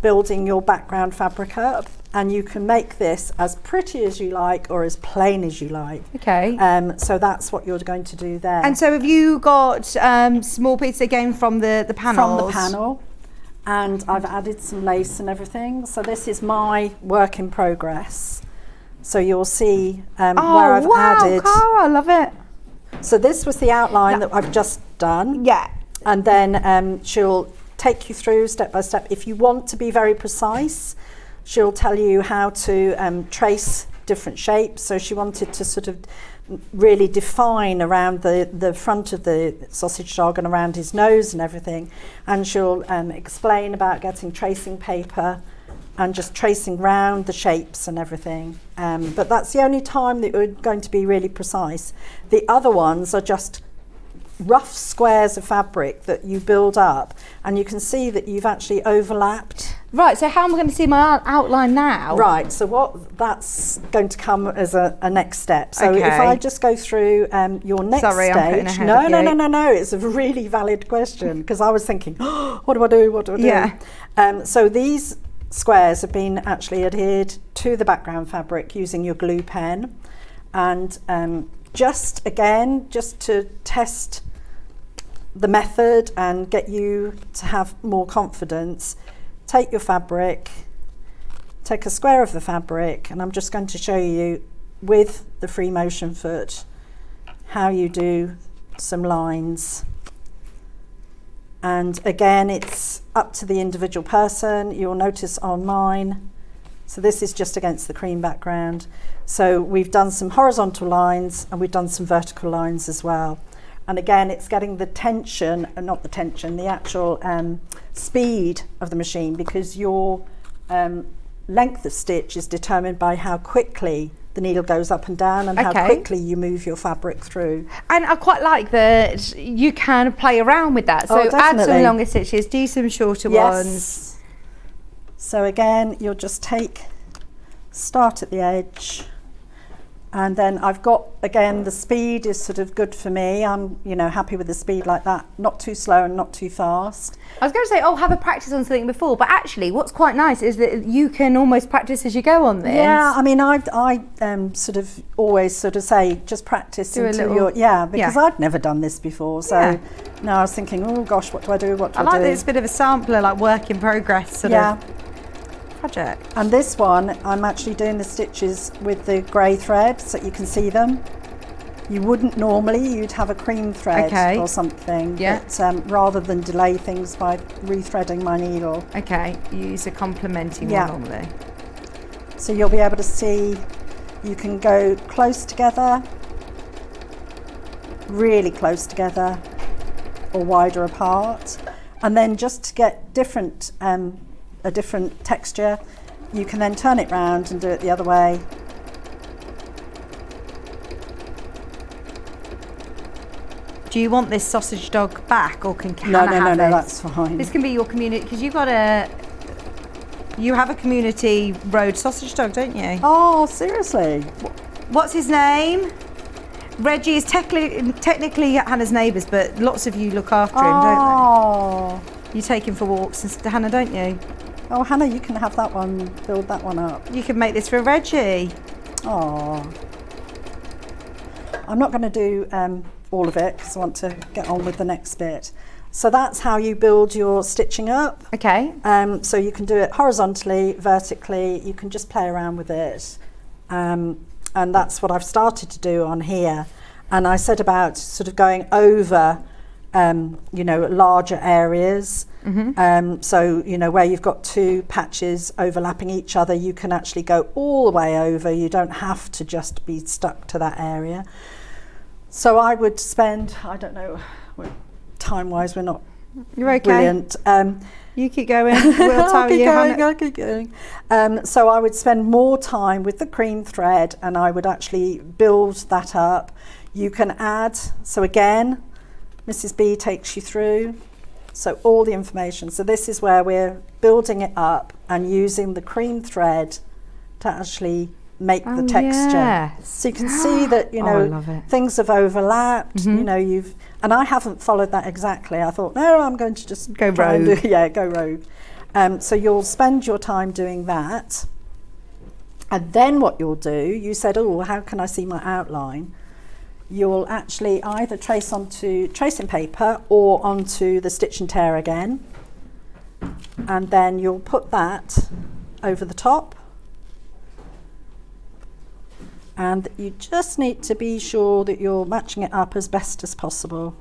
building your background fabric up. And you can make this as pretty as you like or as plain as you like. Okay. So that's what you're going to do there. And so have you got small pieces again from the panels? From the panel. And I've added some lace and everything. So this is my work in progress. So you'll see where I've added. Oh, Cara, I love it. So this was the outline that I've just done. Yeah. And then she'll take you through step by step. If you want to be very precise, she'll tell you how to trace different shapes. So she wanted to sort of really define around the front of the sausage dog and around his nose and everything. And she'll explain about getting tracing paper and just tracing round the shapes and everything. But that's the only time that you're going to be really precise. The other ones are just rough squares of fabric that you build up, and you can see that you've actually overlapped. Right, so how am I going to see my outline now? Right, so that's going to come as a next step. So if I just go through your next stage. I'm putting ahead of you. No, it's a really valid question, because I was thinking, what do I do? Yeah. So these squares have been actually adhered to the background fabric using your glue pen, and just to test the method and get you to have more confidence, take your fabric, take a square of the fabric, and I'm just going to show you with the free motion foot how you do some lines. And again, it's up to the individual person. You'll notice on mine, so this is just against the cream background. So we've done some horizontal lines and we've done some vertical lines as well. And again, it's getting the tension, not the tension, the actual speed of the machine, because your length of stitch is determined by how quickly the needle goes up and down and how quickly you move your fabric through. And I quite like that you can play around with that. So add some longer stitches, do some shorter ones. So again, you'll just start at the edge. And then I've got, again, the speed is sort of good for me. I'm, happy with the speed like that. Not too slow and not too fast. I was going to say, have a practice on something before, but actually what's quite nice is that you can almost practice as you go on this. Yeah, I mean, I sort of always sort of say, just practice until you're, because I'd never done this before. So now I was thinking, oh gosh, what do I do? I like that it's a bit of a sampler, like work in progress sort of project. And this one, I'm actually doing the stitches with the grey thread so that you can see them. You wouldn't normally, you'd have a cream thread or something, but rather than delay things by rethreading my needle. Okay, you use a complementing one normally. So you'll be able to see, you can go close together, really close together, or wider apart. And then just to get a different texture, you can then turn it round and do it the other way. Do you want this sausage dog back, or can Hannah have it? No, that's fine. This can be your community, because you have a community road sausage dog, don't you? Oh, seriously? What's his name? Reggie is technically Hannah's neighbours, but lots of you look after him, don't they? You take him for walks, Hannah, don't you? Oh, Hannah, you can have that one, build that one up. You can make this for Reggie. Oh. I'm not going to do all of it because I want to get on with the next bit. So that's how you build your stitching up. Okay. So you can do it horizontally, vertically, you can just play around with it. And that's what I've started to do on here. And I said about sort of going over larger areas. So, where you've got two patches overlapping each other, you can actually go all the way over. You don't have to just be stuck to that area. So I would spend, I don't know, time-wise, we're not brilliant. You keep going, we'll tell you. I'll keep going. So I would spend more time with the cream thread and I would actually build that up. You can add, so again, Mrs. B takes you through, so all the information. So this is where we're building it up and using the cream thread to actually make the texture. Yes. So you can see that, things have overlapped, and I haven't followed that exactly. I thought, no, I'm going to just go rogue. Go rogue. So you'll spend your time doing that. And then what you'll do, you said, oh, how can I see my outline? You'll actually either trace onto tracing paper or onto the stitch and tear again, and then you'll put that over the top, and you just need to be sure that you're matching it up as best as possible,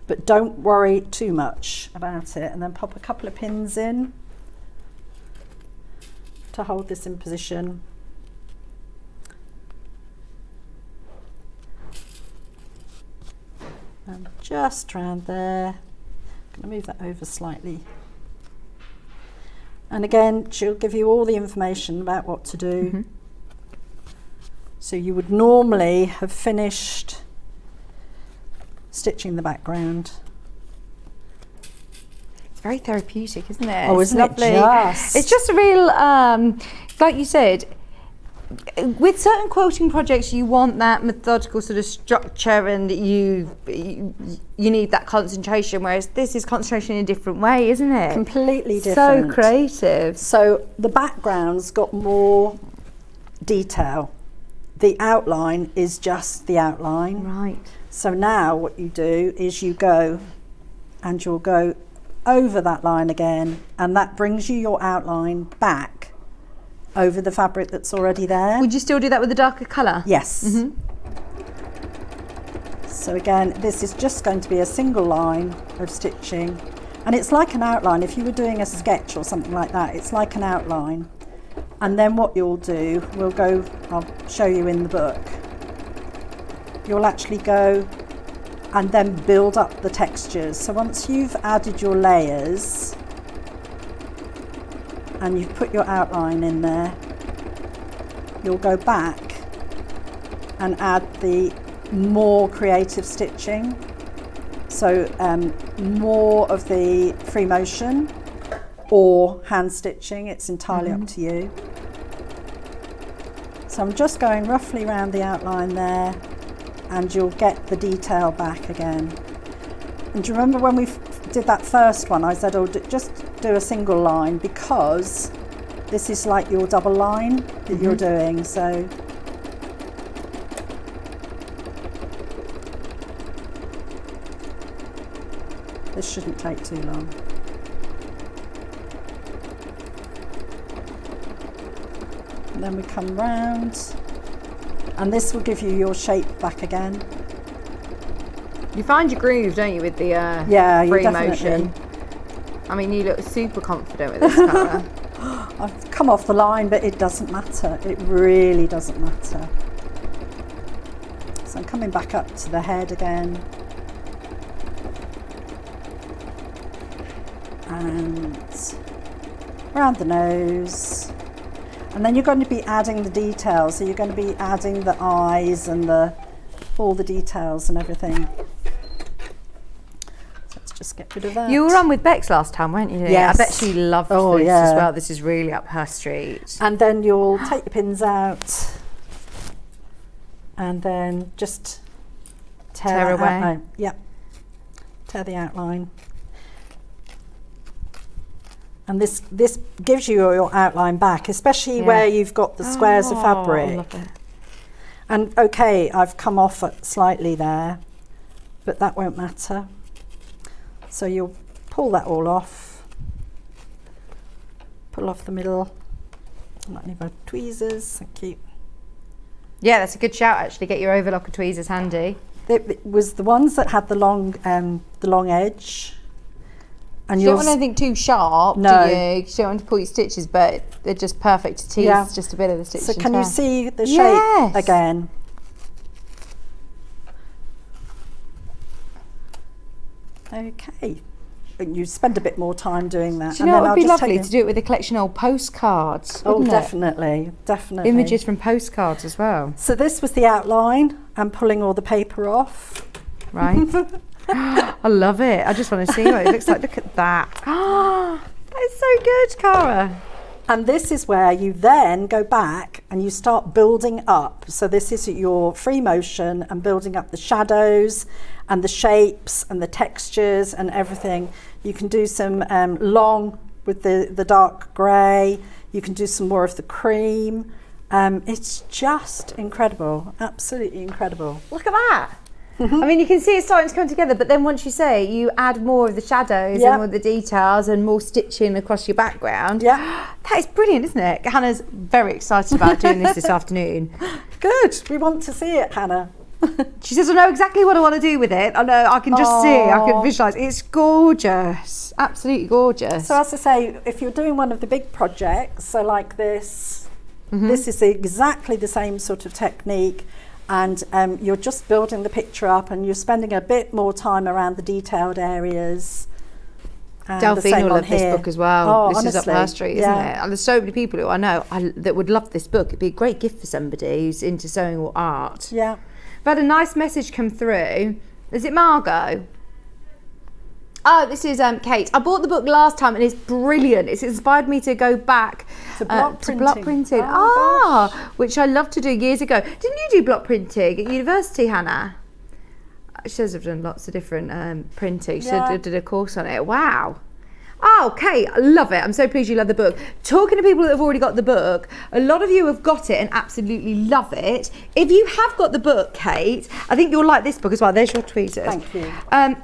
but don't worry too much about it. And then pop a couple of pins in to hold this in position. And just around there. I'm going to move that over slightly. And again, she'll give you all the information about what to do. So you would normally have finished stitching the background. It's very therapeutic, isn't it? Oh, isn't it just? It's just a real, like you said, with certain quilting projects you want that methodical sort of structure and you need that concentration, whereas this is concentration in a different way, isn't it? Completely different. So creative. So the background's got more detail. the outline is just the outline. Right. So now what you do is you go and you'll go over that line again, and that brings you your outline back over the fabric that's already there. Would you still do that with a darker colour? Yes. So again, this is just going to be a single line of stitching, and it's like an outline. If you were doing a sketch or something like that, it's like an outline. And then what you'll do, I'll show you in the book, you'll actually go and then build up the textures. So once you've added your layers and you've put your outline in there, you'll go back and add the more creative stitching. So more of the free motion or hand stitching, it's entirely up to you. So I'm just going roughly around the outline there, and you'll get the detail back again. And do you remember when we did that first one, I said, oh, just do a single line, because this is like your double line that you're doing. So this shouldn't take too long. And then we come round, and this will give you your shape back again. You find your groove, don't you, with the free motion? I mean, you look super confident with this colour. I've come off the line, but it doesn't matter. It really doesn't matter. So I'm coming back up to the head again. And around the nose. And then you're going to be adding the details. So you're going to be adding the eyes and all the details and everything. So let's just get rid of that. You were on with Bex last time, weren't you? Yes. I bet she loved this as well. This is really up her street. And then you'll take your pins out and then just tear away. Outline. Yep. Tear the outline. And this gives you your outline back, especially where you've got the squares of fabric. I love it. And okay, I've come off it slightly there, but that won't matter. So you'll pull that all off, pull off the middle. I might need my tweezers, thank you. Yeah, that's a good shout actually. Get your overlocker tweezers handy. It was the ones that had the long edge. And you don't want anything too sharp, no. do you? You don't want to pull your stitches, but they're just perfect to tease just a bit of the stitch. So can you see the shape Yes. again? Okay. And you spend a bit more time doing that. Do you know what would be lovely to do it with a collection of old postcards? Oh, wouldn't it? definitely, definitely. Images from postcards as well. So this was the outline. I'm pulling all the paper off. Right. I love it. I just want to see what it looks like. Look at that. That is so good, Cara. And this is where you then go back and you start building up. So this is your free motion and building up the shadows and the shapes and the textures and everything. You can do some long with the dark grey. You can do some more of the cream. It's just incredible, absolutely incredible. Look at that. I mean, you can see it starting to come together, but then once you add more of the shadows and more of the details and more stitching across your background. Yeah. That is brilliant, isn't it? Hannah's very excited about doing this afternoon. Good, we want to see it, Hannah. She says, I know exactly what I want to do with it. I know, I can just see, I can visualise. It's gorgeous, absolutely gorgeous. So as I say, if you're doing one of the big projects, so like this, this is exactly the same sort of technique. And you're just building the picture up and you're spending a bit more time around the detailed areas. Delphine will love this book as well. This honestly, is up her street, isn't it? And there's so many people who I know that would love this book. It'd be a great gift for somebody who's into sewing or art. Yeah. I've had a nice message come through. Is it Margot? Oh, this is Kate. I bought the book last time and it's brilliant. It's inspired me to go back to block printing. Which I loved to do years ago. Didn't you do block printing at university, Hannah? She says I've done lots of different printing. She did a course on it. Wow. Oh, Kate, I love it. I'm so pleased you love the book. Talking to people that have already got the book, a lot of you have got it and absolutely love it. If you have got the book, Kate, I think you'll like this book as well. There's your tweezers. Thank you.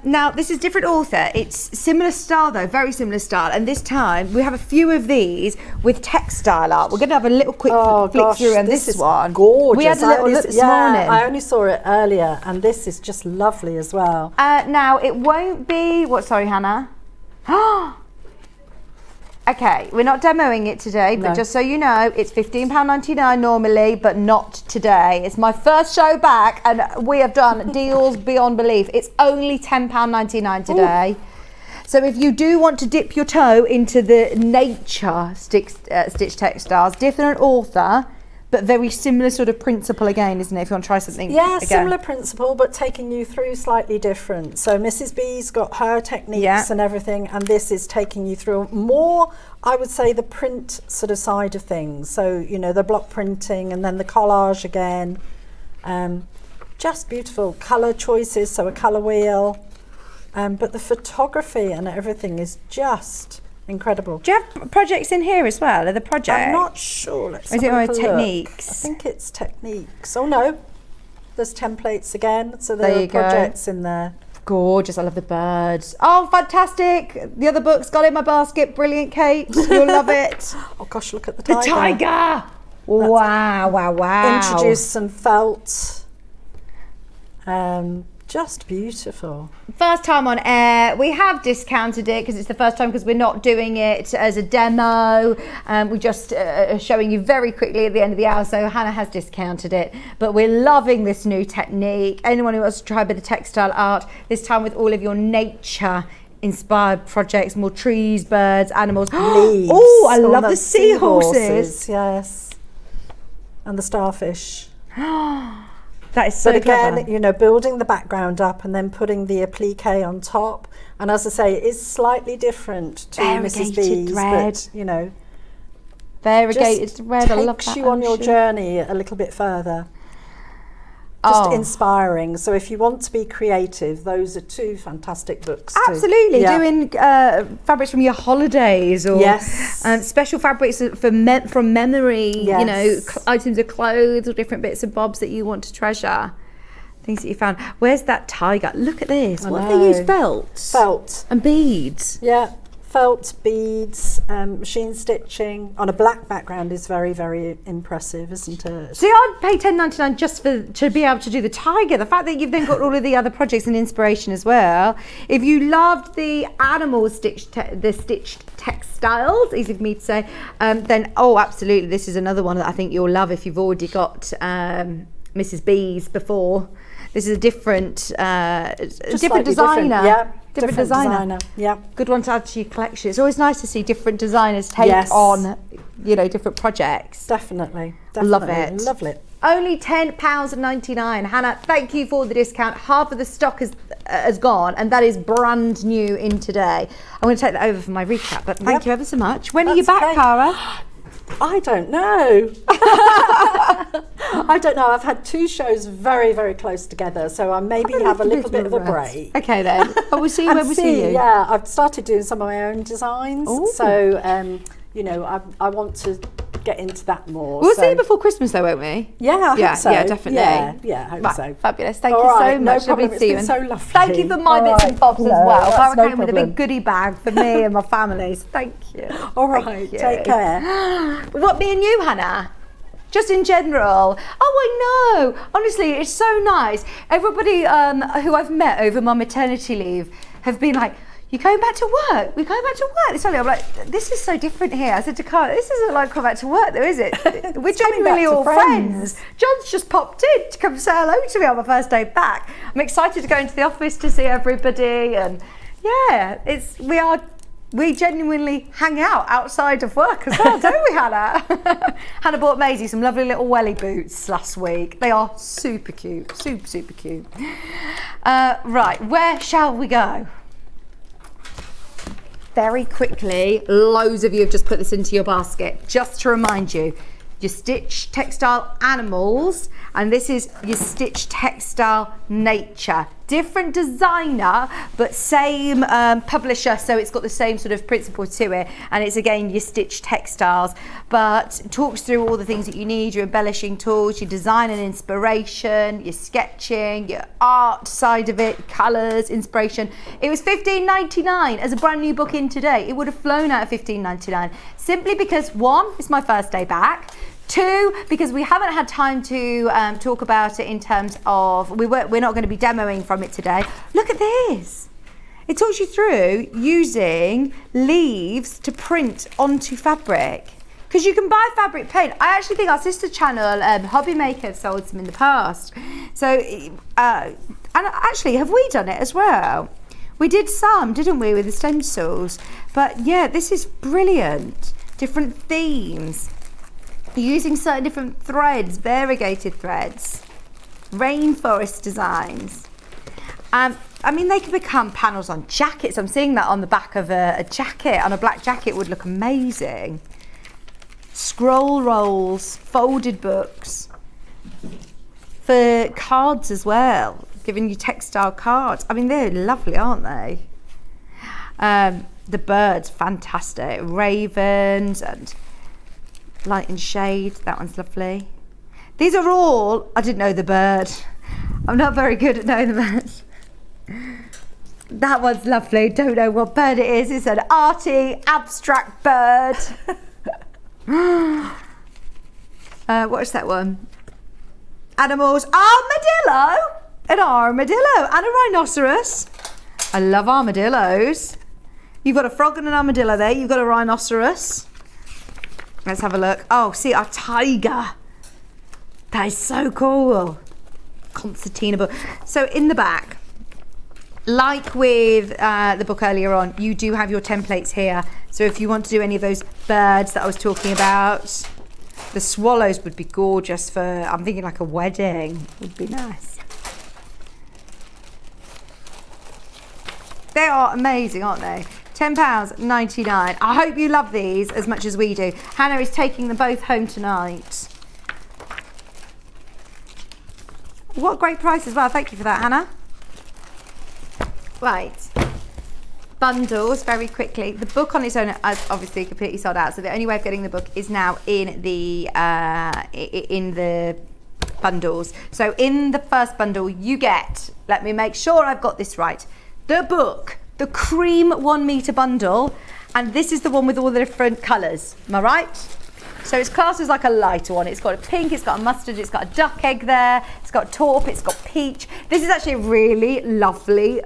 Now, this is different author. It's similar style though, very similar style. And this time we have a few of these with textile art. We're going to have a little quick flick through on this is one. Gorgeous. We had a little look this morning. I only saw it earlier, and this is just lovely as well. Now, it won't be... Sorry, Hannah. Okay, we're not demoing it today, but just so you know, it's £15.99 normally, but not today. It's my first show back, and we have done deals beyond belief. It's only £10.99 today. Ooh. So if you do want to dip your toe into the nature stitch textiles, different author, but very similar sort of principle again, isn't it? If you want to try something again. Similar principle, but taking you through slightly different. So Mrs. B's got her techniques and everything, and this is taking you through more, I would say, the print sort of side of things. So, you know, the block printing and then the collage again. Just beautiful colour choices, so a colour wheel. But the photography and everything is just incredible. Do you have projects in here as well? Are the projects? I'm not sure. Let's or is it more techniques? I think it's techniques. Oh no, there's templates again. So there are projects in there. Gorgeous. I love the birds. Oh, fantastic. The other book's got in my basket. Brilliant, Kate. You'll love it. Oh gosh, look at the tiger. The tiger. Wow. Introduce some felt. Just beautiful. First time on air. We have discounted it because it's the first time, because we're not doing it as a demo. We just are showing you very quickly at the end of the hour, so Hannah has discounted it. But we're loving this new technique. Anyone who wants to try a bit of textile art, this time with all of your nature inspired projects, more trees, birds, animals. Leaves. Oh, I love the seahorses. Yes. And the starfish. That is so again, clever. you know, building the background up and then putting the applique on top. And as I say, it is slightly different to Mrs. B's, but you know, variegated thread. I love that. Takes you on your journey a little bit further. Just inspiring. So if you want to be creative, those are two fantastic books. Absolutely. Doing fabrics from your holidays, or special fabrics from memory, you know, items of clothes or different bits and bobs that you want to treasure. Things that you found. Where's that tiger? Look at this. What have they used? Felt and beads. Yeah. Felt, beads, machine stitching on a black background is very, very impressive, isn't it? See, I'd pay $10.99 just to be able to do the tiger. The fact that you've then got all of the other projects and inspiration as well. If you loved the animal stitched textiles, easy for me to say, then absolutely, this is another one that I think you'll love if you've already got Mrs. B's before. This is a different designer. Different designer. Yeah. Good one to add to your collection. It's always nice to see different designers take on, you know, different projects. Definitely. Love it. Love it. Only £10.99. Hannah, thank you for the discount. Half of the stock has gone, and that is brand new in today. I'm going to take that over for my recap, but thank you ever so much. When are you back, Cara? I don't know. I don't know. I've had two shows very, very close together, so I maybe have a little bit of a break. Okay then. We'll see you when we see you. Yeah, I've started doing some of my own designs. Ooh. So, you know, I want to get into that more. We'll see you before Christmas though, won't we? Yeah, I hope so. Yeah, definitely. Yeah, I hope so. Fabulous. Thank you so much. No problem. Lovely to see you. It's been so lovely. Thank you for my bits and bobs as well. Cara came with a big problem. goodie bag for me and my family. So thank you. All right. Take care. What, me and you, Hannah? Just in general. Oh, I know. Honestly, it's so nice. Everybody who I've met over my maternity leave have been like, "You're going back to work? We're going back to work." This I'm like, this is so different here. I said to Cara, this isn't like come back to work though, is it? We're genuinely all friends. John's just popped in to come say hello to me on my first day back. I'm excited to go into the office to see everybody, and yeah, we genuinely hang out outside of work as well, don't we, Hannah? Hannah bought Maisie some lovely little welly boots last week. They are super cute, super cute. Right, where shall we go? Very quickly, loads of you have just put this into your basket. Just to remind you, your Stitch Textile Animals, and this is your Stitch Textile Nature. different designer, but same publisher, so it's got the same sort of principle to it, and it's again your Stitch Textiles, but talks through all the things that you need, your embellishing tools, your design and inspiration, your sketching, your art side of it, colours, inspiration. It was $15.99 as a brand new book in today. It would have flown out of $15.99 simply because, one, it's my first day back. Two, because we haven't had time to talk about it in terms of, we're not going to be demoing from it today. Look at this. It talks you through using leaves to print onto fabric. Because you can buy fabric paint. I actually think our sister channel, Hobby Maker, have sold some in the past. So, and actually, have we done it as well? We did some, didn't we, with the stencils? But yeah, this is brilliant. Different themes. Using certain different threads, variegated threads, rainforest designs. I mean, they can become panels on jackets. I'm seeing that on the back of a jacket, on a black jacket would look amazing. Scroll rolls, folded books. For cards as well, giving you textile cards. I mean, they're lovely, aren't they? The birds, fantastic. Ravens and light and shade, that one's lovely. These are all, I didn't know the bird. I'm not very good at knowing the birds. That one's lovely, don't know what bird it is. It's an arty, abstract bird. What is that one? Animals, armadillo! An armadillo and a rhinoceros. I love armadillos. You've got a frog and an armadillo there, you've got a rhinoceros. Let's have a look. Oh, see, our tiger. That is so cool. Concertina book. So in the back, like with the book earlier on, you do have your templates here. So if you want to do any of those birds that I was talking about, the swallows would be gorgeous for, I'm thinking like a wedding would be nice. They are amazing, aren't they? £10.99. I hope you love these as much as we do. Hannah is taking them both home tonight. What a great price as well. Thank you for that, Hannah. Right. Bundles, very quickly. The book on its own is obviously completely sold out, so the only way of getting the book is now in the bundles. So in the first bundle you get, let me make sure I've got this right, the book, the cream 1 meter bundle, and this is the one with all the different colours. Am I right? So it's classed as like a lighter one. It's got a pink, it's got a mustard, it's got a duck egg there, it's got taupe, it's got peach. This is actually a really lovely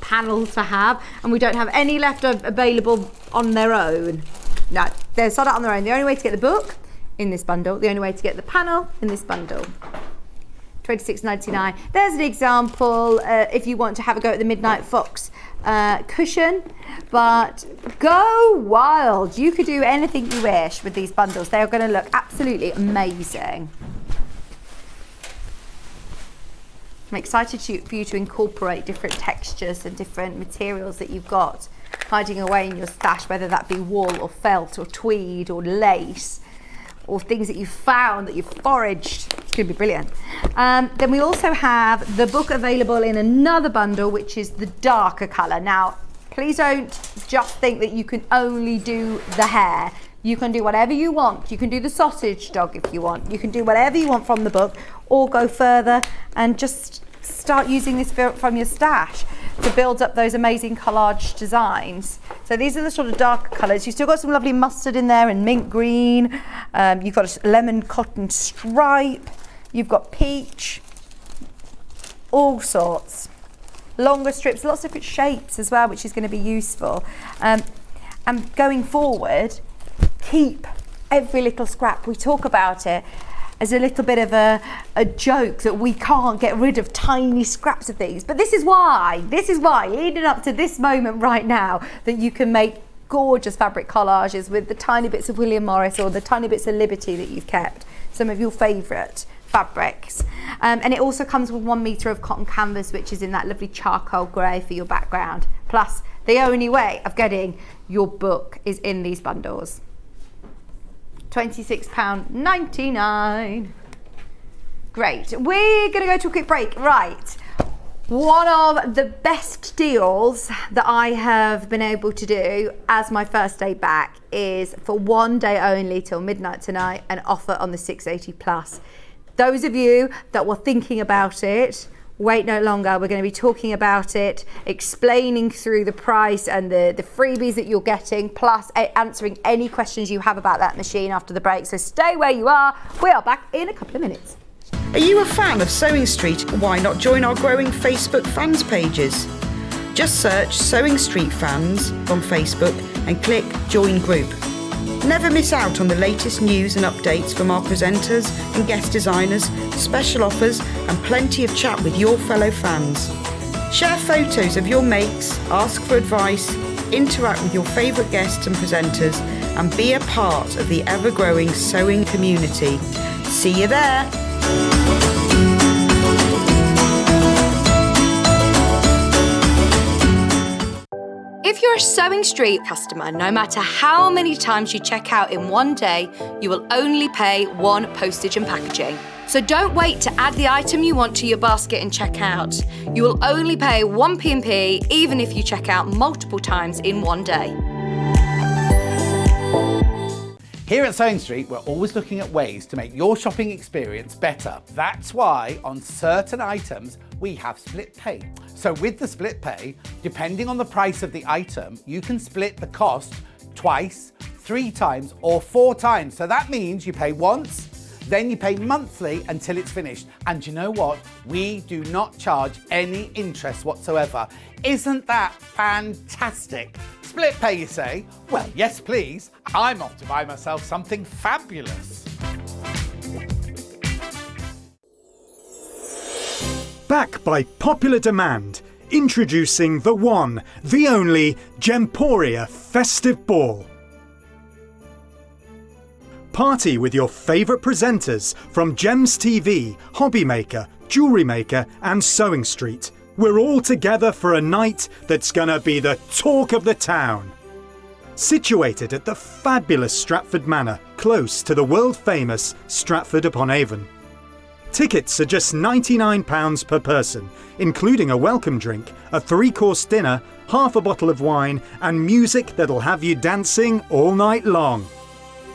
panel to have, and we don't have any left available on their own. No, they're sold out on their own. The only way to get the book in this bundle, the only way to get the panel in this bundle. $26.99. There's an example if you want to have a go at the Midnight Fox cushion, but go wild. You could do anything you wish with these bundles. They are going to look absolutely amazing. I'm excited for you to incorporate different textures and different materials that you've got hiding away in your stash, whether that be wool or felt or tweed or lace, or things that you've found, that you've foraged. It's going to be brilliant. Then we also have the book available in another bundle, which is the darker colour. Now, please don't just think that you can only do the hair. You can do whatever you want. You can do the sausage dog if you want. You can do whatever you want from the book, or go further and just start using this from your stash to build up those amazing collage designs. So these are the sort of darker colours. You've still got some lovely mustard in there and mint green. You've got a lemon cotton stripe. You've got peach. All sorts. Longer strips, lots of different shapes as well, which is going to be useful. And going forward, keep every little scrap. We talk about it as a little bit of a joke that we can't get rid of tiny scraps of things. But this is why, leading up to this moment right now, that you can make gorgeous fabric collages with the tiny bits of William Morris or the tiny bits of Liberty that you've kept, some of your favourite fabrics. And it also comes with 1 metre of cotton canvas, which is in that lovely charcoal grey for your background. Plus, the only way of getting your book is in these bundles. £26.99. Great. We're going to go to a quick break. Right. One of the best deals that I have been able to do as my first day back is for one day only till midnight tonight, an offer on the 680 Plus. Those of you that were thinking about it, wait no longer. We're going to be talking about it, explaining through the price and the freebies that you're getting, plus answering any questions you have about that machine after the break. So stay where you are. We are back in a couple of minutes. Are you a fan of Sewing Street? Why not join our growing Facebook fans pages? Just search Sewing Street Fans on Facebook and click Join Group. Never miss out on the latest news and updates from our presenters and guest designers, special offers and plenty of chat with your fellow fans. Share photos of your makes, ask for advice, interact with your favourite guests and presenters and be a part of the ever-growing sewing community. See you there! If you're a Sewing Street customer, no matter how many times you check out in one day, you will only pay one postage and packaging. So don't wait to add the item you want to your basket and check out. You will only pay one P&P even if you check out multiple times in one day. Here at Sewing Street, we're always looking at ways to make your shopping experience better. That's why on certain items, we have split pay. So with the split pay, depending on the price of the item, you can split the cost twice, 3 times, or 4 times. So that means you pay once, then you pay monthly until it's finished. And you know what? We do not charge any interest whatsoever. Isn't that fantastic? Split pay, you say? Well, yes, please. I'm off to buy myself something fabulous. Back by popular demand, introducing the one, the only Gemporia Festive Ball. Party with your favourite presenters from Gems TV, Hobby Maker, Jewellery Maker and Sewing Street. We're all together for a night that's gonna be the talk of the town. Situated at the fabulous Stratford Manor, close to the world-famous Stratford-upon-Avon. Tickets are just £99 per person, including a welcome drink, a 3-course dinner, half a bottle of wine and music that'll have you dancing all night long.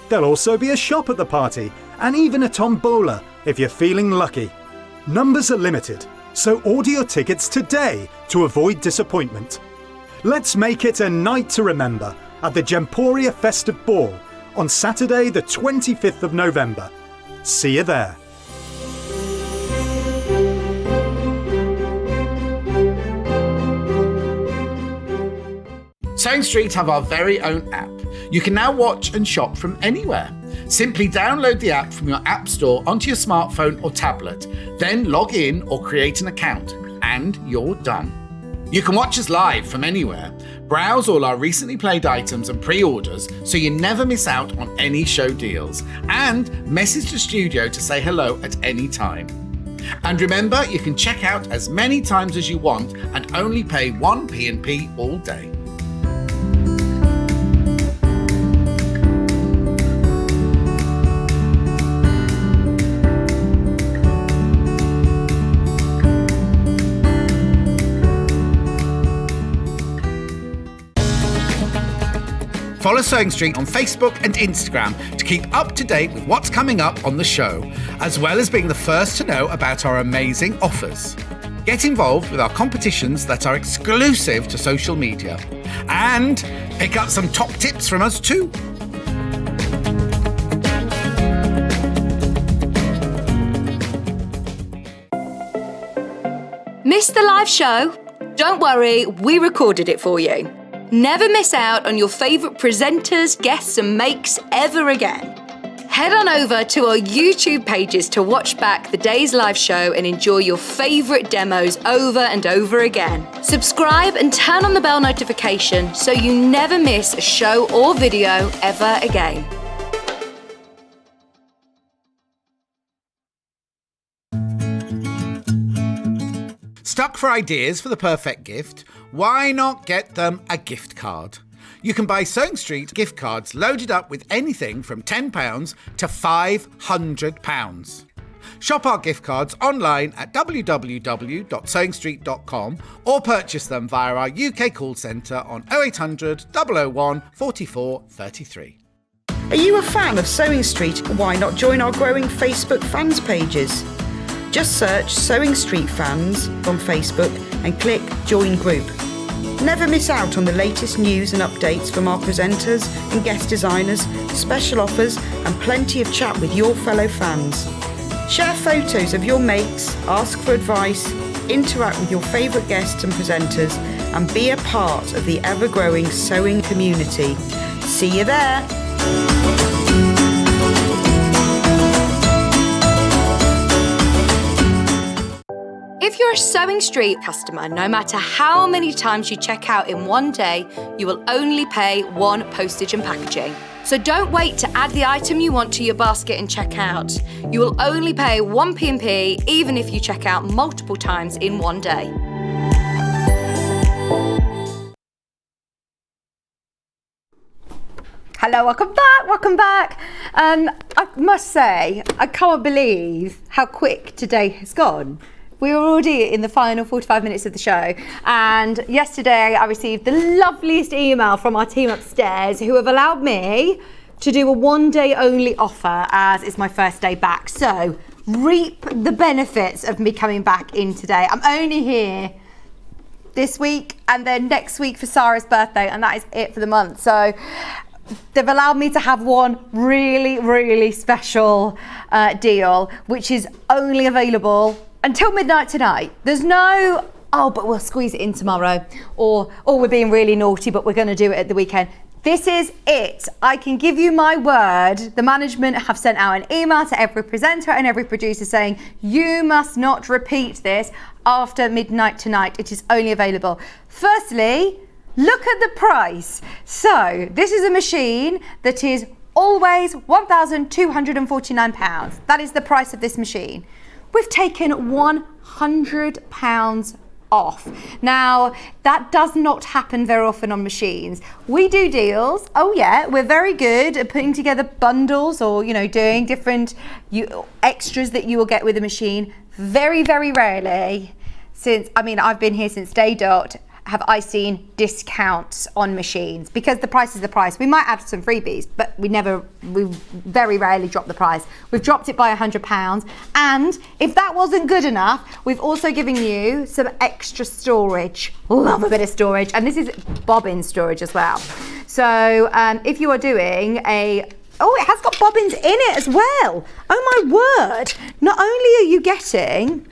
There'll also be a shop at the party and even a tombola if you're feeling lucky. Numbers are limited, so order your tickets today to avoid disappointment. Let's make it a night to remember at the Gemporia Festive Ball on Saturday the 25th of November. See you there. Sewing Street have our very own app. You can now watch and shop from anywhere. Simply download the app from your app store onto your smartphone or tablet, then log in or create an account, and you're done. You can watch us live from anywhere, browse all our recently played items and pre-orders so you never miss out on any show deals, and message the studio to say hello at any time. And remember, you can check out as many times as you want and only pay one P&P all day. Follow Sewing Street on Facebook and Instagram to keep up to date with what's coming up on the show, as well as being the first to know about our amazing offers. Get involved with our competitions that are exclusive to social media. And pick up some top tips from us too. Missed the live show? Don't worry, we recorded it for you. Never miss out on your favourite presenters, guests and makes ever again. Head on over to our YouTube pages to watch back the day's live show and enjoy your favourite demos over and over again. Subscribe and turn on the bell notification so you never miss a show or video ever again. Stuck for ideas for the perfect gift? Why not get them a gift card? You can buy Sewing Street gift cards loaded up with anything from £10 to £500. Shop our gift cards online at www.sewingstreet.com or purchase them via our UK call centre on 0800 001 44 33. Are you a fan of Sewing Street? Why not join our growing Facebook fans pages? Just search Sewing Street Fans on Facebook and click Join Group. Never miss out on the latest news and updates from our presenters and guest designers, special offers and plenty of chat with your fellow fans. Share photos of your makes, ask for advice, interact with your favourite guests and presenters and be a part of the ever-growing sewing community. See you there! If you're a Sewing Street customer, no matter how many times you check out in one day, you will only pay one postage and packaging. So don't wait to add the item you want to your basket and check out. You will only pay one P&P even if you check out multiple times in one day. Hello, welcome back. I must say, I can't believe how quick today has gone. We're already in the final 45 minutes of the show, and yesterday I received the loveliest email from our team upstairs who have allowed me to do a one-day only offer as it's my first day back. So reap the benefits of me coming back in today. I'm only here this week and then next week for Sarah's birthday, and that is it for the month. So they've allowed me to have one really, really special deal, which is only available until midnight tonight. There's no, oh, but we'll squeeze it in tomorrow, or we're being really naughty, but we're going to do it at the weekend. This is it. I can give you my word. The management have sent out an email to every presenter and every producer saying, you must not repeat this after midnight tonight. It is only available. Firstly, look at the price. So this is a machine that is always £1,249. That is the price of this machine. We've taken £100 off. Now, that does not happen very often on machines. We do deals. Oh yeah, we're very good at putting together bundles or, doing different extras that you will get with a machine. Very, very rarely I've been here since day dot, have I seen discounts on machines, because the price is the price. We might add some freebies, but we very rarely drop the price. We've dropped it by £100. And if that wasn't good enough, we've also given you some extra storage. Love a bit of storage. And this is bobbin storage as well. So if you are doing it has got bobbins in it as well. Oh my word. Not only are you getting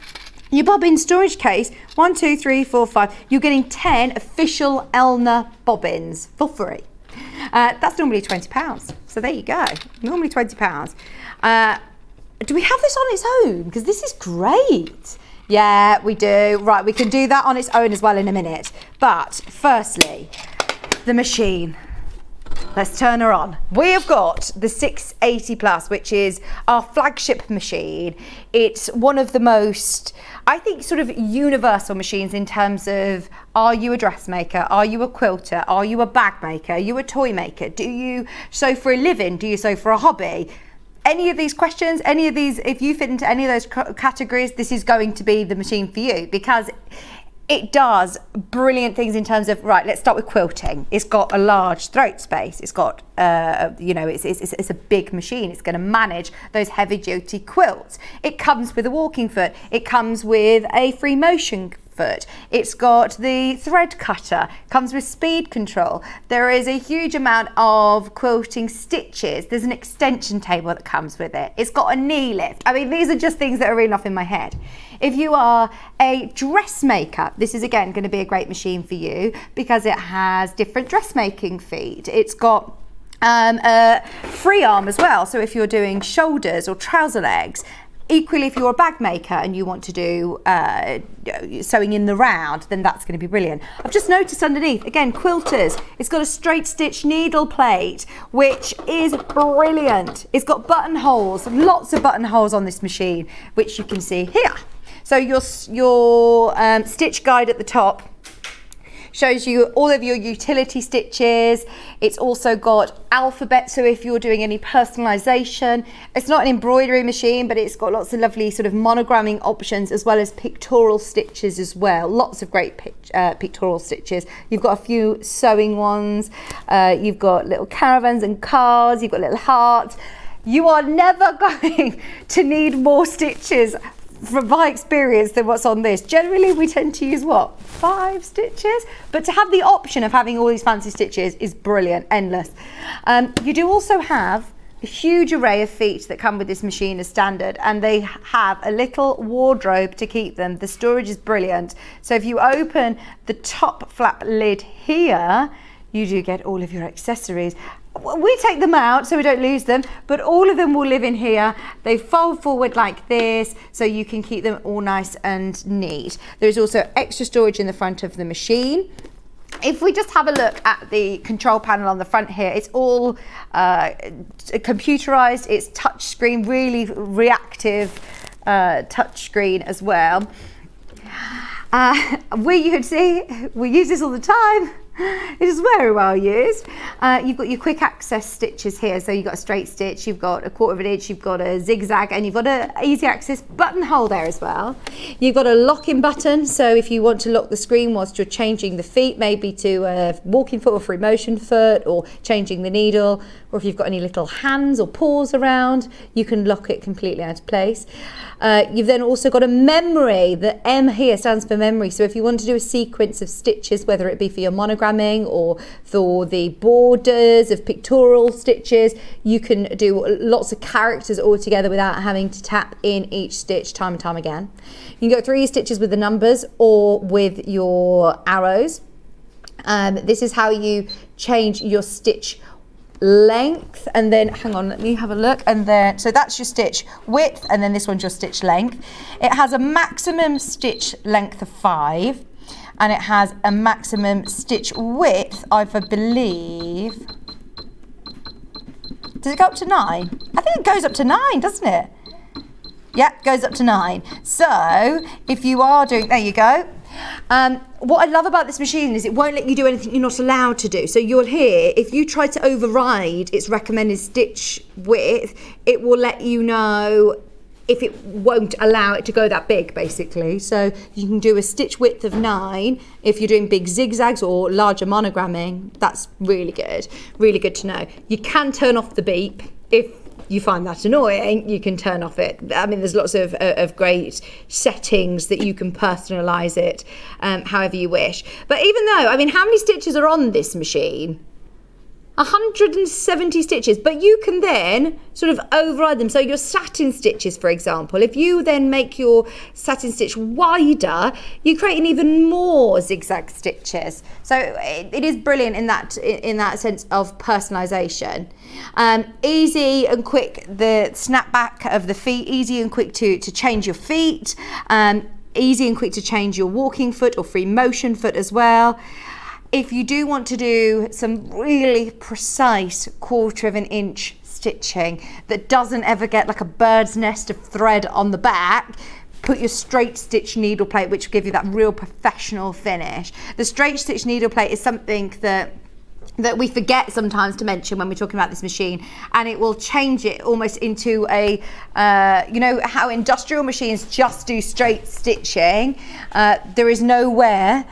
your bobbin storage case, 1, 2, 3, 4, 5. You're getting 10 official Elna bobbins for free. That's normally £20. So there you go. Normally £20. Do we have this on its own? Because this is great. Yeah, we do. Right, we can do that on its own as well in a minute. But firstly, the machine. Let's turn her on. We have got the 680 Plus, which is our flagship machine. It's one of the most, I think, sort of universal machines in terms of, are you a dressmaker? Are you a quilter? Are you a bag maker? Are you a toy maker? Do you sew for a living? Do you sew for a hobby? Any of these questions, any of these, if you fit into any of those categories, this is going to be the machine for you, because it does brilliant things in terms of, right, let's start with quilting. It's got a large throat space. It's got, it's a big machine. It's going to manage those heavy duty quilts. It comes with a walking foot. It comes with a free motion foot. It's got the thread cutter, comes with speed control. There is a huge amount of quilting stitches. There's an extension table that comes with it. It's got a knee lift. I mean, these are just things that are reeling off in my head. If you are a dressmaker, this is again going to be a great machine for you because it has different dressmaking feet. It's got a free arm as well. So if you're doing shoulders or trouser legs, equally, if you're a bag maker and you want to do sewing in the round, then that's going to be brilliant. I've just noticed underneath, again, quilters. It's got a straight stitch needle plate, which is brilliant. It's got buttonholes, lots of buttonholes on this machine, which you can see here. So your stitch guide at the top, shows you all of your utility stitches. It's also got alphabet, so if you're doing any personalization. It's not an embroidery machine, but it's got lots of lovely sort of monogramming options, as well as pictorial stitches as well. Lots of great pictorial stitches. You've got a few sewing ones. You've got little caravans and cars. You've got little hearts. You are never going to need more stitches from my experience than what's on this. Generally we tend to use what, 5 stitches, but to have the option of having all these fancy stitches is brilliant, endless. You do also have a huge array of feet that come with this machine as standard, and they have a little wardrobe to keep them. The storage is brilliant. So if you open the top flap lid here, you do get all of your accessories. We take them out so we don't lose them, but all of them will live in here. They fold forward like this, so you can keep them all nice and neat. There's also extra storage in the front of the machine. If we just have a look at the control panel on the front here, it's all computerized, it's touch screen, really reactive touch screen as well. You can see, we use this all the time. It is very well used. You've got your quick access stitches here. So you've got a straight stitch, you've got a 1/4 inch, you've got a zigzag, and you've got an easy access buttonhole there as well. You've got a lock-in button. So if you want to lock the screen whilst you're changing the feet, maybe to a walking foot or free motion foot, or changing the needle, or if you've got any little hands or paws around, you can lock it completely out of place. You've then also got a memory. The M here stands for memory. So if you want to do a sequence of stitches, whether it be for your monogramming or for the borders of pictorial stitches, you can do lots of characters all together without having to tap in each stitch time and time again. You can go through your stitches with the numbers or with your arrows. This is how you change your stitch length, and then hang on, let me have a look, and then so that's your stitch width, and then this one's your stitch length. It has a maximum stitch length of 5, and it has a maximum stitch width, I believe, does it go up to 9? I think it goes up to 9, doesn't it? Yeah, it goes up to 9. So if you are doing, there you go. What I love about this machine is it won't let you do anything you're not allowed to do. So you'll hear, if you try to override its recommended stitch width, it will let you know if it won't allow it to go that big, basically. So you can do a stitch width of 9 if you're doing big zigzags or larger monogramming. That's really good to know. You can turn off the beep if you find that annoying. You can turn off it. I mean, there's lots of great settings that you can personalize it however you wish. But even though, I mean, how many stitches are on this machine? 170 stitches, but you can then sort of override them. So your satin stitches, for example, if you then make your satin stitch wider, you create an even more zigzag stitches. So it is brilliant in that sense of personalization. Easy and quick, the snap back of the feet, easy and quick to change your feet, easy and quick to change your walking foot or free motion foot as well. If you do want to do some really precise 1/4 of an inch stitching that doesn't ever get like a bird's nest of thread on the back, put your straight stitch needle plate, which will give you that real professional finish. The straight stitch needle plate is something that we forget sometimes to mention when we're talking about this machine, and it will change it almost into a, you know how industrial machines just do straight stitching. There is nowhere.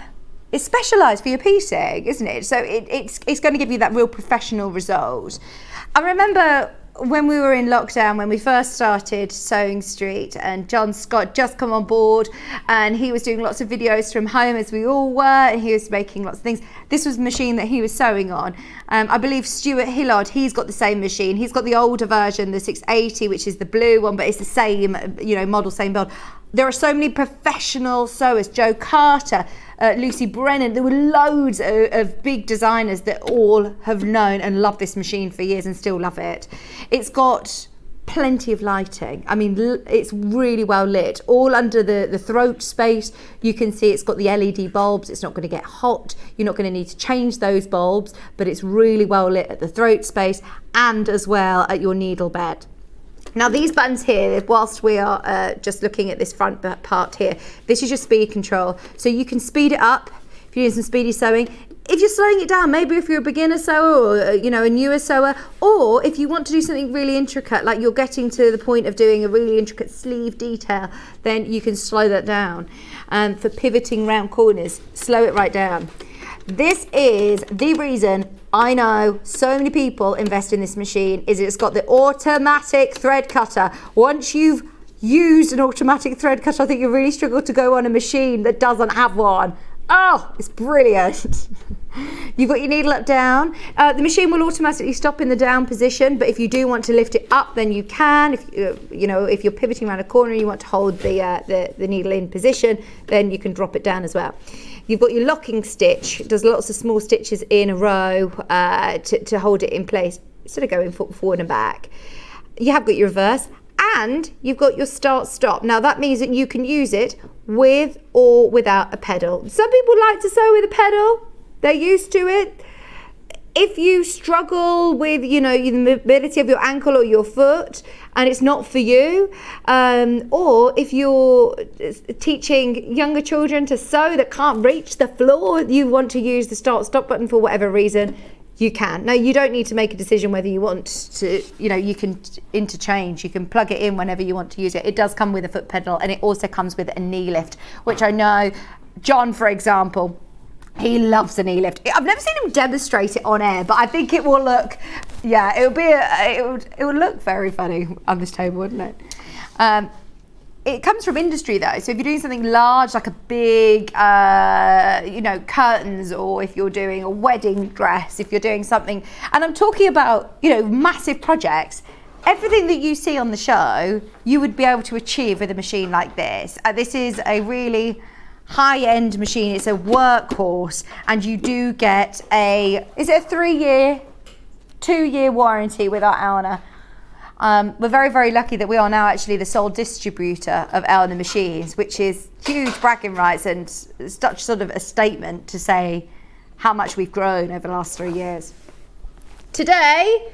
It's specialised for your piecing, isn't it? So it's going to give you that real professional result. I remember when we were in lockdown, when we first started Sewing Street, and John Scott just come on board, and he was doing lots of videos from home, as we all were, and he was making lots of things. This was the machine that he was sewing on. I believe Stuart Hillard, he's got the same machine. He's got the older version, the 680, which is the blue one, but it's the same, you know, model, same build. There are so many professional sewers, Joe Carter, Lucy Brennan. There were loads of big designers that all have known and loved this machine for years and still love it. It's got plenty of lighting. I mean, it's really well lit. All under the throat space, you can see it's got the LED bulbs. It's not going to get hot. You're not going to need to change those bulbs, but it's really well lit at the throat space and as well at your needle bed. Now these buttons here, whilst we are just looking at this front part here, this is your speed control. So you can speed it up, if you're doing some speedy sewing. If you're slowing it down, maybe if you're a beginner sewer or, a newer sewer, or if you want to do something really intricate, like you're getting to the point of doing a really intricate sleeve detail, then you can slow that down. For pivoting round corners, slow it right down. This is the reason I know so many people invest in this machine, is it's got the automatic thread cutter. Once you've used an automatic thread cutter, I think you really struggle to go on a machine that doesn't have one. Oh, it's brilliant. You've got your needle up down. The machine will automatically stop in the down position, but if you do want to lift it up, then you can. If if you're pivoting around a corner and you want to hold the needle in position, then you can drop it down as well. You've got your locking stitch. It does lots of small stitches in a row to hold it in place, instead of going forward and back. You have got your reverse, and you've got your start-stop. Now that means that you can use it with or without a pedal. Some people like to sew with a pedal. They're used to it. If you struggle with, the mobility of your ankle or your foot, and it's not for you, or if you're teaching younger children to sew that can't reach the floor, you want to use the start-stop button for whatever reason, you can. No, you don't need to make a decision whether you want to, you can interchange. You can plug it in whenever you want to use it. It does come with a foot pedal, and it also comes with a knee lift, which I know John, for example, he loves a knee lift. I've never seen him demonstrate it on air, but I think it will look, it would look very funny on this table, wouldn't it? It comes from industry though, so if you're doing something large, like a big, curtains, or if you're doing a wedding dress, if you're doing something, and I'm talking about, massive projects, everything that you see on the show, you would be able to achieve with a machine like this. This is a really high-end machine. It's a workhorse, and you do get is it a 3-year, 2-year warranty with our Elna. We're very, very lucky that we are now actually the sole distributor of Elna machines, which is huge bragging rights and such sort of a statement to say how much we've grown over the last 3 years. Today,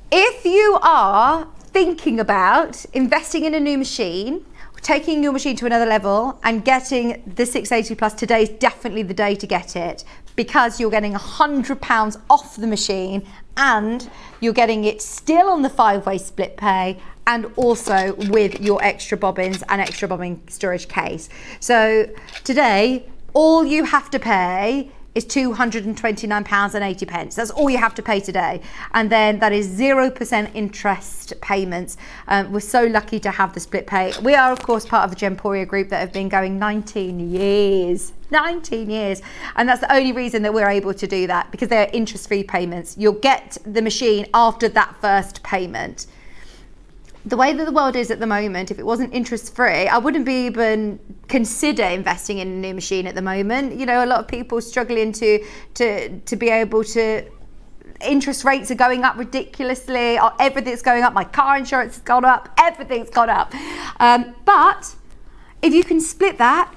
if you are thinking about investing in a new machine, taking your machine to another level and getting the 680 Plus, today is definitely the day to get it, because you're getting £100 off the machine, and you're getting it still on the 5-way split pay, and also with your extra bobbins and extra bobbin storage case. So today, all you have to pay is £229.80. That's all you have to pay today. And then that is 0% interest payments. We're so lucky to have the split pay. We are, of course, part of the Gemporia group that have been going 19 years. 19 years. And that's the only reason that we're able to do that, because they're interest-free payments. You'll get the machine after that first payment. The way that the world is at the moment, if it wasn't interest-free, I wouldn't be even consider investing in a new machine at the moment. A lot of people struggling to be able to. Interest rates are going up ridiculously. Everything's going up. My car insurance has gone up. Everything's gone up. But if you can split that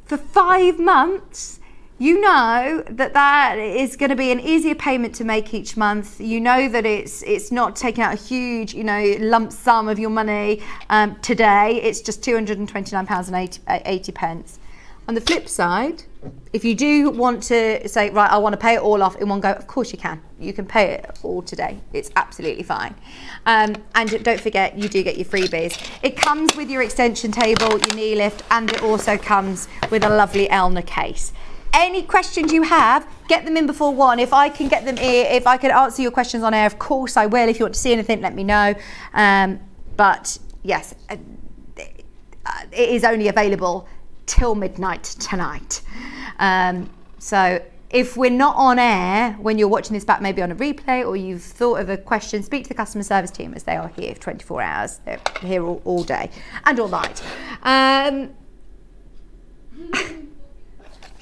for 5 months, you know that is going to be an easier payment to make each month. You know that it's not taking out a huge, lump sum of your money today. It's just £229.80. On the flip side, if you do want to say, right, I want to pay it all off in one go, of course you can. You can pay it all today. It's absolutely fine. And don't forget, you do get your freebies. It comes with your extension table, your knee lift, and it also comes with a lovely Elna case. Any questions you have, get them in before 1. If I can get them in, if I can answer your questions on air, of course I will. If you want to see anything, let me know. But yes, it is only available till midnight tonight. So if we're not on air when you're watching this back, maybe on a replay, or you've thought of a question, speak to the customer service team, as they are here for 24 hours. They're here all day and all night.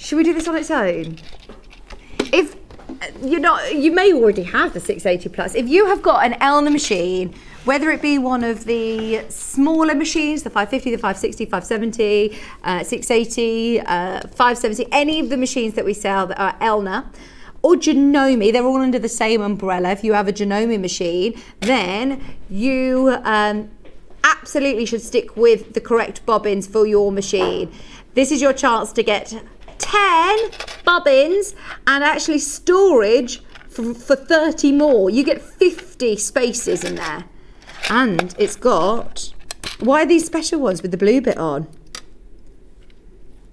Should we do this on its own? If you may already have the 680 Plus. If you have got an Elna machine, whether it be one of the smaller machines, the 550, the 560, 570, 680, 570, any of the machines that we sell that are Elna, or Janome, they're all under the same umbrella. If you have a Janome machine, then you absolutely should stick with the correct bobbins for your machine. This is your chance to get get 10 bobbins and actually storage for 30 more. You get 50 spaces in there. And it's got, why are these special ones with the blue bit on?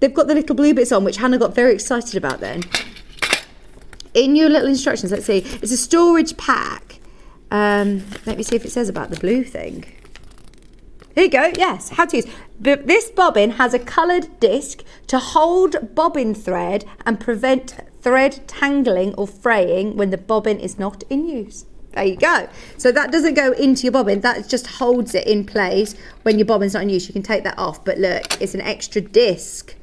They've got the little blue bits on, which Hannah got very excited about then. In your little instructions, let's see, it's a storage pack. Let me see if it says about the blue thing. Here you go, yes, how to use. This bobbin has a coloured disc to hold bobbin thread and prevent thread tangling or fraying when the bobbin is not in use. There you go. So that doesn't go into your bobbin, that just holds it in place when your bobbin's not in use. You can take that off, but look, it's an extra disc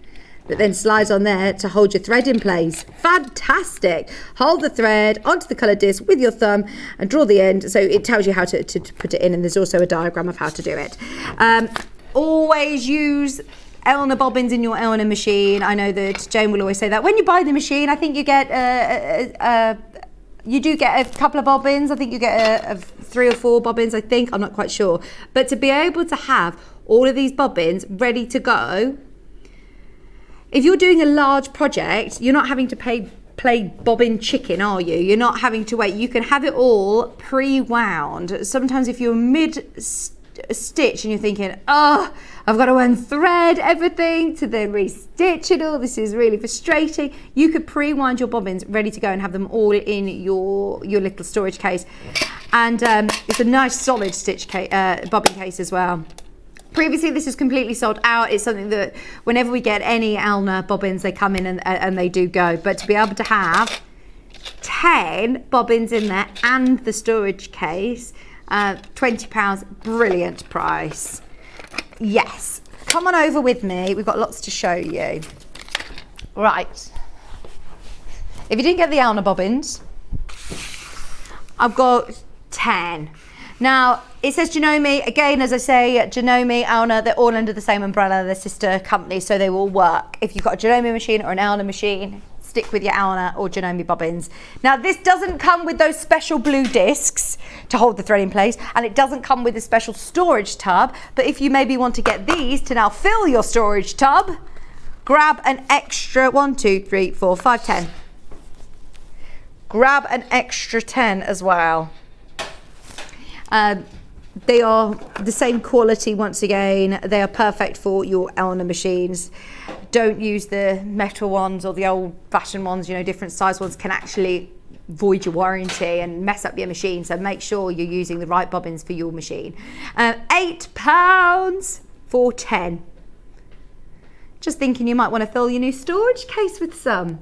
that then slides on there to hold your thread in place. Fantastic. Hold the thread onto the coloured disc with your thumb and draw the end, so it tells you how to put it in, and there's also a diagram of how to do it. Always use Elna bobbins in your Elna machine. I know that Jane will always say that. When you buy the machine, I think you get you do get a couple of bobbins. I think you get 3 or 4 bobbins, I think. I'm not quite sure. But to be able to have all of these bobbins ready to go, if you're doing a large project, you're not having to play bobbin chicken, are you? You're not having to wait. You can have it all pre-wound. Sometimes if you're mid-stitch and you're thinking, oh, I've got to unthread everything to then re-stitch it all, this is really frustrating, you could pre-wind your bobbins ready to go and have them all in your little storage case. And it's a nice solid stitch bobbin case as well. Previously, this is completely sold out. It's something that whenever we get any Elna bobbins, they come in and they do go. But to be able to have 10 bobbins in there and the storage case, £20, brilliant price. Yes, come on over with me. We've got lots to show you. Right. If you didn't get the Elna bobbins, I've got 10. Now, it says Janome. Again, as I say, Janome, Elna, they're all under the same umbrella. They're sister companies, so they will work. If you've got a Janome machine or an Elna machine, stick with your Elna or Janome bobbins. Now, this doesn't come with those special blue discs to hold the thread in place, and it doesn't come with a special storage tub. But if you maybe want to get these to now fill your storage tub, grab an extra 1, 2, 3, 4, 5, 10. Grab an extra 10 as well. They are the same quality once again. They are perfect for your Elna machines. Don't use the metal ones or the old-fashioned ones. You know, different size ones can actually void your warranty and mess up your machine. So make sure you're using the right bobbins for your machine. £8 for 10. Just thinking you might want to fill your new storage case with some.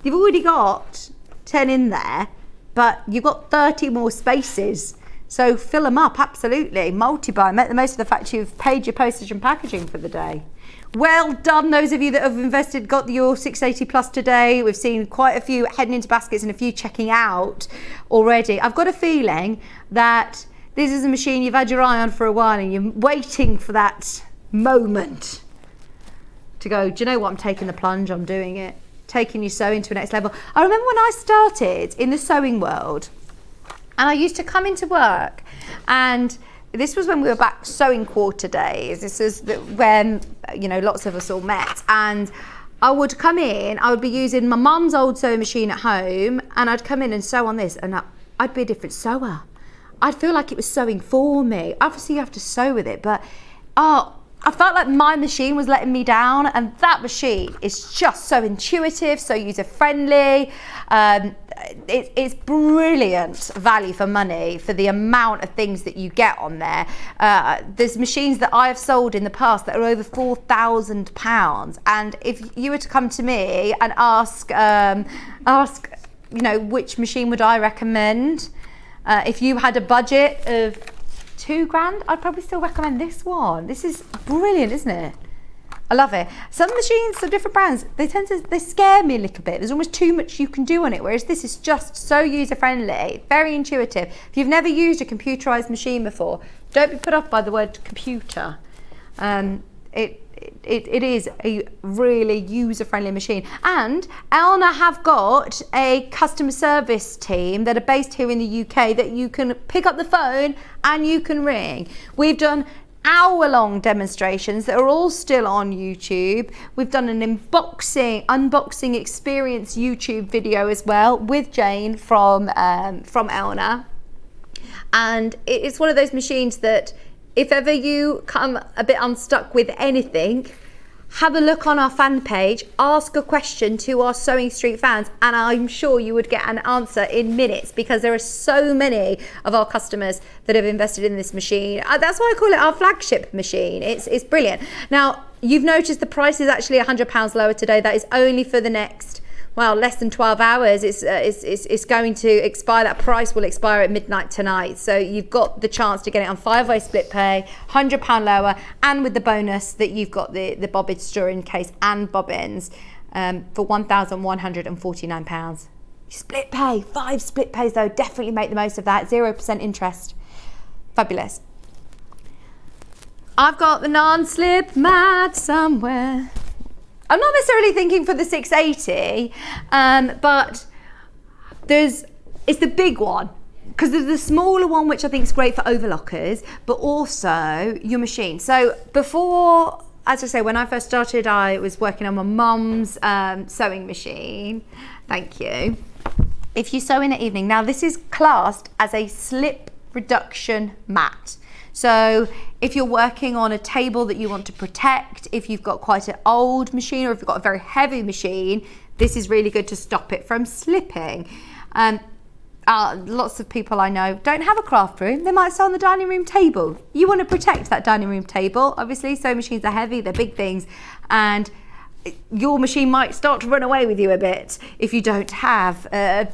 You've already got 10 in there, but you've got 30 more spaces. So fill them up, absolutely. Multi-buy, make the most of the fact you've paid your postage and packaging for the day. Well done, those of you that have invested, got your 680 plus today. We've seen quite a few heading into baskets and a few checking out already. I've got a feeling that this is a machine you've had your eye on for a while and you're waiting for that moment to go, do you know what, I'm taking the plunge, I'm doing it. Taking your sewing to a next level. I remember when I started in the sewing world, and I used to come into work, and this was when we were back sewing quarter days. This is when, you know, lots of us all met. And I would come in, I would be using my mum's old sewing machine at home, and I'd come in and sew on this, and I'd be a different sewer. I'd feel like it was sewing for me. Obviously you have to sew with it, but I felt like my machine was letting me down, and that machine is just so intuitive, so user-friendly. It's brilliant value for money for the amount of things that you get on there. There's machines that I have sold in the past that are over £4,000, and if you were to come to me and ask, you know, which machine would I recommend? If you had a budget of £2,000, I'd probably still recommend this one. This is brilliant, isn't it? I love it. Some machines, some different brands, they scare me a little bit. There's almost too much you can do on it, whereas this is just so user-friendly, very intuitive. If you've never used a computerized machine before, don't be put off by the word computer. It is a really user-friendly machine. And Elna have got a customer service team that are based here in the UK that you can pick up the phone and you can ring. We've done hour-long demonstrations that are all still on YouTube. We've done an unboxing experience YouTube video as well with Jane from Elna. And it's one of those machines that if ever you come a bit unstuck with anything, have a look on our fan page, ask a question to our Sewing Street fans, and I'm sure you would get an answer in minutes, because there are so many of our customers that have invested in this machine. That's why I call it our flagship machine. It's brilliant. Now, you've noticed the price is actually £100 lower today. That is only for the next, well, less than 12 hours. It's going to expire. That price will expire at midnight tonight. So you've got the chance to get it on 5-way split pay, £100 lower, and with the bonus that you've got the bobbin storing case and bobbins for £1,149. Split pay, 5 split pays though. Definitely make the most of that. 0% interest. Fabulous. I've got the non-slip mat somewhere. I'm not necessarily thinking for the 680, but it's the big one, because there's the smaller one, which I think is great for overlockers, but also your machine. So before, as I say, when I first started, I was working on my mum's sewing machine. Thank you. If you sew in the evening, now this is classed as a slip reduction mat. So if you're working on a table that you want to protect, if you've got quite an old machine, or if you've got a very heavy machine, this is really good to stop it from slipping. Lots of people I know don't have a craft room. They might sew on the dining room table. You want to protect that dining room table. Obviously, sewing machines are heavy, they're big things, and your machine might start to run away with you a bit if you don't have a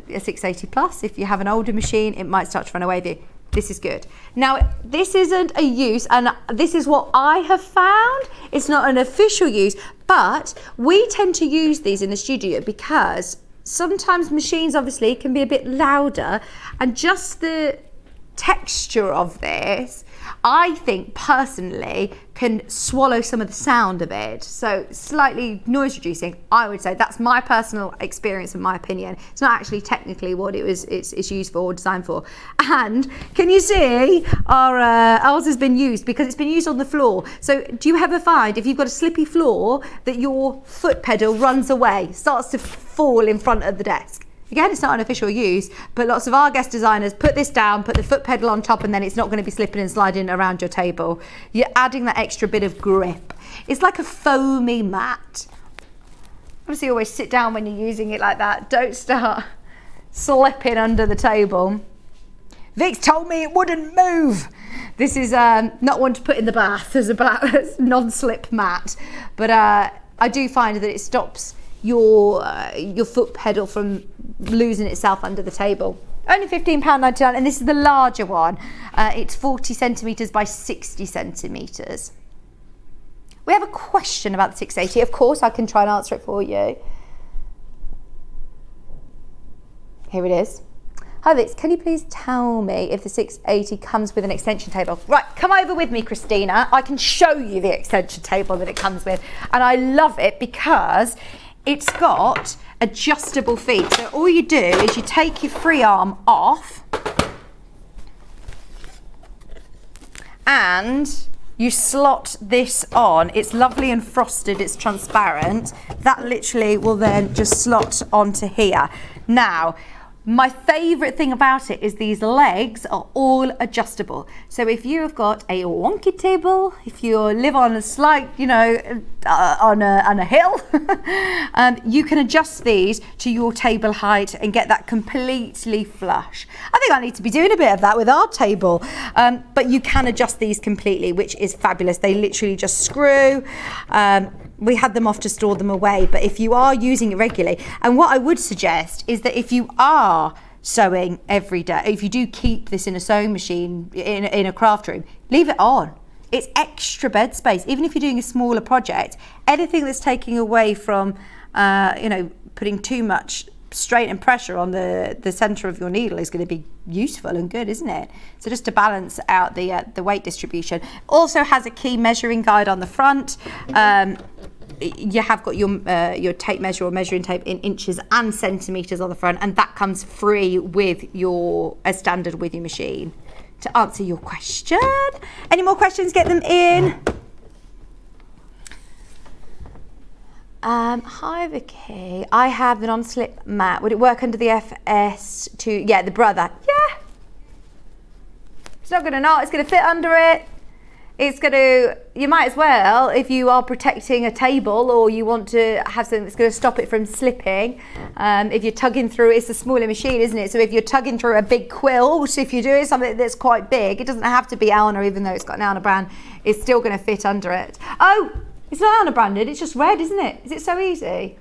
680 plus. If you have an older machine, it might start to run away with you. This is good. Now, this isn't a use, and this is what I have found. It's not an official use, but we tend to use these in the studio because sometimes machines obviously can be a bit louder, and just the texture of this, I think personally, can swallow some of the sound of it. So slightly noise reducing, I would say. That's my personal experience and my opinion. It's not actually technically what it's used for or designed for. And can you see ours has been used because it's been used on the floor. So do you ever find if you've got a slippy floor that your foot pedal runs away, starts to fall in front of the desk? Again, it's not an official use, but lots of our guest designers put this down, put the foot pedal on top, and then it's not going to be slipping and sliding around your table. You're adding that extra bit of grip. It's like a foamy mat. Obviously, always sit down when you're using it like that. Don't start slipping under the table. Vic's told me it wouldn't move. This is not one to put in the bath as a non-slip mat, but I do find that it stops your foot pedal from losing itself under the table. Only £15.99, and this is the larger one. It's 40 centimetres by 60 centimetres. We have a question about the 680. Of course, I can try and answer it for you. Here it is. Hi Vix, can you please tell me if the 680 comes with an extension table? Right, come over with me, Christina. I can show you the extension table that it comes with. And I love it because it's got adjustable feet. So all you do is you take your free arm off and you slot this on. It's lovely and frosted, it's transparent. That literally will then just slot onto here. Now, my favourite thing about it is these legs are all adjustable. So if you have got a wonky table, if you live on a slight, on a hill, you can adjust these to your table height and get that completely flush. I think I need to be doing a bit of that with our table, but you can adjust these completely, which is fabulous. They literally just screw. We had them off to store them away, but if you are using it regularly, and what I would suggest is that if you are sewing every day, if you do keep this in a sewing machine, in a craft room, leave it on. It's extra bed space. Even if you're doing a smaller project, anything that's taking away from, putting too much strain and pressure on the center of your needle is going to be useful and good, isn't it? So just to balance out the weight distribution. Also has a key measuring guide on the front. You have got your tape measure or measuring tape in inches and centimeters on the front, and that comes free with as standard with your machine. to answer your question. Any more questions? Get them in. Hi Vicky, I have the non-slip mat. Would it work under the FS2? Yeah, the brother. Yeah. It's not going to not. It's going to fit under it. It's going to, you might as well, if you are protecting a table or you want to have something that's going to stop it from slipping, if you're tugging through, it's a smaller machine, isn't it? So if you're tugging through a big quilt, if you're doing something that's quite big, it doesn't have to be Elna, even though it's got an Elna brand, it's still going to fit under it. Oh, it's not Elna branded, it's just red, isn't it? Is it so easy?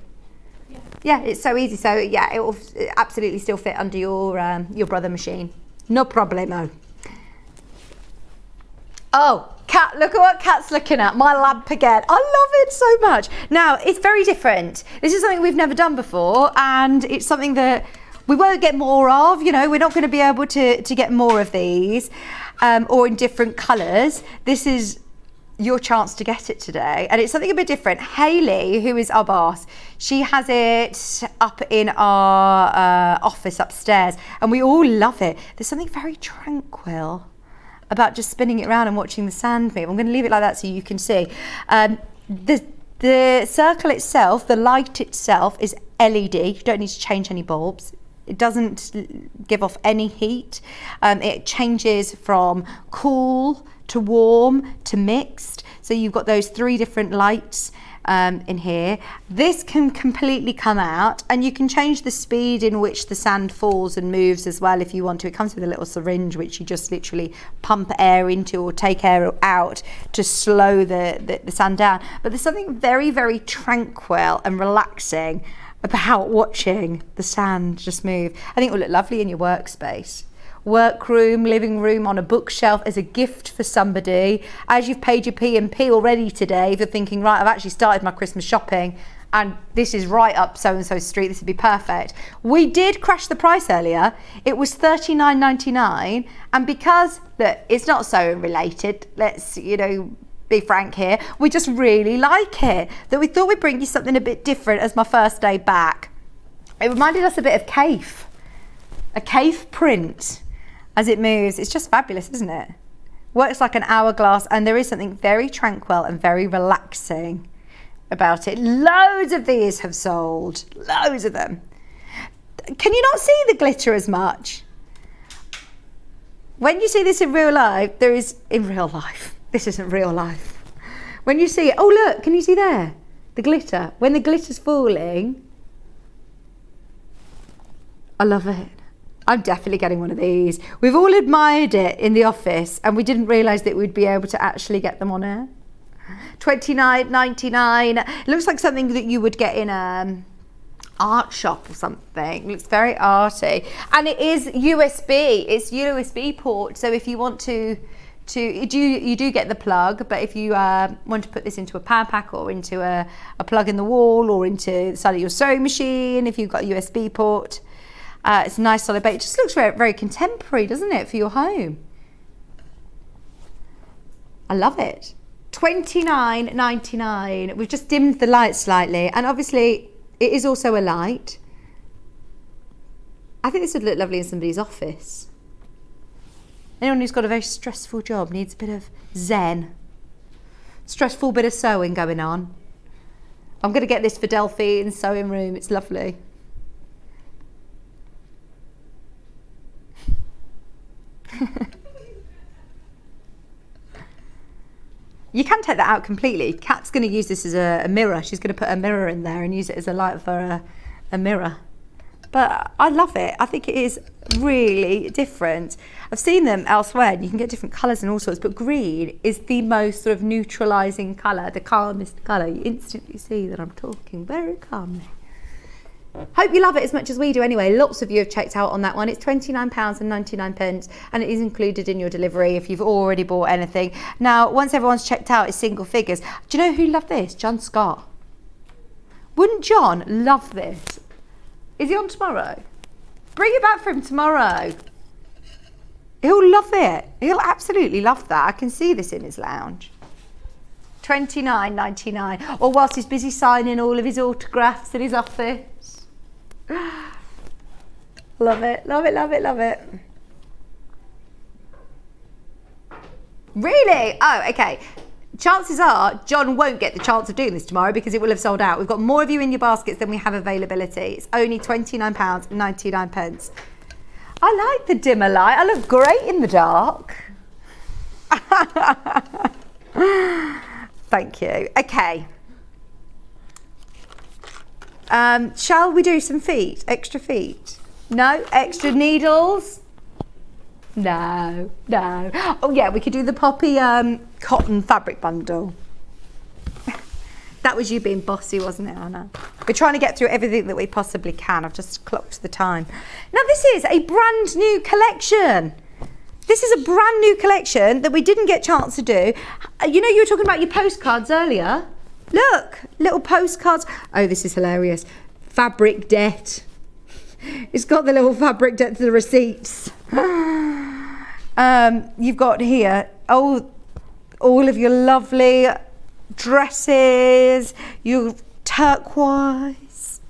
Yeah, it's so easy. So yeah, it will absolutely still fit under your brother machine. No problemo. Oh, Cat, look at what Cat's looking at. My lamp again. I love it so much. Now, it's very different. This is something we've never done before, and it's something that we won't get more of. You know, we're not going to be able to get more of these or in different colours. This is your chance to get it today, and it's something a bit different. Hayley, who is our boss, she has it up in our office upstairs, and we all love it. There's something very tranquil about just spinning it around and watching the sand move. I'm going to leave it like that so you can see. The circle itself, the light itself is LED. You don't need to change any bulbs. It doesn't give off any heat. It changes from cool to warm to mixed. So you've got those 3 different lights in here. This can completely come out, and you can change the speed in which the sand falls and moves as well if you want to. It comes with a little syringe which you just literally pump air into or take air out to slow the sand down. But there's something very, very tranquil and relaxing about watching the sand just move. I think it will look lovely in your workspace. Workroom, living room, on a bookshelf as a gift for somebody. As you've paid your P&P already today, if you're thinking, right, I've actually started my Christmas shopping and this is right up so-and-so street, this would be perfect. We did crash the price earlier. It was $39.99, and because, look, it's not sewing related, let's, be frank here, we just really like it, that we thought we'd bring you something a bit different as my first day back. It reminded us a bit of a Cafe print. As it moves, it's just fabulous, isn't it? Works like an hourglass, and there is something very tranquil and very relaxing about it. Loads of these have sold, loads of them. Can you not see the glitter as much? When you see this in real life, this isn't real life. When you see it, oh look, can you see there? The glitter. When the glitter's falling, I love it. I'm definitely getting one of these. We've all admired it in the office, and we didn't realise that we'd be able to actually get them on air. $29.99. It looks like something that you would get in an art shop or something. It looks very arty. And it is USB. It's USB port. So if you want to you do get the plug, but if you want to put this into a power pack or into a plug in the wall or into the side of your sewing machine, if you've got a USB port, it's a nice solid base. It just looks very, very contemporary, doesn't it, for your home? I love it. $29.99. We've just dimmed the light slightly, and obviously it is also a light. I think this would look lovely in somebody's office. Anyone who's got a very stressful job needs a bit of zen. Stressful bit of sewing going on. I'm going to get this for Delphine's sewing room. It's lovely. You can take that out completely. Kat's going to use this as a mirror. She's going to put a mirror in there and use it as a light for a mirror. But I love it. I think it is really different. I've seen them elsewhere, and you can get different colours and all sorts, but green is the most sort of neutralising colour, the calmest colour. You instantly see that I'm talking very calmly. Hope you love it as much as we do anyway. Lots of you have checked out on that one. It's £29.99, and it is included in your delivery if you've already bought anything. Now, once everyone's checked out, it's single figures. Do you know who loved this? John Scott. Wouldn't John love this? Is he on tomorrow? Bring it back for him tomorrow. He'll love it. He'll absolutely love that. I can see this in his lounge. £29.99. Or whilst he's busy signing all of his autographs in his office. Love it, love it, love it, love it. Really? Oh, okay. Chances are John won't get the chance of doing this tomorrow because it will have sold out. We've got more of you in your baskets than we have availability. It's only £29.99. I like the dimmer light. I look great in the dark. Thank you. Okay. Shall we do some feet? Extra feet? No? Extra needles? No. Oh yeah, we could do the poppy cotton fabric bundle. That was you being bossy, wasn't it, Anna? We're trying to get through everything that we possibly can. I've just clocked the time. Now this is a brand new collection. This is a brand new collection that we didn't get a chance to do. You know, you were talking about your postcards earlier. Look, little postcards. Oh, this is hilarious. Fabric debt. It's got the little fabric debt to the receipts. You've got here, all of your lovely dresses, your turquoise.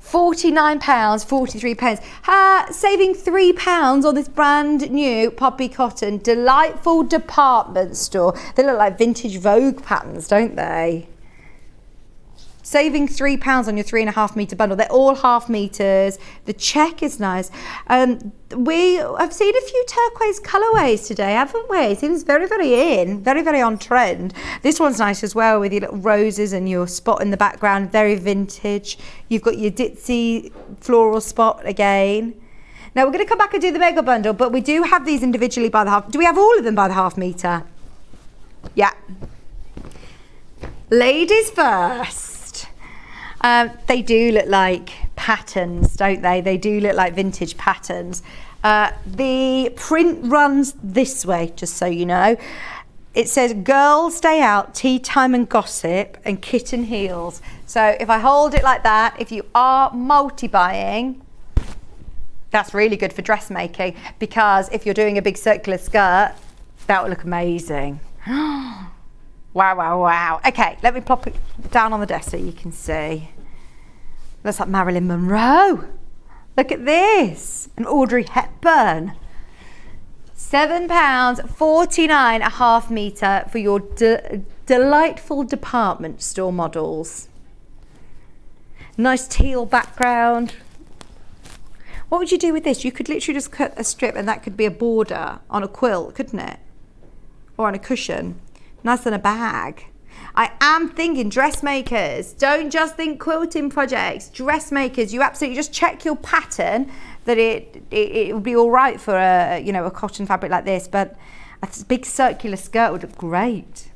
£49.43. Saving £3 on this brand new poppy cotton delightful department store. They look like vintage Vogue patterns, don't they? Saving £3 on your 3.5 metre bundle. They're all half meters. The check is nice. We have seen a few turquoise colourways today, haven't we? It seems very, very in, very, very on trend. This one's nice as well with your little roses and your spot in the background, very vintage. You've got your ditzy floral spot again. Now we're going to come back and do the mega bundle, but we do have these individually by the half. Do we have all of them by the half metre? Yeah. Ladies first. They do look like patterns, don't they? They do look like vintage patterns. The print runs this way, just so you know. It says girls day out, tea time and gossip, and kitten heels. So if I hold it like that, if you are multi-buying, that's really good for dressmaking, because if you're doing a big circular skirt, that will look amazing. Wow. Okay, let me plop it down on the desk so you can see. That's like Marilyn Monroe. Look at this. And Audrey Hepburn. £7.49 a half metre for your delightful department store models. Nice teal background. What would you do with this? You could literally just cut a strip and that could be a border on a quilt, couldn't it? Or on a cushion. Nice than a bag. I am thinking dressmakers. Don't just think quilting projects. Dressmakers, you absolutely just check your pattern that it would be all right for a cotton fabric like this, but a big circular skirt would look great.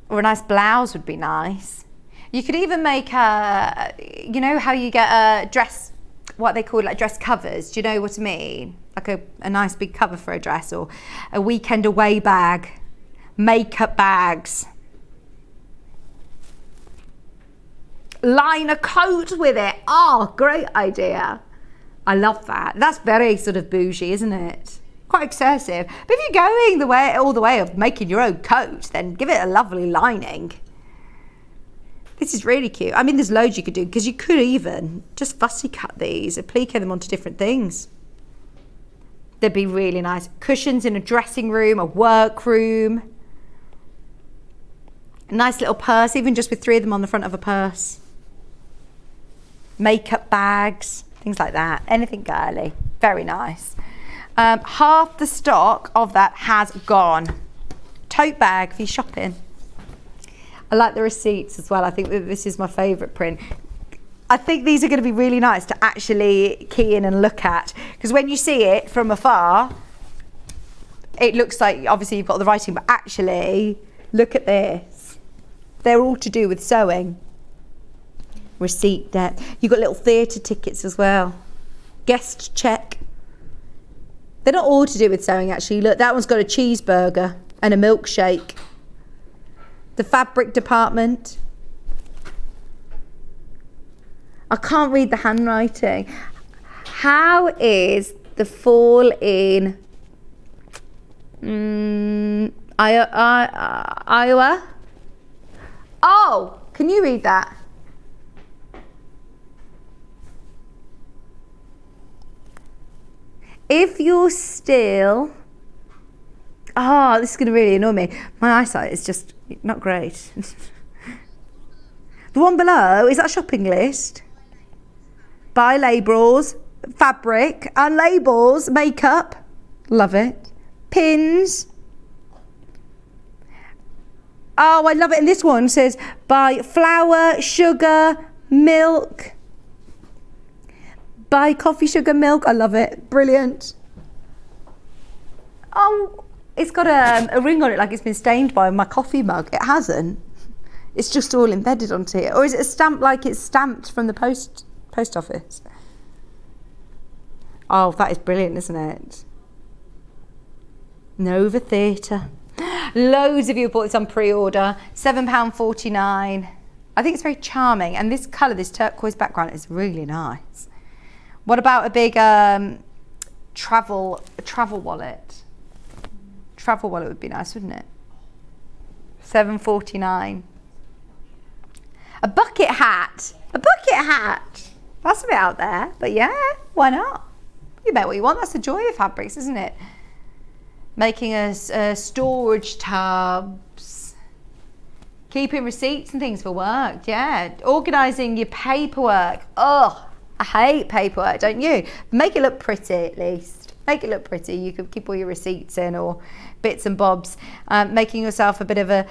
Or a nice blouse would be nice. You could even make you know how you get a dress, what they call like dress covers. Do you know what I mean? Like a nice big cover for a dress, or a weekend away bag, makeup bags. Line a coat with it. Oh, great idea. I love that. That's very sort of bougie, isn't it? Quite excessive. But if you're going all the way of making your own coat, then give it a lovely lining. This is really cute. I mean, there's loads you could do, because you could even just fussy cut these, applique them onto different things. They'd be really nice. Cushions in a dressing room, a workroom. A nice little purse, even just with 3 of them on the front of a purse. Makeup bags, things like that. Anything girly. Very nice. Half the stock of that has gone. Tote bag for your shopping. I like the receipts as well. I think that this is my favourite print. I think these are going to be really nice to actually key in and look at, because when you see it from afar, it looks like obviously you've got the writing, but actually look at this. They're all to do with sewing. Receipt debt. You've got little theatre tickets as well. Guest check. They're not all to do with sewing actually. Look, that one's got a cheeseburger and a milkshake. The fabric department. I can't read the handwriting. How is the fall in Iowa? Oh, can you read that? If you're still... Oh, this is going to really annoy me. My eyesight is just not great. The one below, is that a shopping list? Buy labels, fabric and labels, makeup. Love it. Pins. Oh, I love it. And this one says buy flour, sugar, milk. Buy coffee, sugar, milk. I love it. Brilliant. Oh, it's got a ring on it like it's been stained by my coffee mug. It hasn't. It's just all embedded onto it. Or is it a stamp like it's stamped from the post office? Oh, that is brilliant, isn't it? Nova Theatre. Loads of you bought this on pre-order. £7.49. I think it's very charming. And this colour, this turquoise background is really nice. What about a big travel wallet? Travel wallet would be nice, wouldn't it? £7.49. A bucket hat. A bucket hat. That's a bit out there. But yeah, why not? You bet what you want. That's the joy of fabrics, isn't it? Making us storage tubs. Keeping receipts and things for work. Yeah. Organising your paperwork. Oh, I hate paperwork, don't you? Make it look pretty at least. Make it look pretty. You could keep all your receipts in or bits and bobs. Making yourself a bit of a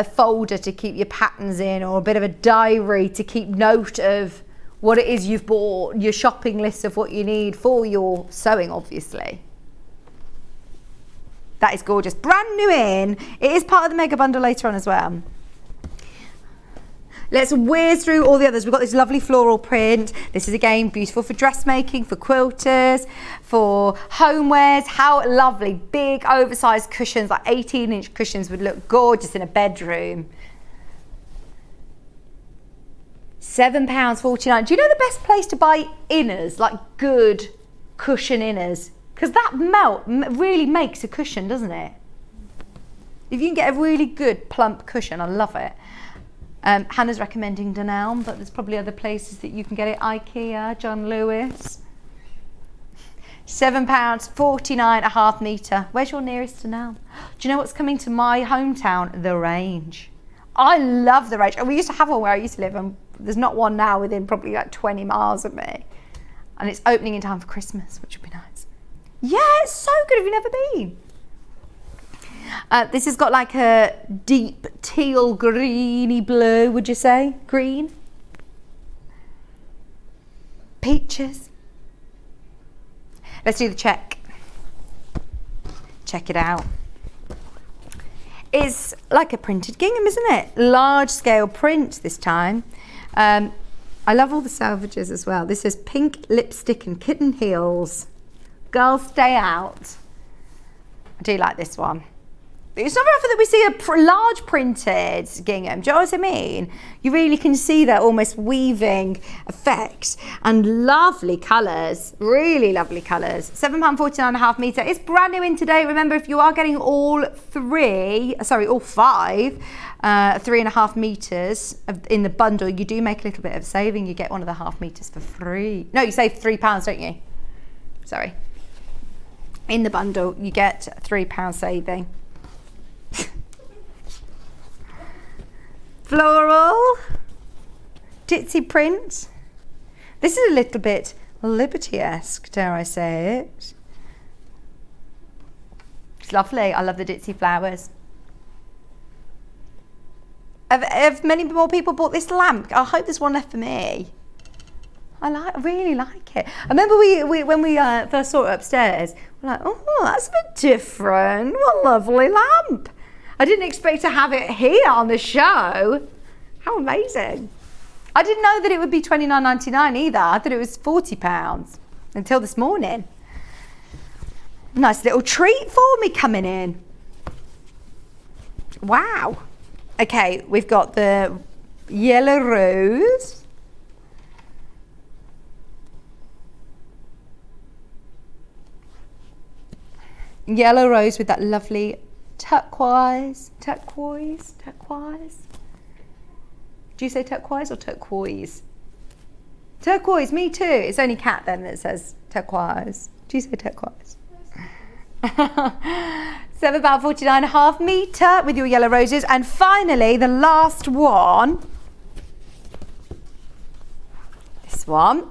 folder to keep your patterns in, or a bit of a diary to keep note of what it is you've bought, your shopping list of what you need for your sewing, obviously. That is gorgeous. Brand new in. It is part of the mega bundle later on as well. Let's whiz through all the others. We've got this lovely floral print. This is again beautiful for dressmaking, for quilters, for homewares. How lovely. Big oversized cushions, like 18-inch cushions would look gorgeous in a bedroom. £7.49. Do you know the best place to buy inners, like good cushion inners? Because that really makes a cushion, doesn't it? If you can get a really good plump cushion, I love it. Hannah's recommending Dunelm, but there's probably other places that you can get it. IKEA, John Lewis. £7.49 a half metre. Where's your nearest Dunelm? Do you know what's coming to my hometown? The Range. I love the Range. And we used to have one where I used to live, and there's not one now within probably like 20 miles of me. And it's opening in time for Christmas, which would be nice. Yeah, it's so good. Have you never been? This has got like a deep teal greeny blue, would you say? Green? Peaches. Let's do the check. Check it out. It's like a printed gingham, isn't it? Large scale print this time. I love all the salvages as well. This is pink lipstick and kitten heels. Girls, stay out. I do like this one. It's not very often that we see a large printed gingham. Do you know what I mean? You really can see that almost weaving effect, and lovely colours, really lovely colours. £7.49 a half metre. It's brand new in today. Remember, if you are getting all five, 3.5 metres in the bundle, you do make a little bit of saving. You get one of the half metres for free. No, you save £3, don't you? Sorry. In the bundle, you get £3 saving. Floral, ditzy print. This is a little bit Liberty-esque, dare I say it. It's lovely. I love the ditzy flowers. Have many more people bought this lamp? I hope there's one left for me. I really like it. I remember when we first saw it upstairs, we're like, oh, that's a bit different. What a lovely lamp. I didn't expect to have it here on the show. How amazing. I didn't know that it would be $29.99 either. I thought it was £40 until this morning. Nice little treat for me coming in. Wow. Okay, we've got the yellow rose. Yellow rose with that lovely turquoise. Do you say turquoise or turquoise? Turquoise, me too. It's only Kat then that says turquoise. Do you say turquoise? £7.49.5 metre with your yellow roses. And finally, the last one. This one.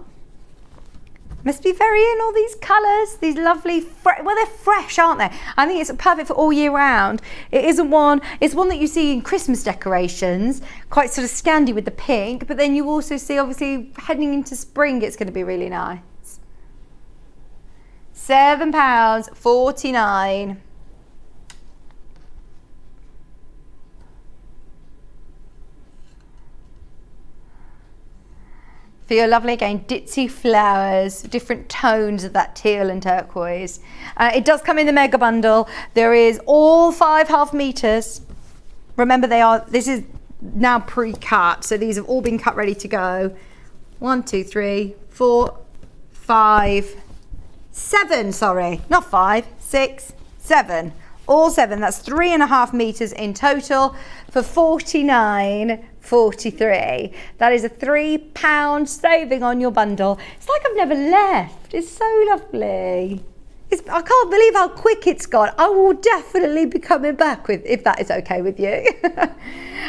Must be very in, all these colours, these lovely, well, they're fresh, aren't they? I think it's perfect for all year round. It's one that you see in Christmas decorations, quite sort of Scandi with the pink, but then you also see, obviously, heading into spring, it's going to be really nice. £7.49. Feel lovely again, ditzy flowers, different tones of that teal and turquoise. It does come in the mega bundle. There is all 5 half meters. Remember, this is now pre-cut, so these have all been cut ready to go. 1, 2, 3, 4, 5, 7, sorry, not 5, 6, 7. All 7, that's 3.5 meters in total for $49.43. That is a £3 saving on your bundle. It's like I've never left. It's so lovely. I can't believe how quick it's gone. I will definitely be coming back if that is okay with you.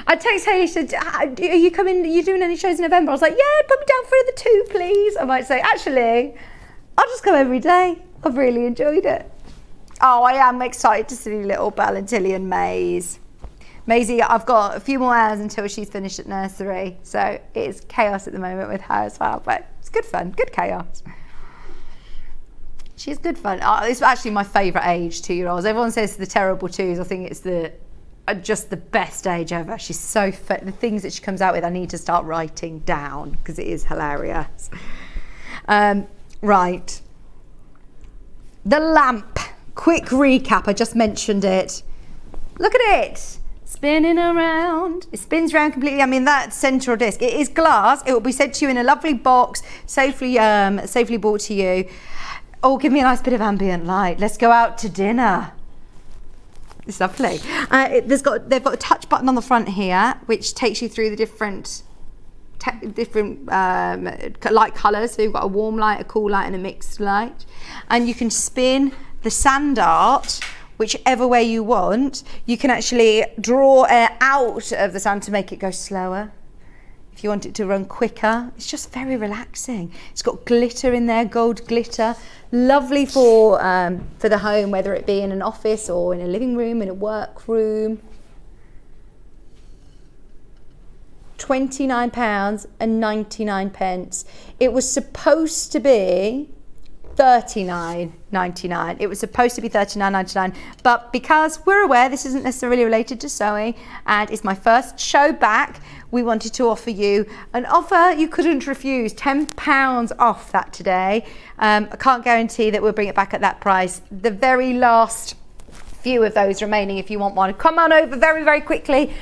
I text Hayley, she said, are you doing any shows in November? I was like, yeah, put me down for the 2, please. I might say, actually, I'll just come every day. I've really enjoyed it. Oh, I am excited to see little Ballantilly and Maisie. Maisie, I've got a few more hours until she's finished at nursery. So it's chaos at the moment with her as well, but it's good fun, good chaos. She's good fun. It's actually my favourite age, 2-year-olds. Everyone says the terrible 2s. I think it's just the best age ever. She's so fit. The things that she comes out with, I need to start writing down because it is hilarious. Right. The lamp. Quick recap, I just mentioned it. Look at it. Spinning around. It spins around completely. I mean, that central disc, it is glass. It will be sent to you in a lovely box, safely brought to you. Oh, give me a nice bit of ambient light. Let's go out to dinner. It's lovely. They've got a touch button on the front here, which takes you through the different light colours. So you've got a warm light, a cool light, and a mixed light. And you can spin the sand art whichever way you want. You can actually draw air out of the sand to make it go slower. If you want it to run quicker, it's just very relaxing. It's got glitter in there, gold glitter. Lovely for the home, whether it be in an office or in a living room, in a workroom. £29.99. It was supposed to be $39.99. It was supposed to be $39.99, but because we're aware this isn't necessarily related to sewing and it's my first show back, we wanted to offer you an offer you couldn't refuse, £10 off that today. I can't guarantee that we'll bring it back at that price. The very last few of those remaining if you want one. Come on over very, very quickly.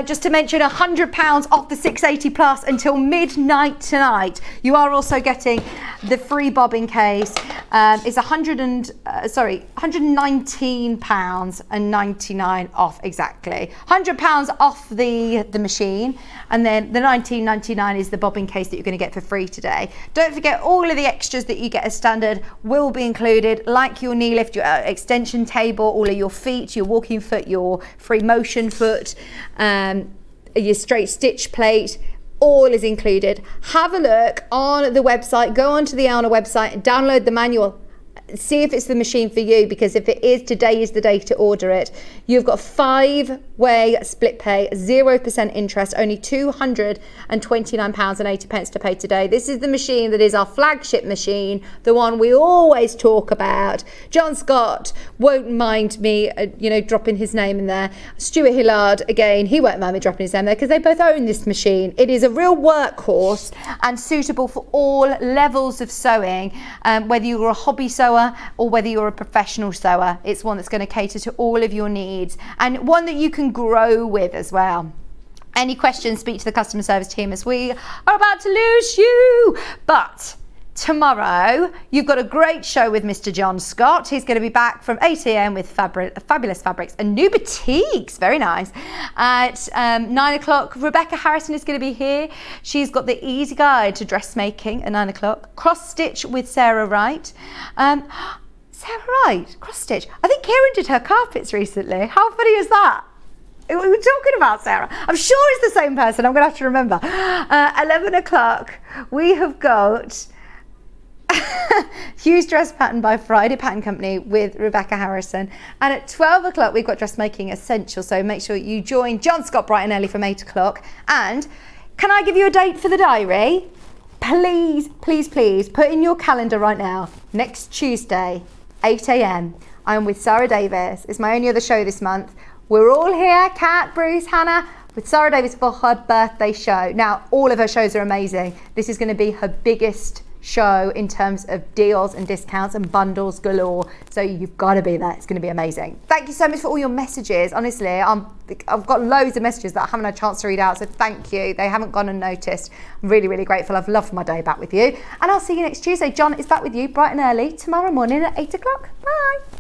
Just to mention, £100 off the 680 plus until midnight tonight. You are also getting the free bobbin case. It's £119.99 off exactly. £100 off the machine, and then the £19.99 is the bobbin case that you're going to get for free today. Don't forget, all of the extras that you get as standard will be included, like your knee lift, your extension table, all of your feet, your walking foot, your free motion foot, your straight stitch plate, all is included. Have a look on the website, go onto the Alna website and download the manual. See if it's the machine for you, because if it is, today is the day to order it. You've got 5-way split pay, 0% interest, only £229.80 to pay today. This is the machine that is our flagship machine, the one we always talk about. John Scott won't mind me, dropping his name in there. Stuart Hillard, again, he won't mind me dropping his name there because they both own this machine. It is a real workhorse and suitable for all levels of sewing, whether you're a hobby sewer or whether you're a professional sewer. It's one that's going to cater to all of your needs and one that you can grow with as well. Any questions, speak to the customer service team, as we are about to lose you. But tomorrow, you've got a great show with Mr. John Scott. He's going to be back from 8 a.m. with fabulous fabrics and new boutiques. Very nice. At 9 o'clock, Rebecca Harrison is going to be here. She's got the easy guide to dressmaking at 9 o'clock. Cross stitch with Sarah Wright. Sarah Wright, cross stitch. I think Kieran did her carpets recently. How funny is that? We were talking about Sarah. I'm sure it's the same person. I'm going to have to remember. 11 o'clock, we have got Hugh's Dress Pattern by Friday Pattern Company with Rebecca Harrison. And at 12 o'clock, we've got Dressmaking Essential. So make sure you join John Scott bright and early from 8 o'clock. And can I give you a date for the diary? Please, please, please put in your calendar right now. Next Tuesday, 8 a.m. I'm with Sarah Davis. It's my only other show this month. We're all here, Kat, Bruce, Hannah, with Sarah Davis for her birthday show. Now, all of her shows are amazing. This is going to be her biggest show in terms of deals and discounts and bundles galore. So you've got to be there. It's going to be amazing. Thank you so much for all your messages. Honestly, I've got loads of messages that I haven't had a chance to read out. So thank you. They haven't gone unnoticed. I'm really, really grateful. I've loved my day back with you. And I'll see you next Tuesday. John is back with you bright and early tomorrow morning at 8 o'clock. Bye.